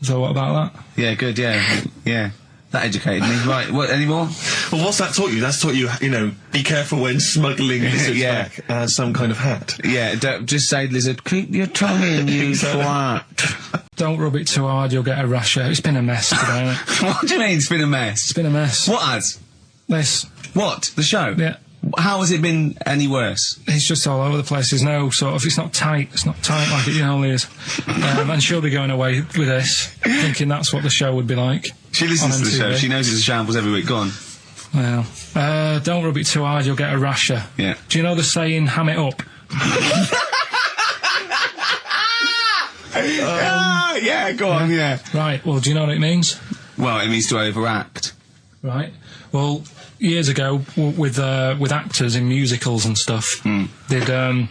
So what about that? Yeah, good, yeah. Yeah. That educated me. Right, what, any more? Well, what's that taught you? That's taught you, be careful when smuggling lizards back as some kind of hat. Yeah, just say, lizard, keep your tongue in, you twat. Don't rub it too hard, you'll get a rash out. It's been a mess today, hasn't it? What do you mean it's been a mess? It's been a mess. What has? This. What? The show? Yeah. How has it been any worse? It's just all over the place. There's no sort of, it's not tight like it normally is. And she'll be going away with this, thinking that's what the show would be like. She listens on to the show. MTV. She knows it's a shambles every week. Go on. Well, don't rub it too hard, you'll get a rasher. Yeah. Do you know the saying, ham it up? Yeah, go on, yeah. Right, well, do you know what it means? Well, it means to overact. Right. Well, years ago, with actors in musicals and stuff, the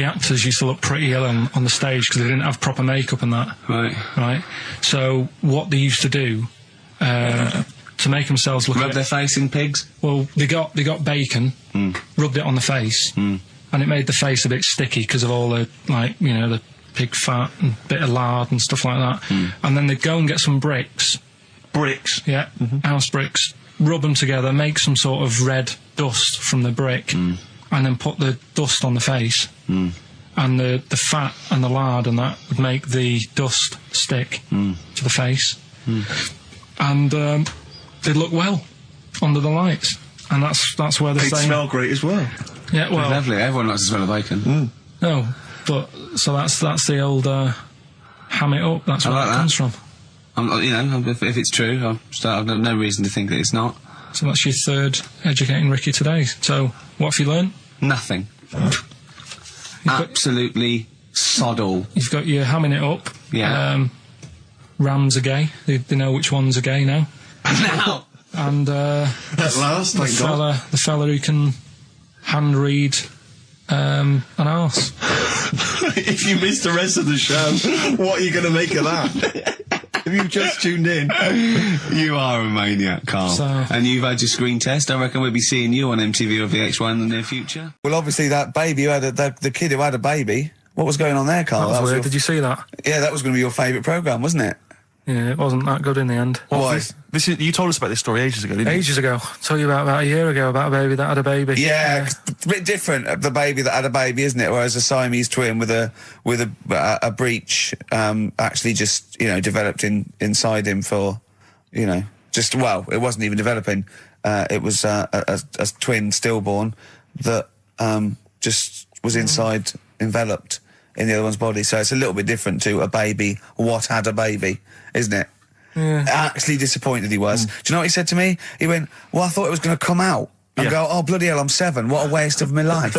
actors used to look pretty ill on the stage because they didn't have proper makeup and that. Right. Right. So what they used to do to make themselves look Rub their face in pigs? well, they got bacon, rubbed it on the face, and it made the face a bit sticky because of all the the pig fat and bit of lard and stuff like that. And then they'd go and get some bricks. Bricks? Yeah, house bricks. Rub them together, make some sort of red dust from the brick, and then put the dust on the face. And and the fat and the lard and that would make the dust stick to the face, and they'd look well under the lights, and that's where they'd smell great as well. Yeah, well, it's lovely. Everyone likes the smell of bacon. No, but so that's the old ham it up. That's where like that comes from. If it's true, I've no reason to think that it's not. So that's your third educating Ricky today. So what have you learned? Nothing. Absolutely sod all. You've got your hamming it up. Yeah. Rams are gay. They know which ones are gay now. Now. And At last, thank God. The fella who can hand read an arse. If you missed the rest of the show, what are you going to make of that? If you've just tuned in, You are a maniac, Carl. So- And you've had your screen test. I reckon we'll be seeing you on MTV or VH1 in the near future. Well, obviously that baby who had the kid who had a baby. What was going on there, Carl? That was weird. your- Did you see that? Yeah, that was going to be your favourite programme, wasn't it? Yeah, it wasn't that good in the end. Why? you told us about this story ages ago, didn't you? Ages ago. Told you about a year ago about a baby that had a baby. Yeah, a bit different. The baby that had a baby, isn't it? Whereas a Siamese twin with a breach actually just developed inside him for it wasn't even developing. It was a twin stillborn that just was inside enveloped in the other one's body. So it's a little bit different to a baby. What had a baby, isn't it? Yeah. Actually disappointed he was. Do you know what he said to me? He went, well, I thought it was going to come out. And go, oh, bloody hell, I'm 7. What a waste of my life.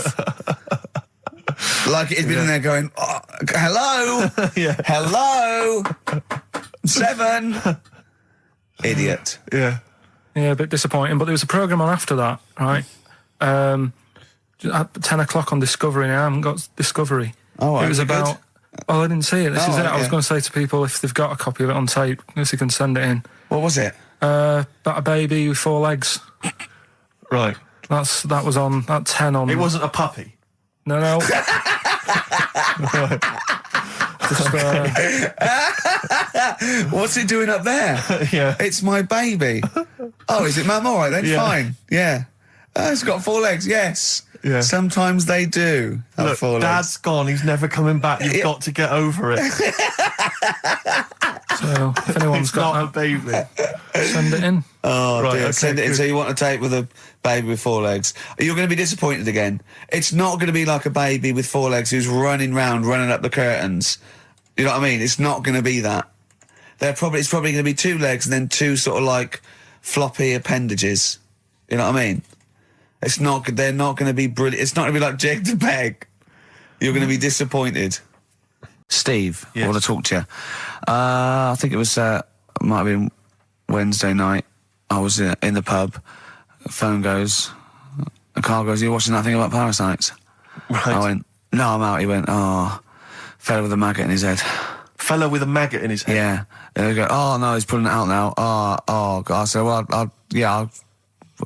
Like he'd been in there going, oh, hello? Hello? 7? Idiot. Yeah. Yeah, a bit disappointing. But there was a programme on after that, right? At 10 o'clock on Discovery. Now I haven't got Discovery. Oh, it was about... good? Oh, I didn't see it. This is it. I was yeah. going to say to people, if they've got a copy of it on tape, if they can send it in. What was it? About a baby with 4 legs. Right. That was on at 10 on. It wasn't a puppy. No. Just, What's it doing up there? Yeah. It's my baby. Oh, is it, Mum? All right then, Yeah. fine. Yeah. It's got 4 legs, yes. Yeah. Sometimes they do have Look, 4 legs. Dad's gone. He's never coming back. You've got to get over it. so if anyone's It's got not a that, baby. send it in. Oh, Right, dear. okay, Send it in. good. So you want a tape with a baby with 4 legs. You're going to be disappointed again. It's not going to be like a baby with 4 legs who's running up the curtains. You know what I mean? It's not going to be that. It's probably going to be 2 legs and then 2 sort of like floppy appendages. You know what I mean? They're not going to be brilliant. It's not going to be like Jake the Peg. You're going to be disappointed. Steve, Yes. I want to talk to you. I think it was, might have been Wednesday night. I was in the pub. Phone goes. Carl goes, you watching that thing about parasites? Right. I went, no, I'm out. He went, oh, fella with a maggot in his head. Fella with a maggot in his head. Yeah. And they go, oh, no, he's pulling it out now. Oh, God. I said, well,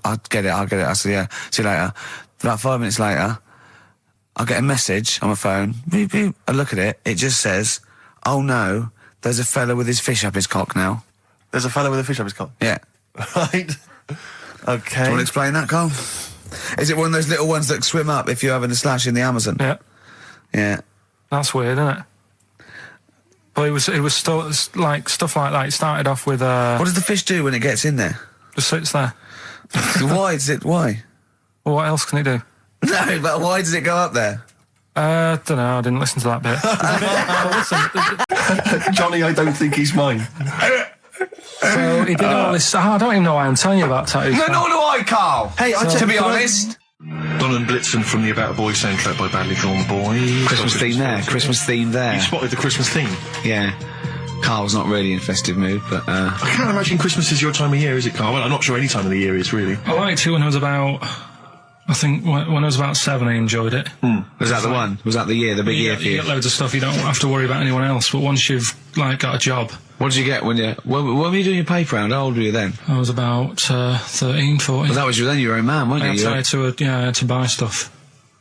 I'll get it. I said, yeah, see you later. About 5 minutes later, I get a message on my phone. Beep, beep. I look at it. It just says, oh, no, there's a fella with his fish up his cock now. There's a fella with a fish up his cock. Yeah. Right. Okay. Do you want to explain that, Carl? Is it one of those little ones that swim up if you're having a slash in the Amazon? Yeah, Yeah. that's weird, isn't it? But it was still like stuff like that. It started off with What does the fish do when it gets in there? just sits there. Why? Well, what else can it do? No, but why does it go up there? Don't know. I didn't listen to that bit. But listen, Johnny, I don't think he's mine. so he did all this. I don't even know why I'm telling you about tattoos. No, nor do I, Carl. Hey, To be honest. Donald Blitzen from the About a Boy soundtrack by Badly Drawn Boys. Christmas theme there. You spotted the Christmas theme. Yeah. Carl's not really in festive mood, but I can't imagine Christmas is your time of year, is it, Carl? Well, I'm not sure any time of the year is, really. I liked it when I was about. I think when I was about 7, I enjoyed it. was that the one? Was that the year, the big year for You you? get loads of stuff. You don't have to worry about anyone else. But once you've got a job, What did you get when were you doing your paper round? How old were you then? I was about 13, 14. Well, that was then you were a man, weren't I you? had to buy stuff.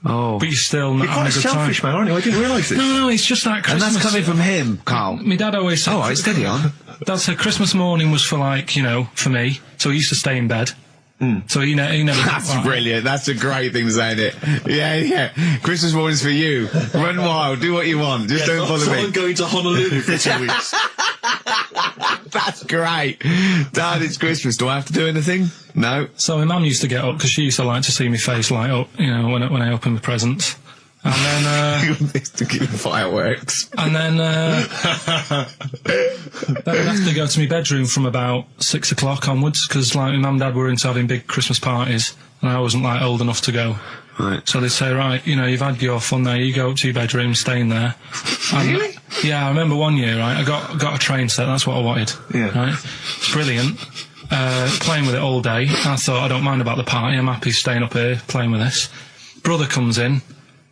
Oh. But you're still not You're having quite a a good selfish time. man, aren't you? I didn't realise this. No, it's just that And Christmas. that's coming from him, Carl. My dad always said... All right, steady on. Dad said Christmas morning was for for me, so he used to stay in bed. So he never. That's brilliant. That's a great thing to say, isn't it? Yeah. Christmas morning's for you. Run wild. Do what you want. Just don't bother me. I'm going to Honolulu for 2 weeks. That's great. Dad, it's Christmas. Do I have to do anything? No. So my mum used to get up because she used to like to see my face light up, when I opened the presents. And then to keep fireworks. And then I'd have to go to my bedroom from about 6 o'clock onwards because like my mum and dad were into having big Christmas parties and I wasn't like old enough to go. Right. So they'd say, right, you've had your fun there, you go up to your bedroom, stay in there. Really? Yeah, I remember one year, right, I got a train set, that's what I wanted. Yeah. Right? It's brilliant. Playing with it all day. I thought, I don't mind about the party, I'm happy staying up here playing with this. Brother comes in,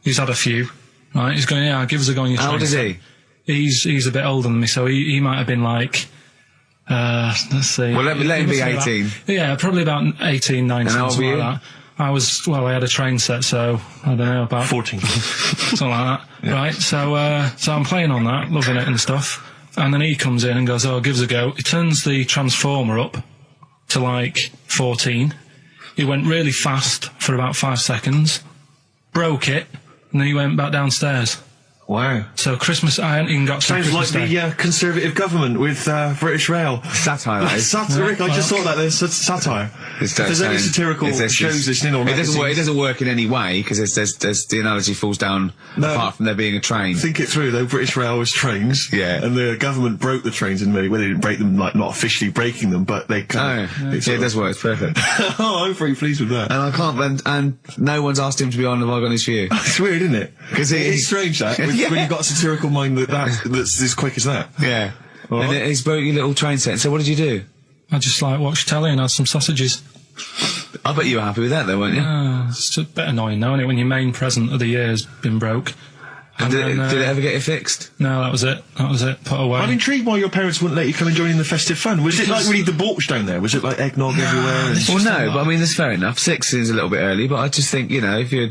he's had a few, right, he's going, yeah, give us a go on your train. How old is he? He's a bit older than me, so he might have been like, let's see. Well, let him be 18. Yeah, probably about 18, 19, And how old something were you? like that. I had a train set, so, I don't know, about 14. something like that, right? So I'm playing on that, loving it and stuff, and then he comes in and goes, oh, give us a go. He turns the transformer up to like 14. He went really fast for about 5 seconds, broke it, and then he went back downstairs. Wow. So Christmas, I hadn't even got to Sounds Christmas like Day. the Conservative government with British Rail. Satire, that is. Satiric. I just thought that there's satire. It's If there's any satirical shows listening or it doesn't magazines, work in any way because there's the analogy falls down apart from there being a train. think it through though. British Rail was trains, Yeah. and the government broke the trains in many. Well, they didn't break them, like not officially breaking them, but they. Yeah, it does work. It's perfect. Oh, I'm very pleased with that. And I can't. And no one's asked him to be on Have I Got News For You? It's weird, isn't it? 'Cause it's strange that when you've got a satirical mind that's as quick as that. Yeah. All And right. he's broke your little train set. So what did you do? I just like watched telly and had some sausages. I bet you were happy with that though, weren't you? It's just a bit annoying though, isn't it, when your main present of the year has been broke. And did then, it ever get it fixed? No, that was it. Put away. I'm intrigued why your parents wouldn't let you come and join in the festive fun. Was it like really debauched down there? Was it like eggnog everywhere? And Well, no, but I mean, that's fair enough. 6 seems a little bit early, but I just think, if you're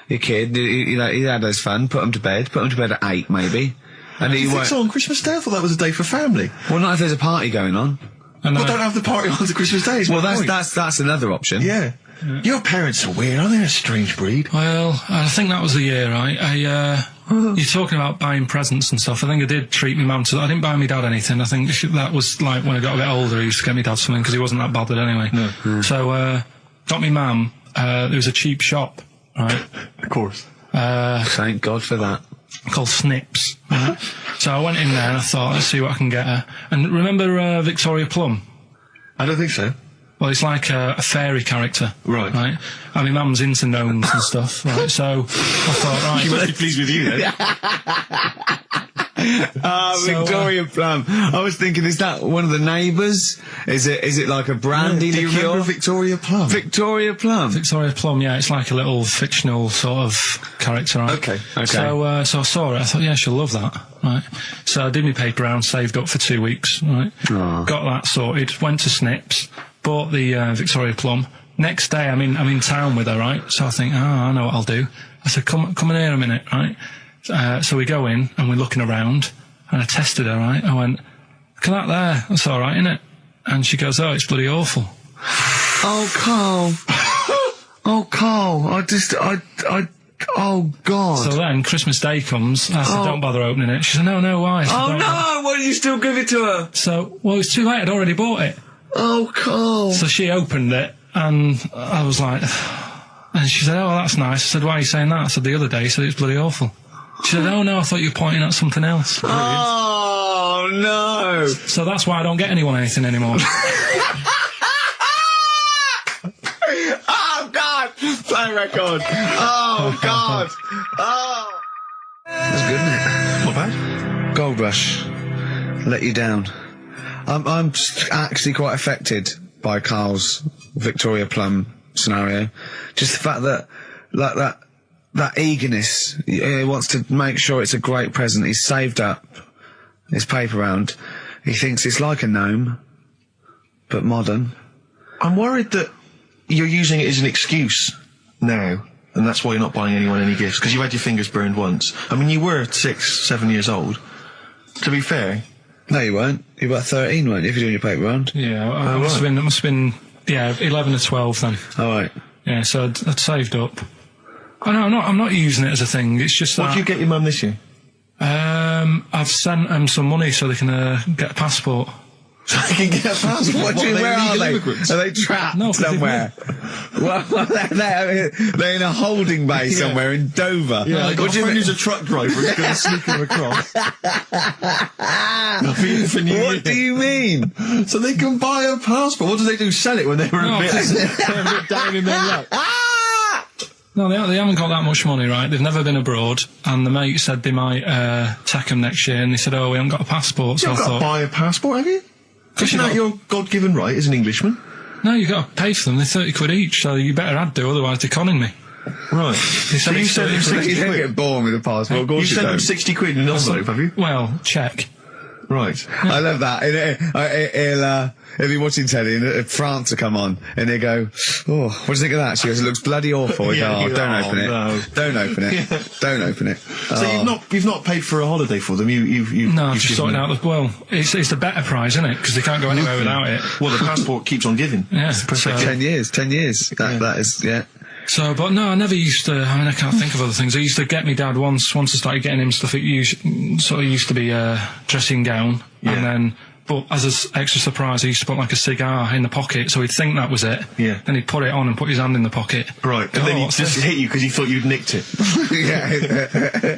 your kid, he had his fun, put him to bed at 8 maybe. And you he think won't. so on Christmas Day? I thought that was a day for family. Well, not if there's a party going on. And Well, don't have the party on the Christmas Day. is Well, my point. that's another option. Yeah. Your parents are weird, aren't they? A strange breed. Well, I think that was the year, right? You're talking about buying presents and stuff. I think I did treat my mum to. I didn't buy my dad anything. I think that was like when I got a bit older, he used to get me dad something because he wasn't that bothered anyway. No. So, got me mum. There was a cheap shop, right? Of course. Thank God for that. Called Snips. Right? So I went in there and I thought, let's see what I can get her. And remember Victoria Plum? I don't think so. Well, it's like a fairy character. Right. Right? And my mum's into gnomes and stuff, right? So I thought, right. She must be pleased with you then. Victoria Plum. I was thinking, is that one of the neighbours? Is it like a brandy Do you liqueur? remember Victoria Plum? Victoria Plum. Victoria Plum, yeah, it's like a little fictional sort of character, right? Okay. So I saw it, I thought, yeah, she'll love that, right? So I did my paper round, saved up for 2 weeks, right? Got that sorted, went to Snips, bought the Victoria Plum. Next day, I'm in town with her, right? So I think, I know what I'll do. I said, come in here a minute, right? So we go in and we're looking around and I tested her, right? I went, look at that there, that's all right, innit? And she goes, oh, it's bloody awful. Oh, Carl. Oh, Carl. Oh, God. So then Christmas Day comes, I said, don't bother opening it. She said, no, why? I said, Oh, "Don't no. Why didn't you still give it to her? So, well, it's too late, I'd already bought it. Oh, Carl. So she opened it, and I was like, and she said, oh, that's nice. I said, why are you saying that? I said, the other day, you said it's bloody awful. She said, oh, no, I thought you were pointing at something else. Oh, no. So that's why I don't get anyone anything anymore. Oh, God. Play record. Oh, God. Oh. That's good, isn't it? Not bad. Gold Rush. Let you down. I'm actually quite affected by Carl's Victoria Plum scenario. Just the fact that, like that eagerness, he wants to make sure it's a great present. He's saved up his paper round. He thinks it's like a gnome, but modern. I'm worried that you're using it as an excuse now, and that's why you're not buying anyone any gifts, because you had your fingers burned once. I mean, you were 6, 7 years old. To be fair. No, you weren't. You were about 13, weren't you, if you're doing your paper round? Yeah, it must have been Yeah, 11 or 12 then. All right. Yeah, so I'd saved up. Oh, no, I'm not using it as a thing. It's just What that. did you get your mum this year? I've sent them some money so they can get a passport. So they can get a passport? What do you, where are they? Immigrants? Are they trapped No, 'cause they've somewhere? Well, they're in a holding bay somewhere in Dover. Yeah, I got What a do you friend mean? who's a truck driver who's going to sneak him across. For New Year. What do you mean? So they can buy a passport. What do they do? Sell it when they were No, a bit 'cause- they're a bit down in their luck? No, they haven't got that much money, right? They've never been abroad, and the mate said they might take them next year, and they said, "Oh, we haven't got a passport." So You've I got to thought, buy a passport, have you? Isn't that your God-given right as an Englishman? "No, you got to pay for them. They're 30 quid each, so you better add do, otherwise they're conning me." Right. They So said you it's sent them 30 60 You don't quid? get born with a passport, of course You you sent them don't. 60 quid in an envelope, have you? Well, check. Right. I love that. He'll be watching telly and France will come on and he'll go, "Oh, what do you think of that?" She goes, "It looks bloody awful." I go, Yeah, "Oh, don't oh, open it. no. Don't open it. Don't open it." So you've not paid for a holiday for them. You've No, I've you've just given sorted them- out the, well, it's the better prize, isn't it? Because they can't go anywhere without it. Well, the passport keeps on giving. Yeah, It's the so- perfect- 10 years. That is, yeah. So, but no, I never used to, I mean, I can't think of other things. I used to get me dad once I started getting him stuff, it sort of used to be a dressing gown, Yeah. and then, but as an extra surprise, I used to put like a cigar in the pocket, so he'd think that was it. Yeah. Then he'd put it on and put his hand in the pocket. Right, and then he what's just this? hit you because he thought you'd nicked it. Yeah.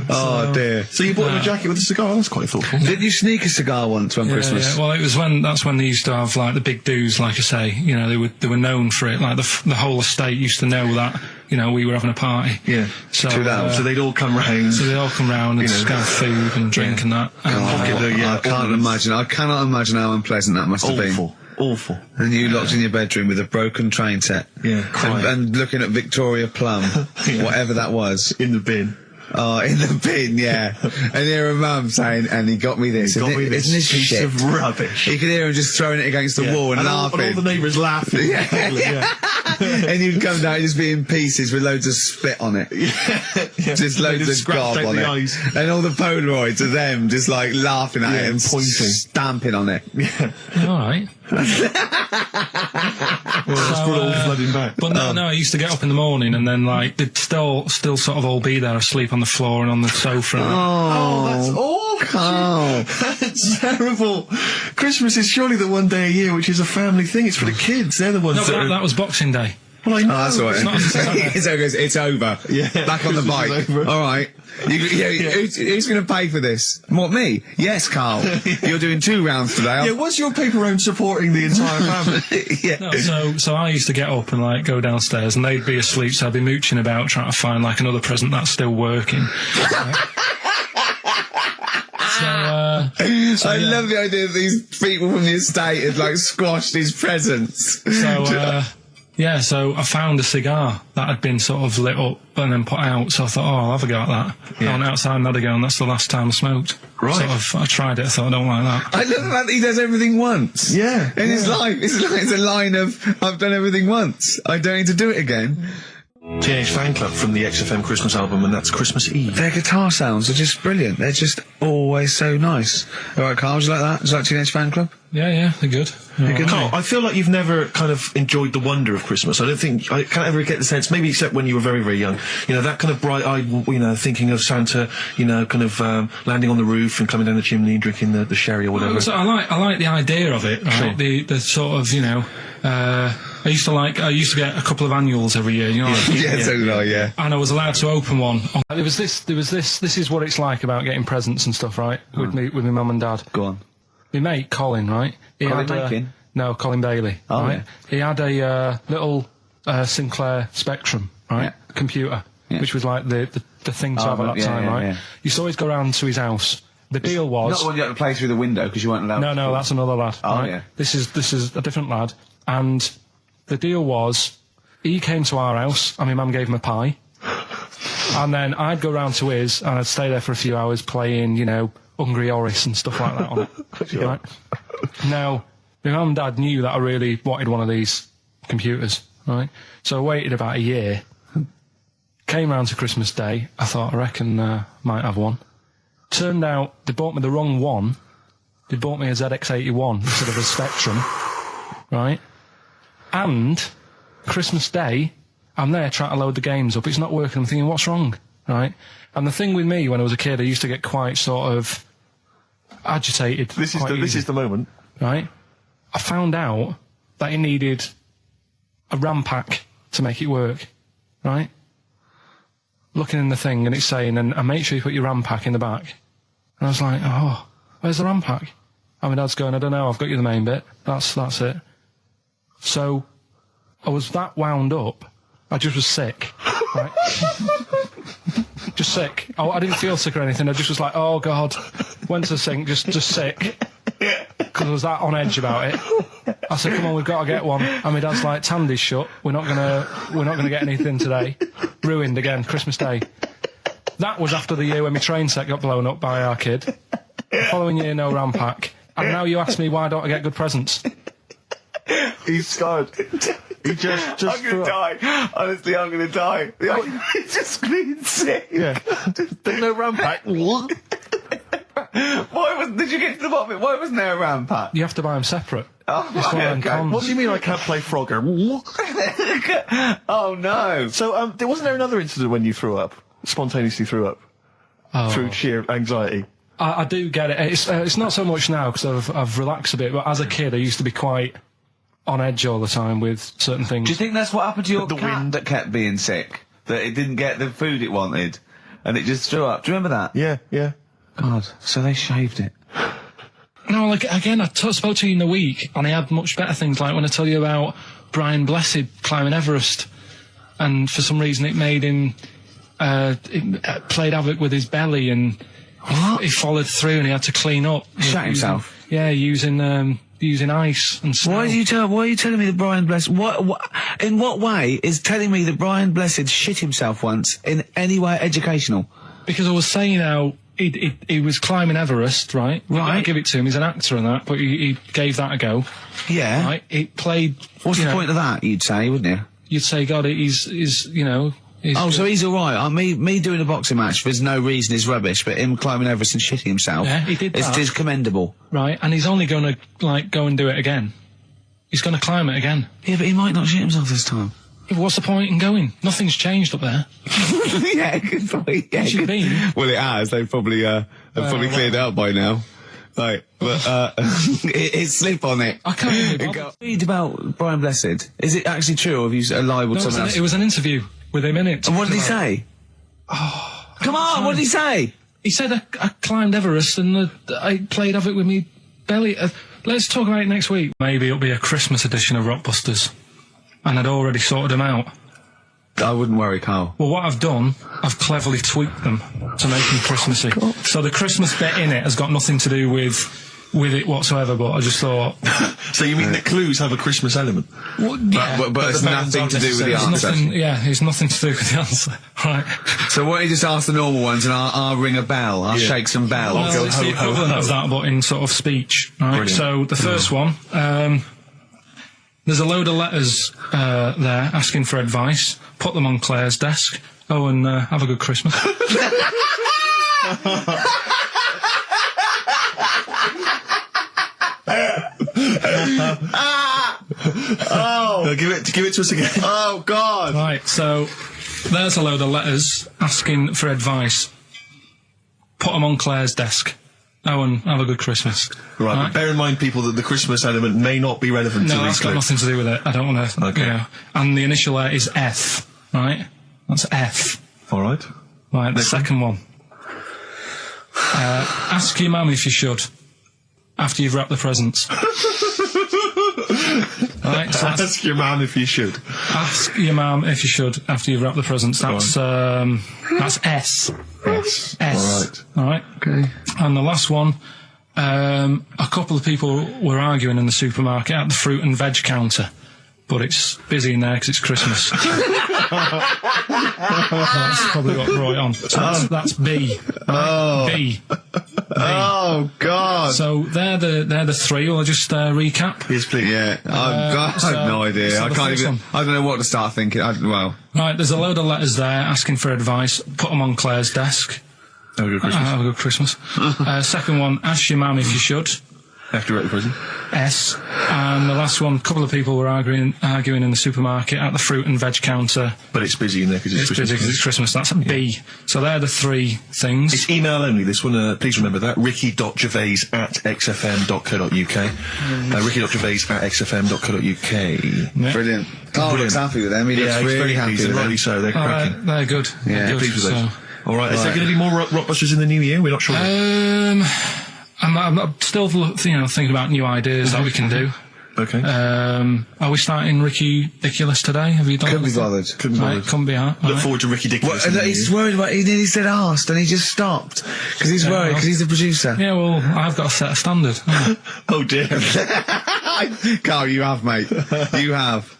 Oh dear. So you bought him a jacket with a cigar. That's quite thoughtful. Did you sneak a cigar once one Christmas? Yeah, well, it was that's when they used to have like the big do's, like I say. You know, they were known for it. Like the whole estate used to know that. You know, we were having a party. Yeah. So, So they'd all come round. so they all come round and You know. just have food and drink and that. And, I can't imagine. I cannot imagine how unpleasant that must have been. Awful. And you locked in your bedroom with a broken train set. Yeah, crying. And looking at Victoria Plum, Yeah. whatever that was. In the bin. Oh, in the bin, yeah. And hear a mum saying, "And he got me this." Got me Isn't this this piece shit? of rubbish. You could hear him just throwing it against the wall and laughing. And all the neighbours laughing. Yeah. And you'd come down and just be in pieces with loads of spit on it. Yeah. Just loads They'd of scratched gob out on the it. eyes. And all the Polaroids of them just like laughing at Yeah, it and pointing. stamping on it. Yeah. all right. Well, that's brought it all flooding back. But no, I used to get up in the morning and then like they'd still sort of all be there asleep on the floor and on the sofa. Oh, that's awful. Oh. That's terrible. Christmas is surely the one day a year which is a family thing. It's for the kids. They're the ones No, that but are... that was Boxing Day. Well, I know. Oh, that's all right. It's not- It's over. It's over. Yeah. Back on the Christmas bike. is over. All right. Who's going to pay for this? What, me? Yes, Carl. You're doing 2 rounds today. Yeah, what's your paper round supporting the entire family? Yeah. No, so I used to get up and like go downstairs and they'd be asleep, so I'd be mooching about trying to find like another present that's still working. I love the idea that these people from the estate had like squashed his presents. So I found a cigar that had been sort of lit up and then put out, so I thought, I'll have a go at that. I went outside and had a go, and that's the last time I smoked. Right. Sort of, I tried it, I thought, I don't like that. I love the fact that he does everything once. Yeah. In his life, it's a line of, "I've done everything once. I don't need to do it again." Teenage Fan Club from the XFM Christmas album, and that's Christmas Eve. Their guitar sounds are just brilliant. They're just always so nice. All right, Carl, would you like that? Is that Teenage Fan Club? Yeah, they're good. Carl, I feel like you've never kind of enjoyed the wonder of Christmas. I can't ever get the sense, maybe except when you were very, very young, you know, that kind of bright-eyed, you know, thinking of Santa, you know, kind of landing on the roof and coming down the chimney and drinking the sherry or whatever. So I like the idea of it, right? Sure. The sort of, you know, I used to get a couple of annuals every year, you know. Yeah, so do I, yeah. And I was allowed to open one. There was this. This is what it's like about getting presents and stuff, right? With my mum and dad. Go on. My mate Colin, right? He Colin had, Makin? No, Colin Bailey. Oh, right? yeah. He had a little Sinclair Spectrum, right? Yeah. Computer, Yeah. which was like the thing to have at that yeah, time, yeah, right? yeah. Used to always go round to his house. The deal was Not the one you had to play through the window because you weren't allowed. no, that's another lad. Oh, right? yeah. This is a different lad, and the deal was he came to our house and my mum gave him a pie, and then I'd go round to his and I'd stay there for a few hours playing, you know, Hungry Horace and stuff like that on it. Right? Now, my mum and dad knew that I really wanted one of these computers, right? So I waited about a year. Came round to Christmas Day. I thought, I reckon might have one. Turned out they bought me the wrong one. They bought me a ZX81 instead of a Spectrum, right? And Christmas Day, I'm there trying to load the games up. It's not working. I'm thinking, what's wrong? Right? And the thing with me, when I was a kid, I used to get quite sort of agitated. This is the moment. Right? I found out that it needed a RAM pack to make it work. Right? Looking in the thing, and it's saying, and make sure you put your RAM pack in the back. And I was like, oh, where's the RAM pack? And my dad's going, I don't know, I've got you the main bit. That's it. So, I was that wound up, I just was sick. Right? Just sick. I didn't feel sick or anything, I just was like, oh God. Went to the sink, just sick. Because I was that on edge about it. I said, come on, we've got to get one. And my dad's like, Tandy's shut, we're not gonna get anything today. Ruined again, Christmas Day. That was after the year when my train set got blown up by our kid. The following year, no RAM pack. And now you ask me, why don't I get good presents? He's scarred. He just I'm gonna die. Honestly, I'm gonna die. He's just screaming sick. Yeah. There's no RAM pack. What? Did you get to the bottom of it? Why wasn't there a RAM pack? You have to buy them separate. Oh, It's one of them okay. cons. What do you mean I can't play Frogger? Oh no. So, wasn't there another incident when you threw up? Spontaneously threw up? Through sheer anxiety? I do get it. It's not so much now because I've relaxed a bit, but as a kid I used to be quite on edge all the time with certain things. Do you think that's what happened to your The cat wind. that kept being sick? That it didn't get the food it wanted? And it just threw up? Do you remember that? Yeah. God, so they shaved it. No, like, again, I spoke to you in the week, and I had much better things, like when I tell you about Brian Blessed climbing Everest, and for some reason it made him, it played havoc with his belly, and he followed through, and he had to clean up. Shut himself? Yeah, using ice and snow. Why are you telling me that Brian Blessed, in what way is telling me that Brian Blessed shit himself once in any way educational? Because I was saying how he was climbing Everest, right? Right. I give it to him, he's an actor and that, but he gave that a go. Yeah. Right? It played... What's the point of that, you'd say, wouldn't you? You'd say, God, he's you know... So he's alright. Me doing a boxing match, there's no reason is rubbish, but him climbing Everest and shitting himself... Yeah, he did that. It's commendable. Right, and he's only going to, like, go and do it again. He's going to climb it again. Yeah, but he might not shit himself this time. Yeah, but what's the point in going? Nothing's changed up there. Yeah, good point. Yeah, It should be. Well, it has. They've probably cleared it up by now. Right, but it's slip on it. I can't even bother. Read about Brian Blessed. Is it actually true, or have you libelled No, someone else? it was an interview with him in it. And what did he say? Oh, come on! What did he say? He said I climbed Everest and I played havoc with me belly. Let's talk about it next week. Maybe it'll be a Christmas edition of Rockbusters. And I'd already sorted them out. I wouldn't worry, Carl. Well, what I've done, I've cleverly tweaked them to make them Christmassy. So the Christmas bit in it has got nothing to do with it whatsoever, but I just thought... So you mean the clues have a Christmas element? Well, yeah, But it's the bands nothing aren't to do with the necessarily- answer. It's nothing to do with the answer. Right. So why don't you just ask the normal ones and I'll ring a bell. I'll shake some bells. Well, it's the equivalent of that, but in sort of speech. Right. Brilliant. So the first one, there's a load of letters there asking for advice. Put them on Claire's desk. Oh, and have a good Christmas. No, give it to us again. Oh, God! Right, so there's a load of letters asking for advice. Put them on Claire's desk. Oh, and have a good Christmas. Right, but bear in mind, people, that the Christmas element may not be relevant to No, these that's got clues. nothing to do with it. I don't want to... Okay. You know. And the initial letter is F, right? That's F. All right. Right, the second one. Ask your mum if you should, after you've wrapped the presents. Right, so Ask your man if you should. ask your mum if you should, after you've wrapped the presents. That's S. Yes. S. All right. All right. Okay. And the last one, a couple of people were arguing in the supermarket at the fruit and veg counter, but it's busy in there because it's Christmas. That's probably what brought it on. So that's B. Right? B. Oh, God! So they're the three. Will I just recap? Yes, please. Yeah, I have no idea. so I the can't first even... one. I don't know what to start thinking. Right, there's a load of letters there asking for advice. Put them on Claire's desk. Have a good Christmas. Have a good Christmas. Second one, ask your mum if you should. After at the prison. S. And the last one, a couple of people were arguing in the supermarket at the fruit and veg counter. But it's busy in there because it's Christmas. Busy because it's Christmas. That's a B. So they're the three things. It's email only, this one. Please remember that. ricky.gervais@xfm.co.uk. ricky.gervais@xfm.co.uk. Yeah. Brilliant. Carl looks happy with them. He looks really happy with them. Rightly so. They're cracking. They're good. Yeah, They're good. Pleased with those. So, All right. Is there going to be more Rockbusters in the new year? We're not sure. I'm still, thinking about new ideas that we can do. Okay. Are we starting Ridiculous today? Have you done Couldn't be anything? bothered. Couldn't be bothered. Couldn't be out. Look forward to Ricky Dickless. He's worried about. He nearly said asked, and he just stopped because he's worried because he's the producer. Yeah, well, I've got to set a standard. Oh dear. Carl, you have, mate. You have.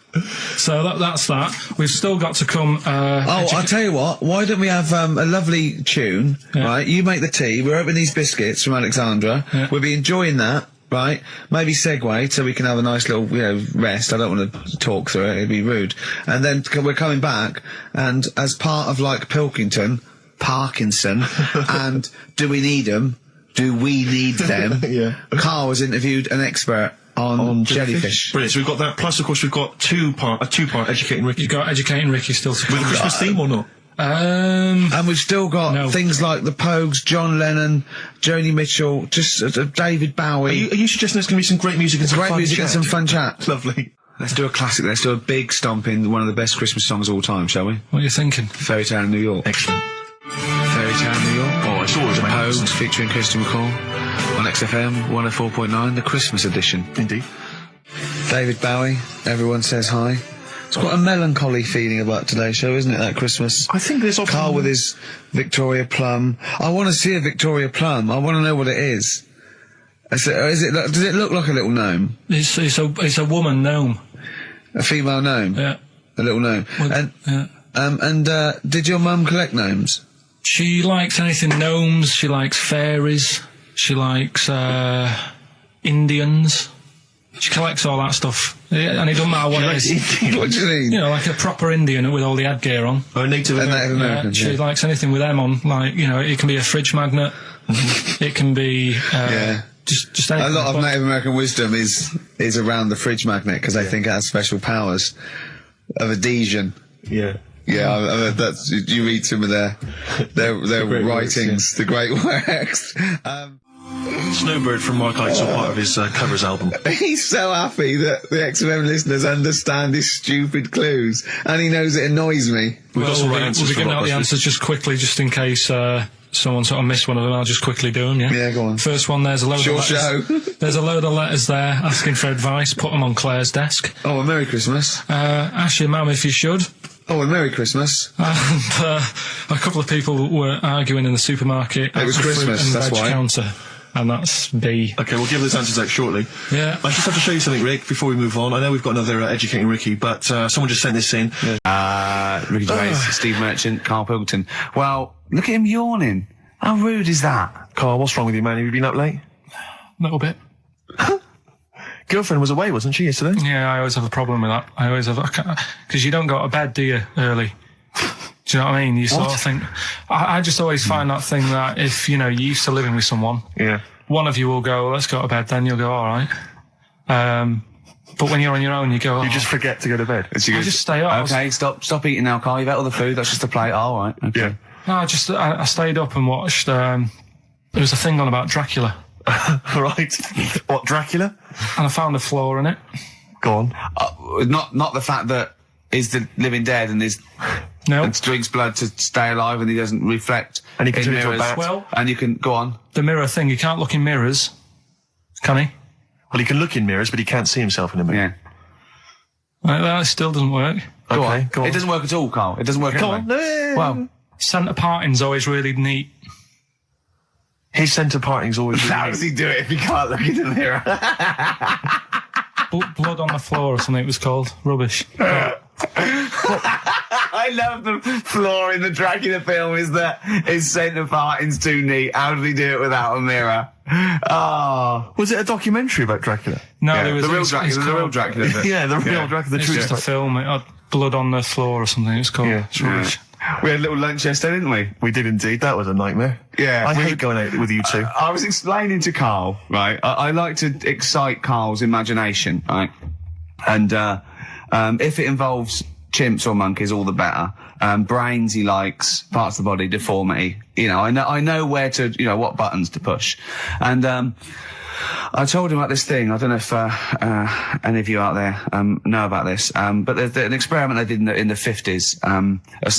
So that's that. We've still got to come. I'll tell you what. Why don't we have a lovely tune? Yeah. Right, you make the tea. We're opening these biscuits from Alexandra. Yeah. We'll be enjoying that. Right, maybe segue so we can have a nice little, rest. I don't want to talk through it; it'd be rude. And then we're coming back, and as part of like Parkinson, and Do We Need Them? Do We Need Them? Yeah. Carl has interviewed an expert on jellyfish. Brilliant. So we've got that. Plus, of course, we've got a two-part Educating Ricky. You've got Educating Ricky still to come. With a Christmas theme or not? And we've still got things like the Pogues, John Lennon, Joni Mitchell, just David Bowie. Are you suggesting there's going to be some great music and some fun chat? And some fun chat. Lovely. Let's do a classic. Let's do a big stomp in one of the best Christmas songs of all time, shall we? What are you thinking? Fairy Tale in New York. Excellent. Fairy Tale in New York. Oh, it's always amazing. Pogues featuring Christian McCall on XFM 104.9, the Christmas edition. Indeed. David Bowie, Everyone Says Hi. It's quite a melancholy feeling about today's show, isn't it, that Christmas? I think there's often... Carl with his Victoria Plum. I want to see a Victoria Plum. I want to know what it is. Does it look like a little gnome? It's a woman gnome. A female gnome? Yeah. A little gnome. Well, and did your mum collect gnomes? She likes anything gnomes. She likes fairies. She likes Indians. She collects all that stuff. Yeah, and it doesn't matter what it is. What do you mean? Like a proper Indian with all the headgear on. Oh, Native American. She likes anything with them on. Like, it can be a fridge magnet. It can be... Just anything. A lot of Native American wisdom is around the fridge magnet because they think it has special powers of adhesion. Yeah. Yeah, I mean, that's, you read some of their writings, the great works. Snowbird from Mark Lights are part of his covers album. He's so happy that the XFM listeners understand his stupid clues, and he knows it annoys me. We've got some right answers. We'll be giving out the answers just quickly, just in case someone sort of missed one of them. I'll just quickly do them. Yeah, go on. First one, there's a load of letters. There's a load of letters there asking for advice. Put them on Claire's desk. Oh, a Merry Christmas. Ask your mum if you should. Oh, a Merry Christmas. And a couple of people were arguing in the supermarket. It was Christmas, and that's veg why. Counter. And that's B. Okay, we'll give those answers out shortly. Yeah. I just have to show you something, Rick, before we move on. I know we've got another Educating Ricky, but someone just sent this in. Ricky Gervais, Steve Merchant, Karl Pilkington. Well, look at him yawning. How rude is that? Carl, what's wrong with you, man? Have you been up late? A little bit. Girlfriend was away, wasn't she, yesterday? Yeah, I always have a problem with that. I always have... Because you don't go to bed, do you, early? Do you know what I mean? You sort of think... I just always find that thing that if, you're used to living with someone... Yeah. One of you will go, let's go to bed, then you'll go, all right. But when you're on your own, you go... You just forget to go to bed. I just stay up. Okay, stop eating now, Carl. You've ate all the food. That's just a plate. All right. Okay. Yeah. No, I stayed up and watched... there was a thing on about Dracula. Right. What, Dracula? And I found a flaw in it. Go on. Not the fact that he's the living dead and and drinks blood to stay alive and he doesn't reflect and he can in turn into a mirrors. bat. Well, and you can go on. The mirror thing, you can't look in mirrors, can he? Well, he can look in mirrors, but he can't see himself in a mirror. Yeah. That still doesn't work. Go Okay, on. go on. It doesn't work at all, Carl. It doesn't work. Go anyway. on. No. Well, Centre parting's always really neat. His centre parting's always... how does he do it if he can't look in the mirror? Blood on the floor or something it was called. Rubbish. I love the flaw in the Dracula film is that his centre parting's too neat. How did he do it without a mirror? Oh. Was it a documentary about Dracula? No, Yeah, there was... the real Dracula bit. Yeah, the real Dracula. The It's true just a story. film. It had blood on the floor or something it's called. Yeah. It's rubbish. We had a little lunch yesterday, didn't we? We did indeed. That was a nightmare. Yeah. I hate going out with you two. I was explaining to Karl, right? I like to excite Karl's imagination, right? And if it involves chimps or monkeys, all the better. Brains he likes, parts of the body, deformity. You know, I know where to, you know, what buttons to push. And I told him about this thing. I don't know if any of you out there know about this, but there's an experiment they did in the 50s,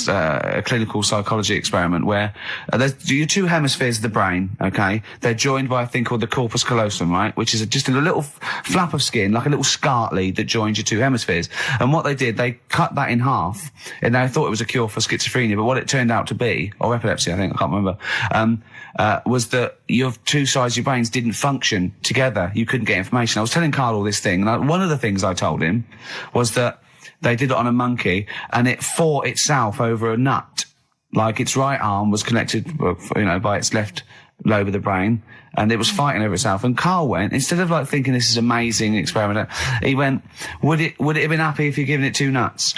a clinical psychology experiment where there's your two hemispheres of the brain, okay? They're joined by a thing called the corpus callosum, right? Which is just a little flap of skin, like a little scarlet lead that joins your two hemispheres. And what they did, they cut that in half, and they thought it was a cure for schizophrenia, but what it turned out to be, or epilepsy, I think, I can't remember, was that your two sides of your brains didn't function together. You couldn't get information. I was telling Karl all this thing, and one of the things I told him was that they did it on a monkey, and it fought itself over a nut. Like its right arm was connected, you know, by its left lobe of the brain, and it was fighting over itself. And Karl went, instead of like thinking this is amazing experiment, he went, would it have been happy if you'd given it two nuts?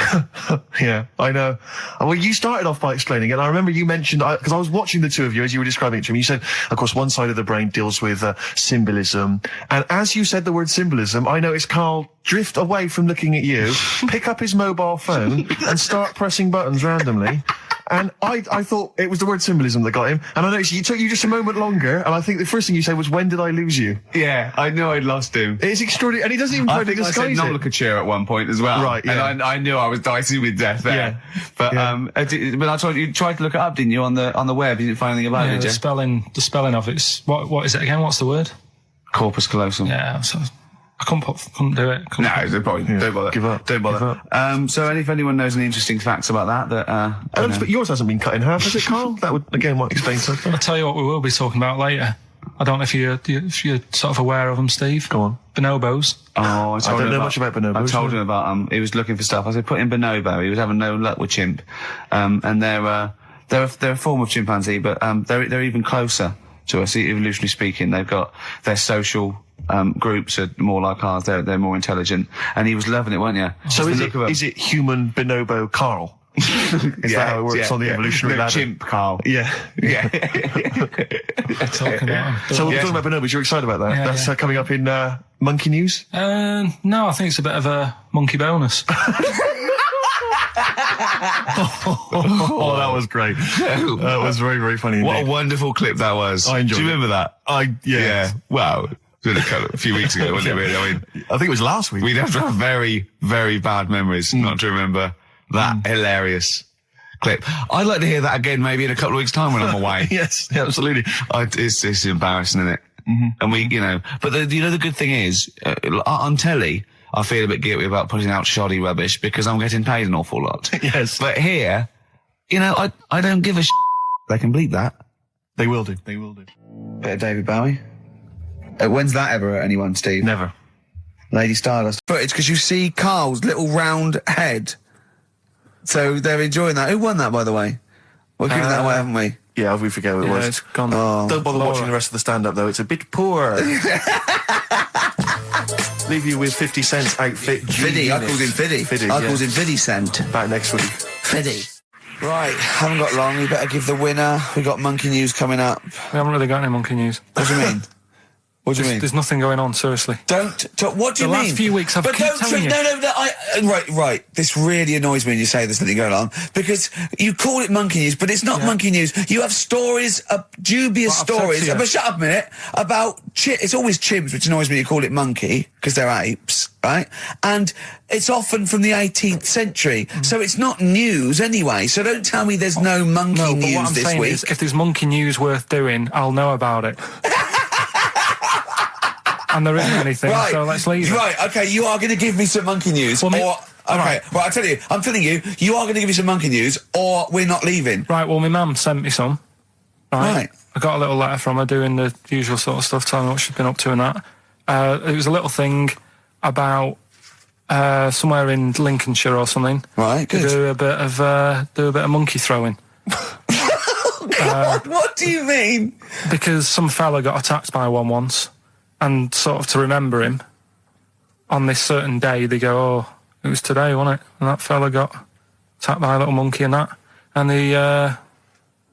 Yeah, I know. Well, you started off by explaining it. And I remember you mentioned, because I was watching the two of you as you were describing it to me. You said, of course, one side of the brain deals with symbolism. And as you said the word symbolism, I noticed Karl drift away from looking at you, pick up his mobile phone and start pressing buttons randomly. And I thought it was the word symbolism that got him. And I noticed it took you just a moment longer. And I think the first thing you said was, when did I lose you? Yeah, I knew I'd lost him. It's extraordinary. And he doesn't even try to disguise I said nomenclature at one point as well. Right, yeah. And I knew I was dicing with death there. Yeah. But, Yeah. but I told you tried to look it up, didn't you, on the web? You didn't find anything about it, did you? The spelling of it's, what is it again? What's the word? Corpus callosum. Yeah, so I couldn't do it. No, there's no point. Yeah. Don't bother. Give up. Don't bother. Give up. So if anyone knows any interesting facts about But yours hasn't been cut in half, has it, Karl? That would, again, might explain something. I'll tell you what we will be talking about later. I don't know if you're sort of aware of them, Steve. Go on. Bonobos. Oh, I don't know much about bonobos. I told him about he was looking for stuff. I said, put in bonobo. He was having no luck with chimp. And they're a form of chimpanzee, but they're even closer to us, evolutionarily speaking. They've got their social groups are more like ours. They're more intelligent. And he was loving it, weren't you? So is it human bonobo Karl? Is that how it works on the evolutionary ladder? Chimp Karl. Yeah. Yeah. Talking about them. So we're talking about bonobos. You're excited about that? Yeah, That's coming up in Monkey News? No, I think it's a bit of a monkey bonus. Oh, that was great. That was very, very funny indeed. What a wonderful clip that was. I enjoyed it. Do you remember that? Yeah. Wow. It was a few weeks ago, wasn't it, really? I mean, I think it was last week. we'd have to have very, very bad memories not to remember that hilarious clip. I'd like to hear that again maybe in a couple of weeks' time when I'm away. Yes, absolutely. It's embarrassing, isn't it? Mm-hmm. And we, you know, but the good thing is, on telly, I feel a bit guilty about putting out shoddy rubbish because I'm getting paid an awful lot. Yes. But here, you know, I don't give a They can bleep that. They will do. They will do. Bit of David Bowie. When's that ever hurt anyone, Steve? Never. Lady Stardust. Footage, because you see Karl's little round head. So they're enjoying that. Who won that, by the way? We're giving that away, haven't we? Yeah, we forget what it was. It's gone. Oh. Don't bother watching the rest of the stand-up, though. It's a bit poor. Leave you with 50 Cent's outfit. Fiddy. I called him Fiddy. Fiddy, I yeah. called him Fiddy Cent. Back next week. Fiddy. Right, haven't got long. We better give the winner. We got Monkey News coming up. We haven't really got any monkey news. What do you mean? What do you mean? There's nothing going on, seriously. What do you mean? The last few weeks, I've but keep don't telling you. No, right. This really annoys me when you say there's something going on because you call it monkey news, but it's not monkey news. You have stories, dubious stories. But shut up a minute about it's always chimps, which annoys me. You call it monkey because they're apes, right? And it's often from the 18th century, so it's not news anyway. So don't tell me there's no monkey news what I'm this saying week. is, if there's monkey news worth doing, I'll know about it. And there isn't anything, so let's leave it. Right, okay, you are going to give me some monkey news, Well, I tell you, I'm telling you, you are going to give me some monkey news, or we're not leaving. Right, well, my mum sent me some. Right. I got a little letter from her doing the usual sort of stuff, telling me what she's been up to and that. It was a little thing about somewhere in Lincolnshire or something. Right, good. To do a bit of monkey throwing. God, what do you mean? Because some fella got attacked by one once. And sort of to remember him, on this certain day, they go, oh, it was today, wasn't it? And that fella got attacked by a little monkey and that. and the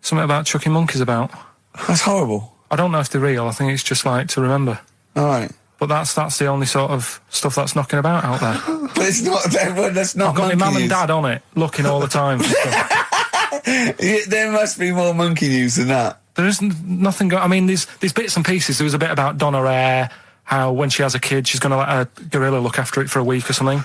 something about chucking monkeys about. That's horrible. I don't know if they're real. I think it's just like to remember. All right. But that's the only sort of stuff that's knocking about out there. But it's not. That's not. I've got my mum and dad on it, looking all the time. For stuff. There must be more monkey news than that. There isn't nothing. I mean, there's bits and pieces. There was a bit about Donna Rare, how when she has a kid, she's going to let a gorilla look after it for a week or something.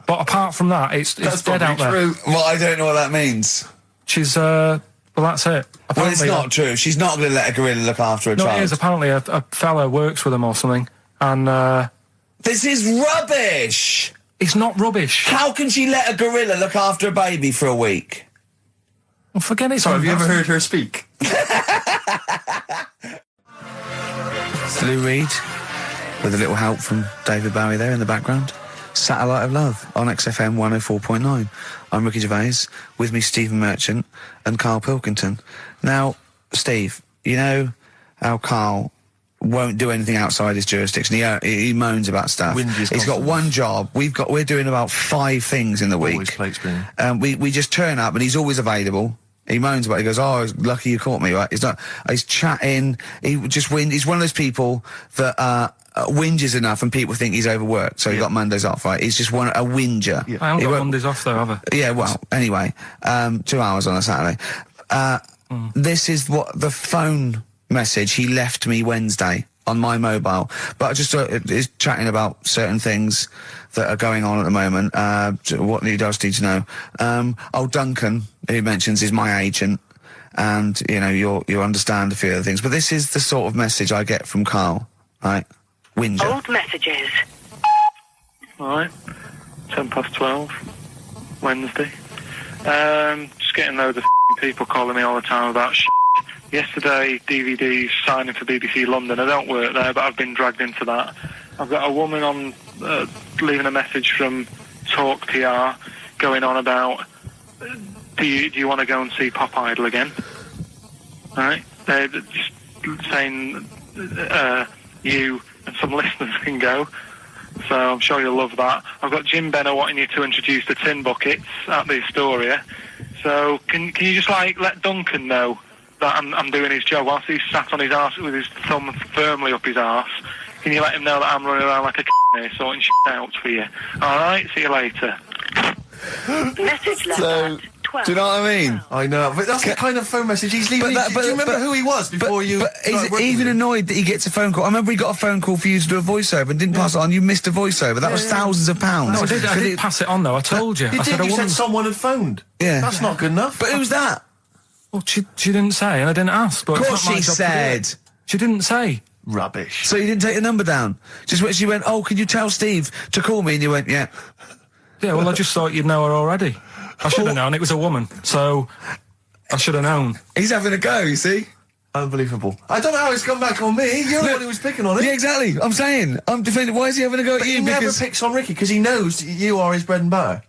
But apart from that, it's dead out there. True. Well, I don't know what that means. She's well, that's it. Apparently, Well, it's not true. She's not going to let a gorilla look after a No, child. it is. Apparently, a fella works with them or something, and This is rubbish. it's not rubbish. How can she let a gorilla look after a baby for a week? Well, forget it. So have you ever heard her speak? Lou Reed, with a little help from David Bowie there in the background. Satellite of Love on XFM 104.9. I'm Ricky Gervais, with me Stephen Merchant and Karl Pilkington. Now, Steve, you know how Karl won't do anything outside his jurisdiction. He moans about stuff. He's got one job. We're doing about 5 things in the week. Always plate spinning. We just turn up and he's always available. He moans about it. He goes, "Oh, lucky you caught me." Right? He's chatting. He's one of those people that whinges enough, and people think he's overworked. So he got Mondays off. Right? He's just a whinger. I haven't got Mondays off though, have I? Yeah. Well, anyway, 2 hours on a Saturday. This is what the phone message he left me Wednesday on my mobile, but I just is chatting about certain things that are going on at the moment. What he does need to know. Duncan, who mentions, is my agent, and you know you understand a few other things. But this is the sort of message I get from Karl, right? Whinger. Old messages. Alright, 12:10, Wednesday. Just getting loads of people calling me all the time about Yesterday, DVD's signing for BBC London. I don't work there, but I've been dragged into that. I've got a woman on leaving a message from Talk TR going on about, do you want to go and see Pop Idol again? Right? They're just saying you and some listeners can go. So I'm sure you'll love that. I've got Jim Benner wanting you to introduce the tin buckets at the Astoria. So can you just let Duncan know that I'm doing his job whilst he's sat on his arse with his thumb firmly up his arse? Can you let him know that I'm running around like a here sorting shit out for you? Alright, see you later. Message left at 12. Do you know what I mean? I know, but that's the kind of phone message he's leaving. Do you remember who he was before you? But he's even annoyed that he gets a phone call. I remember he got a phone call for you to do a voiceover and didn't pass it on. You missed a voiceover. That was thousands of pounds. No, I did pass it on though. I told you. You I said you said someone had phoned. Yeah. That's not good enough. But who's that? Well, she didn't say, and I didn't ask. But Of course it's not my she job to do said. it. She didn't say. Rubbish. So you didn't take the number down? Just when she went, "Oh, can you tell Steve to call me?" And you went, "Yeah." Yeah, well, I just thought you'd know her already. I should have known. It was a woman, so I should have known. He's having a go, you see? Unbelievable. I don't know how it's come back on me. You're the one who was picking on it. Yeah, exactly. I'm saying. I'm defending. Why is he having a go at But you? he never picks on Ricky because he knows you are his bread and butter.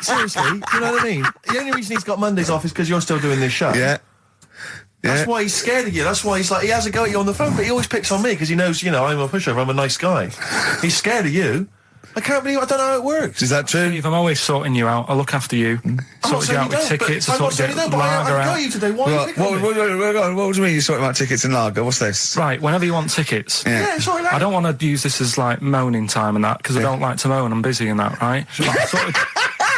Seriously, do you know what I mean? The only reason he's got Mondays off is because you're still doing this show. Yeah. That's why he's scared of you. That's why he has a go at you on the phone, but he always picks on me because he knows, I'm a pushover, I'm a nice guy. He's scared of you. I don't know how it works. Is that true? Steve, I'm always sorting you out. I look after you. Sorted you out with tickets. I sorted you out with lager I got out. you today. Why are you picking on me? What do you mean you're sorting about tickets and lager? What's this? Right, whenever you want tickets. Yeah, sorry, I don't want to use this as moaning time and that because I don't like to moan. I'm busy and that, right?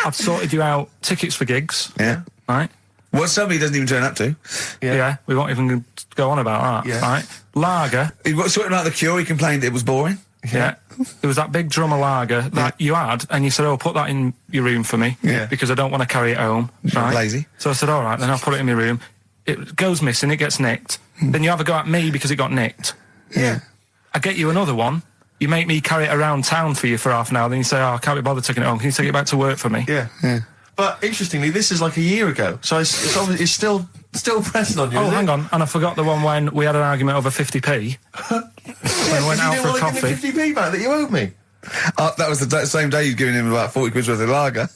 I've sorted you out tickets for gigs. Yeah. Right? What somebody doesn't even turn up to. Yeah, we won't even go on about that. Yeah. Right? Lager. He got sorting out the Cure. He complained it was boring. Yeah. There was that big drum of lager that you had, and you said, "Oh, put that in your room for me, because I don't want to carry it home." Right? Lazy. So I said, "All right, then I'll put it in my room." It goes missing, it gets nicked. Then you have a go at me because it got nicked. Yeah. I get you another one. You make me carry it around town for you for half an hour. Then you say, "Oh, I can't be bothered taking it home. Can you take it back to work for me?" Yeah. But interestingly, this is like a year ago, so it's still pressing on you. Oh, hang on, and I forgot the one when we had an argument over 50p. When I went out for a coffee. You didn't want to give me 50p back that you owed me. That was the same day you'd given him about 40 quid worth of lager.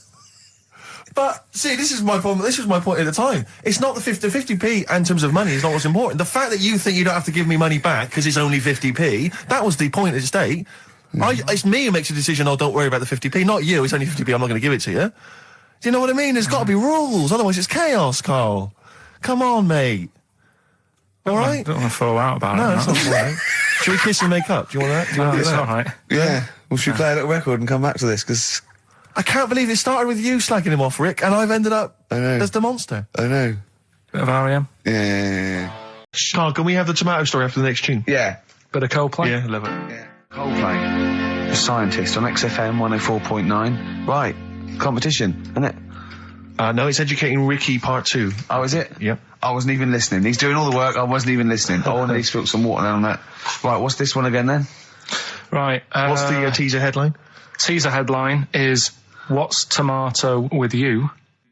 But see, this is my problem. This was my point at the time. It's not the 50p in terms of money is not what's important. The fact that you think you don't have to give me money back because it's only 50p, that was the point at stake. It's me who makes a decision. Oh, don't worry about the 50p, not you. It's only 50p. I'm not going to give it to you. Do you know what I mean? There's got to be rules, otherwise it's chaos, Carl. Come on, mate. All right? I don't want to fall out about No, it. that's not all right. Should we kiss and make up? Do you want that? Do you want It's that? all right. Yeah. Well, should we play a little record and come back to this? Because I can't believe it started with you slagging him off, Rick, and I've ended up I know. as the monster. I know. Bit of R.E.M. Yeah. Carl, can we have the tomato story after the next tune? Yeah. Bit of Coldplay. Yeah, love it. Yeah. Coldplay. The Scientist on XFM 104.9. Right. Competition, isn't it? No, it's Educating Ricky Part 2. Oh, is it? Yep. I wasn't even listening. He's doing all the work. I wasn't even listening. I want to spill some water down on that. Right, what's this one again then? Right. What's the teaser headline? Teaser headline is "What's Tomato with You?"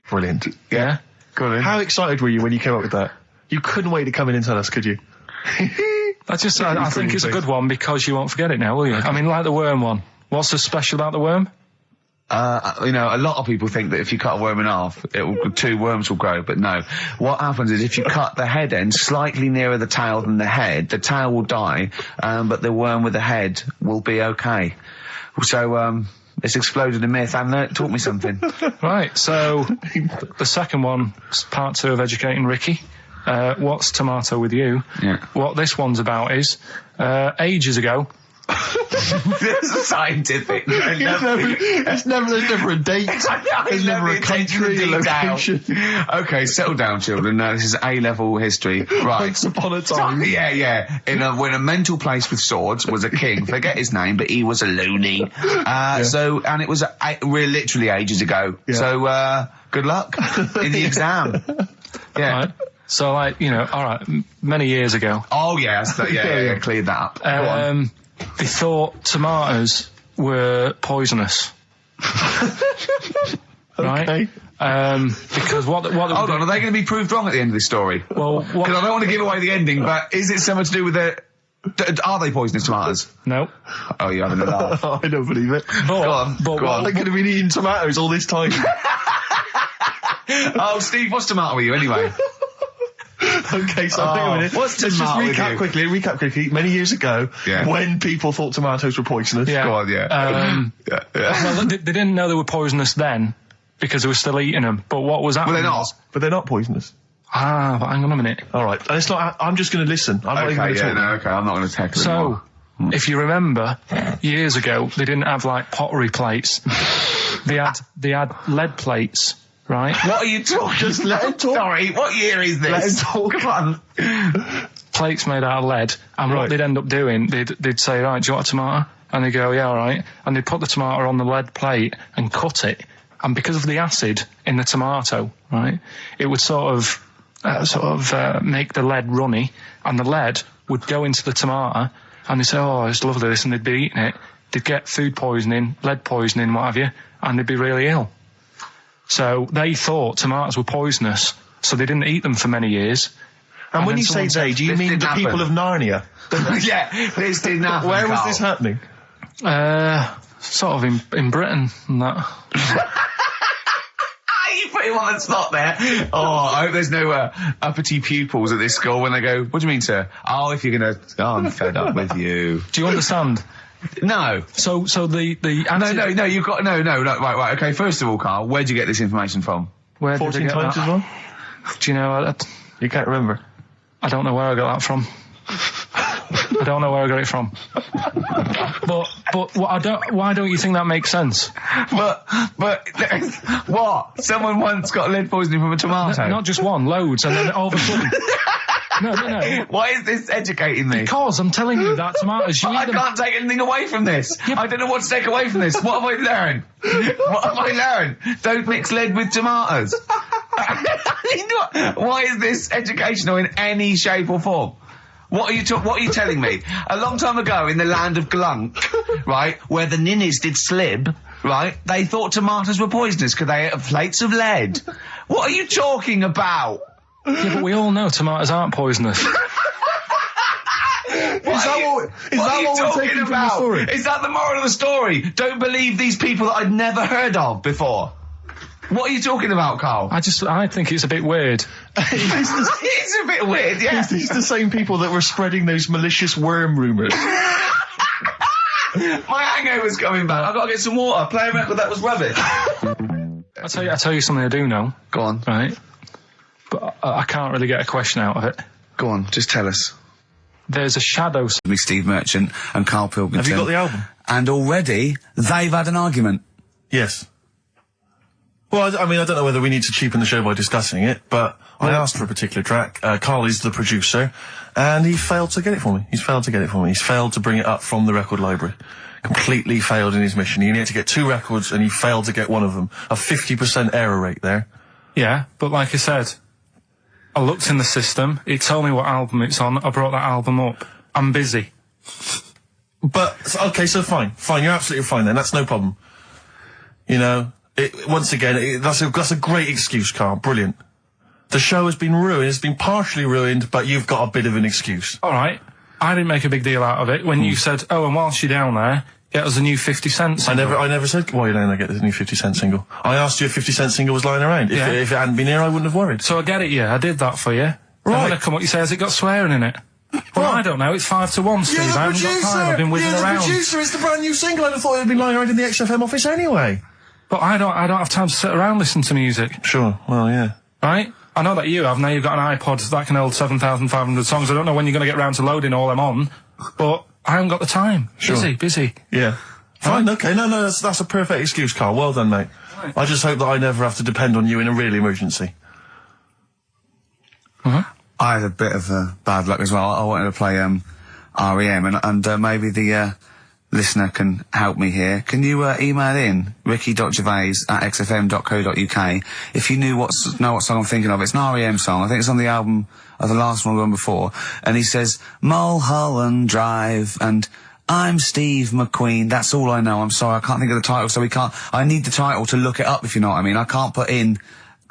Brilliant. Yeah. Go on in. How excited were you when you came up with that? You couldn't wait to come in and tell us, could you? I think it's a good one because you won't forget it now, will you? I mean, like the worm one. What's so special about the worm? You know, a lot of people think that if you cut a worm in half, two worms will grow, but no. What happens is if you cut the head end slightly nearer the tail than the tail will die, but the worm with the head will be okay. So, it's exploded a myth. It taught me something. Right, so the second one, part 2 of Educating Ricky. What's Tomato with You? Yeah. What this one's about is, ages ago... This is scientific. There's never a date. There's never a country, a location. Okay, settle down, children. This is A-level history. Right. Once upon a time. Yeah. When a mental place with swords was a king. Forget his name, but he was a loony. So, and it was we're literally ages ago. Yeah. So, good luck in the exam. Yeah. Right. So, like, you know, all right, many years ago. Oh, yeah. Yeah. Cleared that up. Go on. They thought tomatoes were poisonous. Right? Okay. Because what Hold on, are they going to be proved wrong at the end of this story? Well, Because I don't want to give away the ending, but is it something to do with are they poisonous tomatoes? No. Oh, you're having a laugh. I don't believe it. Go on. They could have been eating tomatoes all this time. Oh, Steve, what's tomato with you anyway? Okay, so hang on a minute. What's Let's just tomato with recap you? quickly. Many years ago, when people thought tomatoes were poisonous. Yeah. Go on, yeah. Well, they didn't know they were poisonous then because they were still eating them. But what was happening? Well, they're not. was- But they're not poisonous. but hang on a minute. All right. And it's not. I'm just going to listen. I'm not even going to talk. Okay, I'm not going to tackle it anymore. So, if you remember, years ago they didn't have like pottery plates. They had lead plates. Right? What are you talking? Just let him talk. Sorry, what year is this? Let him talk. Come on. Plates made out of lead, and Right. what they'd end up doing, they'd say, right, do you want a tomato? And they go, yeah, all right. And they'd put the tomato on the lead plate and cut it. And because of the acid in the tomato, right, it would sort of make the lead runny, and the lead would go into the tomato, and they'd say, oh, it's lovely this, and they'd be eating it. They'd get food poisoning, lead poisoning, what have you, and they'd be really ill. So they thought tomatoes were poisonous, so they didn't eat them for many years. And when then you say someone they, said, do you this mean didn't the happen. people of Narnia? Yeah, this didn't happen. Where was Carl. this happening? Sort of in Britain and that. You put him on the spot there. Oh, I hope there's no uppity pupils at this school when they go, what do you mean, sir? Oh, if you're going to... Oh, I'm fed up with you. Do you understand? No. So the acid, No, you've got... No, right, okay, first of all, Carl, where'd you get this information from? Where did I 14 get times that? as well? Do you know? You can't remember. I don't know where I got that from. I don't know where I got it from. But why don't you think that makes sense? But what? Someone once got lead poisoning from a tomato. Not just one, loads, and then all of a sudden. No. Why is this educating me? Because I'm telling you that tomatoes. I can't take anything away from this. I don't know what to take away from this. What have I learned? What have I learned? Don't mix lead with tomatoes. Why is this educational in any shape or form? What are you telling me? A long time ago in the land of Glunk, right, where the ninnies did slib, right, they thought tomatoes were poisonous because they ate plates of lead. What are you talking about? Yeah, but we all know tomatoes aren't poisonous. Is that what we're taking from the story? Is that the moral of the story? Don't believe these people that I'd never heard of before. What are you talking about, Carl? I think it's a bit weird. It's a bit weird, yeah. These the same people that were spreading those malicious worm rumours. My hangover's coming back. I've got to get some water. Play a record that was rubbish. I'll tell you something I do know. Go on. Right? But I can't really get a question out of it. Go on, just tell us. There's a shadow... Steve Merchant and Karl Pilkington. Have you got the album? And already, they've had an argument. Yes. Well, I mean, I don't know whether we need to cheapen the show by discussing it, but I asked for a particular track. Karl is the producer, and he failed to get it for me. He's failed to bring it up from the record library. Completely failed in his mission. He needed to get 2 records, and he failed to get one of them. A 50% error rate there. Yeah, but like I said, I looked in the system, it told me what album it's on, I brought that album up. I'm busy. But, okay, so fine, you're absolutely fine then, that's no problem. You know, once again, that's a great excuse, Karl, brilliant. The show has been ruined, it's been partially ruined, but you've got a bit of an excuse. Alright, I didn't make a big deal out of it when you said, oh, and whilst you're down there, get us a new 50 Cent single. I never said, why you don't get this new 50 Cent single. I asked you if 50 Cent single was lying around. If it hadn't been here, I wouldn't have worried. So I get it, yeah, I did that for you. Right. And when I come up, you say, has it got swearing in it? Well, I don't know, it's 5-1, Steve. You're the I haven't got time, I've been whizzing around. You're the producer, it's the brand new single. I'd have thought it had been lying around in the XFM office anyway. But I don't have time to sit around listening to music. Sure, well, yeah. Right? I know that you have. Now you've got an iPod that can hold 7,500 songs. I don't know when you're going to get round to loading all them on, but I haven't got the time. Sure. Busy. Yeah. Fine, okay. No, that's a perfect excuse, Karl. Well done, mate. Right. I just hope that I never have to depend on you in a real emergency. I had a bit of bad luck as well. I wanted to play REM, and maybe the listener can help me here. Can you email in ricky.gervais@xfm.co.uk if you know what song I'm thinking of? It's an REM song. I think it's on the album of the last one before. And he says, Mulholland Drive, and I'm Steve McQueen. That's all I know. I'm sorry, I can't think of the title, so I need the title to look it up, if you know what I mean. I can't put in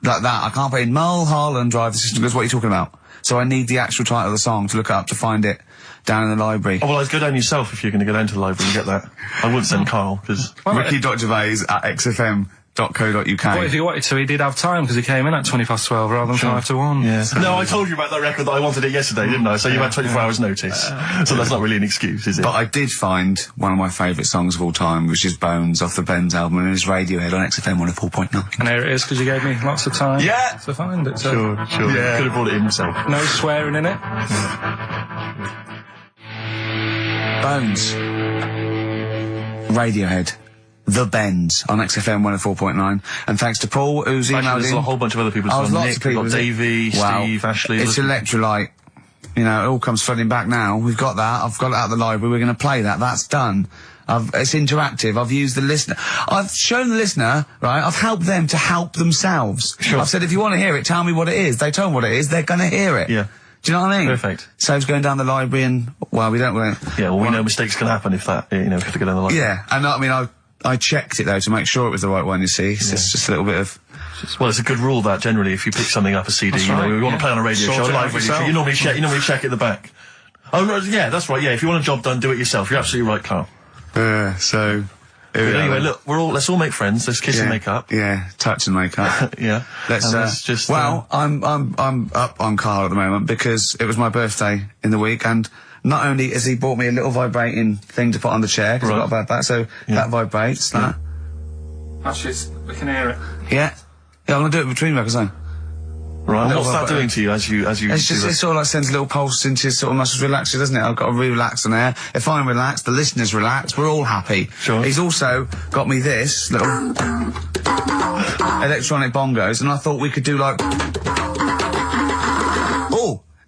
like that. I can't put in Mulholland Drive. The system goes, what are you talking about? So I need the actual title of the song to look it up to find it down in the library. Oh, well, I'd go down yourself if you're going to go down to the library and get that. I wouldn't send Karl, because... Ricky.gervais@xfm.co.uk. But if he wanted to, he did have time, because he came in at 12:20 rather than 5-1. Yeah. No, I told you about that record that I wanted it yesterday, didn't I? So you had 24 hours notice. So that's not really an excuse, is it? But I did find one of my favourite songs of all time, which is Bones off the Bends album, and it's Radiohead on XFM 104.9. And here it is, because you gave me lots of time to find it. So. Sure. Yeah. Could have brought it in himself. No swearing in it. Bones. Radiohead. The Bends on XFM 104.9. And thanks to Paul, who's emailed in. There's a whole bunch of other people. Lots of people. Davey, Steve, Ashley. It's Electrolyte. You know, it all comes flooding back now. We've got that. I've got it out of the library. We're going to play that. That's done. It's interactive. I've used the listener. I've shown the listener, right? I've helped them to help themselves. Sure. I've said, if you want to hear it, tell me what it is. They told me what it is. They're going to hear it. Yeah. Do you know what I mean? Perfect. Saves going down the library and, well, we don't... Yeah, well, we know mistakes can happen if that, you know, if they go down the library. Yeah, and I mean, I checked it, though, to make sure it was the right one, you see. It's just a little bit of... Well, it's a good rule that, generally, if you pick something up, a CD, that's you know, right, we want to play on a radio show, a live radio show, you normally check at the back. Oh, yeah, that's right, yeah, if you want a job done, do it yourself. You're absolutely right, Karl. So... Anyway, look, let's all make friends. Let's kiss and make up. Yeah, touch and make up. Yeah. Let's just. Well, I'm up on Karl at the moment because it was my birthday in the week, and not only has he bought me a little vibrating thing to put on the chair because I've got a bad back, so that vibrates. That. Actually, we can hear it. Yeah. I'm gonna do it between records, then. Right. What's that doing to you as you? It's just it sort of like sends a little pulse into your sort of muscles, relax you, doesn't it? I've got to relax on air. If I'm relaxed, the listeners relax. We're all happy. Sure. He's also got me this little electronic bongos, and I thought we could do like,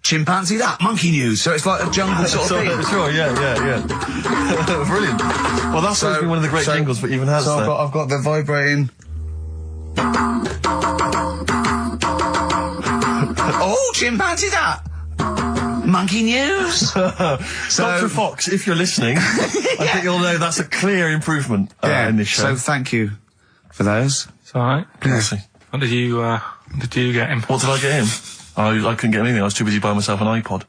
chimpanzee that monkey news. So it's like a jungle sort of thing. Sure. Yeah. Brilliant. Well, that's always been one of the great jingles that even has. So I've got the vibrating. Chimpanzee that! Monkey news! Dr. Fox, if you're listening, I think you'll know that's a clear improvement in this show. So thank you for those. It's alright. Seriously. What did you get him? What did I get him? I couldn't get anything. I was too busy buying myself an iPod.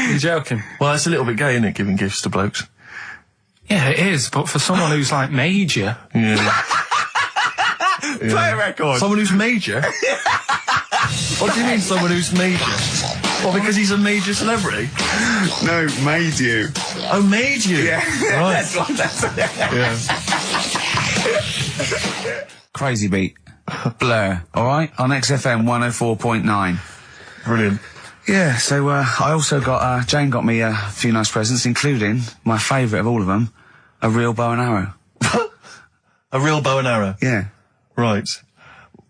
You're joking? Well, it's a little bit gay, isn't it, giving gifts to blokes? Yeah, it is, but for someone who's like major... Yeah. Play a record. Someone who's major? What do you mean, someone who's major? Well, because he's a major celebrity? No, made you. Oh, made you? Yeah. Right. That's what that's... Yeah. Crazy Beat. Blur, alright? On XFM 104.9. Brilliant. Yeah, so, I also got, Jane got me a few nice presents, including my favourite of all of them, a real bow and arrow. A real bow and arrow? Yeah. Right.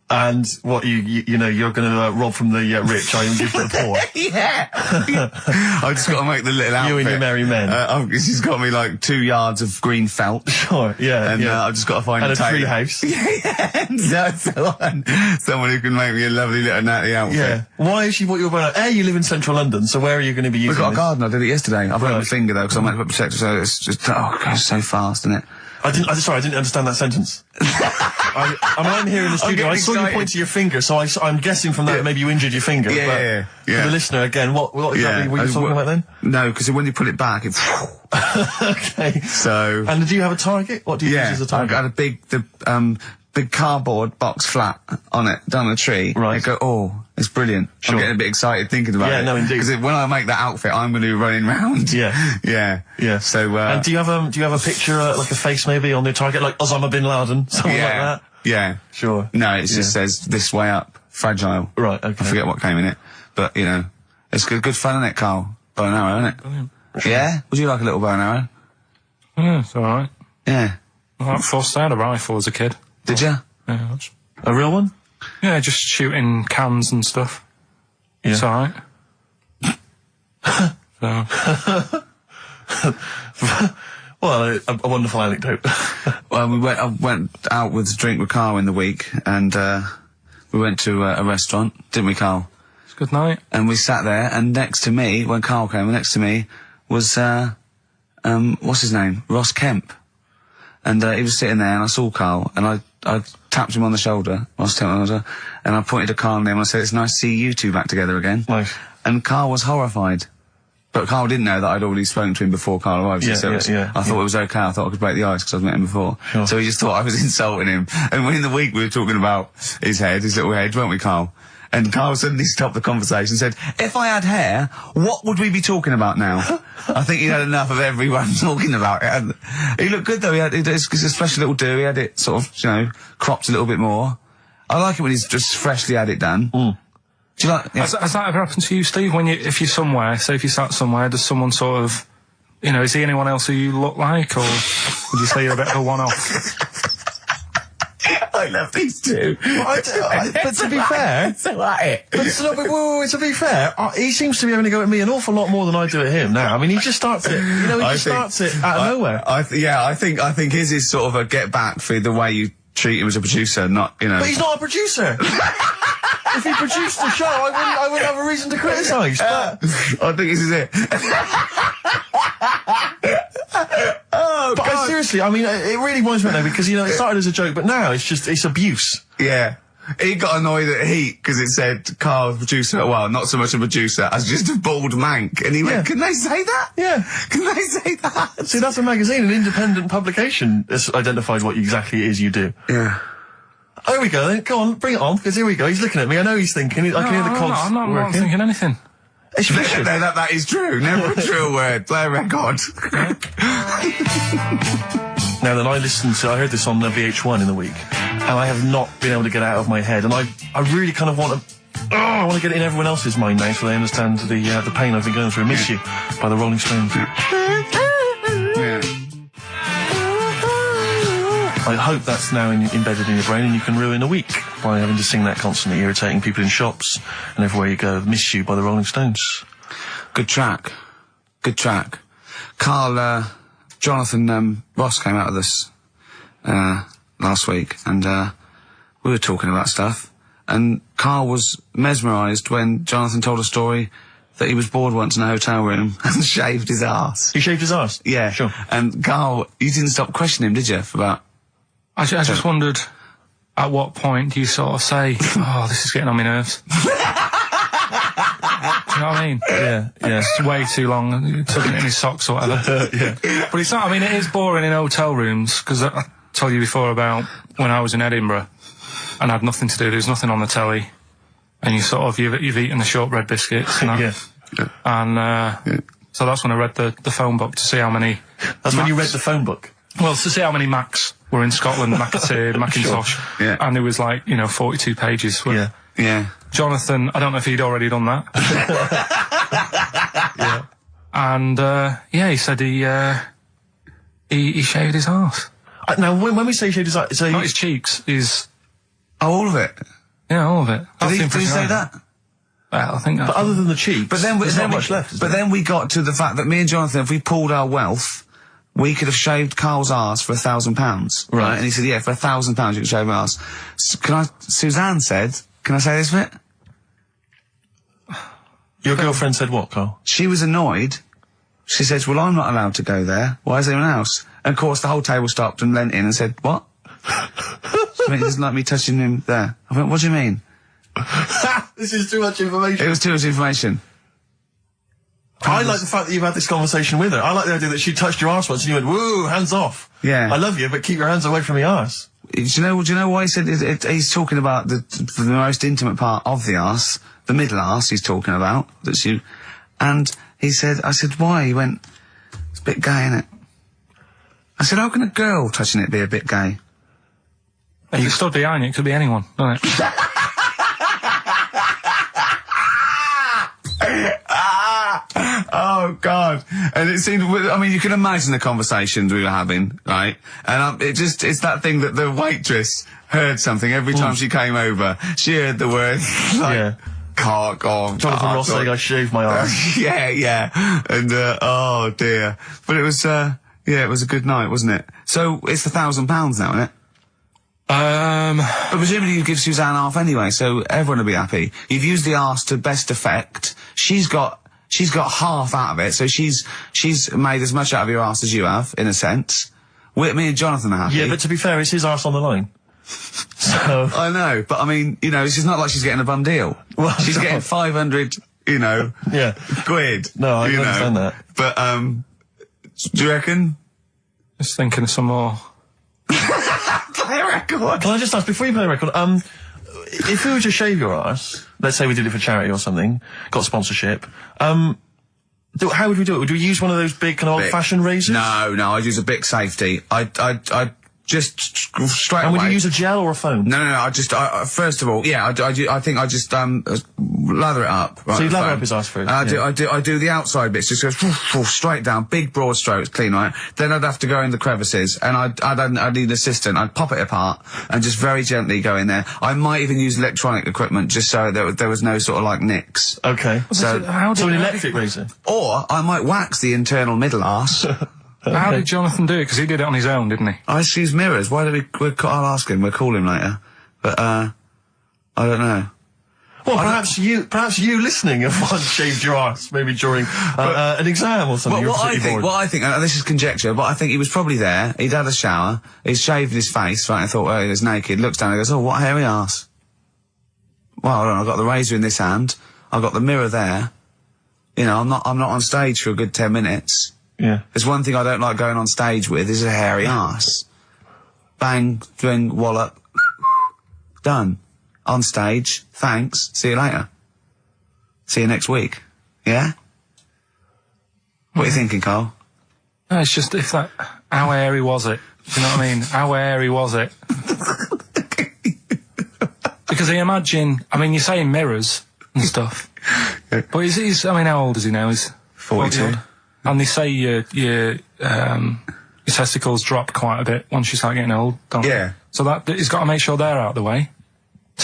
And what, you know, you're gonna rob from the rich, and give to the poor? Yeah! I just got to make the little outfit. You and your merry men. She's got me like 2 yards of green felt. Sure, yeah. And yeah. I've just got to find and a tailor. tree house. Yeah, and someone who can make me a lovely little natty outfit. Yeah. Why has she bought you a bow and arrow? You live in central London, so where are you going to be using We've got a this? garden, I did it yesterday. I've got my finger though, because I'm a protector, so it's just, oh, it goes so fast, isn't it? I didn't understand that sentence. I'm here in the studio. I saw you point to your finger, so I'm guessing from that maybe you injured your finger. Yeah. For the listener, again, what exactly were you talking about then? No, because when you pull it back, it's... Okay. So... And do you have a target? What do you use as a target? I've got a big cardboard box flat on it, down a tree. Right. I go, oh, it's brilliant. Sure. I'm getting a bit excited thinking about it. Yeah, no, indeed. Because when I make that outfit, I'm going to be running round. Yeah. Yeah. So, and do you have a picture, like a face maybe on the target, like Osama bin Laden, something like that? Yeah. Sure. No, it just says, this way up, fragile. Right, okay. I forget what came in it. But, you know, it's good fun, isn't it, Carl? Bow and arrow, isn't it? Brilliant. Yeah? Would you like a little bow and arrow? Yeah, it's alright. Yeah. I forced out a rifle as a kid. Did you? Yeah, that's... A real one? Yeah, just shooting cans and stuff. Yeah. It's alright. So. Well, a wonderful anecdote. Well, I went out with a drink with Carl in the week, and we went to a restaurant, didn't we, Carl? It's a good night. And we sat there, and next to me, when Carl came, next to me was, what's his name? Ross Kemp. And he was sitting there, and I saw Carl, and I tapped him on the shoulder, Ross Kemp on the shoulder, and I pointed to Carl and him, and I said, it's nice to see you two back together again. Nice. And Carl was horrified. But Carl didn't know that I'd already spoken to him before Carl arrived. I thought it was okay. I thought I could break the ice because I'd met him before. Sure. So he just thought I was insulting him. And when in the week we were talking about his little head, weren't we, Carl? And Carl suddenly stopped the conversation and said, if I had hair, what would we be talking about now? I think he'd had enough of everyone talking about it. And he looked good though. He had a special little do. He had it sort of, you know, cropped a little bit more. I like it when he's just freshly had it done. Mm. Do you like? Yeah. Has that ever happened to you, Steve? If you're somewhere, say if you sat somewhere, does someone sort of, you know, is he anyone else who you look like, or would you say you're a bit of a one-off? I love these two. But to be fair, to be fair, he seems to be having a go at me an awful lot more than I do at him now. I mean, he just starts it. You know, starts it out of nowhere. I think his is sort of a get back for the way you treat him as a producer, not, you know. But he's not a producer. If he produced the show, I wouldn't have a reason to criticise. But I think this is it. But seriously, I mean, it really winds me up though, because, you know, it started as a joke, but now it's abuse. Yeah. He got annoyed at Heat because it said Carl, producer, well, not so much a producer as just a bald mank. And he went, can they say that? Yeah. Can they say that? See, that's a magazine, an independent publication that's identified what exactly it is you do. Yeah. Oh, here we go then. Go on, bring it on, because here we go. He's looking at me. I know he's thinking. I can hear the cogs I'm not thinking anything. It's no, that is true. Never a true word. Play a record. Now then, I heard this on VH1 in the week, and I have not been able to get it out of my head, and I really kind of want to, I want to get it in everyone else's mind now so they understand the pain I've been going through. Miss You by the Rolling Stones. Yeah. I hope that's now embedded in your brain and you can ruin a week by having to sing that constantly, irritating people in shops and everywhere you go. Miss You by the Rolling Stones. Good track. Good track. Carl, Jonathan, Ross came out with us, last week, and, we were talking about stuff, and Carl was mesmerised when Jonathan told a story that he was bored once in a hotel room and shaved his arse. He shaved his arse? Yeah. Sure. And Carl, you didn't stop questioning him, did you, for about... I just wondered, at what point do you sort of say, oh, this is getting on my nerves? Do you know what I mean? Yeah. It's way too long, tucking it in his socks or whatever. Yeah. But it's not, I mean, it is boring in hotel rooms, because I told you before about when I was in Edinburgh and I had nothing to do, there was nothing on the telly, and you sort of, you've eaten the shortbread biscuits, and and so that's when I read the phone book to see how many... That's when you read the phone book? Well, to see how many Macs were in Scotland, McAteer, Macintosh, Yeah. and it was like, 42 pages. Yeah. Yeah. Jonathan, I don't know if he'd already done that. Yeah. And, he said he shaved his arse. Now, when we say shaved his arse, so Not his cheeks, his... Oh, all of it. Yeah, all of it. That's the Did he impression say I had. that? Well, I think that... but other than the cheeks, But then, there's not much left. is But there? then we got to the fact that me and Jonathan, if we pooled our wealth, we could have shaved Carl's arse for £1,000. Right. And he said, yeah, for £1,000 you could shave my arse. Suzanne said, can I say this bit? Your girlfriend said what, Carl? She was annoyed. She says, well, I'm not allowed to go there. Why is anyone else? And of course, the whole table stopped and leant in and said, what? She went, he doesn't like me touching him there. I went, what do you mean? This is too much information. It was too much information. I like the fact that you've had this conversation with her. I like the idea that she touched your arse once and you went, woo, hands off. Yeah. I love you, but keep your hands away from the arse. Do you know why he said he's talking about the most intimate part of the arse, the middle arse he's talking about, and he said, I said, why? He went, it's a bit gay, innit? I said, how can a girl touching it be a bit gay? If you stood behind it, it could be anyone, couldn't it? Oh God! And it seemed, I mean, you can imagine the conversations we were having, right? And it's that thing that the waitress heard something every time she came over. She heard the word, like, Yeah. cock or Jonathan Ross saying I shaved my arse. yeah. And, oh dear. But it was, it was a good night, wasn't it? So it's £1,000 now, isn't it? But presumably you give Suzanne half anyway, so everyone will be happy. You've used the arse to best effect. She's got half out of it, so she's made as much out of your arse as you have, in a sense. Me and Jonathan are happy. Yeah, but to be fair, it's his arse on the line. So I know, but I mean, it's not like she's getting a bum deal. Well, she's no. getting 500, yeah. quid. No, I understand that. But, do you reckon? Just thinking of some more. Play a record. Can I just ask, before you play the record, if we were to shave your arse, let's say we did it for charity or something, got sponsorship, how would we do it? Would we use one of those big kind of old-fashioned razors? No, I'd use a Bic Safety. I'd just straight away. And would you use a gel or a foam? No, I first of all, yeah, I think I just, lather it up. Right, So you'd lather foam. up his arse first? I do the outside bits, just goes straight down, big broad strokes, clean, right? Then I'd have to go in the crevices, and I'd need an assistant. I'd pop it apart, and just very gently go in there. I might even use electronic equipment, just so there was no sort of like nicks. Okay. So, So an electric razor? or I might wax the internal middle arse. How did Jonathan do it? Because he did it on his own, didn't he? I just use mirrors. Why do I'll ask him. We'll call him later. But, I don't know. Well, perhaps you listening have once shaved your arse, maybe during an exam or something. Well, what I think, and this is conjecture, but I think he was probably there, he'd had a shower, he'd shaved his face, right, and thought, oh, he was naked, looks down and goes, oh, what hairy arse. Well, hold on, I've got the razor in this hand, I've got the mirror there, I'm not on stage for a good 10 minutes. Yeah. There's one thing I don't like going on stage with is a hairy arse. Bang, drink, wallop, done. On stage, thanks, see you later. See you next week. Yeah? What are you thinking, Carl? No, it's just how airy was it? Do you know what I mean? How airy was it? Because I imagine, you're saying mirrors and stuff, but he's how old is he now? He's 42. And they say your testicles drop quite a bit once you start getting old, don't they? Yeah. So he's got to make sure they're out of the way.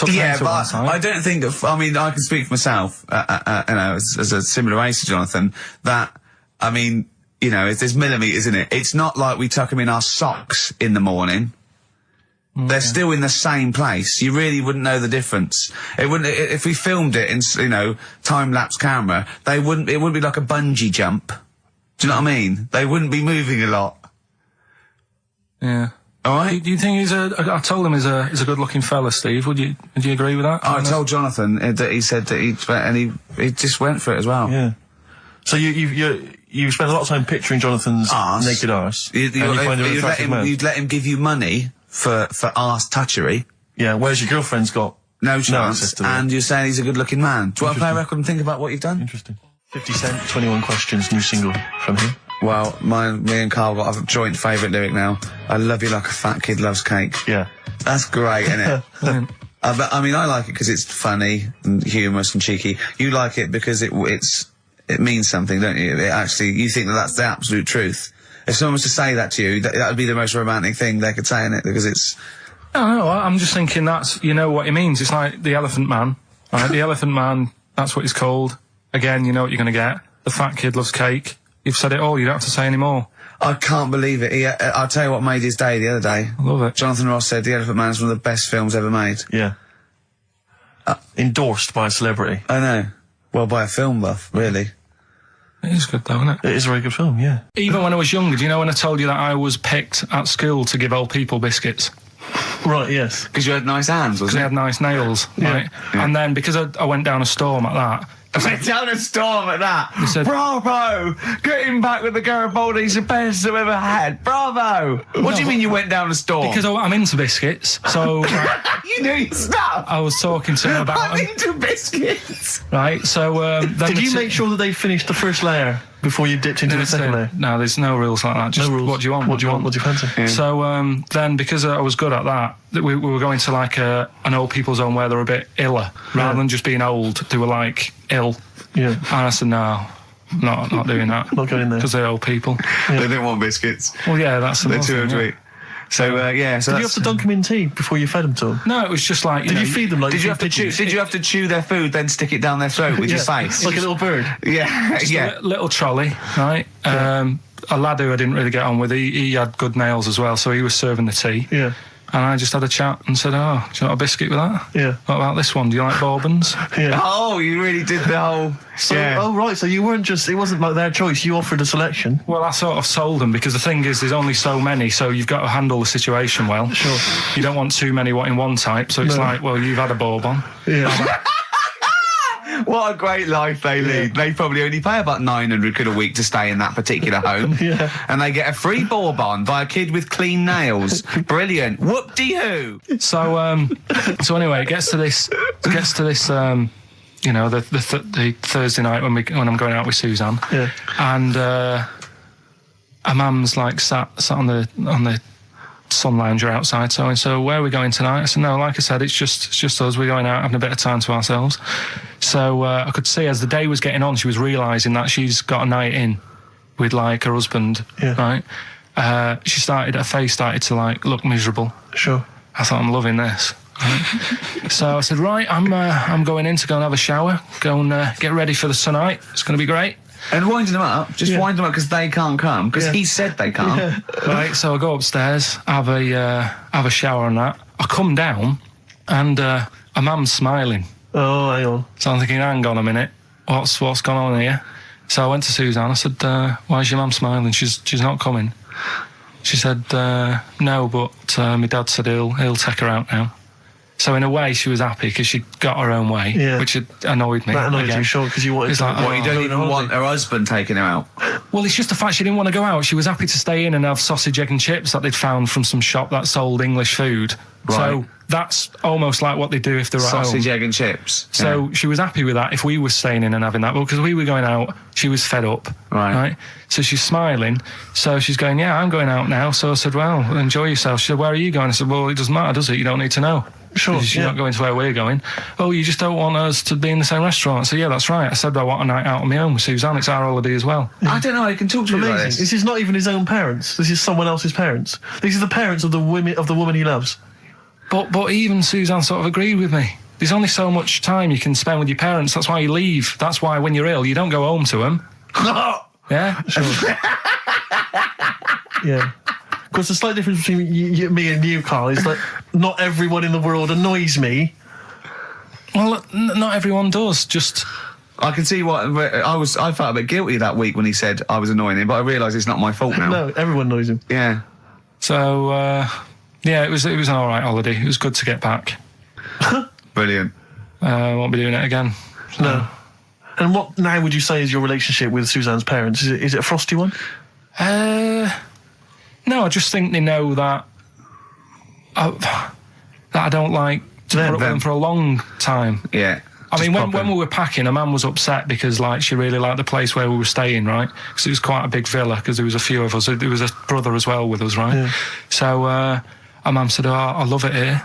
Yeah, but I don't think I can speak for myself, as a similar age to Jonathan, that, there's millimetres in it. It's not like we tuck them in our socks in the morning. They're still in the same place. You really wouldn't know the difference. If we filmed it in, time-lapse camera, it wouldn't be like a bungee jump. Do you know what I mean? They wouldn't be moving a lot. Yeah. All right. Do you think I told him he's a good-looking fella, Steve? Would you agree with that? I told Jonathan that he said that he just went for it as well. Yeah. So you spent a lot of time picturing Jonathan's arse. naked arse. You'd let him give you money for arse touchery. Yeah, whereas your girlfriend's got no chance, to and you're saying he's a good-looking man. Do you want to play a record and think about what you've done? Interesting. 50 Cent, 21 Questions, new single from him. Well, me and Carl got a joint favourite lyric now. I love you like a fat kid loves cake. Yeah. That's great, isn't it? But, I mean, I like it because it's funny and humorous and cheeky. You like it because it means something, don't you? You think that's the absolute truth. If someone was to say that to you, that would be the most romantic thing they could say in it, because it's... No, I'm just thinking you know what it means. It's like the Elephant Man, right? The Elephant Man, that's what he's called. Again, you know what you're going to get. The fat kid loves cake. You've said it all, you don't have to say any more. I can't believe it. I'll tell you what made his day the other day. I love it. Jonathan Ross said The Elephant Man is one of the best films ever made. Yeah. Endorsed by a celebrity. I know. Well, by a film buff, really. It is good though, isn't it? It is a very good film, yeah. Even when I was younger, do you know when I told you that I was picked at school to give old people biscuits? Right, yes. Because you had nice hands, Because they had nice nails, right? Yeah. And then because I went down a storm at that... I went down a storm at that. said- Bravo! Getting back with the Garibaldi's the best I've ever had. Bravo! What do you mean you went down a storm? Because I'm into biscuits, so... You knew your stuff. I was talking to him about I'm them, into biscuits. right? So then Did you make sure that they finished the first layer before you dipped into the second layer? No, there's no rules like that. Just No rules. what do you want? What do you want? What do you fancy? Yeah. So then, because I was good at that, we were going to like an old people's home where they were a bit iller, rather than just being old. They were like ill. Yeah. And I said, no, not doing that. Not going there. Because they're old people. They didn't want biscuits. Well, yeah, that's the They're most too thing, old to yeah. eat. So yeah. So Did you have to dunk them in tea before you fed them to them? No, it was just like... Did you feed them like Did you feed have to chew? pigeons? Did you have to chew their food, then stick it down their throat with your face? Like a little bird. Yeah, yeah. Little trolley, right? A lad who I didn't really get on with, he had good nails as well, so he was serving the tea. Yeah. And I just had a chat and said, oh, do you want a biscuit with that? Yeah. What about this one? Do you like bourbons? Yeah. Oh, you really did the whole. So, yeah. oh right, so you weren't just, it wasn't like their choice, you offered a selection. Well, I sort of sold them, because the thing is, there's only so many, so you've got to handle the situation well. Sure. You don't want too many in one type, so it's like, well, you've had a bourbon. Yeah. What a great life they lead. They probably only pay about 900 quid a week to stay in that particular home. Yeah. And they get a free bourbon by a kid with clean nails. Brilliant. Whoop-de-hoo. So anyway, it gets to this, you know, the Thursday night when I'm going out with Suzanne. Yeah. And her mum's like sat on the sun lounger outside, so where are we going tonight? I said, no, like I said, it's just us. We're going out having a bit of time to ourselves. So I could see as the day was getting on, she was realising that she's got a night in with like her husband, right? Her face started to like look miserable. Sure. I thought, I'm loving this. Right? So I said, right, I'm going in to go and have a shower, go and get ready for the tonight. It's going to be great. And winding them up, wind them up because they can't come, because he said they can't. Yeah. Right, so I go upstairs, have a shower and that. I come down, and a mum's smiling. Oh, hang on. So I'm thinking, hang on a minute, what's gone on here? So I went to Suzanne. I said, why is your mum smiling? She's not coming. She said, no, but my dad said he'll take her out now. So in a way, she was happy because she got her own way, which annoyed me. That annoyed you, sure, because you wanted It's to... like, What, you don't even want her husband taking her out? Well, it's just the fact she didn't want to go out. She was happy to stay in and have sausage, egg and chips that they'd found from some shop that sold English food. Right. So that's almost like what they do if they're at home. Sausage, egg and chips. So she was happy with that if we were staying in and having that. Well, because we were going out, she was fed up. Right. So she's smiling. So she's going, yeah, I'm going out now. So I said, well, enjoy yourself. She said, where are you going? I said, well, it doesn't matter, does it? You don't need to know. Sure, She's not going to where we're going. Oh, you just don't want us to be in the same restaurant. I said, yeah, that's right. I said, I want a night out on my own with Suzanne. It's our holiday as well. I don't know, I can talk to you Amazing. about this. This is not even his own parents. This is someone else's parents. These are the parents of the woman he loves. But even Suzanne sort of agreed with me. There's only so much time you can spend with your parents. That's why you leave. That's why when you're ill, you don't go home to them. Yeah? Sure. Yeah. Of course, the slight difference between me and you, Carl, is that not everyone in the world annoys me. Well, not everyone does. Just... I can see what I felt a bit guilty that week when he said I was annoying him, but I realise it's not my fault now. No, everyone annoys him. Yeah. So, yeah, it was an all right holiday. It was good to get back. Brilliant. Won't be doing it again. So. No. And what now would you say is your relationship with Suzanne's parents? Is it a frosty one? No, I just think they know that I don't like to put up with them for a long time. Yeah. I mean, pop when in. we were packing, a man was upset because, like, she really liked the place where we were staying, right? Because it was quite a big villa, because there was a few of us. There was a brother as well with us, right? Yeah. So our mum said, "Oh, I love it here."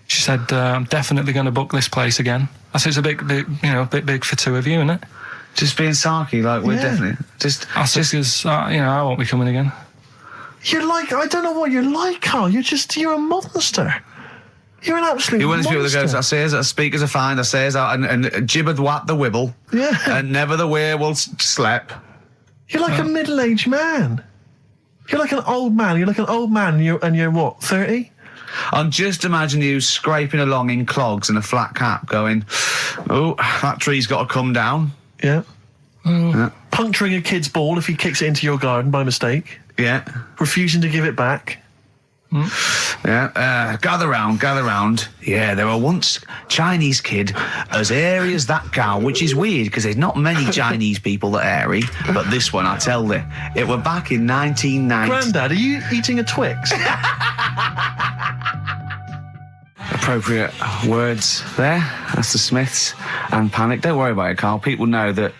She said, "I'm definitely going to book this place again." I said, "It's a bit big for two of you, isn't it?" Just being sarky, like we're definitely just. I said, "'Cause, I won't be coming again." You're like, I don't know what you're like, Carl. You're a monster. You're an absolute You want to monster. people that goes, I say as speakers are fine, I say as and gibbered what the wibble. Yeah. And never the way will slep. You're like a middle-aged man. You're like an old man. You're like an old man and you're what, 30? I'm just imagining you scraping along in clogs and a flat cap going, oh, that tree's got to come down. Yeah. Yeah. Puncturing a kid's ball if he kicks it into your garden by mistake. Yeah. Refusing to give it back. Yeah, gather round. Yeah, there were once Chinese kid as hairy as that cow, which is weird because there's not many Chinese people that hairy, but this one, I tell you, it were back in 1990. Grandad, are you eating a Twix? Appropriate words there. That's the Smiths and Panic. Don't worry about it, Carl. People know that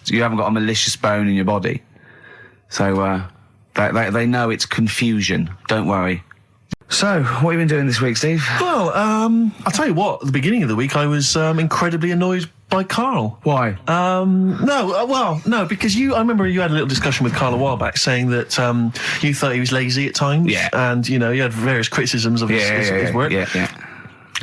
you haven't got a malicious bone in your body, so they know it's confusion. Don't worry. So, what have you been doing this week, Steve? Well, I'll tell you what. At the beginning of the week, I was incredibly annoyed by Carl. Why? No, because I remember you had a little discussion with Carl a while back saying that you thought he was lazy at times. Yeah. And, you had various criticisms of his work. Yeah.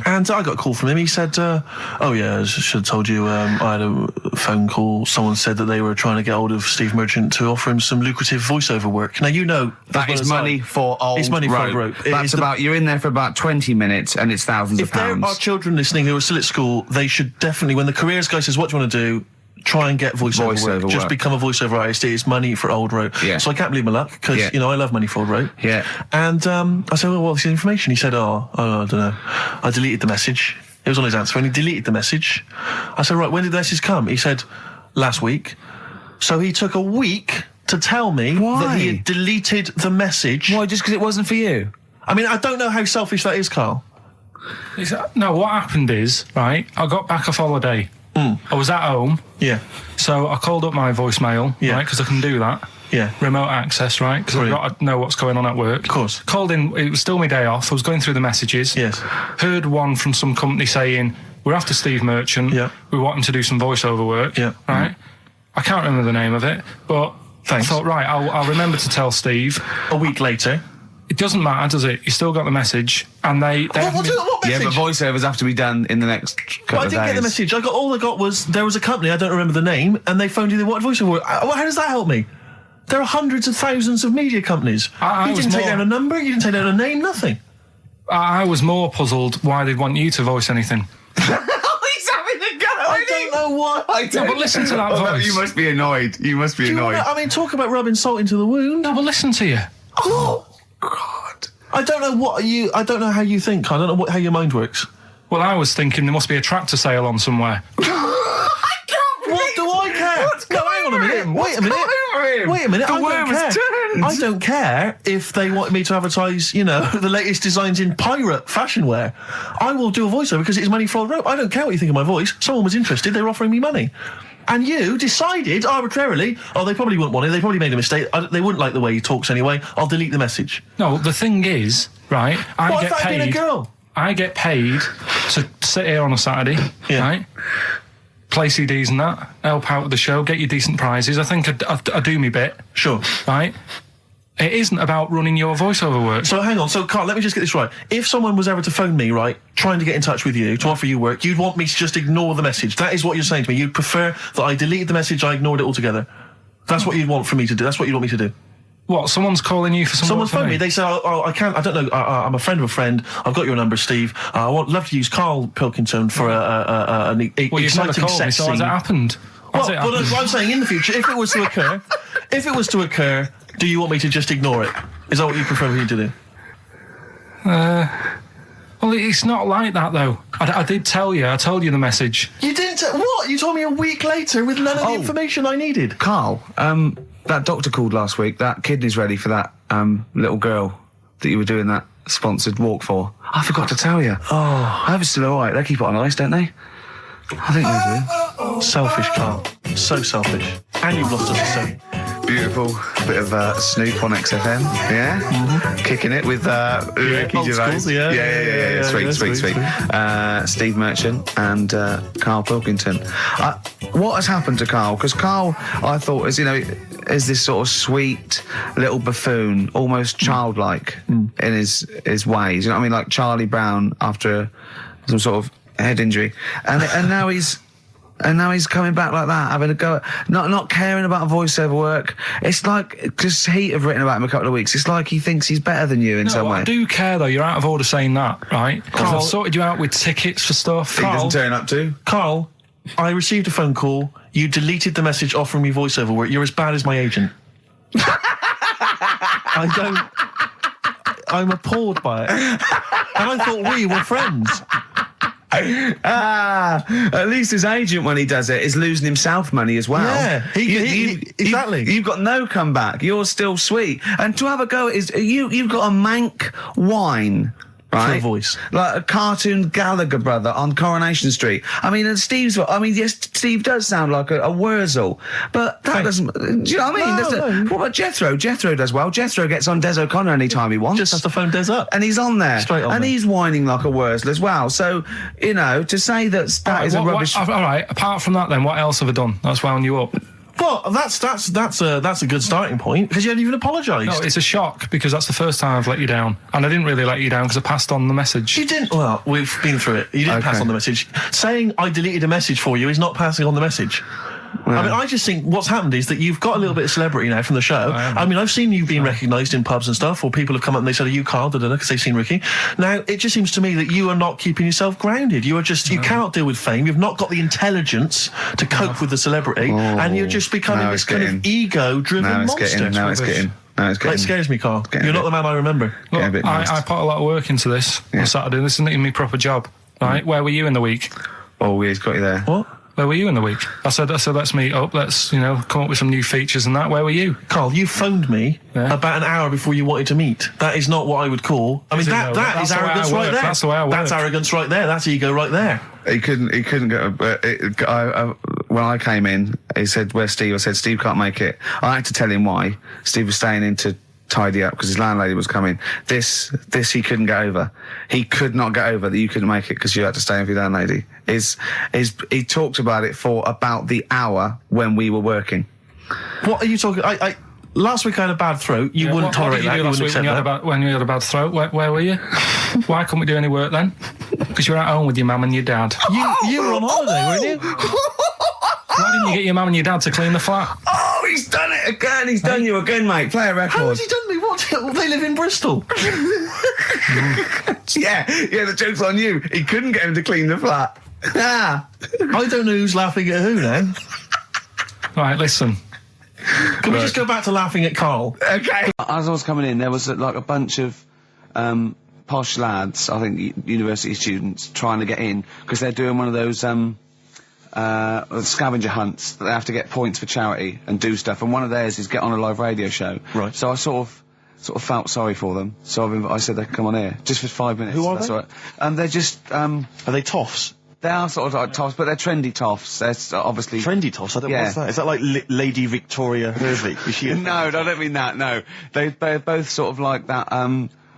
And I got a call from him. He said, I should have told you, I had a phone call. Someone said that they were trying to get hold of Steve Merchant to offer him some lucrative voiceover work. Now, that is money for old rope. It's money for old rope. That's you're in there for about 20 minutes and it's thousands of pounds. If there are children listening who are still at school, they should definitely, when the careers guy says, what do you want to do? Try and get voiceover work. Just become a voiceover artist. It's money for old rope. Yeah. So I can't believe my luck because, I love money for old rope. Yeah. And I said, well, what's the information? He said, I don't know. I deleted the message. It was on his answer and he deleted the message. I said, right, when did the message come? He said, last week. So he took a week to tell me that he had deleted the message. Why, just because it wasn't for you? I mean, I don't know how selfish that is, Carl. No, what happened is, right, I got back off holiday. I was at home. Yeah. So I called up my voicemail, right, because I can do that. Yeah. Remote access, right, because I've got to know what's going on at work. Of course. Called in, it was still my day off. I was going through the messages. Yes. Heard one from some company saying, we're after Steve Merchant. Yeah. We want him to do some voiceover work. Yeah. Right? I can't remember the name of it, but Thanks. I thought, right, I'll remember to tell Steve. A week later. It doesn't matter, does it? You still got the message, and they What message? Yeah, but voiceovers have to be done in the next couple I of days. didn't get the message. All I got was there was a company, I don't remember the name, and they phoned you. They wanted voiceover work. How does that help me? There are hundreds of thousands of media companies. You didn't take down a number. You didn't take down a name. Nothing. I was more puzzled why they'd want you to voice anything. He's having a go. I don't know why. No, but listen to that voice. You must be annoyed. You must be annoyed. Talk about rubbing salt into the wound. No, but listen to you. Oh, God. I don't know how you think. I don't know how your mind works. Well, I was thinking there must be a tractor sale on somewhere. What do I care? Hang on a minute. Wait a minute. I don't care if they want me to advertise, the latest designs in pirate fashion wear. I will do a voiceover because it's money for old rope. I don't care what you think of my voice. Someone was interested. They were offering me money. And you decided arbitrarily, they probably wouldn't want it. They probably made a mistake. They wouldn't like the way he talks anyway. I'll delete the message. No, the thing is, right, I get paid. Been a girl? I get paid to sit here on a Saturday, right? Play CDs and that, help out with the show, get you decent prizes. I think I do me bit. Sure. Right? It isn't about running your voiceover work. So hang on. So, Carl, let me just get this right. If someone was ever to phone me, right, trying to get in touch with you, to offer you work, you'd want me to just ignore the message. That is what you're saying to me. You'd prefer that I deleted the message, I ignored it altogether. That's what you'd want for me to do. That's what you'd want me to do. What? Someone's calling you for some Someone's phoned me. They say, I can't, I don't know, I'm a friend of a friend. I've got your number, Steve. I would love to use Karl Pilkington for an exciting sex scene. So has it happened? But I'm saying in the future, if it was to occur, do you want me to just ignore it? Is that what you prefer me to do? Well, it's not like that, though. I did tell you. I told you the message. You didn't? What? You told me a week later with none of the information I needed. Carl, that doctor called last week. That kidney's ready for that little girl that you were doing that sponsored walk for. I forgot to tell you. I hope it's still all right. They keep it on ice, don't they? I think they do. Selfish, Carl. So selfish. And you've lost us so. Beautiful bit of Snoop on XFM, yeah? Kicking it with Ricky old Gervais. schools, yeah. Sweet. Steve Merchant and Karl Pilkington. What has happened to Karl? Because Karl, I thought, is this sort of sweet little buffoon, almost childlike in his ways. You know what I mean? Like Charlie Brown after some sort of head injury, and now he's. And now he's coming back like that, having a go at not caring about voiceover work. It's like, because Heat have written about him a couple of weeks, it's like he thinks he's better than you in some way. I do care, though. You're out of order saying that, right? Carl, I've sorted you out with tickets for stuff. He doesn't turn up to. Carl, I received a phone call. You deleted the message offering me voiceover work. You're as bad as my agent. I'm appalled by it. And I thought we were friends. At least his agent, when he does it, is losing himself money as well. Yeah, exactly. You've got no comeback. You're still sweet. And to have a go at you've got a mank whine. Right? For a voice. Like a cartoon Gallagher brother on Coronation Street. I mean, and yes, Steve does sound like a Wurzel, but that doesn't, do you know what I mean? What about Jethro? Jethro does well. Jethro gets on Des O'Connor anytime he wants. Just has to phone Des up. And he's on there. Straight on and there. he's whining like a Wurzel as well. So, to say that is a rubbish... all right, apart from that then, what else have I done that's wound you up? Well, that's a good starting point, because you haven't even apologised. No, it's a shock, because that's the first time I've let you down. And I didn't really let you down because I passed on the message. You didn't. Well, we've been through it. You didn't pass on the message. Saying I deleted a message for you is not passing on the message. Yeah. I mean, I just think what's happened is that you've got a little bit of celebrity now from the show. I mean, I've seen you being recognised in pubs and stuff, or people have come up and they said, "Are you Carl?" Because they've seen Ricky. Now, it just seems to me that you are not keeping yourself grounded. You are just, you cannot deal with fame. You've not got the intelligence to cope with the celebrity, and you're just becoming this kind of ego-driven monster. Now it's getting. It scares me, Carl. You're not the man I remember. Look, I put a lot of work into this on Saturday. This isn't even my proper job, right? Where were you in the week? Oh, he's got you there. What? Where were you in the week? I said, let's meet up. Let's, come up with some new features and that. Where were you? Carl, you phoned me about an hour before you wanted to meet. That is not what I would call. I mean, that is arrogance right there. That's the way I work. That's arrogance right there. That's ego right there. He couldn't go. When I came in, he said, "Where's Steve?" I said, "Steve can't make it." I had to tell him why. Steve was staying in to tidy up because his landlady was coming. This he couldn't get over. He could not get over that you couldn't make it because you had to stay in for your landlady. He talked about it for about the hour when we were working. What are you talking? Last week I had a bad throat. You wouldn't tolerate that. You wouldn't accept that. When you had a bad throat, where were you? Why couldn't we do any work then? Because you were at home with your mum and your dad. You were on holiday, weren't you? Why didn't you get your mum and your dad to clean the flat? Oh, he's done it again. He's done you again, mate. Play a record. How has he done me? What? They live in Bristol. Yeah, the joke's on you. He couldn't get him to clean the flat. I don't know who's laughing at who now. Right, listen. Can we just go back to laughing at Carl? Okay. As I was coming in, there was like a bunch of posh lads, I think university students, trying to get in because they're doing one of those scavenger hunts that they have to get points for charity and do stuff. And one of theirs is get on a live radio show. Right. So I sort of felt sorry for them. So I said they could come on here just for 5 minutes. Who are they? All right. And they're just are they toffs? They are sort of like toffs, but they're trendy toffs. They're obviously... Trendy toffs? I don't know what's that. Is that like Lady Victoria Hervey? Is she No, I don't mean that, no. They're both sort of like that,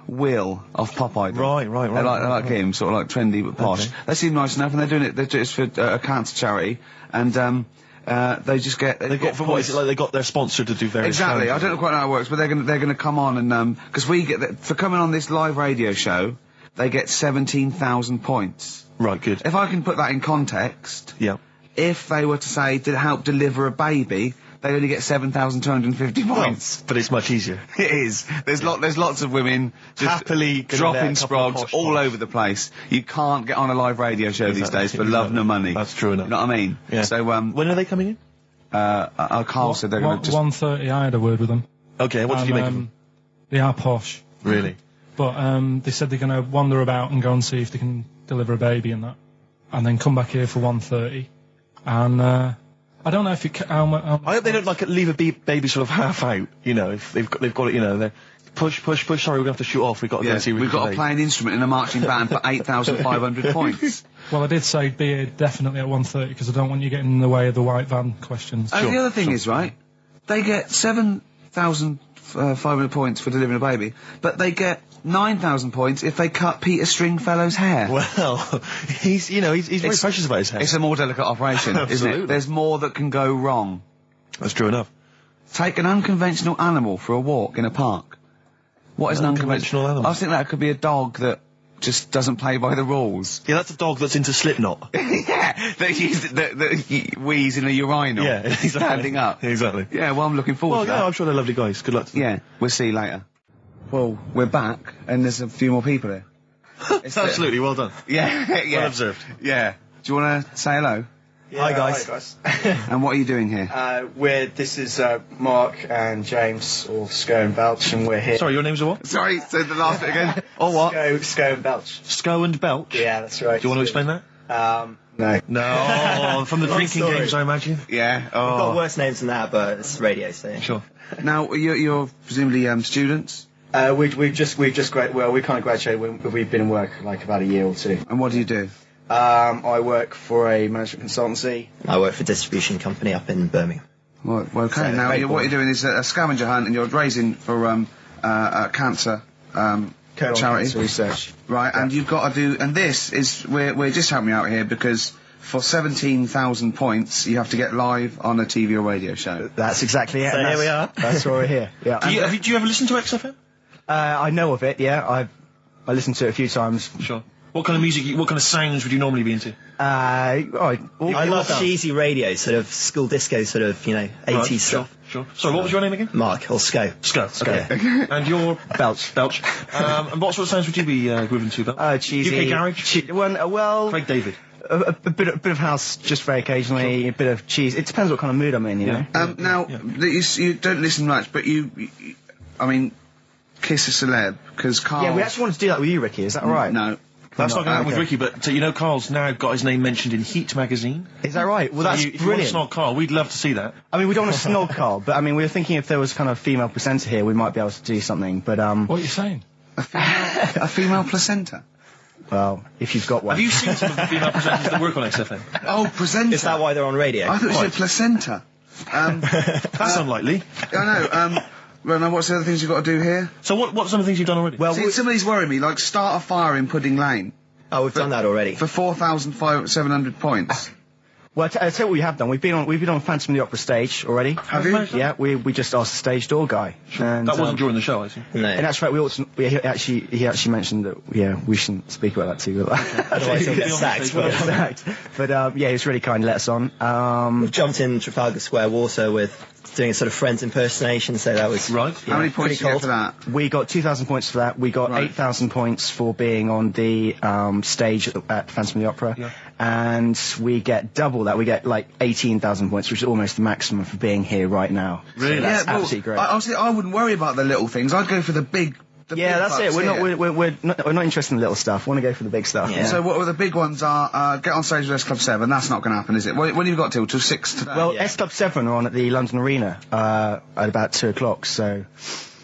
Will of Pop Idol. Right. They're like him, sort of like trendy but posh. Okay. They seem nice enough, and they're doing it for a cancer charity, and they just get... They got for what? Is it like they got their sponsor to do various... Exactly, I don't know quite how it works, but they're gonna come on and... because we get... for coming on this live radio show, they get 17,000 points. Right, good. If I can put that in context... Yeah. If they were to say to help deliver a baby, they only get 7,250 points. But it's much easier. It is. There's lots of women just happily dropping sprogs all over the place. You can't get on a live radio show these days for love nor money. That's true enough. You know what I mean? Yeah. So when are they coming in? Carl said they're going to just... 1:30. I had a word with them. Okay, what did you make of them? They are posh. Really? But they said they're going to wander about and go and see if they can deliver a baby and that, and then come back here for 1:30. And I don't know if it. I hope they don't leave a baby sort of half out. If they've got it. Push. Sorry, we're going to have to shoot off. We've got to go and see We've got to play an instrument in a marching band for 8,500 points. Well, I did say be here definitely at 1:30 because I don't want you getting in the way of the white van questions. The other thing is, right, they get 7,500 points for delivering a baby, but they get 9,000 points if they cut Peter Stringfellow's hair. Well, he's very precious about his hair. It's a more delicate operation, isn't it? There's more that can go wrong. That's true enough. Take an unconventional animal for a walk in a park. What is an unconventional animal? I think that could be a dog that just doesn't play by the rules. Yeah, that's a dog that's into Slipknot. Yeah, that wheeze in a urinal. Yeah, exactly. Standing up. Exactly. Yeah, well, I'm looking forward to that. I'm sure they're lovely guys. Good luck to them. Yeah, we'll see you later. Well, we're back, and there's a few more people here. Absolutely, well done. Yeah. Well observed. Yeah. Do you want to say hello? Hi guys. And what are you doing here? This is Mark and James, or Sco and Belch, and we're here. Sorry, your names are what? Sorry, say the last bit again. Or what? Sco and Belch. Sco and Belch? Yeah, that's right. Do you want to explain that? No. No, from the drinking games, I imagine. Yeah. We've got worse names than that, but it's radio, so yeah. Sure. Now, you're presumably we've just graduated. Well, we kind of graduated. We've been in work like about a year or two. And what do you do? I work for a management consultancy. I work for a distribution company up in Birmingham. Well, okay. So, Now, what you're doing is a scavenger hunt, and you're raising for a cancer charity. Cancer research. Right, and you've got to do. And this is we're just helping me out here because for 17,000 points, you have to get live on a TV or radio show. That's exactly it. So here we are. That's why we're here. Yeah. Do you ever listen to XFM? I know of it. Yeah, I listened to it a few times. Sure. What kind of music, what kind of sounds would you normally be into? I love cheesy radio, sort of school disco, sort of, 80s stuff. Sure. Sorry, what was your name again? Mark, or Sco. Sco. Okay. And you're? Belch. And what sort of sounds would you be grooving to? Cheesy. UK garage? Well... Craig David. A bit of house, just very occasionally. Sure. A bit of cheese. It depends what kind of mood I'm in, you know. Now, you don't listen much, but I mean, kiss a celeb because Karl. Yeah, we actually wanted to do that with you, Ricky. Is that right? No. That's not going to happen with Ricky, but Karl's now got his name mentioned in Heat magazine. Is that right? Well, that's brilliant. If you want to snog Karl, we'd love to see that. I mean, we don't want to snog Karl, but I mean, we were thinking if there was kind of female presenter here, we might be able to do something. But what are you saying? A female placenta. Well, if you've got one. Have you seen some of the female presenters that work on XFM? Oh, presenter. Is that why they're on radio? I thought you said placenta. That's unlikely. I know. Well, now what's the other things you've got to do here? So what's some of the things you've done already? Well, some of these worry me, like start a fire in Pudding Lane. Oh, we've done that already. For 4,700 points. Well, I'll tell you what we have done. We've been on Phantom of the Opera stage already. Have you? Yeah, we just asked the stage door guy. Sure. And, that wasn't during the show, I see. No. And that's right. He actually mentioned that. Yeah, we shouldn't speak about that too. Otherwise, he'll get sacked. But he was really kind to let us on. We've jumped in Trafalgar Square Water with doing a sort of Friends impersonation, so that was right. How many points did you get for that? We got 2,000 points for that. We got 8,000 points for being on the stage at Phantom of the Opera, and we get double that. We get like 18,000 points, which is almost the maximum for being here right now. Really? So that's absolutely great. I wouldn't worry about the little things. I'd go for the big. That's it. We're not interested in the little stuff. We want to go for the big stuff. Yeah. So what the big ones are? Get on stage with S Club 7. That's not going to happen, is it? When have you got till 6 today? Well, S Club 7 are on at the London Arena at about 2 o'clock. So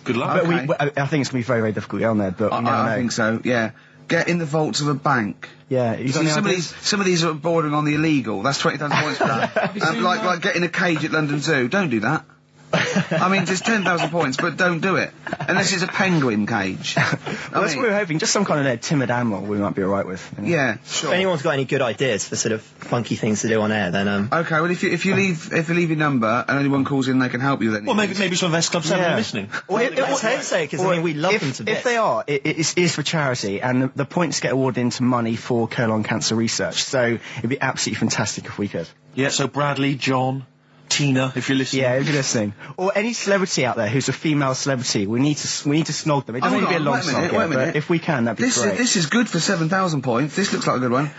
good luck. But I think it's going to be very, very difficult to get on there. But I think so. Yeah. Get in the vaults of a bank. Yeah, some of these are bordering on the illegal. That's 20,000 points for that. Like getting a cage at London Zoo. Don't do that. I mean, there's 10,000 points, but don't do it. Unless it's a penguin cage. Well, that's what we were hoping. Just some kind of timid animal we might be alright with. Yeah, sure. If anyone's got any good ideas for sort of funky things to do on air, then Okay, well, if you leave your number and anyone calls in, they can help you then. Well, maybe some of S Club 7 are listening. Well, let's hope so, because we love them to bits. If they are, it is for charity, and the points get awarded into money for colon cancer research. So it'd be absolutely fantastic if we could. Yeah. So Bradley, John, Tina, if you're listening. Yeah, if you're listening. Or any celebrity out there who's a female celebrity, we need to snog them. It doesn't need to be a long snog, but if we can, that'd be great. This is good for 7,000 points. This looks like a good one.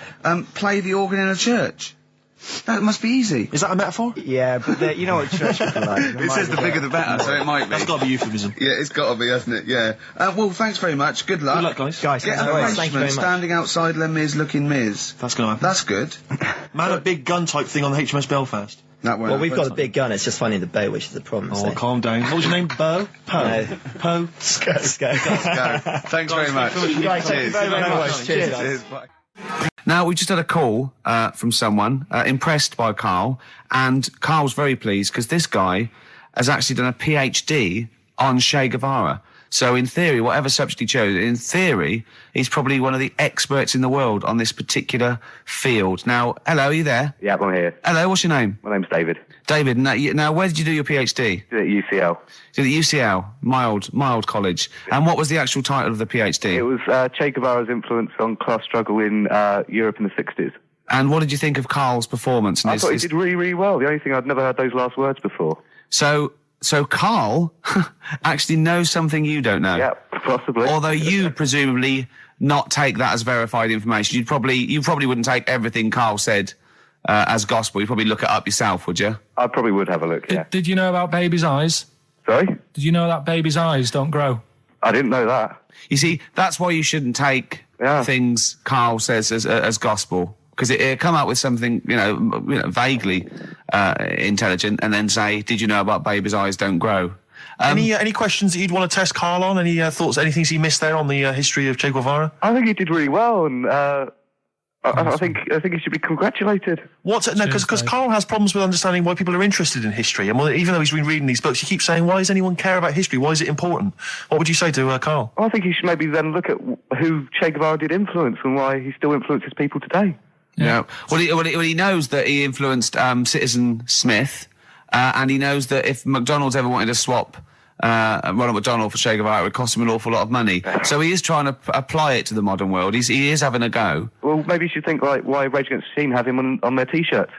Play the organ in a church. That must be easy. Is that a metaphor? Yeah, but you know what church people like. It says the bigger the better, so it might be. That's got to be euphemism. Yeah, it's got to be, hasn't it? Yeah. Well, thanks very much. Good luck. Good luck, guys. Get an arrangement standing outside Les Mis looking Miz. That's going to happen. That's good. Man, a big gun type thing on the HMS Belfast. That won't Well, we've got a happen. big gun. It's just finding the boat, which is the problem. Oh, calm down. What was your name? Bo? Poe? No. Poe? Go. Thanks very much. Guys, thank you very much. Cheers. Cheers. Now, we just had a call from someone impressed by Karl, and Karl's very pleased because this guy has actually done a PhD on Che Guevara. So in theory, whatever subject he chose, in theory, he's probably one of the experts in the world on this particular field. Now, hello, are you there? Yeah, I'm here. Hello, what's your name? My name's David. David, now where did you do your PhD? Did it at UCL. Did it at UCL, mild college. And what was the actual title of the PhD? It was Che Guevara's influence on class struggle in Europe in the 60s. And what did you think of Karl's performance? I thought he did really, really well. The only thing, I'd never heard those last words before. So Karl actually knows something you don't know. Yeah, possibly. Although you presumably not take that as verified information. You probably wouldn't take everything Karl said as gospel. You'd probably look it up yourself, would you? I probably would have a look, yeah. Did you know about babies' eyes? Sorry? Did you know that babies' eyes don't grow? I didn't know that. You see, that's why you shouldn't take things Karl says as gospel. Because it come up with something, vaguely intelligent, and then say, "Did you know about babies' eyes don't grow?" Any questions that you'd want to test Karl on? Any thoughts? Any things he missed there on the history of Che Guevara? I think he did really well, and I think he should be congratulated. Because Karl has problems with understanding why people are interested in history, and even though he's been reading these books, he keeps saying, "Why does anyone care about history? Why is it important?" What would you say to Karl? I think he should maybe then look at who Che Guevara did influence and why he still influences people today. Yeah. Well, he knows that he influenced Citizen Smith, and he knows that if McDonald's ever wanted to swap Ronald McDonald for Che Guevara, it would cost him an awful lot of money. So he is trying to apply it to the modern world. He is having a go. Well, maybe you should think like why Rage Against the Machine have him on their T-shirts.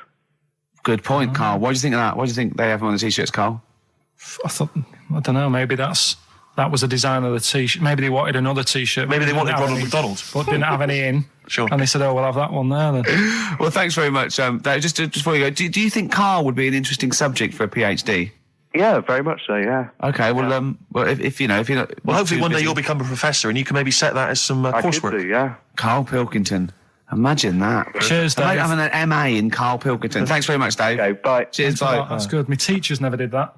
Good point, Karl. Why do you think of that? Why do you think they have him on the T-shirts, Karl? I don't know. Maybe that was a design of the T-shirt. Maybe they wanted another T-shirt. Maybe they wanted Ronald McDonald, but didn't have any in. Sure. And they said, "Oh, we'll have that one there then." Well, thanks very much. Just before you go, do you think Karl would be an interesting subject for a PhD? Yeah, very much so. Yeah. Okay. Well, if you're not, well, hopefully one day you'll become a professor, and you can maybe set that as some coursework. I could do, yeah. Karl Pilkington. Imagine that. Cheers, Dave. Having an MA in Karl Pilkington. Thanks very much, Dave. Okay, bye. Cheers, bye. That's good. My teachers never did that.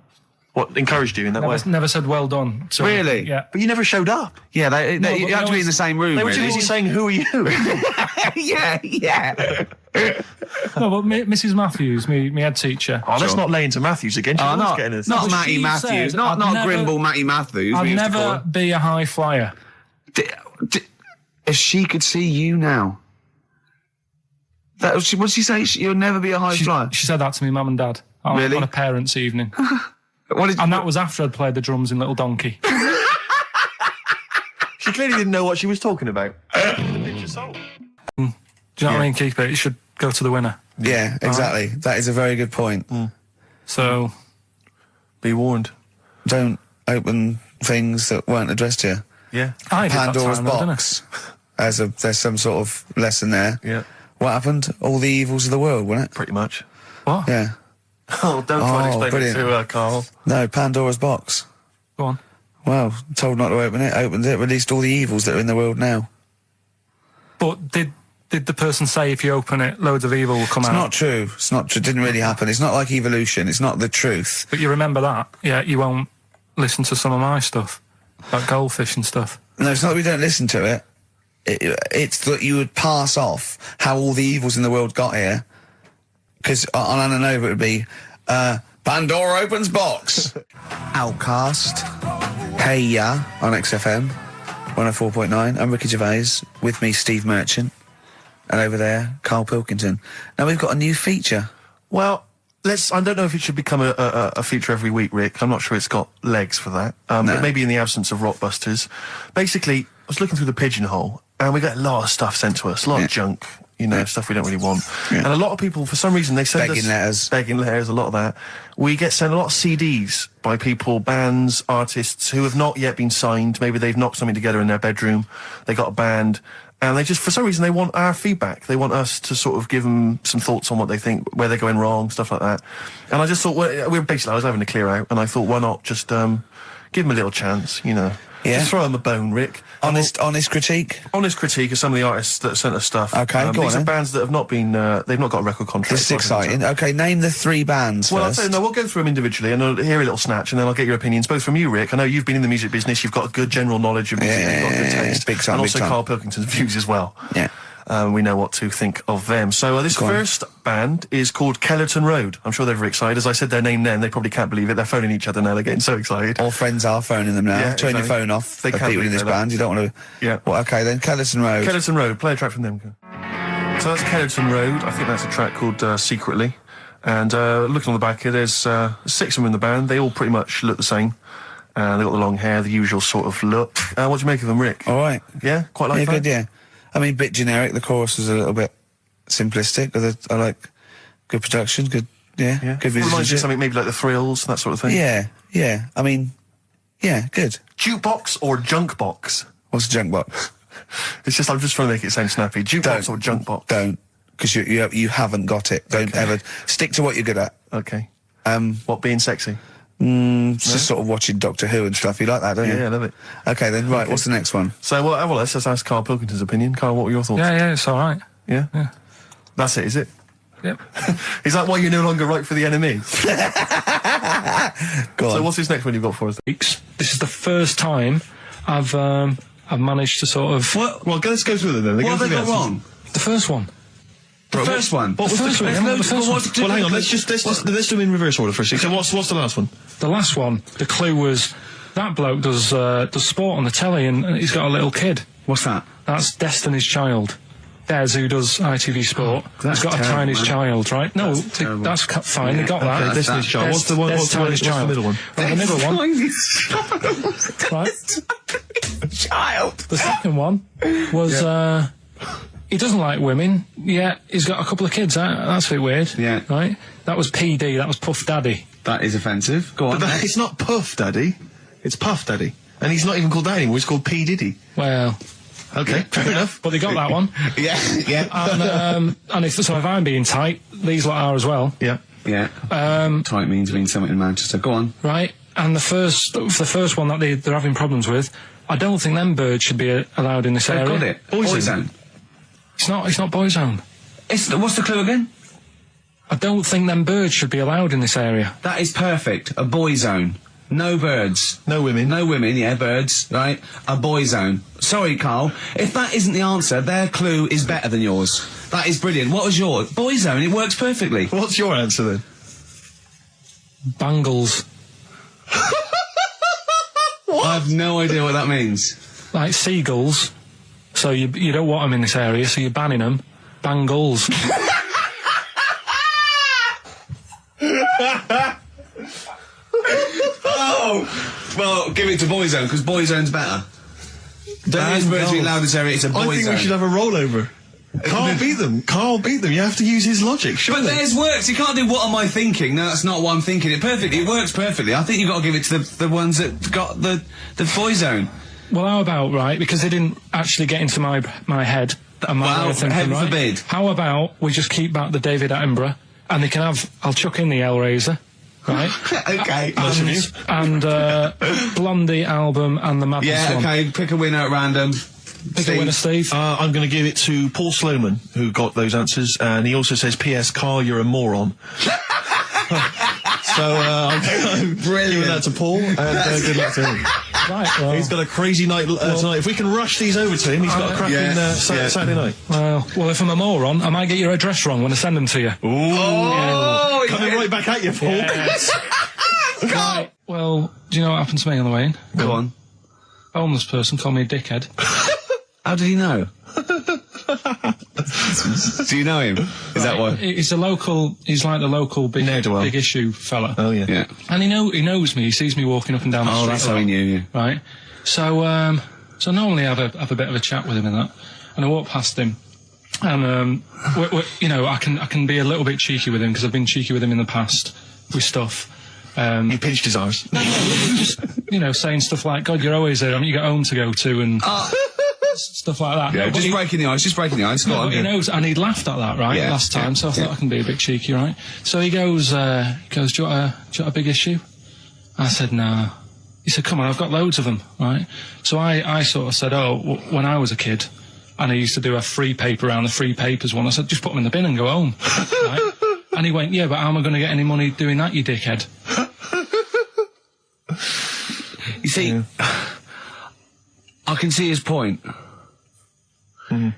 What, encouraged you in that way? Never said well done. So, really? Yeah. But you never showed up. Yeah, you had to be in the same room. They were too really. busy saying, "Who are you?" yeah. No, but Mrs. Matthews, me head teacher. Oh, let's not lay into Matthews again. Oh, not Matty Matthews. Said, not Grimble Matty Matthews. I'd never be a high flyer. If she could see you now. What did she say? You'll never be a high flyer? She said that to me, mum and dad. Really? On a parents' evening. And that was after I'd played the drums in Little Donkey. She clearly didn't know what she was talking about. The picture sold. Do you know what I mean? Keep it. It should go to the winner. Yeah, exactly. Right. That is a very good point. So, be warned. Don't open things that weren't addressed to you. Yeah. Pandora's box. There's some sort of lesson there. Yeah. What happened? All the evils of the world, wasn't it? Pretty much. What? Yeah. Oh, don't try to explain it to Karl. No, Pandora's box. Go on. Well, told not to open it, opened it, released all the evils that are in the world now. But did the person say if you open it, loads of evil will come out? It's not true. It's not true. It didn't really happen. It's not like evolution. It's not the truth. But you remember that? Yeah, you won't listen to some of my stuff, like goldfish and stuff. No, it's not that we don't listen to it. It's that you would pass off how all the evils in the world got here. Because on Ananova it would be, Pandora opens box. Outcast. Hey Ya on XFM 104.9. I'm Ricky Gervais. With me, Steve Merchant. And over there, Karl Pilkington. Now we've got a new feature. Well, I don't know if it should become a feature every week, Rick. I'm not sure it's got legs for that. No. But maybe in the absence of Rockbusters. Basically, I was looking through the pigeonhole, and we got a lot of stuff sent to us, a lot of junk. Stuff we don't really want. Yeah. And a lot of people, for some reason, they send us... Begging letters, a lot of that. We get sent a lot of CDs by people, bands, artists, who have not yet been signed. Maybe they've knocked something together in their bedroom. They got a band. And they just, for some reason, they want our feedback. They want us to sort of give them some thoughts on what they think, where they're going wrong, stuff like that. And I just thought, I was having a clear out, and I thought, why not just give them a little chance, Yeah. Just throw them a bone, Rick. Honest critique. Honest critique of some of the artists that sent us stuff. Okay, go these on are then. bands that have not been, they've not got a record contract. This is exciting. Okay, name the 3 bands Well, first. we'll go through them individually, and I'll hear a little snatch, and then I'll get your opinions, both from you, Rick. I know you've been in the music business, you've got a good general knowledge of music, you've got good taste, big time, and big also time. Karl Pilkington's views as well. Yeah. We know what to think of them. So this first band is called Kellerton Road. I'm sure they're very excited. As I said their name then, they probably can't believe it. They're phoning each other now. They're getting so excited. All friends are phoning them now. Yeah, Turn your exactly. phone off. They for can't people in believe this that. band. You don't want to... Yeah. Well, okay, then. Kellerton Road. Kellerton Road. Play a track from them. So that's Kellerton Road. I think that's a track called Secretly. And looking on the back here, there's 6 of them in the band. They all pretty much look the same. They've got the long hair, the usual sort of look. What do you make of them, Rick? All right. Yeah? Quite like Yeah, that? good, yeah. I mean, bit generic. The chorus is a little bit simplistic. But I like good production, good Yeah. good Reminds you of musicianship. something maybe like the Thrills, that sort of thing. Yeah. I mean, yeah, good. Jukebox or junk box? What's a junk box? It's just, I'm just trying to make it sound snappy. Jukebox or junk box? Don't, because you haven't got it. Don't ever stick to what you're good at. Okay. What, being sexy? It's just sort of watching Doctor Who and stuff. You like that, don't you? Yeah, I love it. Okay, then, right, what's the next one? So, well, let's just ask Karl Pilkington's opinion. Karl, what were your thoughts? Yeah, it's all right. Yeah? Yeah. That's it, is it? Yep. Is that why you're no longer right for the enemy? Go on. So what's this next one you've got for us? This is the first time I've managed to sort of... What? Well, let's go through them then. What have they got wrong? The first one. The first one? What was The first one, yeah, the first one. Well, hang on. Let's do them in reverse order first. So what's the last one? The last one, the clue was that bloke does sport on the telly and he's got a little kid. What's that? That's Destiny's Child. Des, who does ITV Sport, that's has got terrible, a tiny man. child, right? No, that's fine, they got that. Okay, Destiny's Child. What's the one? What's the middle one? Right, the middle one. Right. Child. The second one was, he doesn't like women, yet he's got a couple of kids. That's a bit weird. Yeah. Right? That was PD, that was Puff Daddy. That is offensive. Go on. But it's not Puff Daddy. It's Puff Daddy. And he's not even called that anymore. He's called P. Diddy. Well... Okay, fair enough. But they got that one. Yeah. And if I'm being tight, these lot are as well. Yeah. Yeah. Tight means being something in Manchester. Go on. Right. And the first one that they're having problems with, I don't think them birds should be allowed in this area. Got it. Boyzone. It's not Boyzone. What's the clue again? I don't think them birds should be allowed in this area. That is perfect. A boy zone. No birds. No women. No women, yeah, birds, right? A boy zone. Sorry, Carl. If that isn't the answer, their clue is better than yours. That is brilliant. What was yours? Boy zone, it works perfectly. What's your answer then? Bangles. I have no idea what that means. Like seagulls. So you don't want them in this area, so you're banning them. Bangles. Oh! Well, give it to Boyzone, because Boyzone's better. Don't use birds being loud in this area, it's a Boyzone. I think we should have a rollover. Carl beat them. Carl beat them. You have to use his logic, surely. But theirs works. You can't do what am I thinking. No, that's not what I'm thinking. It perfectly. It works perfectly. I think you've got to give it to the ones that got the Boyzone. Well, how about, right, because they didn't actually get into my head. And my Well, heaven right? forbid. How about we just keep back the David Attenborough, and they can have, I'll chuck in the Hellraiser, right? Okay. And Blondie album and the Madness Yeah, one. okay, pick a winner at random. Pick a winner, Steve. I'm going to give it to Paul Sloman, who got those answers, and he also says, P.S. Carl, you're a moron. So, I'm giving that to Paul, and good luck to him. Right, well, He's got a crazy night tonight. If we can rush these over to him, he's got a cracking Saturday night. Well, if I'm a moron, I might get your address wrong when I send them to you. Ooh. Coming right back at you, Paul. Yes. Right, well, do you know what happened to me on the way in? Go on. A homeless person called me a dickhead. How did he know? Do you know him? Is that what? He's like the local big issue fella. Oh, yeah. Yeah. And he knows me. He sees me walking up and down the street. Oh, that's how he knew you. Right. So normally I have a bit of a chat with him and that. And I walk past him. And, you know, I can be a little bit cheeky with him because I've been cheeky with him in the past with stuff. You pinched his arse. Just, you know, saying stuff like, God, you're always there. I mean, you got home to go to and stuff like that. Yeah, No, just breaking the ice, Go on. He knows, and he'd laughed at that, right, last time, so I thought I can be a bit cheeky, right? So he goes, do you want a big issue? I said, no. He said, come on, I've got loads of them, right? So I sort of said, when I was a kid, and I used to do a free paper around the free papers one, I said, just put them in the bin and go home, right? And he went, yeah, but how am I going to get any money doing that, you dickhead? You see, I can see his point.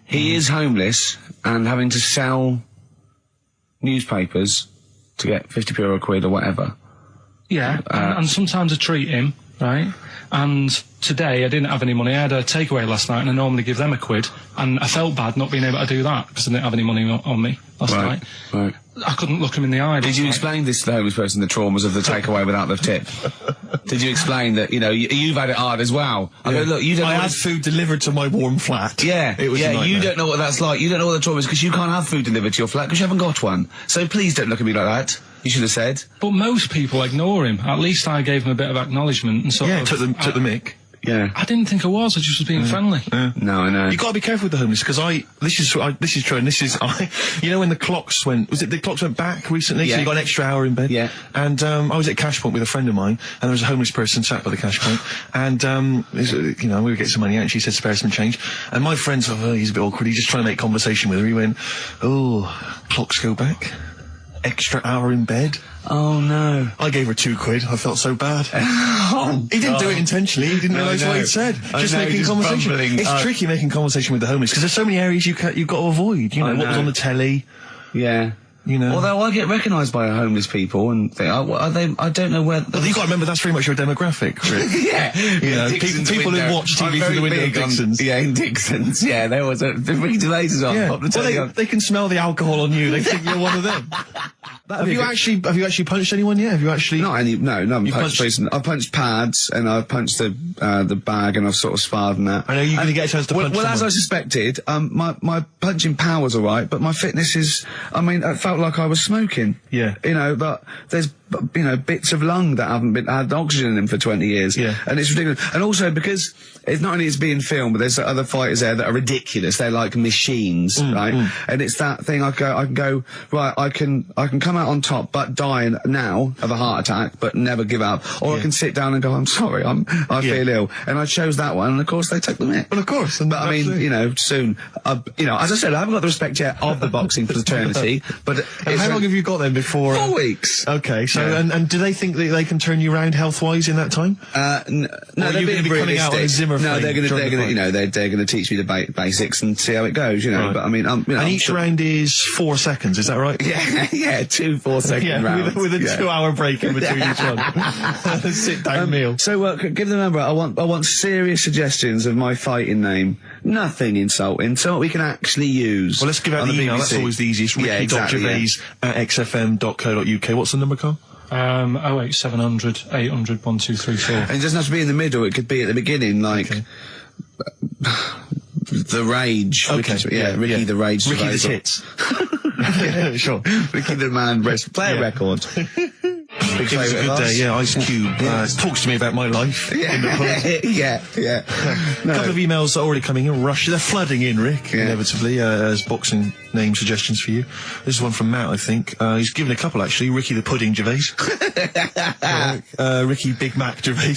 He is homeless and having to sell newspapers to get 50p or a quid or whatever. Yeah, and sometimes I treat him, right? And today I didn't have any money. I had a takeaway last night and I normally give them a quid. And I felt bad not being able to do that because I didn't have any money on me last night. Right. I couldn't look him in the eye. Did you explain this to the homeless person, the traumas of the takeaway without the tip? Did you explain that, you know, you've had it hard as well? I go, look, you don't I know had food delivered to my warm flat. Yeah, it was a nightmare. You don't know what that's like. You don't know what the trauma is because you can't have food delivered to your flat because you haven't got one. So please don't look at me like that. You should have said. But most people ignore him. At least I gave him a bit of acknowledgement and sort of... took the mic. Yeah. I didn't think I was just was being friendly. No, I know. You got to be careful with the homeless because this is true, and this is you know when the clocks went back recently, so you got an extra hour in bed. Yeah. And I was at Cash Point with a friend of mine, and there was a homeless person sat by the Cash Point, and you know we were getting some money out, and she said spare some change, and my friend said, he's a bit awkward, he's just trying to make conversation with her. He went, clocks go back. Extra hour in bed. Oh no. I gave her 2 quid. I felt so bad. He didn't do it intentionally. He didn't realise what he'd said. Just making conversation. Bumbling. It's tricky making conversation with the homeless because there's so many areas you've got to avoid. You know, what was on the telly. Yeah. You know. Although I get recognised by homeless people and think, are they? I don't know where. Well, you've got to remember that's very much your demographic, Rick. Yeah. You know, people who watch TV through the window of Dixon's. In Dixon's. Yeah, there was Ricky Gervais is on. Yeah. Pop the telly on. They can smell the alcohol on you. They think you're one of them. Have you actually punched anyone yet? Have you actually? Not any. No. I've punched pads and I've punched the bag and I've sort of sparred and that. I know you're going to get a chance to punch. Well, as I suspected, my punching power was all right, but my fitness is. I mean, it felt like I was smoking. Yeah. You know, but there's bits of lung that haven't had oxygen in them for 20 years. Yeah. And it's ridiculous. And also because it's not only it's being filmed, but there's other fighters there that are ridiculous. They're like machines, right? And it's that thing I can go, right, I can come out on top, but die now of a heart attack, but never give up. Or I can sit down and go, I'm sorry, I feel ill. And I chose that one, and of course they took the mick. Well, of course. But I mean, you know, soon, you know, as I said, I haven't got the respect yet of the boxing fraternity, but how long have you got then before? 4 weeks. Okay, so and do they think that they can turn you around health-wise in that time? No, they're going to be coming out on a Zimmer. No, they're going to, you know, they're going to teach me the basics and see how it goes, you know. Right. But I mean, you know, and each round is 4 seconds. Is that right? Yeah, 2 4-second rounds with a 2-hour break in between each one. Sit down meal. So give them a number. I want serious suggestions of my fighting name. Nothing insulting. So we can actually use. Well, let's give out the email. That's always the easiest. Ricky.Gervais at xfm.co.uk. What's the number, Carl? 08700 800 1234. And it doesn't have to be in the middle. It could be at the beginning, like the Rage. Okay. Ricky the Rage. Ricky the Tits. Yeah, sure. Ricky the Man. Play a record. It was a good day, yeah. Ice Cube talks to me about my life in the pub. Yeah. A couple of emails are already coming in. They're flooding in, Rick, inevitably, as boxing name suggestions for you. This is one from Matt, I think. He's given a couple, actually. Ricky the Pudding Gervais. Ricky Big Mac Gervais.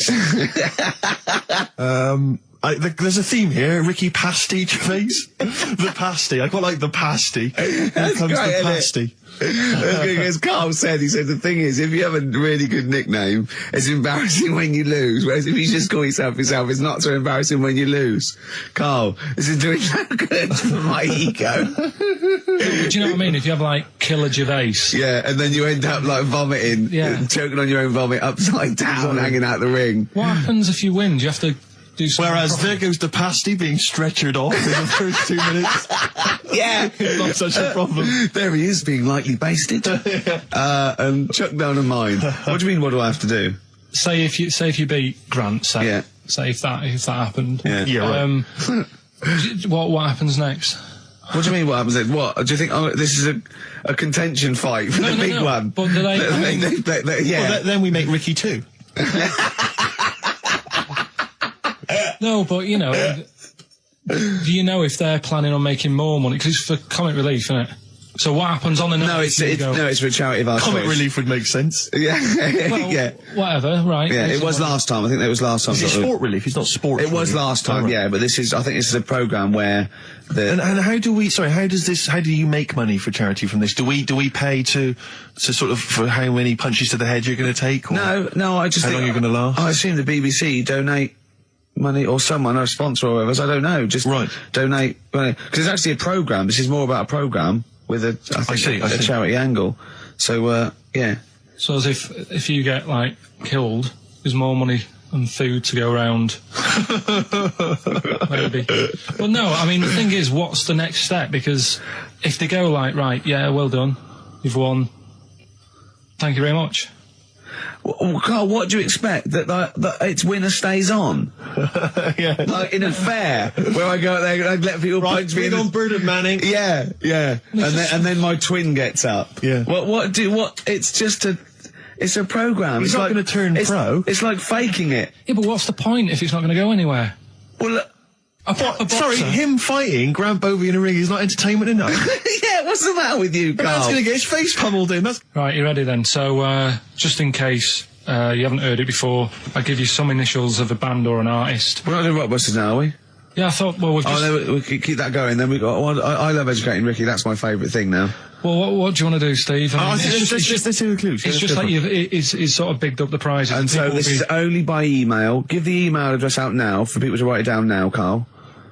There's a theme here. Ricky Pasty Gervais. The pasty. I quite like the pasty. Here comes the pasty. As Carl said, he said the thing is, if you have a really good nickname, it's embarrassing when you lose. Whereas if you just call yourself, it's not so embarrassing when you lose. Carl, this is doing so good for my ego. Do you know what I mean? If you have like Killer Gervais. Yeah, and then you end up like vomiting, choking on your own vomit upside down, hanging out the ring. What happens if you win? Do you have to do something? Whereas there goes the pasty being stretchered off in the first 2 minutes. Yeah. It's not such a problem. There he is, being lightly basted. And chucked down a mine. What do you mean, what do I have to do? Say if you beat Grant, say if that happened. Yeah. What happens next? What do you mean, what happens next? What? Do you think this is a contention fight for the big one? But do they... Well, then we make Ricky 2. No, but, you know, do you know if they're planning on making more money? Because it's for comic relief, isn't it? So what happens on the No, it's for a charity of our Comic choice. relief would make sense. Yeah, Well, yeah. whatever, right? Yeah, it was last time. I think it was last time. Is it sport relief? It's not sport. It was last time, yeah, but I think this is a programme where And how do you make money for charity from this? Do we pay to sort of, for how many punches to the head you're going to take? Or No, I just how think long you're going to last? I assume the BBC donate money, or someone, or a sponsor or whatever, I don't know, just donate money. Because it's actually a programme, this is more about a programme with a charity angle. So, yeah. So as if you get, like, killed, there's more money and food to go around. Maybe. Well, no, I mean, the thing is, what's the next step? Because if they go like, right, yeah, well done, you've won, thank you very much. Well, Carl, what do you expect? That its winner stays on? Yeah. Like in a fair, where I go out there and I let people punch me. On Bernard Manning. Yeah, yeah. And then my twin gets up. Yeah. It's just it's a programme. He's not going to turn pro. It's like faking it. Yeah, but what's the point if it's not going to go anywhere? Well, sorry, him fighting Grant Bovey in a ring is not entertainment enough. Yeah, what's the matter with you, Carl? That's going to get his face pummeled in. Right, you ready then? So, just in case you haven't heard it before, I'll give you some initials of a band or an artist. We're not doing Rockbusters now, are we? Yeah, I thought, well, we've just... Oh, no, we could keep that going. Then we got... I love educating Ricky. That's my favourite thing now. Well, what do you want to do, Steve? I mean, let's do the clues. It's just like he's sort of bigged up the prizes. And so this is only by email. Give the email address out now for people to write it down now, Carl.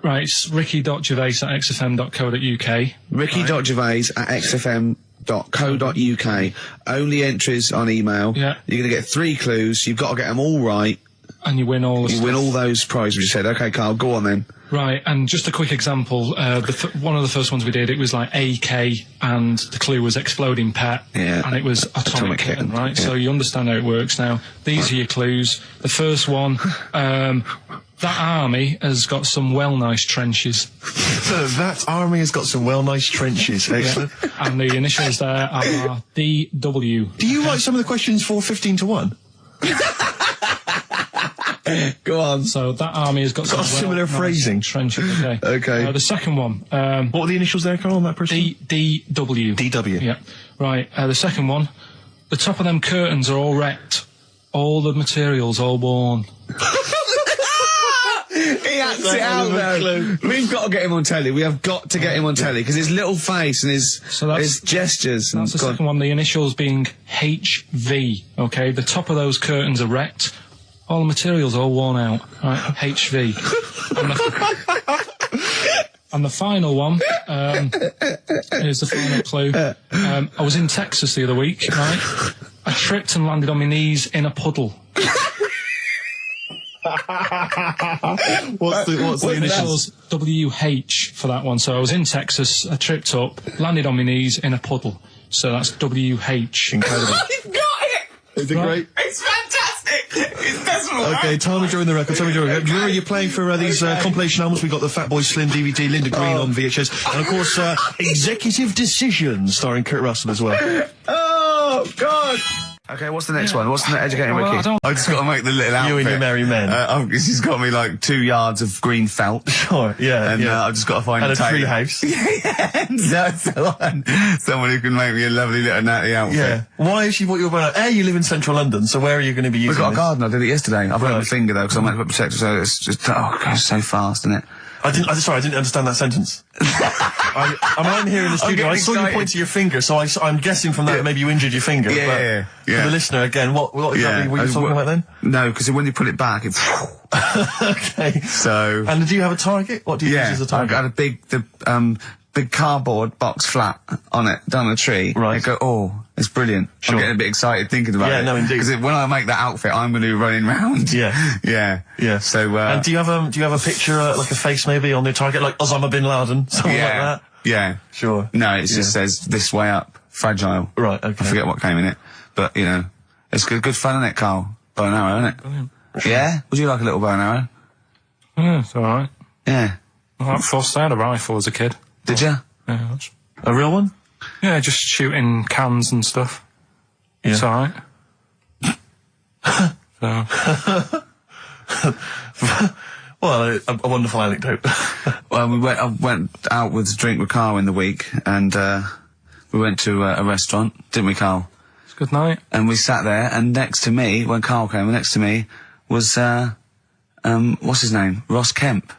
Right, it's ricky.gervais@xfm.co.uk. ricky.gervais@xfm.co.uk. Only entries on email. Yeah. You're going to get 3 clues. You've got to get them all right. And you win all the stuff. You win all those prizes, you said. Okay, Carl, go on then. Right, and just a quick example, one of the first ones we did, it was like AK, and the clue was exploding pet, and it was atomic kitten, right? Yeah. So you understand how it works now. These are your clues. The first one, that army has got some nice trenches. That army has got some nice trenches, excellent. Yeah. And the initials there are DW. Do you write some of the questions for 15 to 1? Go on. So that army has got some similar phrasing. Trenches. Okay. Okay. The second one. What are the initials there, Carl, on that person? DW. DW. Yeah. Right. The second one. The top of them curtains are all wrecked. All the materials all worn. He acts it out though. We've got to get him on telly. We have got to get him on telly because his little face and his gestures. That's the second one. The initials being HV. Okay. The top of those curtains are wrecked. All the materials all worn out. Right, HV. And the final one, here's the final clue. I was in Texas the other week, right? I tripped and landed on my knees in a puddle. What's the initials? WH for that one. So I was in Texas, I tripped up, landed on my knees in a puddle. So that's WH. Incredible. You've got it! Is it great? It's fantastic! It's decimal. Okay, tell me during the record. Do you remember you're playing for these compilation albums? We got the Fatboy Slim DVD, Linda Green on VHS, and of course Executive Decision starring Kurt Russell as well. Oh God! Okay, what's the next one? What's the educating Ricky? I just got to make the little outfit. You and your merry men. He's got me like 2 yards of green felt. Sure, yeah. And I've just got to find a tree house. Yeah. Someone who can make me a lovely little natty outfit. Yeah. Why has she bought you a banana? You live in central London, so where are you going to be using We've got this? a garden. I did it yesterday. I've got my finger though because I'm meant to put protector, so it's just it goes so fast, isn't it? I didn't understand that sentence. I'm here in the studio. I saw you point to your finger, so I'm guessing from that maybe you injured your finger. Yeah. For the listener, again, what exactly were you talking about then? No, because when you put it back, it's... Okay. So... And do you have a target? What do you use as a target? I've got a big cardboard box flat on it, down a tree. Right. I go, it's brilliant. Sure. I'm getting a bit excited thinking about it. Yeah, no, indeed. Because when I make that outfit, I'm going to be running round. Yeah. Yeah. So, and do you have a picture, like a face maybe on the target, like Osama bin Laden, something like that? Yeah. Sure. No, it just says, this way up, fragile. Right, okay. I forget what came in it. But, it's good fun, isn't it, Carl? Bow and arrow, isn't it? Brilliant. Yeah? Would you like a little bow and arrow? Yeah, it's alright. Yeah. I forced out a rifle as a kid. Did you? Yeah. A real one? Yeah, just shooting cans and stuff. Yeah. It's alright. Well, a wonderful anecdote. Well, I went out with a drink with Carl in the week, and we went to a restaurant, didn't we, Carl? It's a good night. And we sat there, and next to me, when Carl came, next to me was, what's his name? Ross Kemp.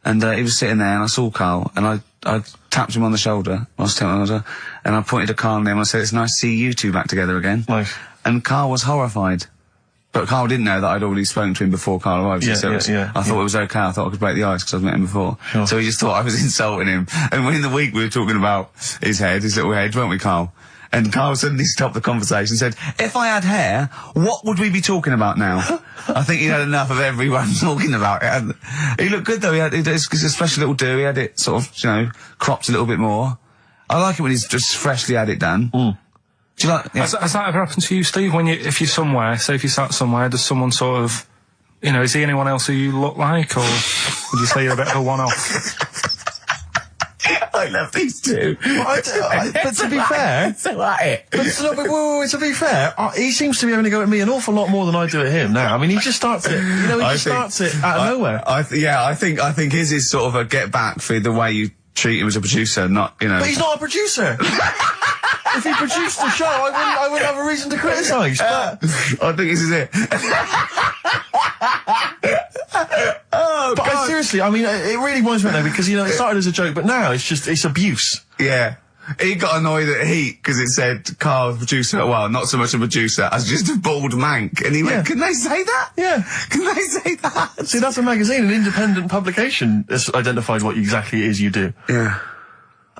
And he was sitting there, and I saw Carl, and I tapped him on the shoulder, Ross Kemp on the shoulder, and I pointed to Carl and him, and I said, it's nice to see you two back together again. Nice. And Carl was horrified. But Carl didn't know that I'd already spoken to him before Carl arrived. I thought it was okay. I thought I could break the ice because I'd met him before. Sure. So he just thought I was insulting him. And when in the week we were talking about his little head, weren't we, Carl? And Carl suddenly stopped the conversation and said, if I had hair, what would we be talking about now? I think he had enough of everyone talking about it. He looked good, though. He had a special little do. He had it sort of, cropped a little bit more. I like it when he's just freshly had it done. Mm. Do you like... Yeah. Has that ever happened to you, Steve? If you're somewhere, say if you sat somewhere, does someone sort of, is he anyone else who you look like, or would you say you're a bit of a one-off? I love these two. But to be fair... so at it. To be fair, he seems to be having to go at me an awful lot more than I do at him now. I mean, he just starts it, starts it out of nowhere. I think his is sort of a get back for the way you treat him as a producer, not, But he's not a producer! If he produced the show, I wouldn't have a reason to criticise. But I think this is it. But seriously, I mean, it really winds me up though, because it started as a joke, but now it's abuse. Yeah. He got annoyed at Heat because it said Carl, producer, well, not so much a producer as just a bald mank. And he went, can they say that? Yeah. Can they say that? See, that's a magazine, an independent publication that's identified what exactly it is you do. Yeah.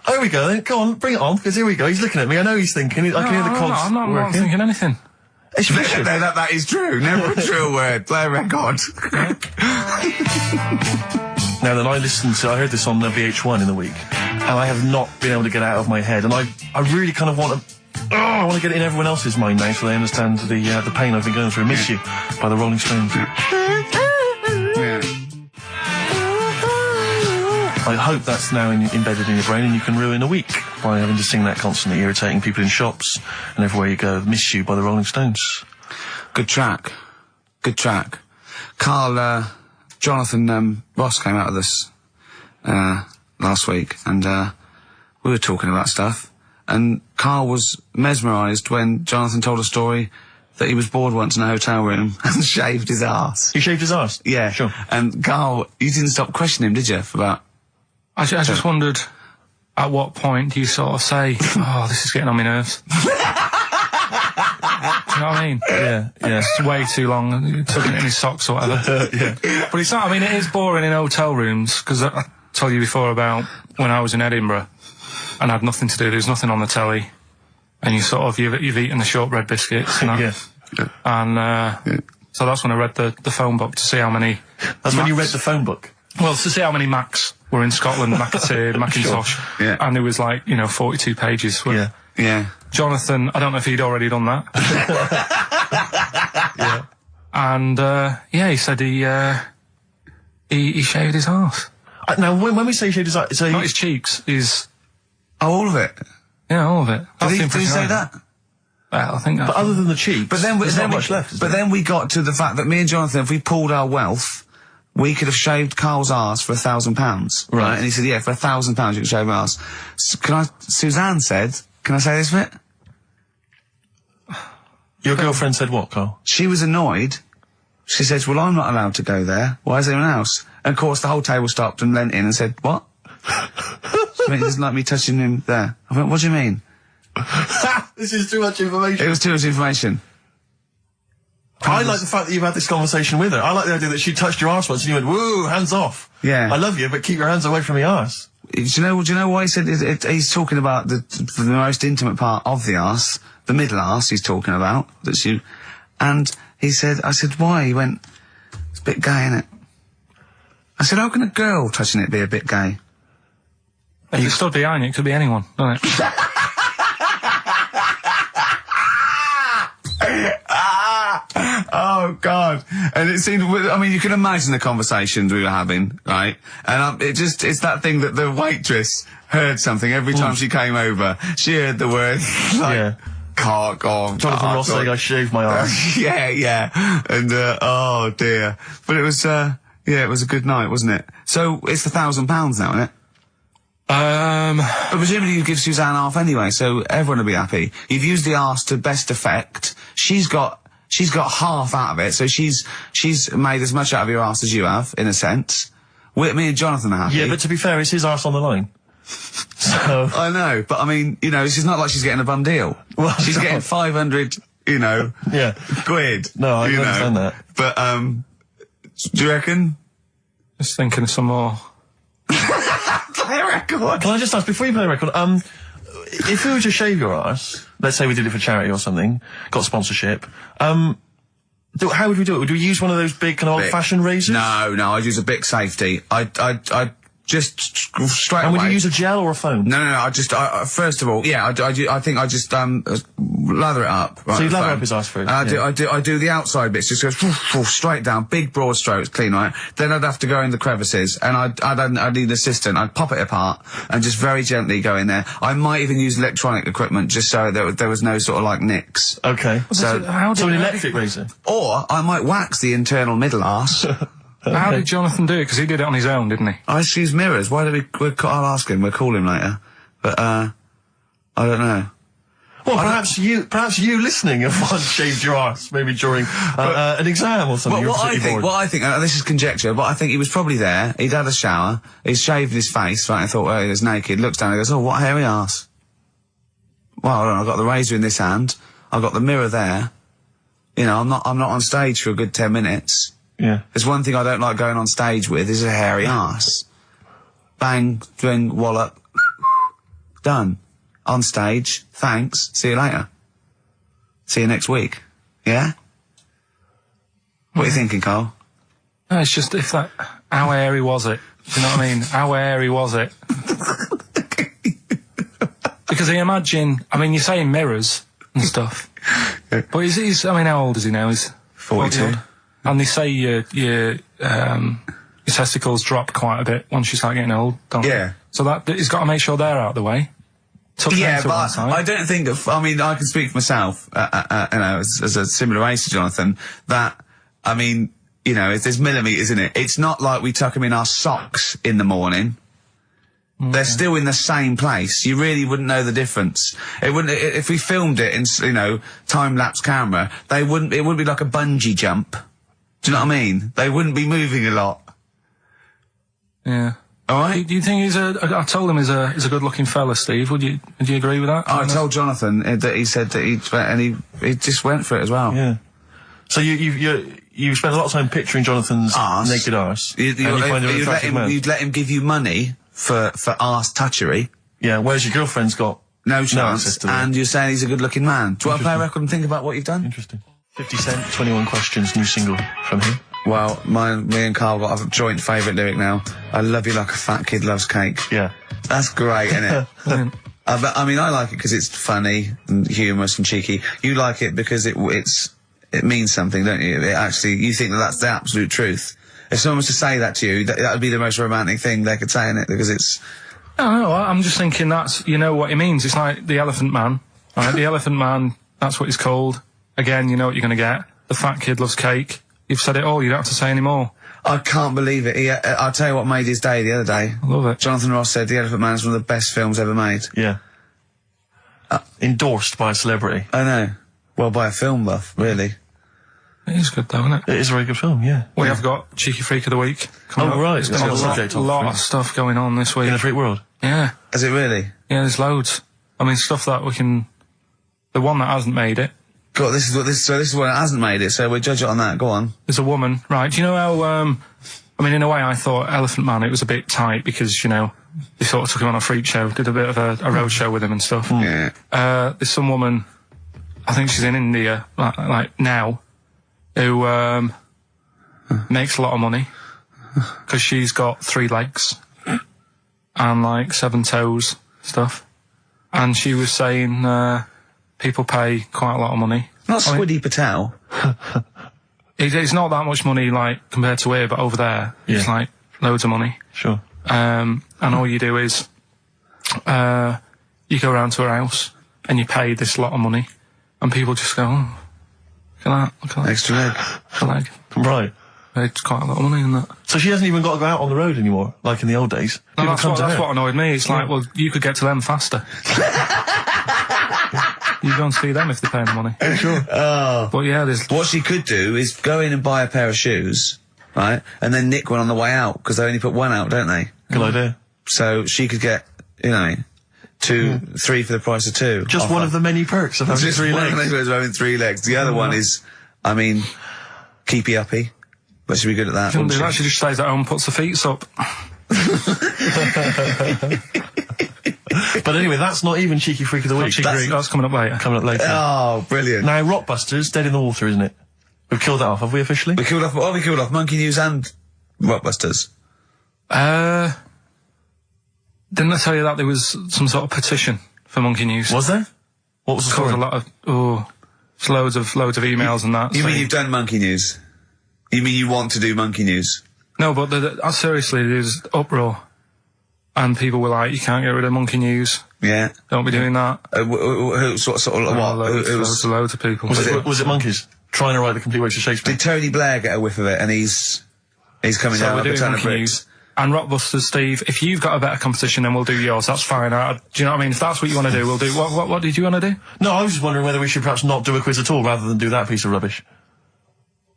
Oh, here we go then. Go on, bring it on, because here we go. He's looking at me. I know he's thinking. I can hear the cogs I'm not thinking anything. It's vicious. No, that is true. Never a true word. Play a record. Now then, I heard this on VH1 in the week, and I have not been able to get it out of my head, and I really kind of want to, I want to get it in everyone else's mind now so they understand the pain I've been going through. Miss You by the Rolling Stones. Yeah. I hope that's now embedded in your brain and you can ruin a week by having to sing that constantly, irritating people in shops and everywhere you go. Miss You by the Rolling Stones. Good track. Good track. Carl, Jonathan, Ross came out of this, last week, and, we were talking about stuff, and Carl was mesmerised when Jonathan told a story that he was bored once in a hotel room and shaved his arse. He shaved his arse? Yeah. Sure. And Carl, you didn't stop questioning him, did you, for about... I just wondered, at what point do you sort of say, this is getting on my nerves? Do you know what I mean? Yeah. It's way too long, tucking it in his socks or whatever. Yeah. But it's not, it is boring in hotel rooms, because I told you before about when I was in Edinburgh, and I had nothing to do, there was nothing on the telly, and you've eaten the shortbread biscuits, and so that's when I read the phone book to see how many... That's when you read the phone book? Well, to see how many Macs were in Scotland, Macintosh, Sure. Yeah. and there was 42 pages. Yeah. Jonathan, I don't know if he'd already done that. Yeah. And, he said he shaved his arse. Now, when we say he shaved his arse... Not his cheeks, Oh, all of it? Yeah, all of it. Did he say that? Well, I think that's... But other than the cheeks, there's not much left, is there? But then we got to the fact that me and Jonathan, if we pooled our wealth, we could have shaved Carl's arse for £1,000. Right. And he said, yeah, for £1,000 you can shave my arse. Suzanne said, can I say this bit? Your girlfriend said what, Carl? She was annoyed. She says, well, I'm not allowed to go there. Why is anyone else? And of course the whole table stopped and leant in and said, what? She went, he doesn't like me touching him there. I went, what do you mean? This is too much information. It was too much information. I like the fact that you've had this conversation with her. I like the idea that she touched your arse once and you went, woo, hands off. Yeah. I love you, but keep your hands away from my arse. Do you know why he said he's talking about the most intimate part of the arse, the middle arse he's talking about, and he said, I said, why? He went, it's a bit gay, isn't it? I said, how can a girl touching it be a bit gay? If you stood behind it, it could be anyone, doesn't it? Oh, God. And it seemed, you can imagine the conversations we were having, right? And it's that thing that the waitress heard something every time she came over. She heard the word, cock on. Jonathan Ross saying I shaved my arse. Yeah. And, oh, dear. But it was, it was a good night, wasn't it? So, it's £1,000 now, isn't it? But presumably you give Suzanne half anyway, so everyone will be happy. You've used the arse to best effect. She's got half out of it, so she's made as much out of your arse as you have, in a sense. Me and Jonathan are happy. Yeah, but to be fair, it's his arse on the line. So I know, but I mean, it's not like she's getting a bum deal. Well, she's getting 500, quid. No, I understand that. But, do you reckon? Just thinking of some more. Play a record. Can I just ask, before you play a record, if we were to shave your arse, let's say we did it for charity or something, got sponsorship, how would we do it? Would we use one of those big kind of old-fashioned razors? No, I'd use a Bic Safety. I'd just straight away. And would you use a gel or a foam? No, I first of all, I think I just, lather it up. Right, so you lather up his arse first? I do the outside bits, just go straight down, big broad strokes, clean, right? Then I'd have to go in the crevices, and I'd need an assistant. I'd pop it apart, and just very gently go in there. I might even use electronic equipment, just so there was no sort of, like, nicks. Okay. So an electric razor? Or I might wax the internal middle arse. How did Jonathan do it? Because he did it on his own, didn't he? I just use mirrors. Why do I'll ask him. We'll call him later. But, I don't know. Well, perhaps you listening have once shaved your arse, maybe during an exam or something. What I think, this is conjecture, but I think he was probably there, he'd had a shower, he'd shaved his face, right, and thought, well, he was naked, looks down and goes, oh, what a hairy arse. Well, hold on, I've got the razor in this hand, I've got the mirror there, I'm not on stage for a good 10 minutes. Yeah. There's one thing I don't like going on stage with is a hairy arse. Bang, drink, wallop, done. On stage, thanks, see you later. See you next week. Yeah? What are you thinking, Carl? No, it's just how hairy was it? Do you know what I mean? How hairy was it? Because you're saying mirrors and stuff. But how old is he now? He's 42. And they say your testicles drop quite a bit once you start getting old, don't they? Yeah. So he's got to make sure they're out of the way. Yeah, but I don't think I can speak for myself, as a similar age to Jonathan, that, there's millimetres in it. It's not like we tuck them in our socks in the morning. Okay. They're still in the same place. You really wouldn't know the difference. It wouldn't, if we filmed it in, time-lapse camera, it wouldn't be like a bungee jump. Do you know what I mean? They wouldn't be moving a lot. Yeah. All right. Do you think I told him he's a good-looking fella, Steve. Would you agree with that? I told Jonathan that he said that he just went for it as well. Yeah. So you spent a lot of time picturing Jonathan's naked arse. You'd let him give you money for arse touchery. Yeah. Whereas your girlfriend's got no chance, and you're saying he's a good-looking man. Do you want to play a record and think about what you've done? Interesting. 50 Cent, 21 Questions, new single from him. Well, me and Carl got a joint favourite lyric now. I love you like a fat kid loves cake. Yeah. That's great, isn't it? I like it because it's funny and humorous and cheeky. You like it because it means something, don't you? You think that's the absolute truth. If someone was to say that to you, that would be the most romantic thing they could say in it, because it's... No, I'm just thinking you know what it means. It's like the Elephant Man, right? The Elephant Man, that's what he's called. Again, you know what you're going to get. The fat kid loves cake. You've said it all, you don't have to say any more. I can't believe it. I'll tell you what made his day the other day. I love it. Jonathan Ross said The Elephant Man is one of the best films ever made. Yeah. Endorsed by a celebrity. I know. Well, by a film buff, really. It is good though, isn't it? It is a very good film, yeah. We have got Cheeky Freak of the Week. Right. There's been a lot of stuff going on this week. In the freak world? Yeah. Is it really? Yeah, there's loads. Stuff that we can... The one that hasn't made it. God, this is one that hasn't made it, so we'll judge it on that. Go on. There's a woman, right? Do you know how, in a way I thought Elephant Man, it was a bit tight because, they sort of took him on a freak show, did a bit of a road show with him and stuff. Yeah. There's some woman, I think she's in India, like now, who, makes a lot of money because she's got 3 legs and 7 toes, stuff. And she was saying, people pay quite a lot of money. Not Squiddy Patel. It's not that much money, compared to here, but over there, it's loads of money. Sure. And all you do is, you go around to her house, and you pay this lot of money, and people just go, oh, look at that. Extra leg. Right. It's quite a lot of money in that. So she hasn't even got to go out on the road anymore, like in the old days. No, People that's come to her. what annoyed me. It's like, well, you could get to them faster. You go and see them if they're paying the money. Sure. But yeah, there's... What she could do is go in and buy a pair of shoes, right? And then nick one on the way out, because they only put one out, don't they? Good idea. So she could get, you know, 2, 3 for the price of 2. Just one of the many perks of having Just 3 one legs. of the perks of having 3 legs. The other one is, I mean, keepy uppy. But she'd be good at that. Shouldn't do that. She just stays at home and puts her feet up. But anyway, that's not even Cheeky Freak of the Week. That's coming up later. Coming up later. Oh, brilliant. Now, Rockbusters, Dead in the Water, isn't it? We've killed that off, have we officially? We killed off Monkey News and Rockbusters. Didn't I tell you that there was some sort of petition for Monkey News? Was there? What was the story? A lot of, it's loads of emails and that. You mean you've done Monkey News? You mean you want to do Monkey News? No, but seriously, there's uproar. And people were like, you can't get rid of Monkey News. Yeah. Don't be doing that. Loads of people. Was it monkeys? Trying to write the complete works of Shakespeare? Did Tony Blair get a whiff of it and he's coming down like a ton of bricks? And Rockbusters, Steve, if you've got a better competition, then we'll do yours. That's fine. Do you know what I mean? If that's what you want to do, we'll do. What did you want to do? No, I was just wondering whether we should perhaps not do a quiz at all rather than do that piece of rubbish.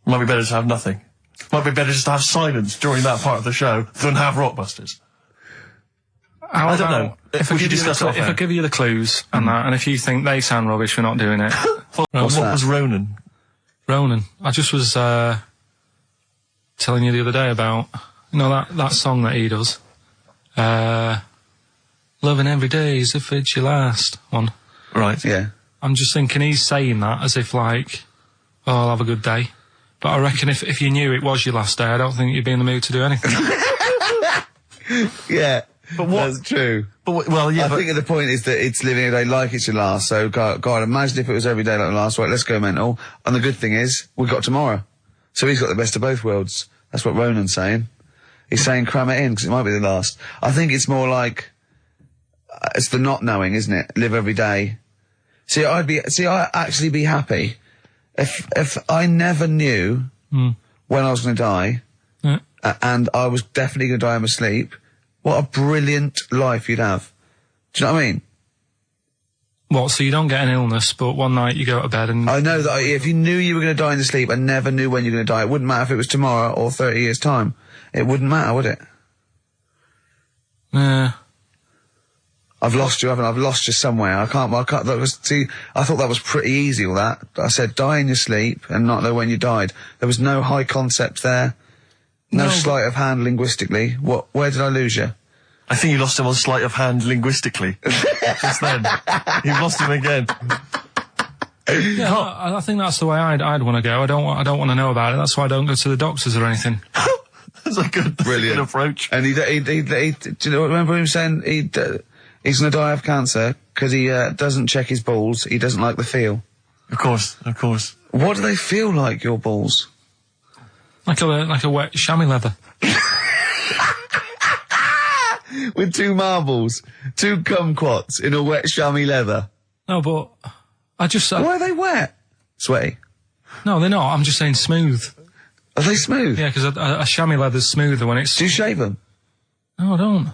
Might be better to have nothing. Might be better just to have silence during that part of the show than have Rockbusters. I don't know. If I give you the clues and that, and if you think they sound rubbish, we're not doing it. What was Ronan? Ronan. I just was telling you the other day about, you know, that song that he does. Loving every day as if it's your last one. Right. Yeah. I'm just thinking he's saying that as if like, oh, I'll have a good day. But I reckon if you knew it was your last day, I don't think you'd be in the mood to do anything. Yeah. But what? That's true. But well, yeah. I think the point is that it's living a day like it's your last. So, God, imagine if it was every day like the last. Right, let's go mental. And the good thing is, we've got tomorrow. So he's got the best of both worlds. That's what Ronan's saying. He's saying cram it in, because it might be the last. I think it's more like, it's the not knowing, isn't it? Live every day. I'd actually be happy if I never knew when I was going to die, and I was definitely going to die in my sleep. What a brilliant life you'd have. Do you know what I mean? What, so you don't get an illness, but one night you go to bed and... I know that if you knew you were going to die in your sleep and never knew when you were going to die, it wouldn't matter if it was tomorrow or 30 years' time. It wouldn't matter, would it? Yeah. I've lost you, haven't I? I've lost you somewhere. I thought that was pretty easy, all that. I said die in your sleep and not know when you died. There was no high concept there. No sleight of hand linguistically. Where did I lose you? I think you lost him on sleight of hand linguistically. Just then. You've lost him again. Yeah, I think that's the way I'd want to go. I don't want to know about it. That's why I don't go to the doctors or anything. That's a good, brilliant approach. And do you know, remember him saying he's going to die of cancer because he doesn't check his balls. He doesn't like the feel. Of course. What do they feel like, your balls? Like a wet chamois leather. With 2 marbles, 2 kumquats in a wet chamois leather. No, but I just... Why are they wet? Sweaty? No, they're not. I'm just saying smooth. Are they smooth? Yeah, because a chamois leather's smoother when it's... Do you shave them? No, I don't.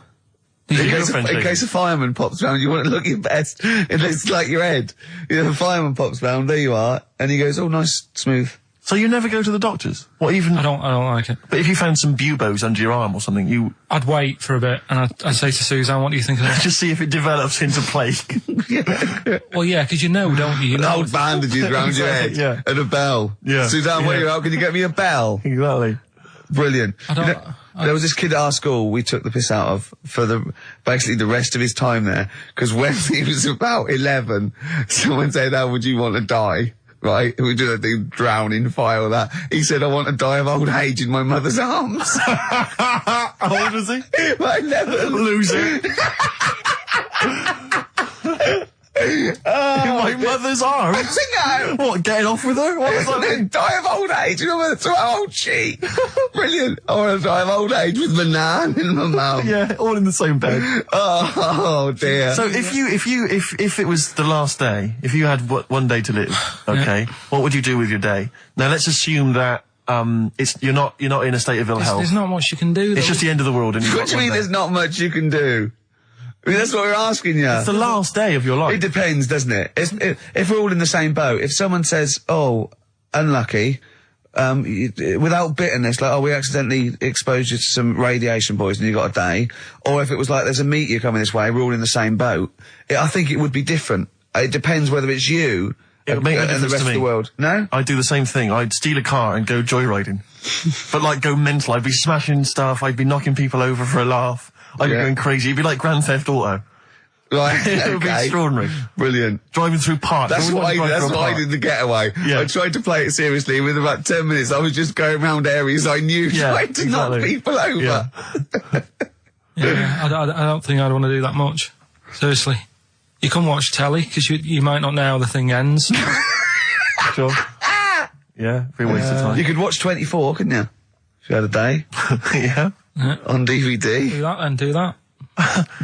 In case a fireman pops round, you want to look your best. It looks like your head. You know, a fireman pops round, there you are, and he goes, oh, nice, smooth. So you never go to the doctors? What, even... I don't like it. But if you found some buboes under your arm or something, I'd wait for a bit, and I'd say to Suzanne, what do you think of that? Just see if it develops into plague. Well, yeah, because you know, don't you? Old bandages around your head. Yeah. And a bell. Yeah. Suzanne, where are you out? Can you get me a bell? Exactly. Brilliant. There was this kid at our school we took the piss out of for basically the rest of his time there, because when he was about 11, someone said, how would you want to die? Right? We do that thing, drown in fire, that. He said, I want to die of old age in my mother's arms. How old was he? Like 11. Loser. In my mother's arms? No. What, getting off with her? What was that mean? Die of old age. You know, so old she. Brilliant. I want to die of old age with my nan and my mum. Yeah, all in the same bed. Oh dear. So if it was the last day, if you had one day to live, okay, what would you do with your day? Now let's assume that you're not in a state of ill health. There's not much you can do. It's just the end of the world. And What do you mean there's not much you can do? I mean, that's what we're asking you. It's the last day of your life. It depends, doesn't it? If we're all in the same boat, if someone says, oh, unlucky, without bitterness, like, oh, we accidentally exposed you to some radiation poison, you got a day, or if it was like, there's a meteor coming this way, we're all in the same boat, I think it would be different. It depends whether it's you and the rest of the world. No? I'd do the same thing. I'd steal a car and go joyriding. But, like, go mental. I'd be smashing stuff. I'd be knocking people over for a laugh. I'd be going crazy. It'd be like Grand Theft Auto. Right, It would be extraordinary. Brilliant. Driving through parks. That's what I did the getaway. Yeah. I tried to play it seriously. Within about 10 minutes, I was just going around areas I knew, trying to knock people over. Yeah, I don't think I'd want to do that much. Seriously. You can watch telly, because you might not know how the thing ends. Sure. Yeah, be a waste of time. You could watch 24, couldn't you? If you had a day. Yeah. On DVD. Do that then, do that.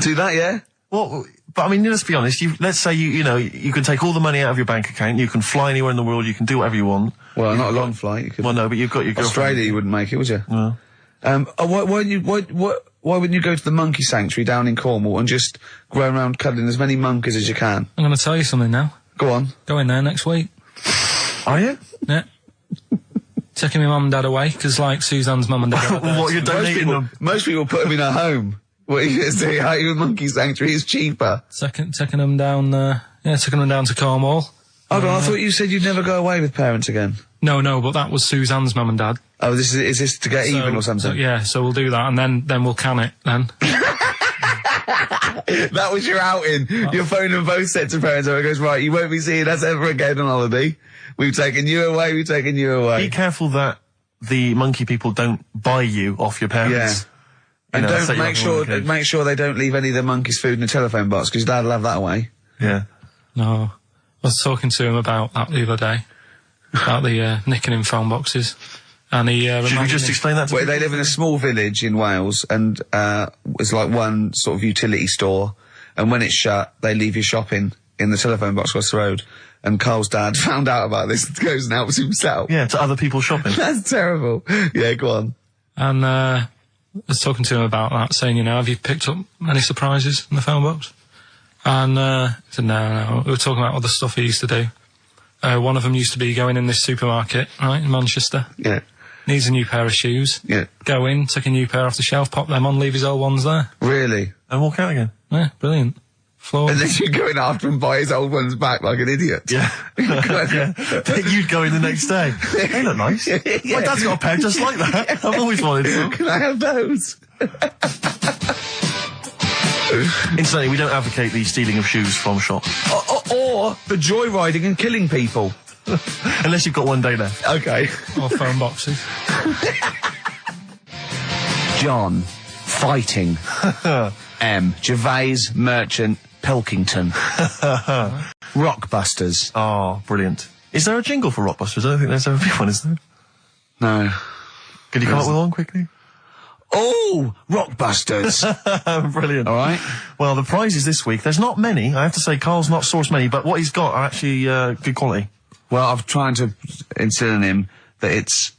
Do that, yeah? Well, but I mean, let's be honest. Let's say you can take all the money out of your bank account. You can fly anywhere in the world. You can do whatever you want. Well, not a long flight. You could. Well, no, but you've got your girlfriend. Australia, you wouldn't make it, would you? No. Why wouldn't you go to the monkey sanctuary down in Cornwall and just go around cuddling as many monkeys as you can? I'm going to tell you something now. Go on. Go in there next week. Are you? Yeah. Taking my mum and dad away, because, like, Suzanne's mum and dad are there. What, you're donating them? Most people put them in a home. What are you going to say? How your monkey sanctuary is cheaper? Taking them down, taking them down to Cornwall. Hold on, I thought you said you'd never go away with parents again. No, but that was Suzanne's mum and dad. Oh, is this to get even or something? So we'll do that, and then we'll can it, then. That was your outing. You're phoning both sets of parents over and goes, right, you won't be seeing us ever again on holiday. We've taken you away, Be careful that the monkey people don't buy you off your parents. Yeah. And don't make sure they don't leave any of the monkeys' food in a telephone box, because Dad will have that away. Yeah. No. I was talking to him about that the other day. About the nicking in phone boxes. And he should we just explain that to They live in a small village in Wales, and it's like one sort of utility store, and when it's shut, they leave you shopping in the telephone box across the road. And Carl's dad found out about this and goes and helps himself. Yeah, to other people shopping. That's terrible. Yeah, go on. And I was talking to him about that, saying, have you picked up any surprises in the phone box? And he said, no. We were talking about other stuff he used to do. One of them used to be going in this supermarket, right, in Manchester. Yeah. Needs a new pair of shoes. Yeah. Go in, take a new pair off the shelf, pop them on, leave his old ones there. Really? And walk out again. Yeah, brilliant. And then you go in after and buy his old ones back like an idiot. Yeah. Then you'd go in the next day. They look nice. Yeah. My dad's got a pair just like that. I've always wanted some. Can I have those? Incidentally, we don't advocate the stealing of shoes from shops. Or the joyriding and killing people. Unless you've got one day left. Okay. Or phone boxes. John. Fighting. M. Gervais, Merchant, Pilkington. Rockbusters. Oh, brilliant. Is there a jingle for Rockbusters? I don't think there's ever been one, is there? No. Can you come up with one quickly? Oh, Rockbusters. Brilliant. All right. Well, the prizes this week, there's not many. I have to say, Carl's not sourced many, but what he's got are actually good quality. Well, I'm trying to instill in him that it's,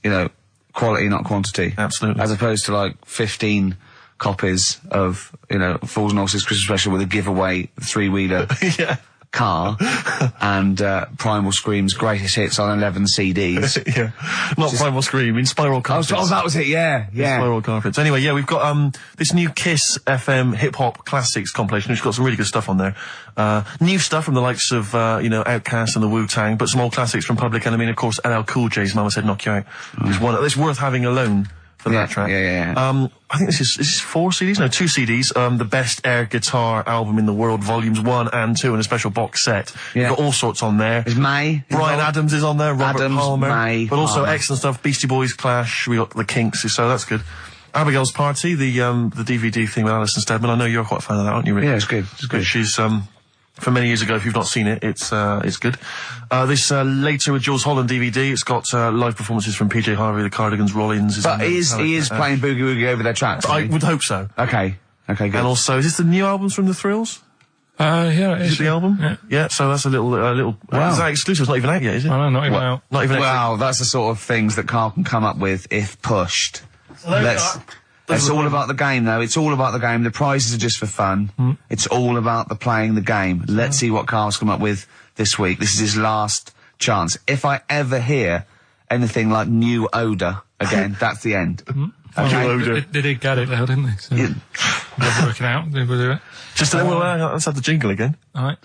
quality, not quantity. Absolutely. As opposed to, like, 15 copies of, Fools and Horses Christmas Special with a giveaway 3-wheeler car and Primal Scream's greatest hits on 11 CDs. Yeah. Not Primal Scream, in Spiral Carpets. Oh, that was it, yeah. Spiral Carpets. Anyway, yeah, we've got this new Kiss FM hip-hop classics compilation, which has got some really good stuff on there. New stuff from the likes of, Outkast and the Wu-Tang, but some old classics from Public Enemy, and of course LL Cool J's Mama Said Knock You Out. It's worth having alone. For that track. Yeah. I think this is 4 CDs? No, 2 CDs. The Best Air Guitar Album in the World, Volumes 1 and 2, and a special box set. Yeah. You've got all sorts on there. There's May. Brian Adams is on there, Robert Palmer. May, but also Palmer. excellent stuff. Beastie Boys, Clash, we got the Kinks, so that's good. Abigail's Party, the DVD thing with Alison Steadman. I know you're quite a fan of that, aren't you, Rick? Yeah, it's good. It's good. She's, from many years ago, if you've not seen it, it's good. This Later with Jules Holland DVD, it's got live performances from PJ Harvey, the Cardigans, Rollins. But he is playing Boogie Woogie over their tracks. I would hope so. Okay, good. And also, is this the new albums from The Thrills? Yeah, Is it the album? Yeah. So that's a little. Wow. Is that exclusive? It's not even out yet, is it? I know, not even out. Not even out. Wow, that's the sort of things that Carl can come up with if pushed. It's all about the game, though. It's all about the game. The prizes are just for fun. It's all about the playing the game. Let's see what Carl's come up with this week. This is his last chance. If I ever hear anything like new odour again, that's the end. Okay. They did get it though, didn't they? So they're working out. They will do it. Just let's have the jingle again. All right.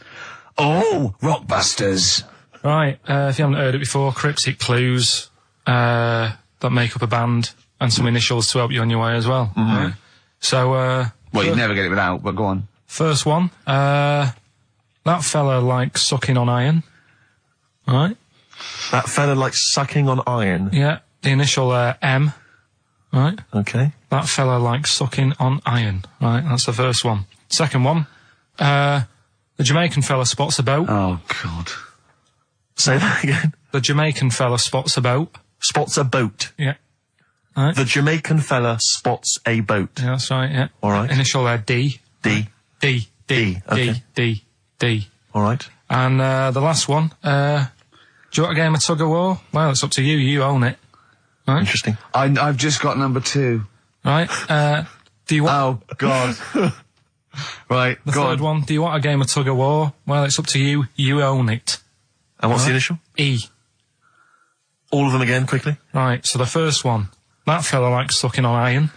Oh, Rockbusters. Right. If you haven't heard it before, cryptic clues that make up a band and some initials to help you on your way as well. Right? So, well, you'd never get it without, but go on. First one. That fella likes sucking on iron. Right. That fella likes sucking on iron. Yeah. The initial M. Right. Okay. That fella likes sucking on iron. Right. That's the first one. Second one. The Jamaican fella spots a boat. Oh, God. Say that again. The Jamaican fella spots a boat. Spots a boat. Yeah. Right. The Jamaican fella spots a boat. Yeah, that's right, yeah. All right. Initial D. D. D. D. Okay. D. D. All right. And the last one. Do you want a game of tug of war? Well, it's up to you. You own it. Right? Interesting. I've just got number 2. Right. Do you want... Oh, God. Right, the third one. Do you want a game of tug of war? Well, it's up to you. You own it. And what's the initial? E. All of them again, quickly. Right, so the first one. That fella likes sucking on iron.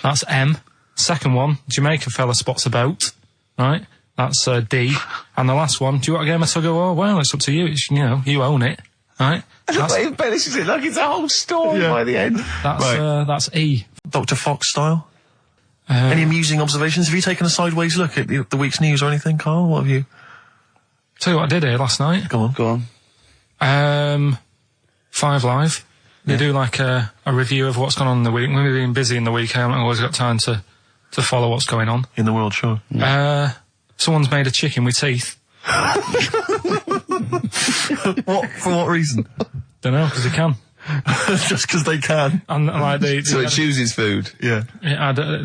That's M. Second one. Jamaican fella spots a boat. Right? That's D. And the last one. Do you want a game of tug of war? Well, it's up to you. It's, you own it. Right? He embellishes it like it's a whole story by the end. That's E. Dr. Fox style. Any amusing observations? Have you taken a sideways look at the week's news or anything, Carl? What have you... Tell you what I did here last night. Go on. 5 Live. They do like a review of what's gone on in the week. When we've been busy in the week, I haven't always got time to follow what's going on. In the world, sure. Someone's made a chicken with teeth. For what reason? Don't know, because they can. Just because they can. And like so it chooses food. Yeah. They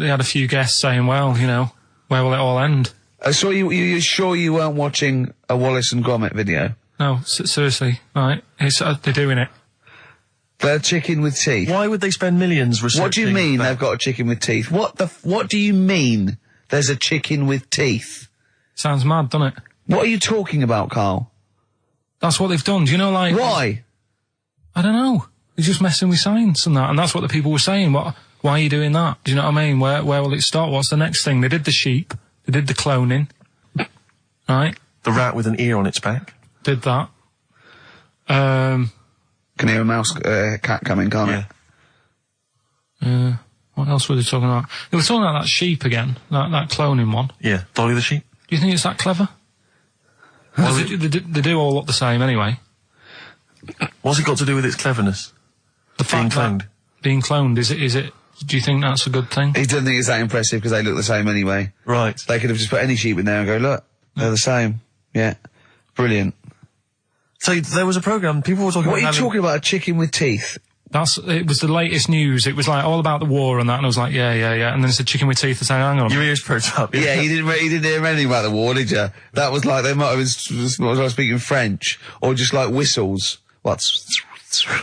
had a few guests saying, well, where will it all end? So you're sure you weren't watching a Wallace and Gromit video? No, seriously, right? They're doing it. They're chicken with teeth. Why would they spend millions researching? What do you mean they've got a chicken with teeth? What do you mean there's a chicken with teeth? Sounds mad, doesn't it? What are you talking about, Carl? That's what they've done. Do you know, like... Why? I don't know. They're just messing with science and that, and that's what the people were saying. Why are you doing that? Do you know what I mean? Where will it start? What's the next thing? They did the sheep. They did the cloning. Right? The rat with an ear on its back. Did that. Can hear a cat coming, can't it? What else were they talking about? They were talking about that sheep again, that cloning one. Yeah, Dolly the sheep. Do you think it's that clever? Well, they do all look the same anyway. What's it got to do with its cleverness? The fact that being cloned, is it? Do you think that's a good thing? He doesn't think it's that impressive because they look the same anyway. Right. They could have just put any sheep in there and go, look, they're the same. Yeah. Brilliant. So there was a programme, people were talking about... What are you talking about, a chicken with teeth? It was the latest news. It was like all about the war and that, and I was like, yeah. And then it said chicken with teeth, and saying, hang on. Your ears perked up. Yeah, you didn't hear anything about the war, did you? That was like, they might have been speaking French, or just like whistles.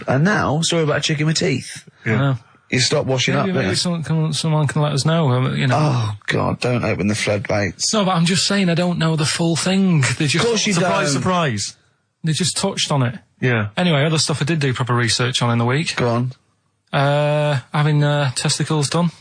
And now, story about a chicken with teeth. Yeah. You stop washing up, maybe someone can let us know, Oh, God, don't open the floodgates. No, but I'm just saying I don't know the full thing. Of course you don't. Surprise. They just touched on it. Yeah. Anyway, other stuff I did do proper research on in the week. Go on. Having testicles done.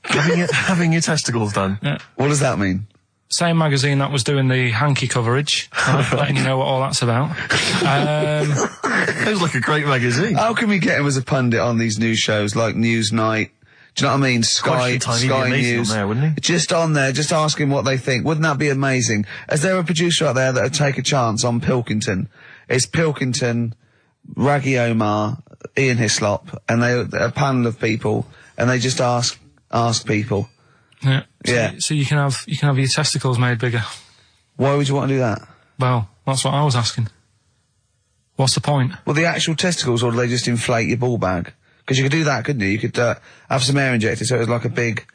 Having your testicles done? Yeah. What does that mean? Same magazine that was doing the hanky coverage. Letting you know what all that's about. Sounds like a great magazine. How can we get him as a pundit on these news shows like Newsnight? Do you know what I mean? Sky News. On there, wouldn't he? Just on there, just ask him what they think. Wouldn't that be amazing? Is there a producer out there that would take a chance on Pilkington? It's Pilkington, Raggy Omar, Ian Hislop, and they're a panel of people, and they just ask people. Yeah. Yeah. So you can have your testicles made bigger. Why would you want to do that? Well, that's what I was asking. What's the point? Well, the actual testicles, or do they just inflate your ball bag? Because you could do that, couldn't you? You could have some air injected so it was like a big...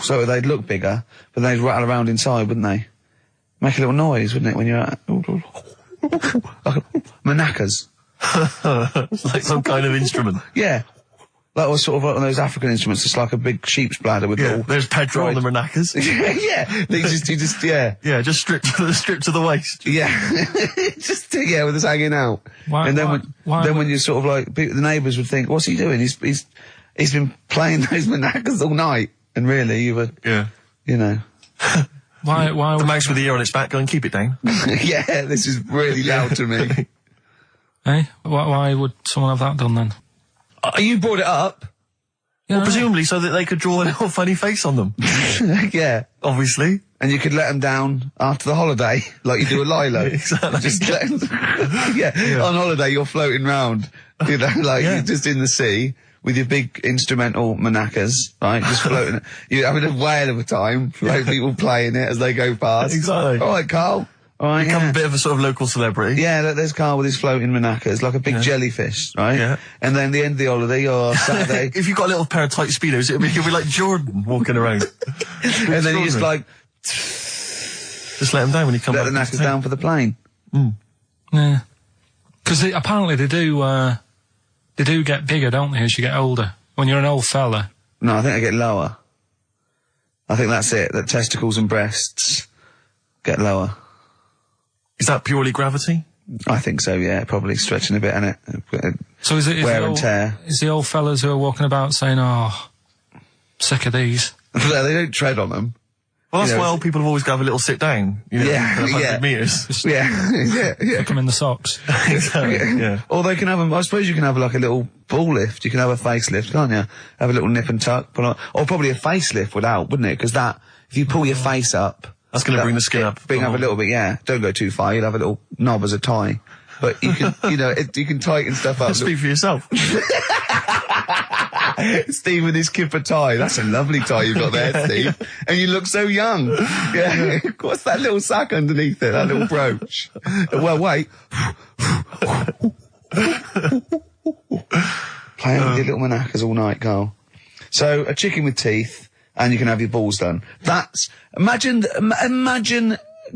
So they'd look bigger, but they'd rattle around inside, wouldn't they? make a little noise, wouldn't it, when you're out? Like maracas. Like some kind of instrument. Yeah. That was sort of like one of those African instruments. It's like a big sheep's bladder with all. There's Pedro on the maracas. Yeah. You just, yeah. Yeah, just stripped to the waist. Yeah. Just, yeah, with us hanging out. And then when you sort of like, the neighbours would think, what's he doing? He's been playing those maracas all night. And really, you were, you know. Why the mouse with the ear on its back going, keep it down. Yeah, this is really loud to me. Hey, why would someone have that done then? You brought it up. Yeah, well, presumably so that they could draw a little funny face on them. Yeah. Obviously. And you could let them down after the holiday, like you do a Lilo. Exactly. Just let 'em on holiday you're floating round, you know, like you're just in the sea with your big instrumental maracas, right? Just floating. You're having a whale of a time, like people playing it as they go past. Exactly. All right, Carl. All right, become a bit of a sort of local celebrity. Yeah, look, there's Carl with his floating maracas, like a big jellyfish, right? Yeah. And then the end of the holiday, or Saturday. If you've got a little pair of tight Speedos, it'll be like Jordan walking around. And then you just like... Just let them down when you come back. Let the knackers down for the plane. Yeah. Because apparently they do get bigger, don't they, as you get older? When you're an old fella. No, I think they get lower. I think that's it, that testicles and breasts get lower. Is that purely gravity? I think so, yeah. Probably stretching a bit, innit? So is it wear and tear? Is the old fellas who are walking about saying, "Oh, sick of these"? They don't tread on them. Well, that's why old people have always got to have a little sit down. You know, 100 metres. Yeah. Put them in the socks. Exactly. Yeah. Or they can have them. I suppose you can have like a little ball lift. You can have a facelift, can't you? Have a little nip and tuck. Or probably a facelift would help, wouldn't it? Because if you pull your face up. That's going to bring the skin up. Bring up a little bit, yeah. Don't go too far. You'll have a little knob as a tie. But you can, you can tighten stuff up. Speak for yourself. Steve with his kipper tie. That's a lovely tie you've got there, Steve. And you look so young. Yeah. What's that little sack underneath it? That little brooch. Well, wait. Playing with your little maracas all night, Carl. So, a chicken with teeth. And you can have your balls done. Imagine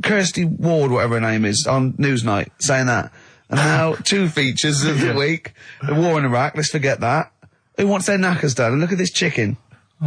Kirsty Ward, whatever her name is, on Newsnight, saying that. And now, 2 features of the week. The war in Iraq, let's forget that. Who wants their knackers done? And look at this chicken.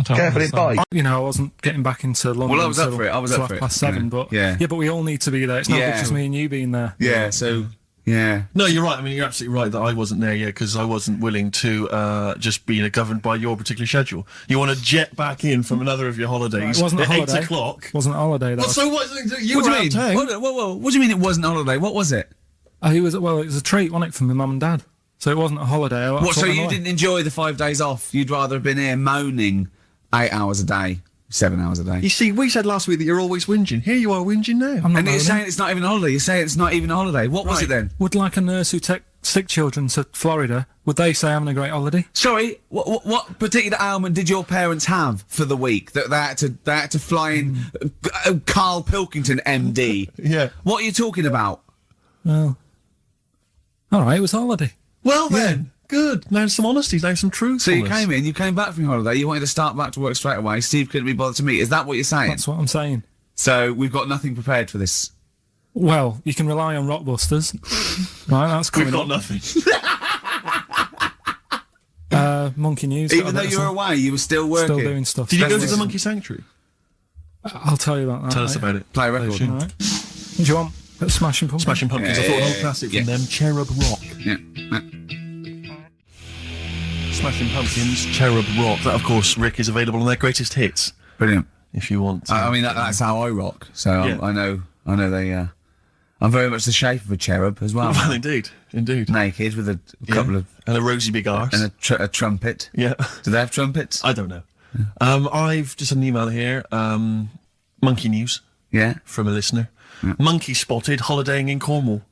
Careful, it bites. You know, I wasn't getting back into London. Well, I was up for it. I was up for it. Past 7, but yeah, but we all need to be there. It's not just me and you being there. Yeah, so... Yeah. No, you're right. I mean, you're absolutely right that I wasn't there yet because I wasn't willing to just be governed by your particular schedule. You want to jet back in from another of your holidays it wasn't at a holiday. 8 o'clock. Wasn't a holiday, though. Well, so what? You what were do you mean? out of town. What do you mean it wasn't a holiday? What was it? It was a treat, wasn't it, for my mum and dad? So it wasn't a holiday. What, so you didn't enjoy the 5 days off? You'd rather have been here moaning 8 hours a day? 7 hours a day. You see, we said last week that you're always whinging. Here you are whinging now. And you're saying it's not even a holiday. You're saying it's not even a holiday. What was it then? Would like a nurse who take sick children to Florida, would they say having a great holiday? Sorry, what particular ailment did your parents have for the week that they had to fly in Karl Pilkington, MD? Yeah. What are you talking about? Well, all right, it was a holiday. Well then. Good. Now some honesty, now some truth. So you came back from your holiday, you wanted to start back to work straight away, Steve couldn't be bothered to meet. Is that what you're saying? That's what I'm saying. So we've got nothing prepared for this? Well, you can rely on Rockbusters. Right, that's coming We've got nothing. Monkey News. Even though you were away, you were still working? Still doing stuff. Did you go to the Monkey Sanctuary? I'll tell you about that. Tell us about it. Play a record. All right. Do you want Smashing Pumpkins? Smashing Pumpkins. I thought an old classic from them, Cherub Rock. Yeah. Smashing Pumpkins, Cherub Rock. That, of course, Rick, is available on their greatest hits. Brilliant. If you want. I mean, that's how I rock. So I know they. I'm very much the shape of a cherub as well. Well, indeed. Naked with a couple of and a rosy big arse and a trumpet. Yeah. Do they have trumpets? I don't know. I've just had an email here. Monkey News. Yeah. From a listener. Yeah. Monkey spotted holidaying in Cornwall.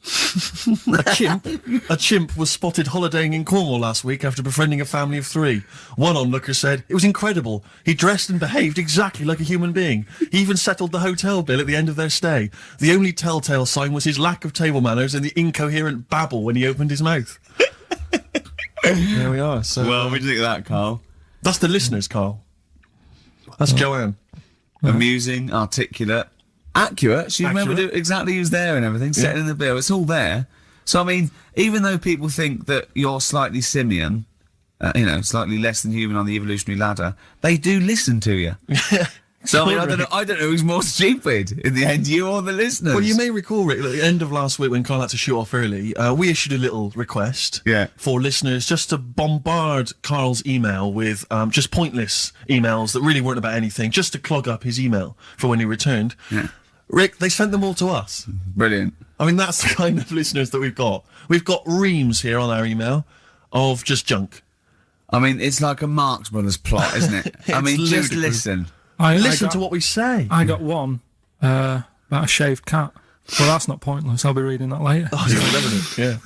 A chimp was spotted holidaying in Cornwall last week after befriending a family of 3. One onlooker said, "It was incredible. He dressed and behaved exactly like a human being. He even settled the hotel bill at the end of their stay. The only telltale sign was his lack of table manners and the incoherent babble when he opened his mouth." There we are. So, well, what do you think of that, Carl? That's the listeners, Carl. That's Joanne. Amusing, articulate. accurate. She remembered exactly who's there and everything, setting in the bill. It's all there. So, I mean, even though people think that you're slightly simian, slightly less than human on the evolutionary ladder, they do listen to you. So, I mean, I don't know who's more stupid in the end, you or the listeners. Well, you may recall, Rick, at the end of last week when Carl had to shoot off early, we issued a little request for listeners just to bombard Carl's email with just pointless emails that really weren't about anything, just to clog up his email for when he returned. Yeah. Rick, they sent them all to us. Brilliant. I mean, that's the kind of listeners that we've got. We've got reams here on our email of just junk. I mean, it's like a Marx Brothers plot, isn't it? I mean, just listen. Listen to what we say. I got one about a shaved cat. Well, that's not pointless. I'll be reading that later. Oh, yeah.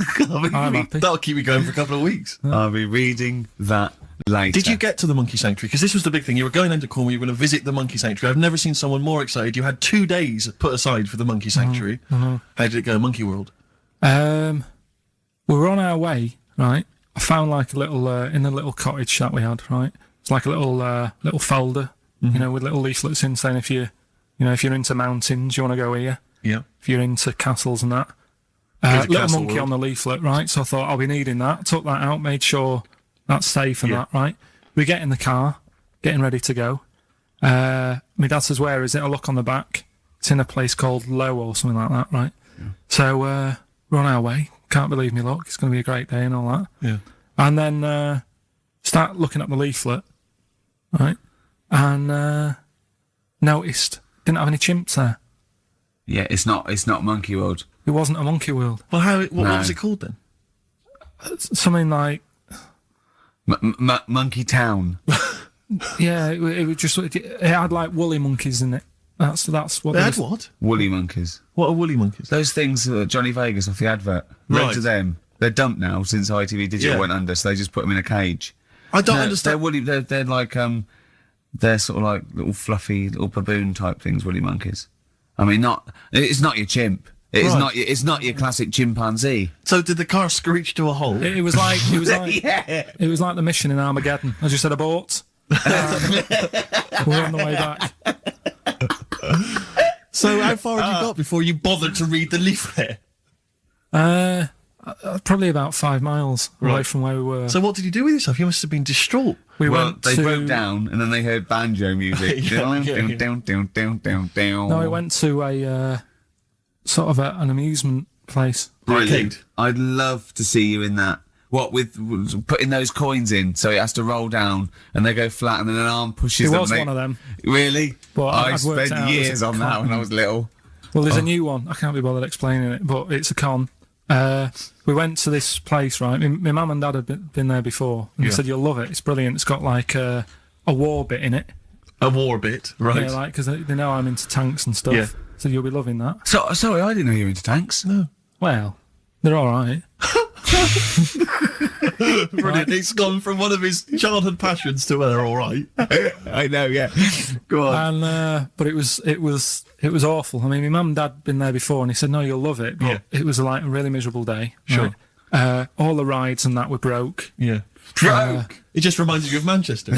I'm happy. That'll keep me going for a couple of weeks. I'll be reading that later. Did you get to the monkey sanctuary? Because this was the big thing. You were going into Cornwall, you were going to visit the monkey sanctuary. I've never seen someone more excited. You had 2 days put aside for the monkey sanctuary. How did it go, Monkey World? We were on our way, right? I found like a little, in the little cottage that we had, right? It's like a little folder, with little leaflets in saying if you're into mountains, you want to go here. Yeah. If you're into castles and that. Little monkey on the leaflet, right? So I thought I'll be needing that. Took that out, made sure that's safe and that, right? We get in the car, getting ready to go. My dad says, "Where is it?" I look on the back. It's in a place called Low or something like that, right? Yeah. So we're on our way. Can't believe me luck. It's going to be a great day and all that. Yeah. And then start looking at the leaflet, right? And noticed didn't have any chimps there. Yeah, it's not Monkey World. It wasn't a Monkey World. Well, what was it called then? Something like Monkey Town. Yeah, it was just it had like woolly monkeys in it. That's what they had. What? Woolly monkeys. What are woolly monkeys? Those things Johnny Vegas off the advert. Right. Loads of them. They're dumped now since ITV Digital went under, so they just put them in a cage. I don't understand. They're woolly. They're like they're sort of like little fluffy little baboon type things. Woolly monkeys. I mean, it's not your chimp. It's not your classic chimpanzee. So did the car screech to a halt? It was like it was like the mission in Armageddon. I just said abort. We're on the way back. So how far had you got before you bothered to read the leaflet? Probably about 5 miles away from where we were. So what did you do with yourself? You must have been distraught. They broke down and then they heard banjo music. No, we went to a sort of an amusement place. Brilliant. I'd love to see you in that. What, with putting those coins in so it has to roll down and they go flat and then an arm pushes them? It was one of them. Really? But I spent years on that when I was little. Well, there's a new one. I can't be bothered explaining it, but it's a con. We went to this place, right? My mum and dad had been there before, and they said, "You'll love it. It's brilliant. It's got like a war bit in it." A war bit, right? Yeah, like because they know I'm into tanks and stuff. Yeah. So you'll be loving that. So sorry, I didn't know you were into tanks. No. Well, they're all right. Brilliant. It's gone from one of his childhood passions to they're all right. I know, yeah. Go on. And but it was awful. I mean, my mum and dad had been there before, and he said, "No, you'll love it." But it was like a really miserable day. Sure. Right? All the rides and that were broke. Yeah. Broke. It just reminds you of Manchester.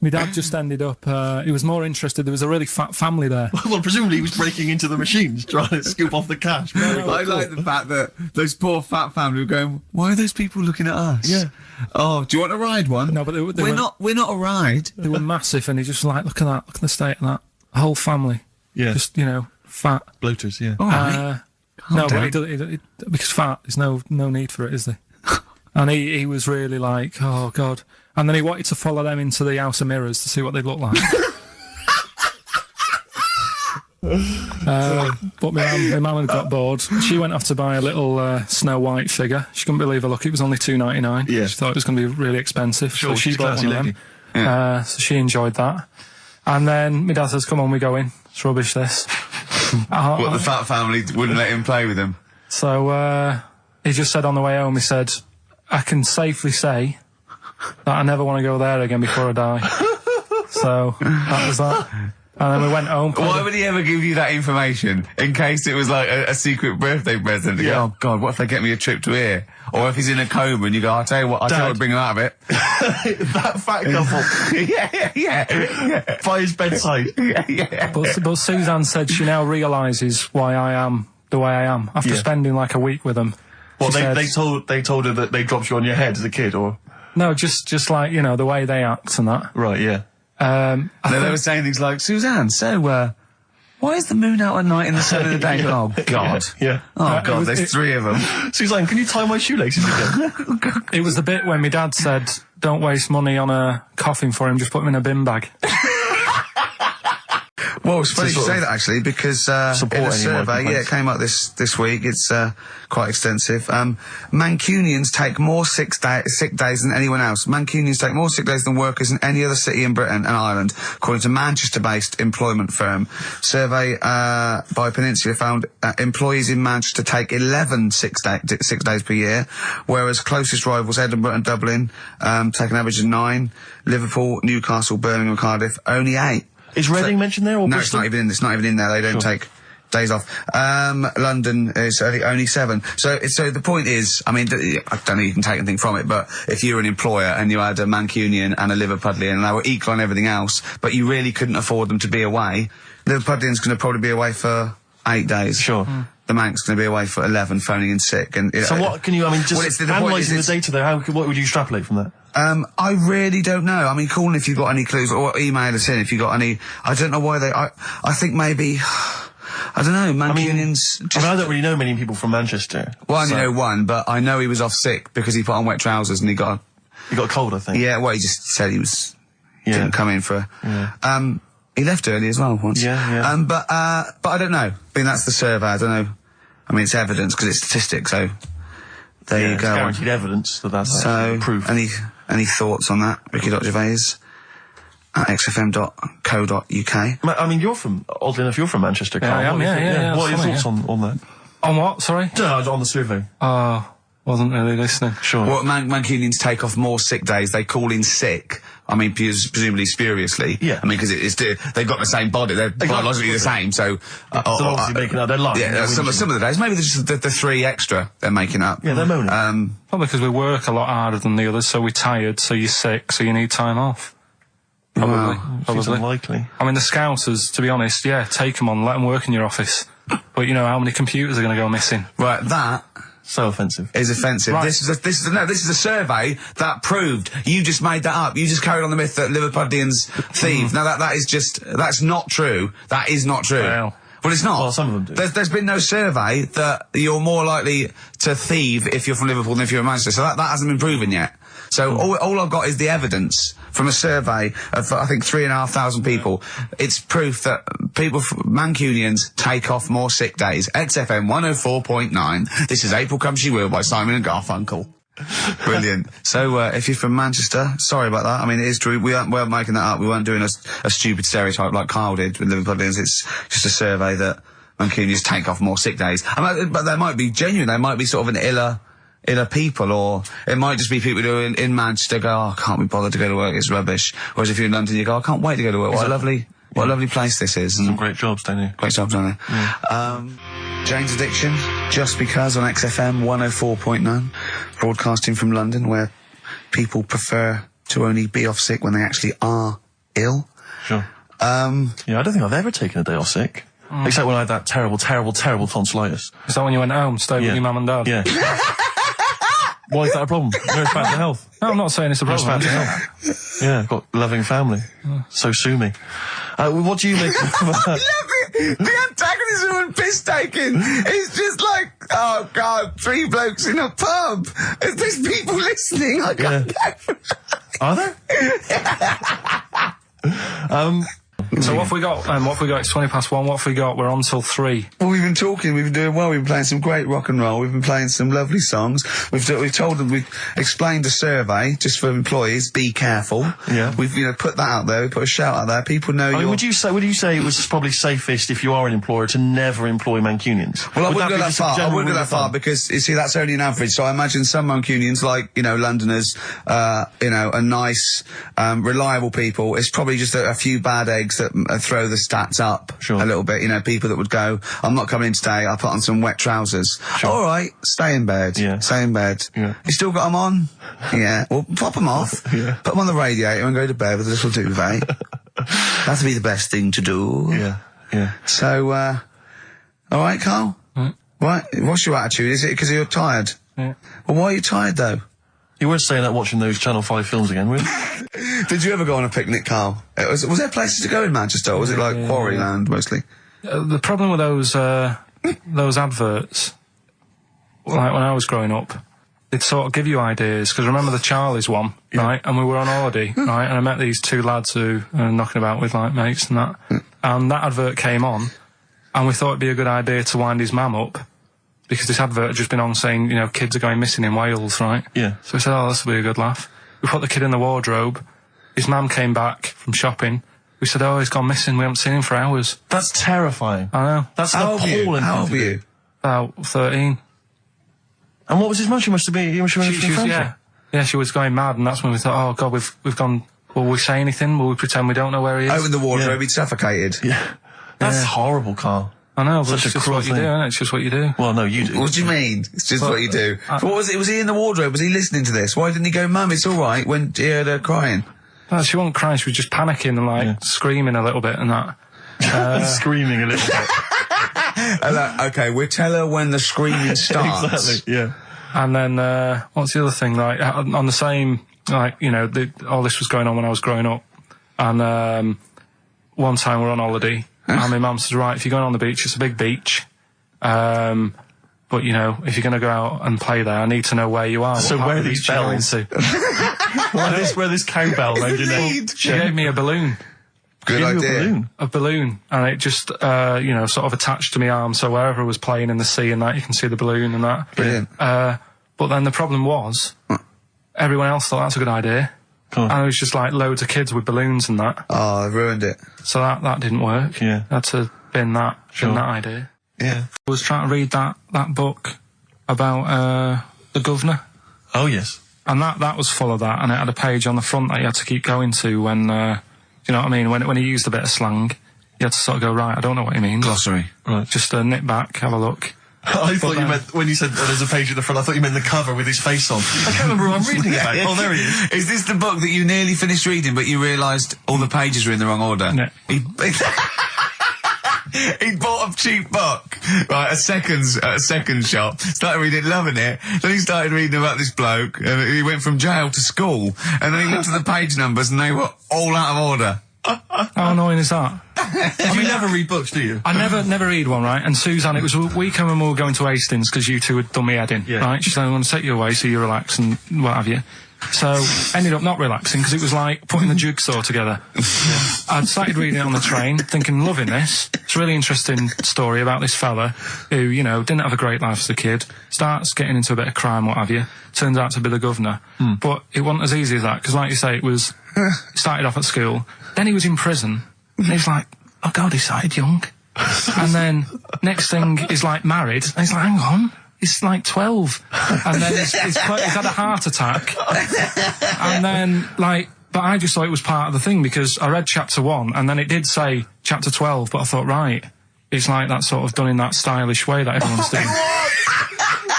My dad just ended up, he was more interested, there was a really fat family there. Well, presumably he was breaking into the machines, trying to scoop off the cash. I like the fact that those poor fat family were going, why are those people looking at us? Yeah. Oh, do you want to ride one? No, but we're not a ride. They were massive, and he just like, look at the state of that. The whole family. Yeah. Just, fat. Bloaters, yeah. All right. But because fat, there's no need for it, is there? And he was really like, oh, God. And then he wanted to follow them into the House of Mirrors to see what they'd look like. But my mum had got bored. She went off to buy a little Snow White figure. She couldn't believe her luck. It was only $2.99. Yeah. She thought it was going to be really expensive. Sure, so she bought one of them. Yeah. So she enjoyed that. And then my dad says, come on, we go in. It's rubbish, this. What, the fat family wouldn't let him play with them? So he just said on the way home, he said, I can safely say that I never want to go there again before I die. So that was that. And then we went home. Why would he ever give you that information? In case it was like a secret birthday present. Yeah. Oh, God, what if they get me a trip to here? Or if he's in a coma and you go, I'll tell you what, bring him out of it. That fat couple. yeah. By his bedside. Yeah. But Suzanne said she now realises why I am the way I am after spending like a week with them. Well, they told her that they dropped you on your head as a kid, or? No, just like, you know, the way they act and that. Right, yeah. They were saying things like, Suzanne, so, why is the moon out at night and the sun in the day? Oh, God. Yeah. Oh, God, there's 3 of them. Suzanne, can you tie my shoelaces again? It was the bit when my dad said, don't waste money on a coffin for him, just put him in a bin bag. Well, it's funny you say that, actually, because in a survey, it came up this week, it's quite extensive. Mancunians take more sick days than anyone else. Mancunians take more sick days than workers in any other city in Britain and Ireland, according to Manchester-based employment firm. Survey by Peninsula found employees in Manchester take 11 sick days per year, whereas closest rivals Edinburgh and Dublin take an average of 9. Liverpool, Newcastle, Birmingham and Cardiff, only 8. Is Reading mentioned there, or no? Bristol? It's not even in there. They don't take days off. London is only 7. So the point is, I mean, I don't know you can take anything from it, but if you're an employer and you had a Mancunian and a Liverpudlian and they were equal on everything else, but you really couldn't afford them to be away, Liverpudlian's going to probably be away for 8 days. Sure. The Manc's going to be away for 11, phoning in sick. And so what can you? I mean, just analysing the data there. What would you extrapolate from that? I really don't know. I mean, call in if you've got any clues, or email us in if you've got any. I don't know why I think maybe. I don't know. Mancunians. I don't really know many people from Manchester. Well, I only know one, but I know he was off sick because he put on wet trousers and he got a cold, I think. Yeah. Well, he just said he was didn't come in for. He left early as well once. Yeah. But I don't know. I mean, that's the survey. I don't know. I mean, it's evidence because it's statistics. So there you go. It's guaranteed evidence that's proof. Any thoughts on that, Ricky.Gervais at xfm.co.uk? I mean, oddly enough, you're from Manchester, Carl. I am, yeah. What are your thoughts on that? On what, sorry? On the survey. Wasn't really listening. Sure. Well, Mancunians take off more sick days. They call in sick. I mean, presumably spuriously. Yeah. I mean, because they've got the same body. They're biologically the same, so... they're obviously making up. They're lying. Yeah, some of the days. Maybe there's just the 3 extra they're making up. Yeah, they're moaning. Probably because we work a lot harder than the others, so we're tired, so you're sick, so you need time off. Probably. Seems unlikely. I mean, the Scousers, to be honest, take them on, let them work in your office. But you know, how many computers are going to go missing? Right, that... So offensive. Is offensive. Right. This is a survey that proved. You just made that up. You just carried on the myth that Liverpudlians thieve. Now that's not true. That is not true. Well, it's not. Well, some of them do. There's been no survey that you're more likely to thieve if you're from Liverpool than if you're in Manchester. So that hasn't been proven yet. So all I've got is the evidence from a survey of, I think, 3,500 people. It's proof that Mancunians take off more sick days. XFM 104.9. This is April Come She Will by Simon and Garfunkel. Brilliant. So, if you're from Manchester, sorry about that. I mean, it is true. We weren't making that up. We weren't doing a stupid stereotype like Kyle did with Liverpudlians. It's just a survey that Mancunians take off more sick days. But they might be genuine. They might be sort of an iller people, or it might just be people who are in Manchester go, I can't be bothered to go to work, it's rubbish. Whereas if you're in London, you go, I can't wait to go to work. What a lovely place this is. Some great jobs, don't you? Great jobs, don't they? Yeah. Jane's Addiction, Just Because on XFM 104.9, broadcasting from London, where people prefer to only be off sick when they actually are ill. Sure. I don't think I've ever taken a day off sick. Except when I had that terrible tonsillitis. Is that when you went home, stayed with your mum and dad? Yeah. Why is that a problem? No, it's bad for health. No, I'm not saying it's a problem. It's bad for health. Yeah, I've got a loving family. So sue me. What do you make of that? I love it! The antagonism and piss-taking is just like, oh God, 3 blokes in a pub. There's people listening. I can't go. Are there? So what have we got? It's 1:20. What have we got? We're on till 3. Well, we've been talking, we've been doing well, we've been playing some great rock and roll, we've been playing some lovely songs, we've told them, we've explained a survey, just for employees, be careful. Yeah. We've, put that out there, we put a shout out there, people know I mean, would you say it was probably safest if you are an employer to never employ Mancunians? Well, I wouldn't go that far. I wouldn't go that far because, you see, that's only an average. So I imagine some Mancunians, like, Londoners, are nice, reliable people. It's probably just a few bad eggs that throw the stats up a little bit. You know, people that would go, I'm not coming in today, I'll put on some wet trousers. Sure. All right, stay in bed. Yeah. Stay in bed. Yeah. You still got them on? Yeah. Well, pop them off. Yeah. Put them on the radiator and go to bed with a little duvet. That'd be the best thing to do. Yeah. Yeah. So, all right, Carl? Right. What's your attitude? Is it because you're tired? Yeah. Well, why are you tired, though? You weren't staying out watching those Channel 5 films again, were you? Did you ever go on a picnic, Carl? Was there places to go in Manchester, or was it like Quarryland, mostly? The problem with those adverts, like when I was growing up, they'd sort of give you ideas, because remember the Charlie's one, right? And we were on holiday, right? And I met these two lads who are knocking about with, like, mates and that. And that advert came on, and we thought it'd be a good idea to wind his mum up, because this advert had just been on saying, you know, kids are going missing in Wales, right? Yeah. So we said, oh, this will be a good laugh. We put the kid in the wardrobe. His mum came back from shopping. We said, oh, he's gone missing. We haven't seen him for hours. That's terrifying. I know. That's an appalling. How old were you? About 13. And what was his mum? She must have been. Yeah, she was going mad, and that's when we thought, oh God, we've gone. Will we say anything? Will we pretend we don't know where he is? Open the wardrobe, he'd suffocated. Yeah. That's horrible, Carl. I know, but Such it's a just cruel what you thing. do, isn't it? It's just what you do. Well, no, you do. What do you mean? It's just what you do. What was it? Was he in the wardrobe? Was he listening to this? Why didn't he go, Mum, it's all right, when he heard her crying? No, she wasn't crying, she was just panicking and, like, screaming a little bit and that. Screaming a little bit. Okay, we'll tell her when the screaming starts. Exactly, yeah. And then, what's the other thing? Like, on the same, like, you know, all this was going on when I was growing up. And, one time we're on holiday, and my mum says, right, if you're going on the beach, it's a big beach. But, you know, if you're going to go out and play there, I need to know where you are. So where are these bells? Where this cowbell around your neck? She gave me a balloon. Good idea. A balloon. And it just, you know, sort of attached to my arm, so wherever I was playing in the sea and that, you can see the balloon and that. Brilliant. But then the problem was, everyone else thought that's a good idea. And it was just like loads of kids with balloons and that. Oh, I ruined it. So that didn't work. Yeah. Had to bin that idea. Yeah. I was trying to read that book about the governor. Oh, yes. And that was full of that, and it had a page on the front that you had to keep going to when, you know what I mean, when he used a bit of slang, you had to sort of go, right, I don't know what he means. Glossary. Right. Just nip back, have a look. I thought you meant, when you said there's a page at the front, I thought you meant the cover with his face on. I can't remember who I'm reading about. Oh, there he is. Is this the book that you nearly finished reading, but you realised all the pages were in the wrong order? No. He bought a cheap book, right, a second shop, started reading, loving it, then he started reading about this bloke, and he went from jail to school, and then he looked at the page numbers and they were all out of order. How annoying is that? You never read books, do you? I never read one, right? And Suzanne, it was a weekend when we were going to Hastings because you two had done me head in, right? She said, I want to take you away so you relax and what have you. So, ended up not relaxing because it was like putting the jigsaw together. I'd started reading it on the train, thinking, loving this. It's a really interesting story about this fella who, you know, didn't have a great life as a kid, starts getting into a bit of crime, what have you, turns out to be the governor. But it wasn't as easy as that, because like you say, it started off at school, then he was in prison, and he's like, oh God, he started young. And then, next thing, he's like married, and he's like, hang on. He's like 12. And then he's had a heart attack. And then, like, but I just thought it was part of the thing because I read chapter 1 and then it did say chapter 12, but I thought, right, it's like that sort of done in that stylish way that everyone's doing.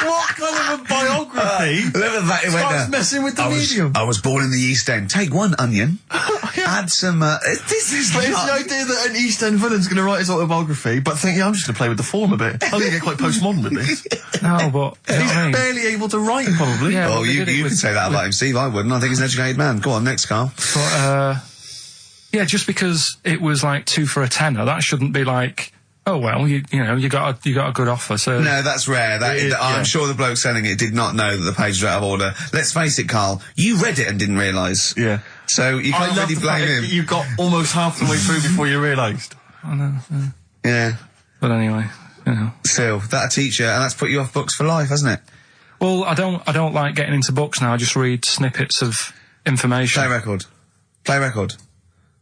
What kind of a biography starts messing with the medium? I was born in the East End. Take one onion, add some... this is the idea that an East End villain's going to write his autobiography, but think, I'm just going to play with the form a bit. I'm going to get quite postmodern with this. No, but... He's barely able to write, probably. Yeah, oh, you can say that about him, Steve. I wouldn't. I think he's an educated man. Go on, next, Carl. But, yeah, just because it was like 2 for a tenner, that shouldn't be like... Oh well, you know, you got a good offer. So no, that's rare. I'm sure the bloke selling it did not know that the pages were out of order. Let's face it, Carl. You read it and didn't realise. Yeah. So you can't really blame him. You got almost half the way through before you realised. I know. Yeah. But anyway, you know. Still, that'll teach you, and that's put you off books for life, hasn't it? Well, I don't like getting into books now. I just read snippets of information. Play record.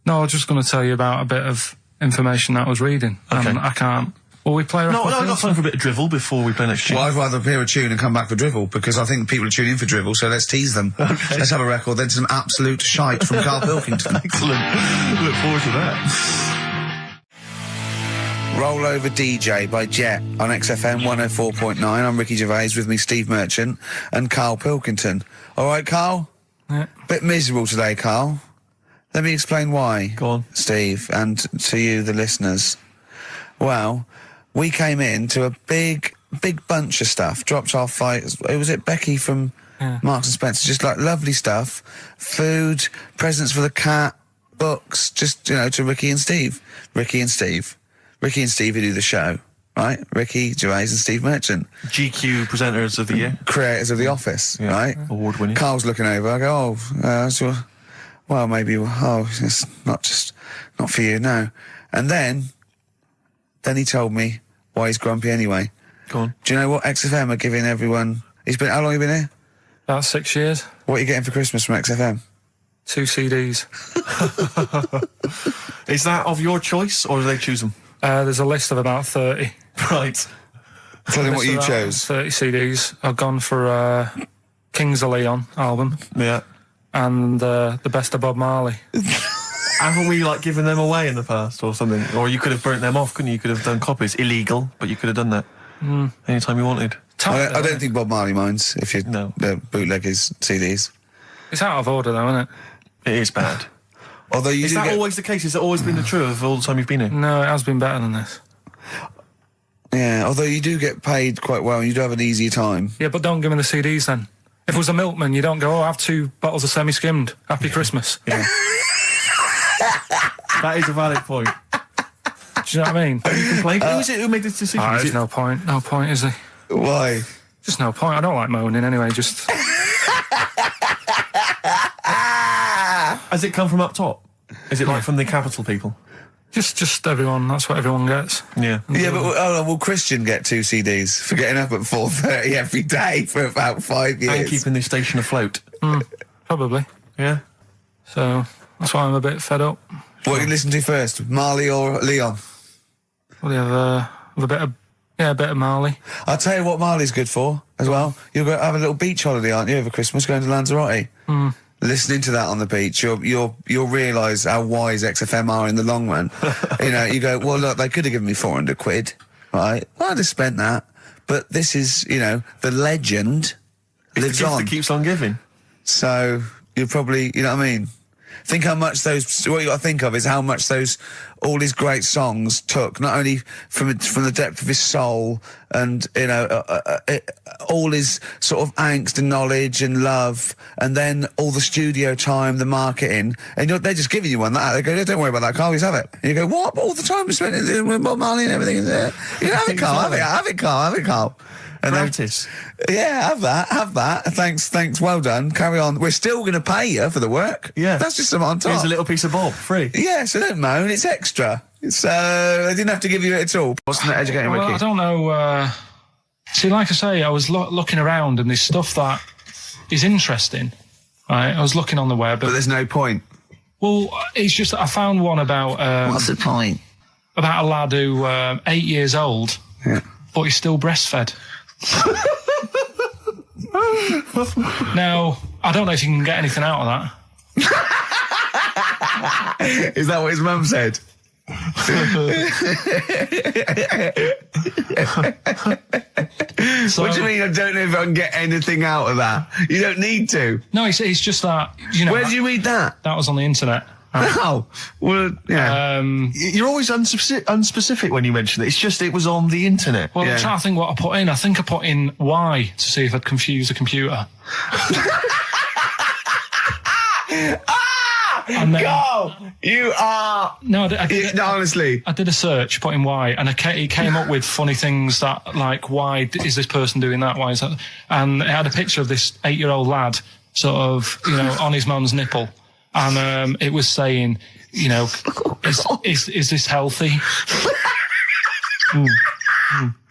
No, I was just going to tell you about a bit of information that I was reading. Okay. And I can't Will we play a No, record? I've got time for a bit of drivel before we play next tune. Well, I'd rather hear a tune and come back for drivel, because I think people are tuning in for drivel, so let's tease them. Okay. Let's have a record, then some absolute shite from Karl Pilkington. Excellent. Look forward to that. Roll Over DJ by Jet on XFM 104.9. I'm Ricky Gervais, with me Steve Merchant and Karl Pilkington. All right, Karl? Yeah. Bit miserable today, Karl. Let me explain why. Go on. Steve, and to you, the listeners. Well, we came in to a big bunch of stuff. Dropped off like, was it Becky from Marks and Spencer? Just like lovely stuff. Food, presents for the cat, books, just, you know, to Ricky and Steve. Ricky and Steve who do the show, right? Ricky Gervais and Steve Merchant. GQ presenters of the year. Creators of The Office, right? Award winning. Carl's looking over. I go, well, maybe, it's not for you, no. And then he told me why he's grumpy anyway. Go on. Do you know what XFM are giving everyone? How long have you been here? About 6 years. What are you getting for Christmas from XFM? 2 CDs. Is that of your choice, or do they choose them? There's a list of about 30. Right. Tell them what you chose. 30 CDs. I've gone for Kings of Leon album. Yeah. And the best of Bob Marley. Haven't we, like, given them away in the past or something? Or you could have burnt them off, couldn't you? You could have done copies. Illegal, but you could have done that anytime you wanted. I don't think Bob Marley minds if you bootleg his CDs. It's out of order, though, isn't it? It is bad. Although is that always the case? Has it always been the truth of all the time you've been here? No, it has been better than this. Yeah, although you do get paid quite well and you do have an easier time. Yeah, but don't give me the CDs then. If it was a milkman, you don't go, have 2 bottles of semi-skimmed. Happy Christmas. Yeah. That is a valid point. Do you know what I mean? You complain. Who is it who made this decision? There's no point. No point, is there? Why? Just no point. I don't like moaning anyway, just... Has it come from up top? Is it like from the capital people? Just everyone. That's what everyone gets. Yeah. Yeah, but will Christian get 2 CDs for getting up at 4:30 every day for about 5 years? And keeping this station afloat. Probably. Yeah. So that's why I'm a bit fed up. What do you listen to first, Marley or Leon? Well, you have a bit of Marley. I'll tell you what Marley's good for as well. You'll go have a little beach holiday, aren't you, over Christmas, going to Lanzarote? Listening to that on the beach, you'll realise how wise XFM are in the long run. You know, you go, well, look, they could have given me 400 quid, right? Well, I'd have spent that. But this is, you know, the legend lives on. It keeps on giving. So you'll probably, you know what I mean? Think how much what you got to think of is how much all his great songs took, not only from the depth of his soul and, you know, all his sort of angst and knowledge and love, and then all the studio time, the marketing, and they're just giving you one like that. They go, don't worry about that, Carl, just have it. And you go, what? But all the time we spent with Bob Marley and everything is there. You know, have it, Carl, have it, Carl. And Practice. Yeah, have that. Thanks, well done. Carry on. We're still going to pay you for the work. Yeah. That's just something on top. Here's a little piece of Bob, free. Yeah, so don't moan, it's extra. So, they didn't have to give you it at all. Wasn't that educating, Ricky? I don't know, see, like I say, I was looking around and there's stuff that is interesting, right? I was looking on the web. But there's no point. Well, it's just that I found one about... what's the point? About a lad who, 8 years old, but he's still breastfed. Now, I don't know if you can get anything out of that. Is that what his mum said? So, what do you mean I don't know if I can get anything out of that? You don't need to. No, it's just that, you know... Where did you read that? That was on the internet. Oh, well, yeah. You're always unspecific when you mention it. It's just it was on the internet. Well, I'm trying to think what I put in. I think I put in Y to see if I'd confuse a computer. And then, Go! You are... No, honestly. I did a search, put in Y, and it came up with funny things that, like, why is this person doing that? Why is that? And it had a picture of this 8-year-old lad, sort of, you know, on his mum's nipple. And it was saying, you know, is this healthy?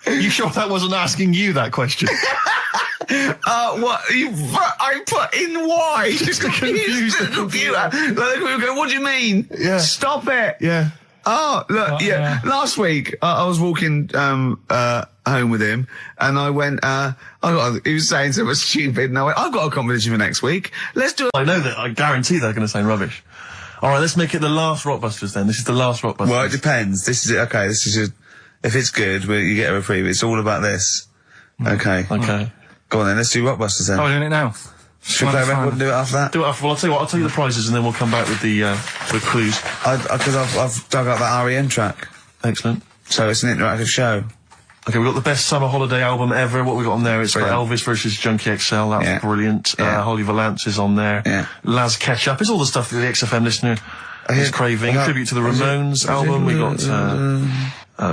You sure that wasn't asking you that question? What? I put in Y just to confuse the computer. Like, we go, what do you mean? Yeah. Stop it. Yeah. Oh, look, yeah. Last week, I was walking home with him, and I went, he was saying something stupid, and I went, I've got a competition for next week. Let's do it. I know that. I guarantee they're going to sound rubbish. All right, let's make it the last Rockbusters then. This is the last Rockbusters. Well, it depends. This is it. Okay, this is if it's good, you get a reprieve. It's all about this. Okay. Okay. Go on then, let's do Rockbusters then. Oh, we're doing it now. Should we play a record and do it after that? Do it after. Well, I'll tell you what. I'll tell you the prizes, and then we'll come back with the clues. Because I've dug up that REM track. Excellent. So it's an interactive show. Okay, we've got the best summer holiday album ever. What we got on there? It's got Elvis versus Junkie XL. That's brilliant. Holly Valance is on there. Yeah. Laz Ketchup. It's all the stuff that the XFM listener is craving. Tribute to the Ramones album. We got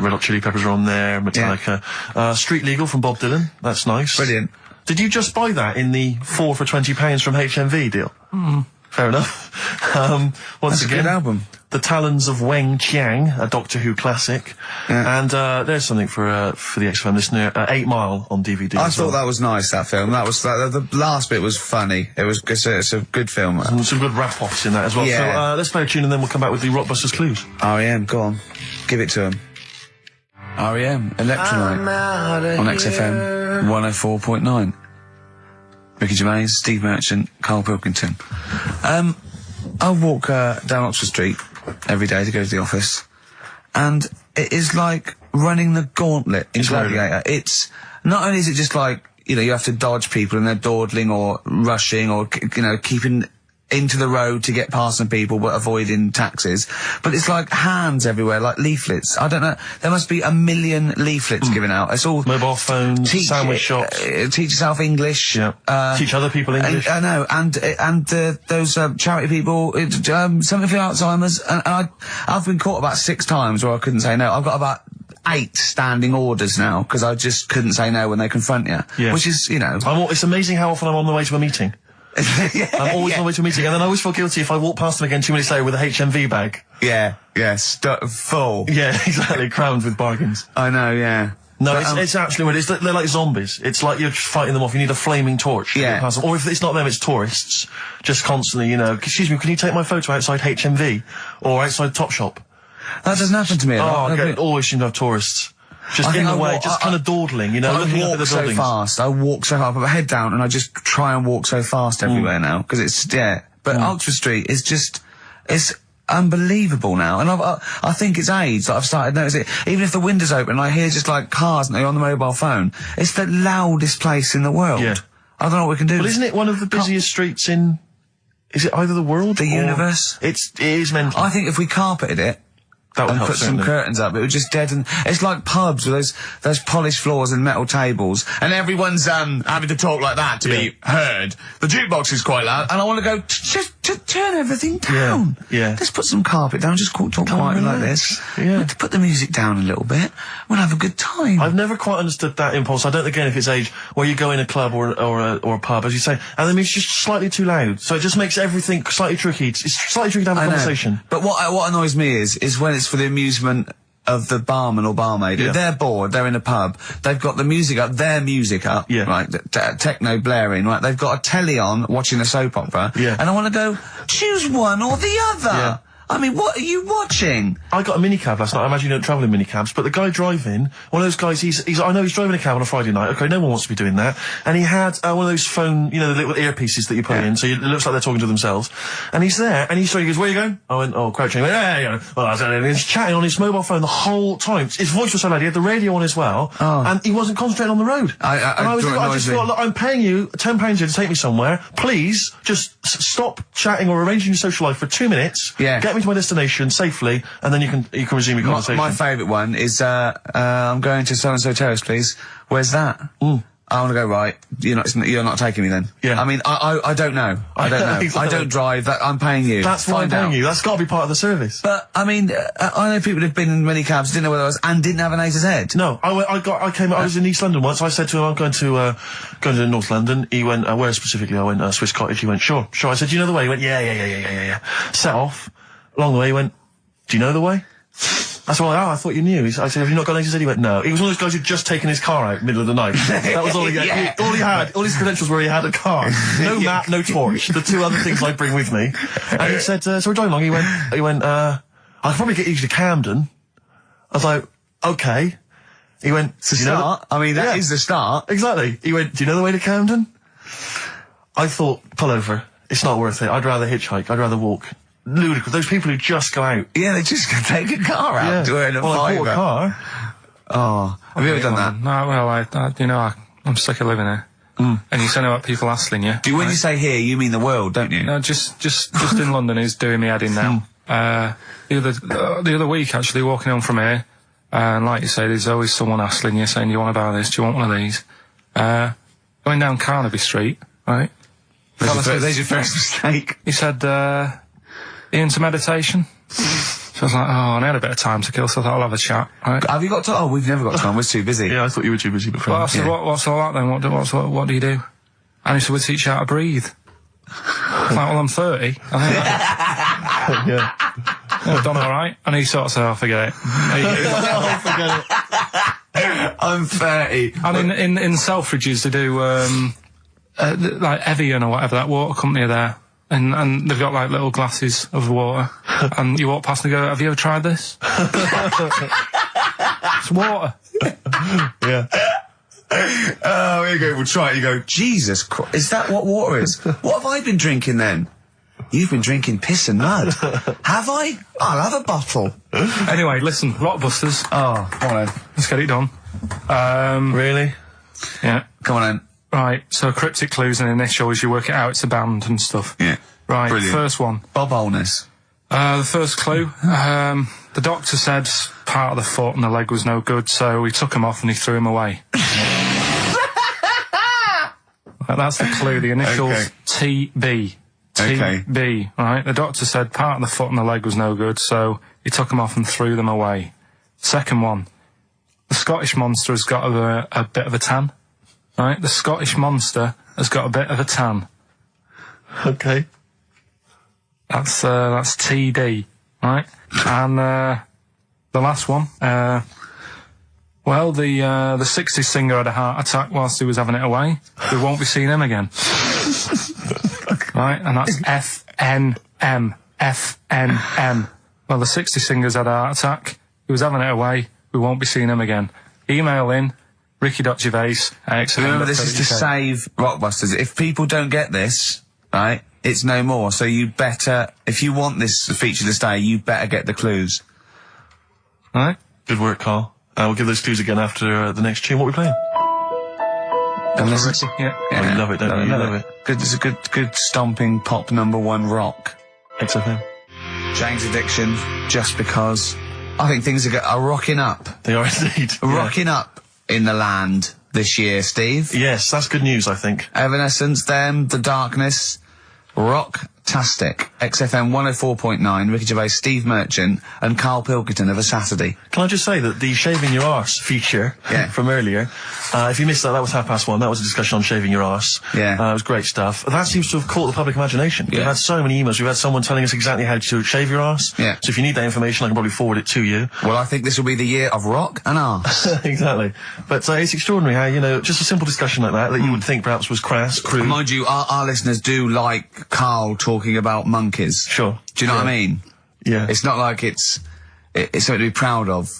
Red Hot Chili Peppers are on there. Metallica. Street Legal from Bob Dylan. That's nice. Brilliant. Did you just buy that in the 4 for £20 from HMV deal? Fair enough. Once That's again, a good album. The Talons of Weng Chiang, a Doctor Who classic. Yeah. And there's something for the XFM listener, 8 Mile on DVD. I thought that was nice, that film. That was the last bit was funny. It's a good film. Some good rap-offs in that as well. Yeah. So let's play a tune and then we'll come back with the Rockbusters clues. REM, go on. Give it to him. REM, Electrolyte on XFM 104.9. Ricky Gervais, Steve Merchant, Karl Pilkington. I walk down Oxford Street every day to go to the office, and it is like running the gauntlet in Gladiator. It's not only is it just like, you have to dodge people and they're dawdling or rushing or, keeping into the road to get past some people but avoiding taxis, but it's like hands everywhere, like leaflets. I don't know, there must be 1 million leaflets given out. It's all mobile phones, sandwich shops. Teach yourself English. Yeah. Teach other people English. I know, and those charity people, something for Alzheimer's, and I've been caught about 6 times where I couldn't say no. I've got about 8 standing orders now because I just couldn't say no when they confront you. Yeah. Which is, it's amazing how often I'm on the way to a meeting. I'm always on the way to a meeting, and then I always feel guilty if I walk past them again 2 minutes later with a HMV bag. Yeah, full. Yeah, exactly, crammed with bargains. I know, yeah. No, it's actually weird. They're like zombies. It's like you're just fighting them off. You need a flaming torch to get past them. Or if it's not them, it's tourists. Just constantly, excuse me, can you take my photo outside HMV? Or outside Topshop? That doesn't happen to me. It always seems to have tourists. Just in the way, just kind of dawdling, looking up at the buildings. So fast. I walk so hard, I put my head down and I just try and walk so fast everywhere now, because it's, But Oxford Street is just, it's unbelievable now. And I think it's age that I've started noticing it. Even if the window's open and I hear just like cars and they're on the mobile phone, it's the loudest place in the world. Yeah. I don't know what we can do. Well, isn't it one of the busiest streets in, is it either the world? The universe? It is mental. I think if we carpeted it, that would help, put some curtains up, it would just deaden. It's like pubs with those polished floors and metal tables, and everyone's having to talk like that to be heard. The jukebox is quite loud, and I want to go, just turn everything down. Yeah. Let's put some carpet down, just talk quietly like this. Yeah. Put the music down a little bit. We'll have a good time. I've never quite understood that impulse. I don't, again, if it's age, where you go in a club or a pub, as you say, and the music's just slightly too loud. So it just makes everything slightly tricky. It's slightly tricky to have a conversation. But what annoys me is when it's for the amusement of the barman or barmaid. Yeah. They're bored, they're in a pub, they've got the music up, their music up, right, techno blaring, right, they've got a telly on watching a soap opera, and I want to go, choose one or the other. Yeah. I mean, what are you watching? I got a minicab last night. I imagine you don't travel in minicabs, but the guy driving, one of those guys, I know he's driving a cab on a Friday night. Okay, no one wants to be doing that. And he had one of those phone, the little earpieces that you put in, so it looks like they're talking to themselves. And he's there, and he goes, where are you going? I went, Crouching. He went, and he's chatting on his mobile phone the whole time. His voice was so loud, he had the radio on as well, and he wasn't concentrating on the road. I just thought, look, I'm paying you £10 here to take me somewhere. Please, just stop chatting or arranging your social life for 2 minutes. Yeah. Get me to my destination safely, and then you can resume your conversation. My favourite one is, I'm going to so-and-so terrace, please. Where's that? I want to go, right, you're not taking me then. Yeah. I mean, I don't know. I don't know. Exactly. I don't drive, I'm paying you. That's why I'm paying you. That's got to be part of the service. But, I mean, I know people who've been in many cabs, didn't know where I was, and didn't have an A to Z. No, I was in East London once. I said to him, I'm going to North London. He went, where specifically? I went, Swiss Cottage. He went, sure. I said, do you know the way? He went, yeah. Set off. Along the way, he went, do you know the way? That's why, I thought you knew. I said, have you not got anything to say? He went, no. He was one of those guys who'd just taken his car out middle of the night. That was all he had. All he had, all his credentials were he had a car. No map, no torch. The 2 other things I bring with me. And he said, so we're driving along. He went, I'll probably get you to Camden. I was like, okay. He went, It's a start. I mean, that is the start. Exactly. He went, do you know the way to Camden? I thought, pull over. It's not worth it. I'd rather hitchhike. I'd rather walk. Ludicrous. Those people who just go out. Yeah, they just take a car out to earn a I bought fiver. a car. Oh, have you ever done that? No, well, I'm sick of living here. And you say about people hassling you. When you say here, you mean the world, don't you? No, just in London is doing me head in now. The other week, actually, walking home from here, and like you say, there's always someone hassling you, saying, do you want to buy this? Do you want one of these? Going down Carnaby Street, right? There's your first mistake. He said, into meditation? So I was like, and I had a bit of time to kill, so I thought I'll have a chat, right? Have you got time? Oh, we've never got time. We're too busy. Yeah, I thought you were too busy before. Well, I said, what's all that then? What do you do? And he said, we teach you how to breathe. I was like, well, I'm 30. I think I've done all right. And he sort of said, forget it. Forget it. I'm 30. And in Selfridges, they do, like Evian or whatever, that water company there. And they've got like little glasses of water. And you walk past and go, have you ever tried this? It's water. Yeah. Oh, here you go. We'll try it. You go, Jesus Christ, is that what water is? What have I been drinking then? You've been drinking piss and mud. Have I? I'll have a bottle. Anyway, listen, Rockbusters. Oh, come on then. Let's get it done. Really? Yeah. Come on then. Right, so cryptic clues and initials, you work it out, it's a band and stuff. Yeah. Right, Brilliant. First one. Bob Holness. The first clue, the doctor said part of the foot and the leg was no good, so he took him off and he threw him away. That's the clue, the initials TB. TB, right? The doctor said part of the foot and the leg was no good, so he took them off and threw them away. Second one, the Scottish monster has got a bit of a tan. Right, the Scottish monster has got a bit of a tan. Okay. That's TD, right? And the last one, well, the 60s singer had a heart attack whilst he was having it away. We won't be seeing him again. Right, and that's FNM. FNM. Well, the 60s singer's had a heart attack. He was having it away. We won't be seeing him again. Email in Ricky.Gervais. Remember, this is to save Rockbusters. If people don't get this, right, it's no more. So you better, if you want this feature to stay, you better get the clues. Right? Good work, Carl. We'll give those clues again after the next tune. What are we playing? Yeah. Oh, you love it, don't you? You love it. Good, it's a good stomping pop #1 rock. XFM. Jane's Addiction, just because I think things are rocking up. They are indeed. Rocking up in the land this year, Steve. Yes, that's good news, I think. Evanescence, them, The Darkness, rock-tastic. XFM 104.9, Ricky Gervais, Steve Merchant, and Karl Pilkington of A Saturday. Can I just say that the shaving your arse feature from earlier, if you missed that was 1:30. That was a discussion on shaving your arse. Yeah. It was great stuff. That seems to have caught the public imagination. We've had so many emails. We've had someone telling us exactly how to shave your arse. Yeah. So if you need that information, I can probably forward it to you. Well, I think this will be the year of rock and arse. Exactly. But it's extraordinary how, just a simple discussion like that you would think perhaps was crass, crude. Mind you, our listeners do like Carl talking about monkeys. Sure. Do you know what I mean? Yeah. It's not like it's something to be proud of.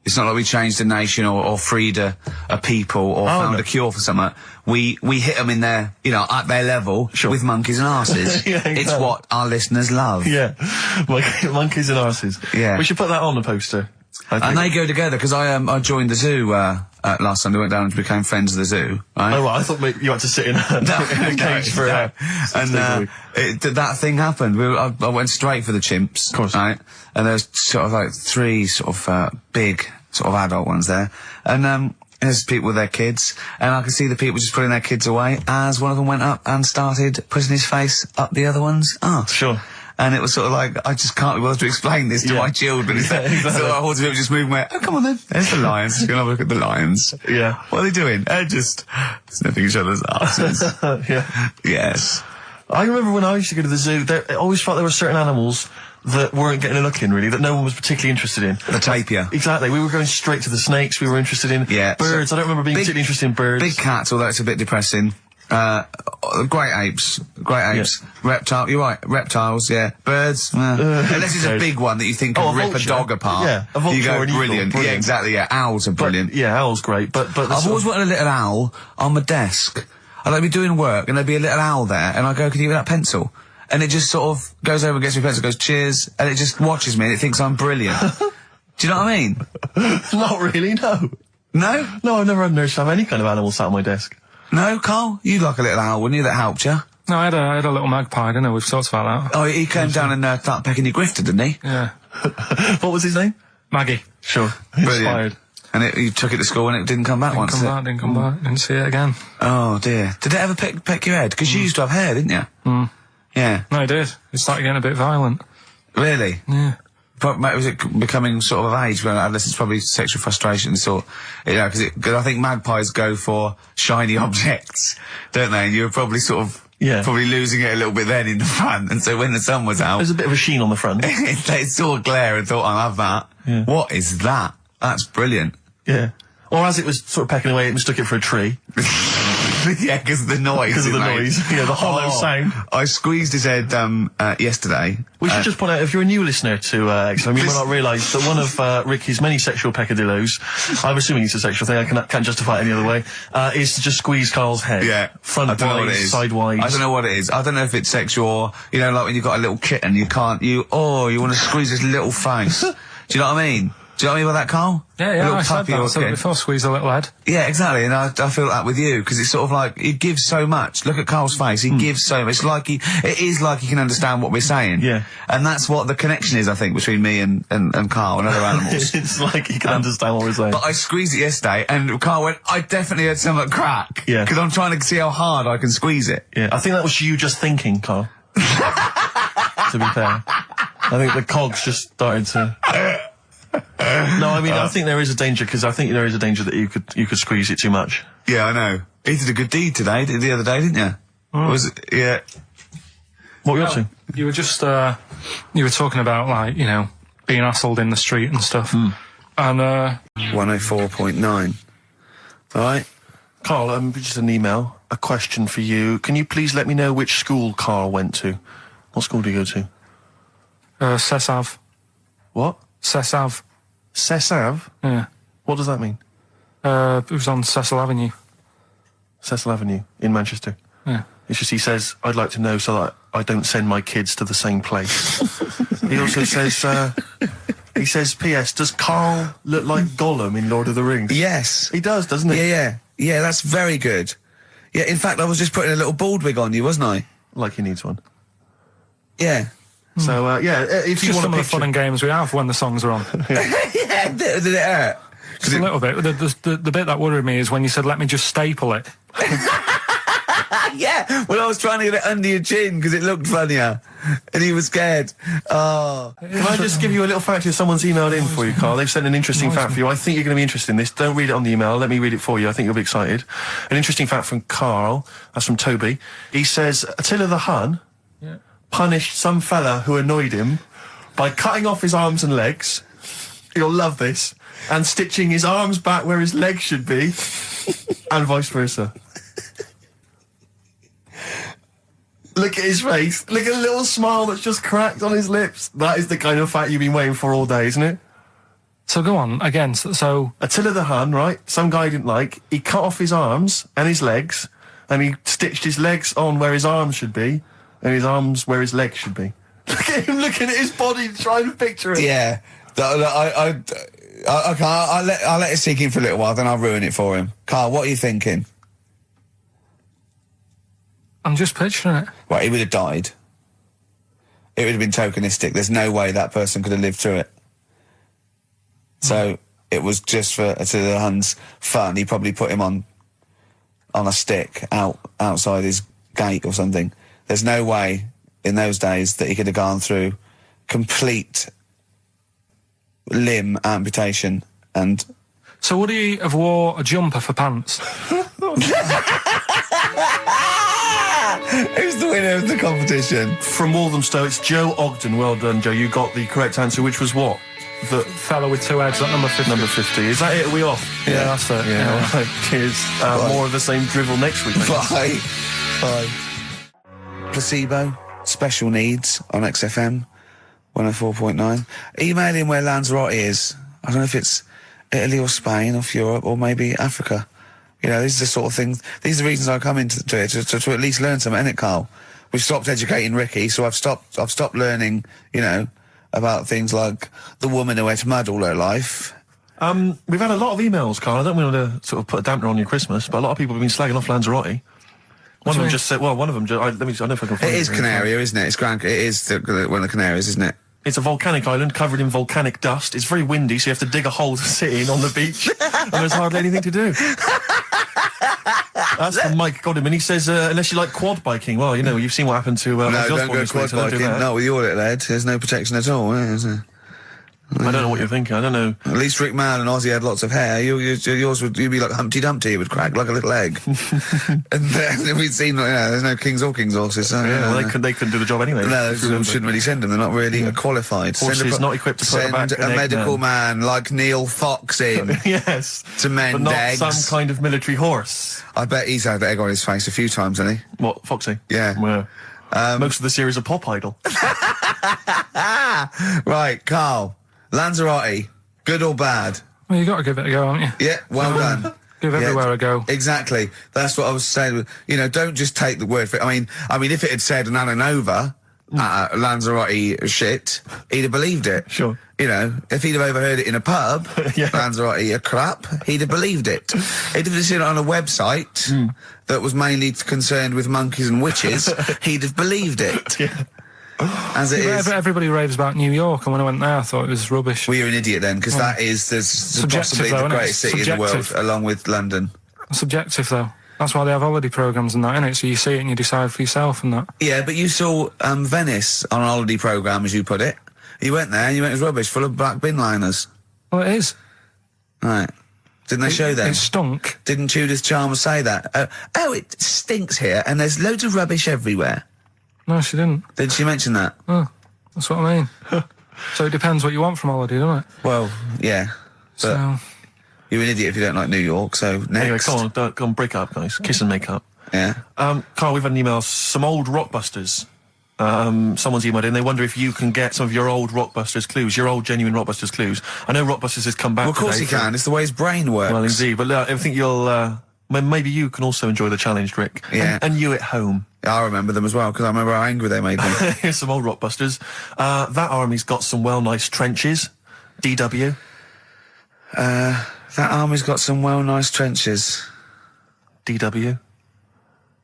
It's not like we changed a nation or freed a people or found a cure for something. We hit them in their, at their level with monkeys and arses. Yeah, exactly. It's what our listeners love. Yeah. Monkeys and arses. Yeah. We should put that on the poster. And they go together, because I joined the zoo last Sunday, went down and became friends of the zoo, right? Oh, well, I thought maybe you had to sit in a cage for that thing happened. I went straight for the chimps, of course, right? And there's sort of like 3 big sort of adult ones there, and there's people with their kids, and I could see the people just putting their kids away as one of them went up and started putting his face up the other one's arse. Sure. And it was sort of like, I just can't be bothered to explain this to my children. Exactly. So I was just moving away. Oh, come on then. There's the lions. Just gonna have a look at the lions. Yeah. What are they doing? They're just sniffing each other's asses. Yeah. Yes. I remember when I used to go to the zoo, I always felt there were certain animals that weren't getting a look in, really, that no one was particularly interested in. The tapir. Exactly. We were going straight to the snakes we were interested in. Yeah. Birds. I don't remember being particularly interested in birds. Big cats, although it's a bit depressing. Great apes. Reptile. You're right. Reptiles. Yeah. Birds. Unless it's a big one that you think could rip vulture. a dog apart. Yeah. A vulture you go or an eagle, brilliant. Yeah. Exactly. Yeah. Owls are brilliant. Yeah, owl's great. But I've always wanted a little owl on my desk. I'd like be doing work and there'd be a little owl there, and I go, "Can you give me that pencil?" And it just sort of goes over and gets me a pencil, goes, "Cheers," and it just watches me and it thinks I'm brilliant. Do you know what I mean? Not really. No. No. No, I've never had nurse have any kind of animal sat on my desk. No, Carl? You'd like a little owl, wouldn't you? That helped you? No, I had a little magpie, didn't I? We've talked about that. Oh, he came down and started pecking your grifter, didn't he? Yeah. What was his name? Maggie. Sure. Brilliant. Inspired. And you took it to school and it didn't come back once, did it? Didn't come back. Didn't see it again. Oh, dear. Did it ever peck your head? Because you used to have hair, didn't you? Mm. Yeah. No, it did. It started getting a bit violent. Really? Yeah. Was it becoming sort of age when it's probably sexual frustration sort, because I think magpies go for shiny objects, don't they? And you were probably sort of probably losing it a little bit then in the front, and so when the sun was out, there's a bit of a sheen on the front. They saw a glare and thought, "I'll have that." Yeah. What is that? That's brilliant. Yeah. Or as it was sort of pecking away, it mistook it for a tree. Yeah, because of the noise. Because of the noise. Yeah, the hollow sound. I squeezed his head yesterday. We should just point out, if you're a new listener to XFM, you might not realise that one of Ricky's many sexual peccadillos, I'm assuming it's a sexual thing, I can't justify it any other way, is to just squeeze Carl's head. Yeah. Front-wise, sidewise. I don't know what it is. I don't know if it's sexual or, like when you've got a little kitten, you want to squeeze his little face. Do you know what I mean? Do you know what I mean by that, Carl? Yeah, I said that. I said before, squeeze a little head. Yeah, exactly, and I feel that with you, because it's sort of like, he gives so much. Look at Carl's face, he gives so much. It is like he can understand what we're saying. Yeah. And that's what the connection is, I think, between me and Carl and other animals. It's like he can understand what we're saying. But I squeezed it yesterday, and Carl went, "I definitely heard something crack." Yeah. Because I'm trying to see how hard I can squeeze it. Yeah. I think that was you just thinking, Carl. To be fair. I think the cogs just started to... No, I mean, I think there is a danger, because I think there is a danger that you could squeeze it too much. Yeah, I know. He did a good deed today, the other day, didn't you? Yeah. What were you up to? You were just, you were talking about, like, being assholed in the street and stuff. And, 104.9. All right. Carl, just an email, a question for you. Can you please let me know which school Carl went to? What school do you go to? Cessav. What? Cessav. Cessav? Yeah. What does that mean? It was on Cecil Avenue. Cecil Avenue in Manchester. Yeah. It's just, he says, "I'd like to know so that I don't send my kids to the same place." He also says, "P.S. Does Carl look like Gollum in Lord of the Rings?" Yes. He does, doesn't he? Yeah. Yeah, that's very good. Yeah, in fact, I was just putting a little bald wig on you, wasn't I? Like he needs one. Yeah. So, if you want some to of the fun and games we have when the songs are on. Yeah, did it hurt? Just a little bit. The bit that worried me is when you said, "Let me just staple it." Yeah, well, I was trying to get it under your chin because it looked funnier, and he was scared. Oh. Can I just give you a little fact here? Someone's emailed in for you, Carl. They've sent an interesting fact for you. I think you're going to be interested in this. Don't read it on the email. Let me read it for you. I think you'll be excited. An interesting fact from Carl. That's from Toby. He says, Attila the Hun punished some fella who annoyed him by cutting off his arms and legs. You'll love this. And stitching his arms back where his legs should be, and vice versa. Look at his face. Look at the little smile that's just cracked on his lips. That is the kind of fact you've been waiting for all day, isn't it? So go on, again, so... Attila the Hun, right? Some guy didn't like. He cut off his arms and his legs, and he stitched his legs on where his arms should be, and his arms where his legs should be. Look at him looking at his body, trying to picture it. Yeah. I'll let it sink in for a little while, then I'll ruin it for him. Carl, what are you thinking? I'm just picturing it. Right, he would have died. It would have been tokenistic. There's no way that person could have lived through it. So it was just for the Hun's fun. He probably put him on a stick outside his gate or something. There's no way in those days that he could have gone through complete limb amputation and... So would he have wore a jumper for pants? Who's the winner of the competition? From Walthamstow, it's Joe Ogden. Well done, Joe. You got the correct answer, which was what? The fellow with two heads at number 50. Number 50. Is that it? Are we off? Yeah, that's it. Yeah. All right. Cheers. More of the same drivel next week. Bye. Bye. Placebo, Special Needs on XFM 104.9. Email in where Lanzarote is. I don't know if it's Italy or Spain or Europe or maybe Africa. You know, these are the sort of things, these are the reasons I come into it, to at least learn something, innit, Carl? We've stopped educating Ricky, so I've stopped learning, you know, about things like the woman who ate mud all her life. We've had a lot of emails, Carl. I don't want to sort of put a dampener on your Christmas, but a lot of people have been slagging off Lanzarote. One of them just said, well, one of them, I don't know if I can find it. It is Canaria, isn't it? It is one of the Canaries, isn't it? It's a volcanic island covered in volcanic dust. It's very windy, so you have to dig a hole to sit in on the beach, and there's hardly anything to do. That's from Mike Godham, and he says, unless you like quad biking, well, you know, you've seen what happened to... no, don't go quad biking. Not with your little head. There's no protection at all, is there? I don't know what you're thinking. I don't know. At least Rick Mann and Ozzy had lots of hair. Yours would, you'd be like Humpty Dumpty. It would crack like a little egg. And then we'd seen, there's no kings or kings horses. So, well, they couldn't do the job anyway. No, shouldn't really send them. They're not really qualified. Horses not equipped to put send a medical man like Neil Fox in. Yes. To mend but not eggs. Some kind of military horse. I bet he's had egg on his face a few times, hasn't he? What, Foxy? Yeah. Well, most of the series are Pop Idol. Right, Carl. Lanzarote, good or bad? Well, you got to give it a go, haven't you? Yeah, well done. Give everywhere a go. Exactly. That's what I was saying. You know, don't just take the word for it. I mean, if it had said an Ananova, Lanzarote shit, he'd have believed it. Sure. You know, if he'd have overheard it in a pub, Lanzarote a crap, he'd have believed it. He'd have seen it on a website that was mainly concerned with monkeys and witches, he'd have believed it. Yeah. As it is. Everybody raves about New York, and when I went there, I thought it was rubbish. Well, you're an idiot then, because that is possibly the greatest city in the world, along with London. Subjective, though. That's why they have holiday programmes and that, innit? So you see it and you decide for yourself and that. Yeah, but you saw Venice on a holiday programme, as you put it. You went there and you went, it was rubbish, full of black bin liners. Well, it is. Right. Didn't they show that? It stunk. Didn't Judith Chalmers say that? It stinks here and there's loads of rubbish everywhere. No, she didn't. Did she mention that? Oh, that's what I mean. So it depends what you want from holiday, doesn't it? Well, yeah. So... You're an idiot if you don't like New York, so next. Anyway, come on, break up, guys. Kiss and make up. Yeah. Carl, we've had an email. Some old Rockbusters. Someone's emailed in. They wonder if you can get some of your old Rockbusters clues, your old genuine Rockbusters clues. I know Rockbusters has come back. Well, of course he can. It's the way his brain works. Well, indeed. But I think you'll... maybe you can also enjoy the challenge, Rick. Yeah. And you at home. Yeah, I remember them as well, because I remember how angry they made me. Here's some old Rockbusters. That army's got some nice trenches. DW. That army's got some nice trenches. DW.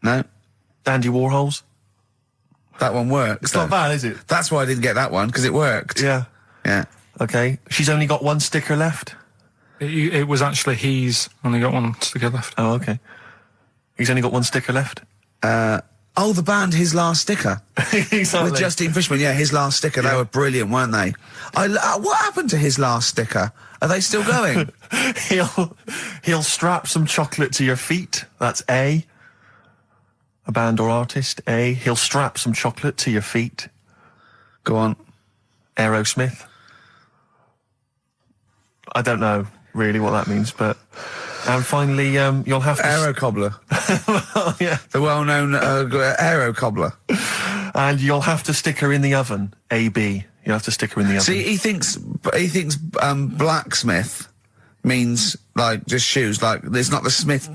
No. Dandy Warhols. That one works. It's not bad, is it? That's why I didn't get that one, because it worked. Yeah. Yeah. Okay. She's only got one sticker left. It was actually he's only got one sticker left. Oh, okay. He's only got one sticker left. The band His Last Sticker. Exactly. With Justine Fishman, His Last Sticker. Yeah. They were brilliant, weren't they? What happened to His Last Sticker? Are they still going? He'll strap some chocolate to your feet. That's A. A band or artist. A. He'll strap some chocolate to your feet. Go on. Aerosmith. I don't know really what that means, but... And finally, you'll have to... Aero Cobbler. Well, yeah. The well-known Aero Cobbler. And you'll have to stick her in the oven. AB. You'll have to stick her in the oven. See, he thinks blacksmith means, like, just shoes. Like, it's not the smith.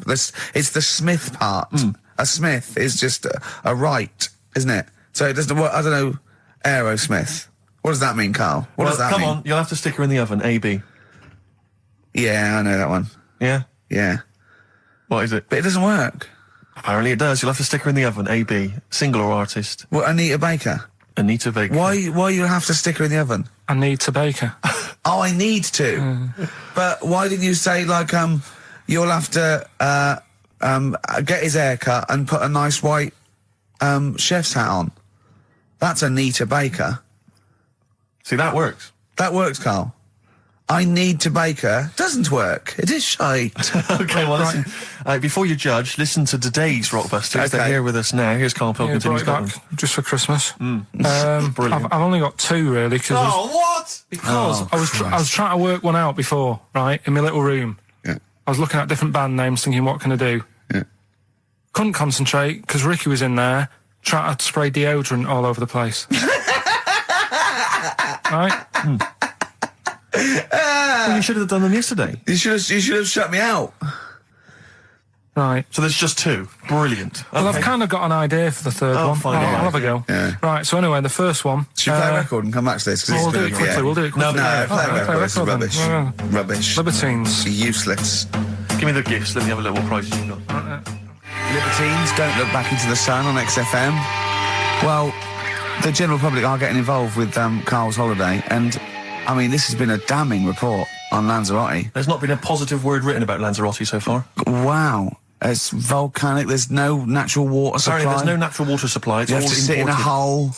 It's the smith part. A smith is just a right, isn't it? So it doesn't... I don't know... Aerosmith. What does that mean, Carl? What does that mean? Come on, you'll have to stick her in the oven. AB. Yeah, I know that one. Yeah? Yeah. What is it? But it doesn't work. Apparently it does. You'll have to stick her in the oven. AB. Single or artist. What, Anita Baker? Anita Baker. Why you have to stick her in the oven? Anita Baker. Oh, I need to. But why didn't you say, like, you'll have to get his hair cut and put a nice white chef's hat on? That's Anita Baker. See, that works. That works, Carl. I need to bake her doesn't work. It is shite. Okay, well, listen, before you judge, listen to today's Rockbusters. Okay. They're here with us now. Here's Karl Pilkington. Yeah, He's brought got it them. back just for Christmas. Brilliant. I've only got 2 really because What? I was trying to work one out before, right, in my little room. Yeah. I was looking at different band names, thinking, what can I do? Yeah. Couldn't concentrate because Ricky was in there trying to spray deodorant all over the place. Right? Well, you should have done them yesterday. You should have shut me out. Right. So there's just 2. Brilliant. Well, Okay. I've kind of got an idea for the third Oh, one. fine, I'll all right. have a go. Yeah. Right, so anyway, the first one... Should we play a record and come back to this? We'll do it quickly, we'll do it quickly. No, play a record. This is then. rubbish. Yeah. Rubbish. Libertines. Useless. Give me the gifts. Let me have a look what prizes you've got. Libertines, Don't Look Back Into the Sun on XFM. Well, the general public are getting involved with Karl's holiday, and, I mean, this has been a damning report on Lanzarote. There's not been a positive word written about Lanzarote so far. Wow. It's volcanic, there's no natural water supply. Sorry, there's no natural water supply. It's You all have to sit in a imported. hole.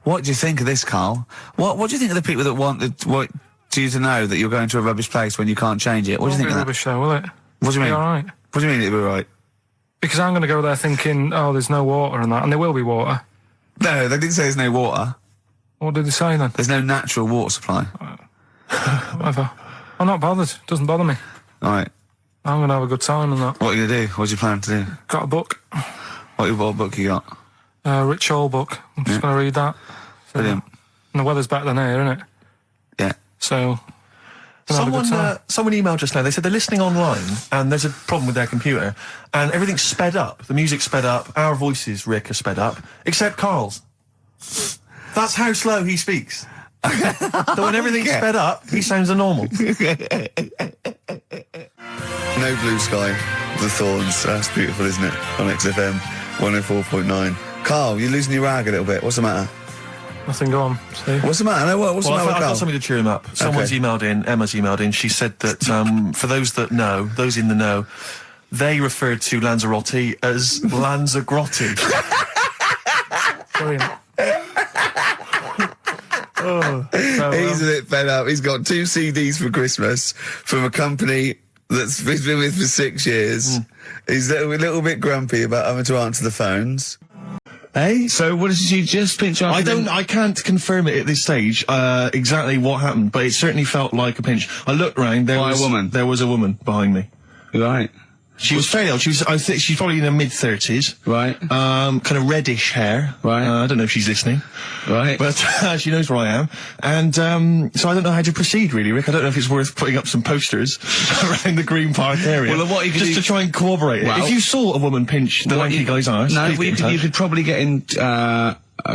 What do you think of this, Karl? What do you think of the people that want you to know that you're going to a rubbish place when you can't change it? What do you think of that? Rubbish show, will it? What do you mean? All right. What do you mean it'll be right? Because I'm going to go there thinking, oh, there's no water and that, and there will be water. No, they didn't say there's no water. What did they say then? There's no natural water supply. Whatever. I'm not bothered. Doesn't bother me. All right. I'm going to have a good time and that. What are you going to do? What do you plan to do? Got a book. What book you got? Rich Hall book. I'm just going to read that. So, Brilliant. and the weather's better than here, isn't it? Yeah. So... Someone emailed just now. They said they're listening online and there's a problem with their computer and everything's sped up. The music's sped up. Our voices, Rick, are sped up, except Karl's. That's how slow he speaks. So when everything's sped up, he sounds a normal. No Blue Sky, The Thorns. That's beautiful, isn't it? On XFM 104.9. Karl, you're losing your rag a little bit. What's the matter? Nothing, go on, Steve. What's the matter? No, what's the matter with I've Karl? got something to cheer him up. Someone's emailed in, Emma's emailed in, she said that for those that know, those in the know, they referred to Lanzarote as Lanzagrotte. Brilliant. He's a bit fed up. He's got 2 CDs for Christmas from a company that's he's been with for 6 years. He's a little bit grumpy about having to answer the phones. Hey? So what did she just pinch off? I can't confirm it at this stage, exactly what happened, but it certainly felt like a pinch. I looked round, there was a woman behind me. Right. She was fairly old. I think she's probably in her mid-30s. Right. Kind of reddish hair. Right. I don't know if she's listening. Right. But she knows where I am. And so I don't know how to proceed, really, Rick. I don't know if it's worth putting up some posters around the Green Park area. Well, what you could just do... to try and corroborate it. If you saw a woman pinch the lanky guy's arse... No, you could probably get in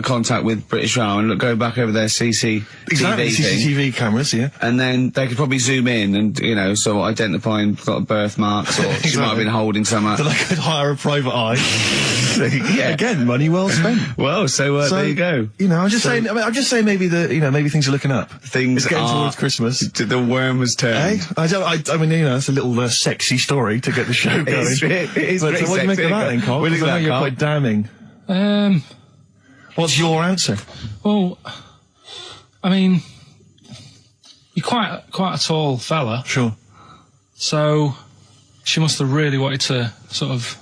contact with British Rail and go back over their CCTV CCTV cameras, yeah. And then they could probably zoom in and, sort of identifying birthmarks or she might have been holding something. Then I could hire a private eye. Yeah. Again, money well spent. Well, so there you go. I'm just saying. I'm just saying. Maybe maybe things are looking up. Things it's getting are towards Christmas. The worm has turned. I mean, it's a little sexy story to get the show going. It is but pretty what do you make of that, then, Karl? What do you I know think, you're Karl? quite damning. What's your answer? Well, I mean, you're quite a tall fella. Sure. So she must have really wanted to sort of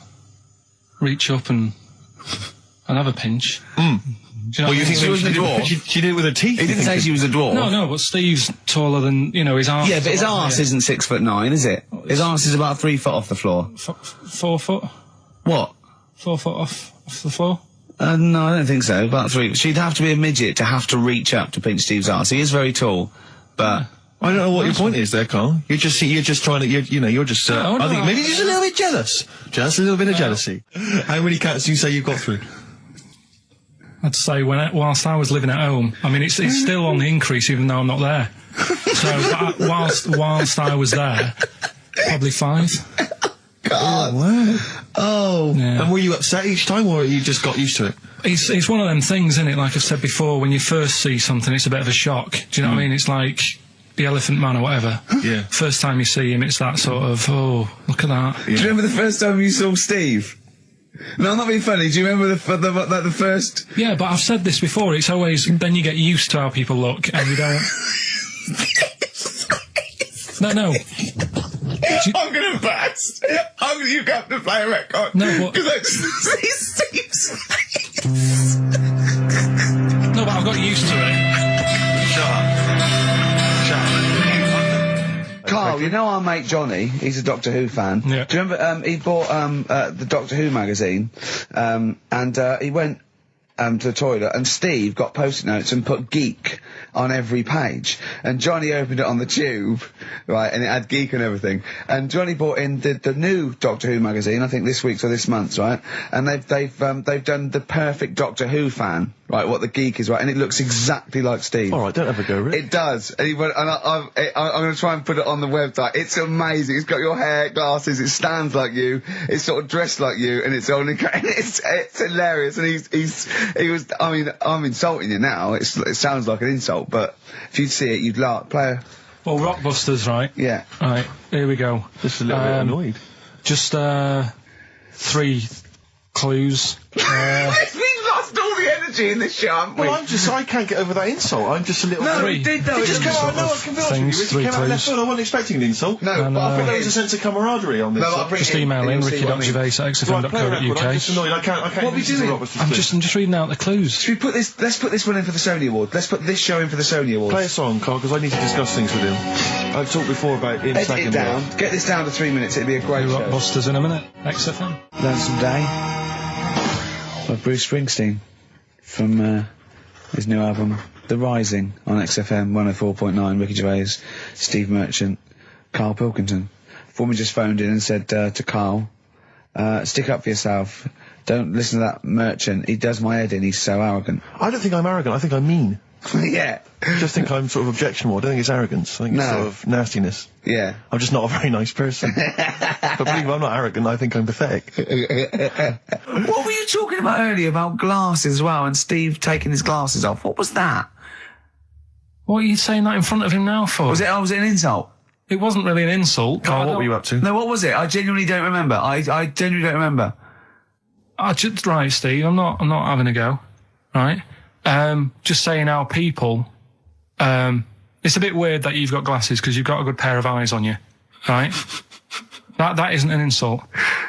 reach up and have a pinch. Do you know you think she was a dwarf? She did it with her teeth. He didn't say she was a dwarf. No, but Steve's taller than, his arse. Yeah, but his arse isn't 6'9", is it? His arse is about 3 foot off the floor. 4 foot? What? 4 foot off the floor? No, I don't think so. About 3. She'd have to be a midget to have to reach up to pinch Steve's arse. He is very tall, but... I don't know what your point is there, Karl. You're just trying to, you're just, I think maybe just a little bit jealous. Just a little bit of jealousy. How many cats do you say you've got through? I'd say whilst I was living at home, I mean, it's still on the increase even though I'm not there. So whilst I was there, probably 5. God. Wow. Oh. Yeah. And were you upset each time, or you just got used to it? It's one of them things, isn't it? Like I've said before, when you first see something, it's a bit of a shock. Do you know what I mean? It's like the Elephant Man or whatever. Yeah. First time you see him, it's that sort of, oh, look at that. Yeah. Do you remember the first time you saw Steve? No, I'm not being funny. Do you remember the first... Yeah, but I've said this before. It's always, then you get used to how people look, and you don't... No. I'm going to burst. You have to play a record. No, but... No, but I've got used to it. Shut up. Carl, you know our mate Johnny, he's a Doctor Who fan. Yeah. Do you remember, he bought the Doctor Who magazine, and he went to the toilet, and Steve got post-it notes and put geek on every page, and Johnny opened it on the tube, right, and it had geek and everything, and Johnny bought in the new Doctor Who magazine, I think this week's or this month's, right, and they've done the perfect Doctor Who fan, right, what the geek is, right, and it looks exactly like Steve. Alright, don't have a go, Rick. It does, and he went, and I'm going to try and put it on the website. It's amazing. It's got your hair, glasses, it stands like you, it's sort of dressed like you, and it's only, it's hilarious, and he was, I mean, I'm insulting you now, it sounds like an insult, but if you'd see it, you'd laugh. Play a... Well, Rockbusters, right? Yeah. Right, here we go. Just a little bit annoyed. Just, 3 clues. We've lost all the energy in this show, haven't we? Well, I can't get over that insult. I'm just a little... No, Three. it did though. It just came out, no, I can be honest with you, Three it came out left clues. field. I wasn't expecting an insult. No, And, but I But think there was a sense of camaraderie on this. Just email in, ricky.gervais@xfm.co.uk. I'm just annoyed. I can't What are we listen to doing? Robert's I'm clues. just reading out the clues. Should we put this, let's put this one in for the Sony Award. Let's put this show in for the Sony Awards. Play a song, Carl, because I need to discuss things with him. I've talked before about in Edit second it down. Get this down to 3 minutes. It'd be a great show. Rockbusters in a minute. XFM. Lonesome Day by Bruce Springsteen from his new album The Rising on XFM 104.9. Ricky Gervais, Steve Merchant, Karl Pilkington. Foreman just phoned in and said to Karl, stick up for yourself. Don't listen to that Merchant. He does my head in. He's so arrogant. I don't think I'm arrogant. I think I'm mean. Yeah. I just think I'm sort of objectionable. I don't think it's arrogance. I think it's sort of nastiness. Yeah. I'm just not a very nice person. But believe me, I'm not arrogant. I think I'm pathetic. What were you talking about earlier about glasses as well, and Steve taking his glasses off? What was that? What are you saying that in front of him now for? Was it an insult? It wasn't really an insult. Carl, what were you up to? No, what was it? I genuinely don't remember. I genuinely don't remember. Right, Steve, I'm not having a go. Right? Just saying how people, it's a bit weird that you've got glasses because you've got a good pair of eyes on you. Right? That isn't an insult.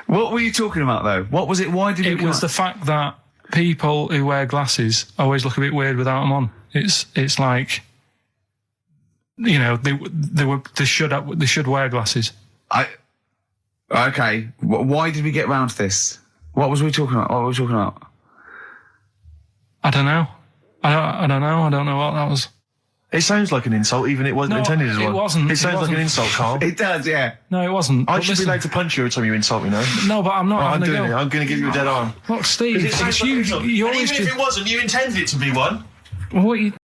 What were you talking about though? What was it? Why did it was the fact that people who wear glasses always look a bit weird without them on. It's like, you know, they should wear glasses. Okay. Why did we get round to this? What was we talking about? I don't know. I don't know. I don't know what that was. It sounds like an insult, even it wasn't intended as one. It wasn't. It sounds like an insult, Carl. It does, yeah. No, it wasn't. I But should be listen, allowed to punch you every time you insult me now. No, but I'm not I'm having doing a it. go. I'm going to give you a dead arm. Look, Steve, It sounds it's like an you. insult. You And always even if it wasn't, you intended it to be one. What you...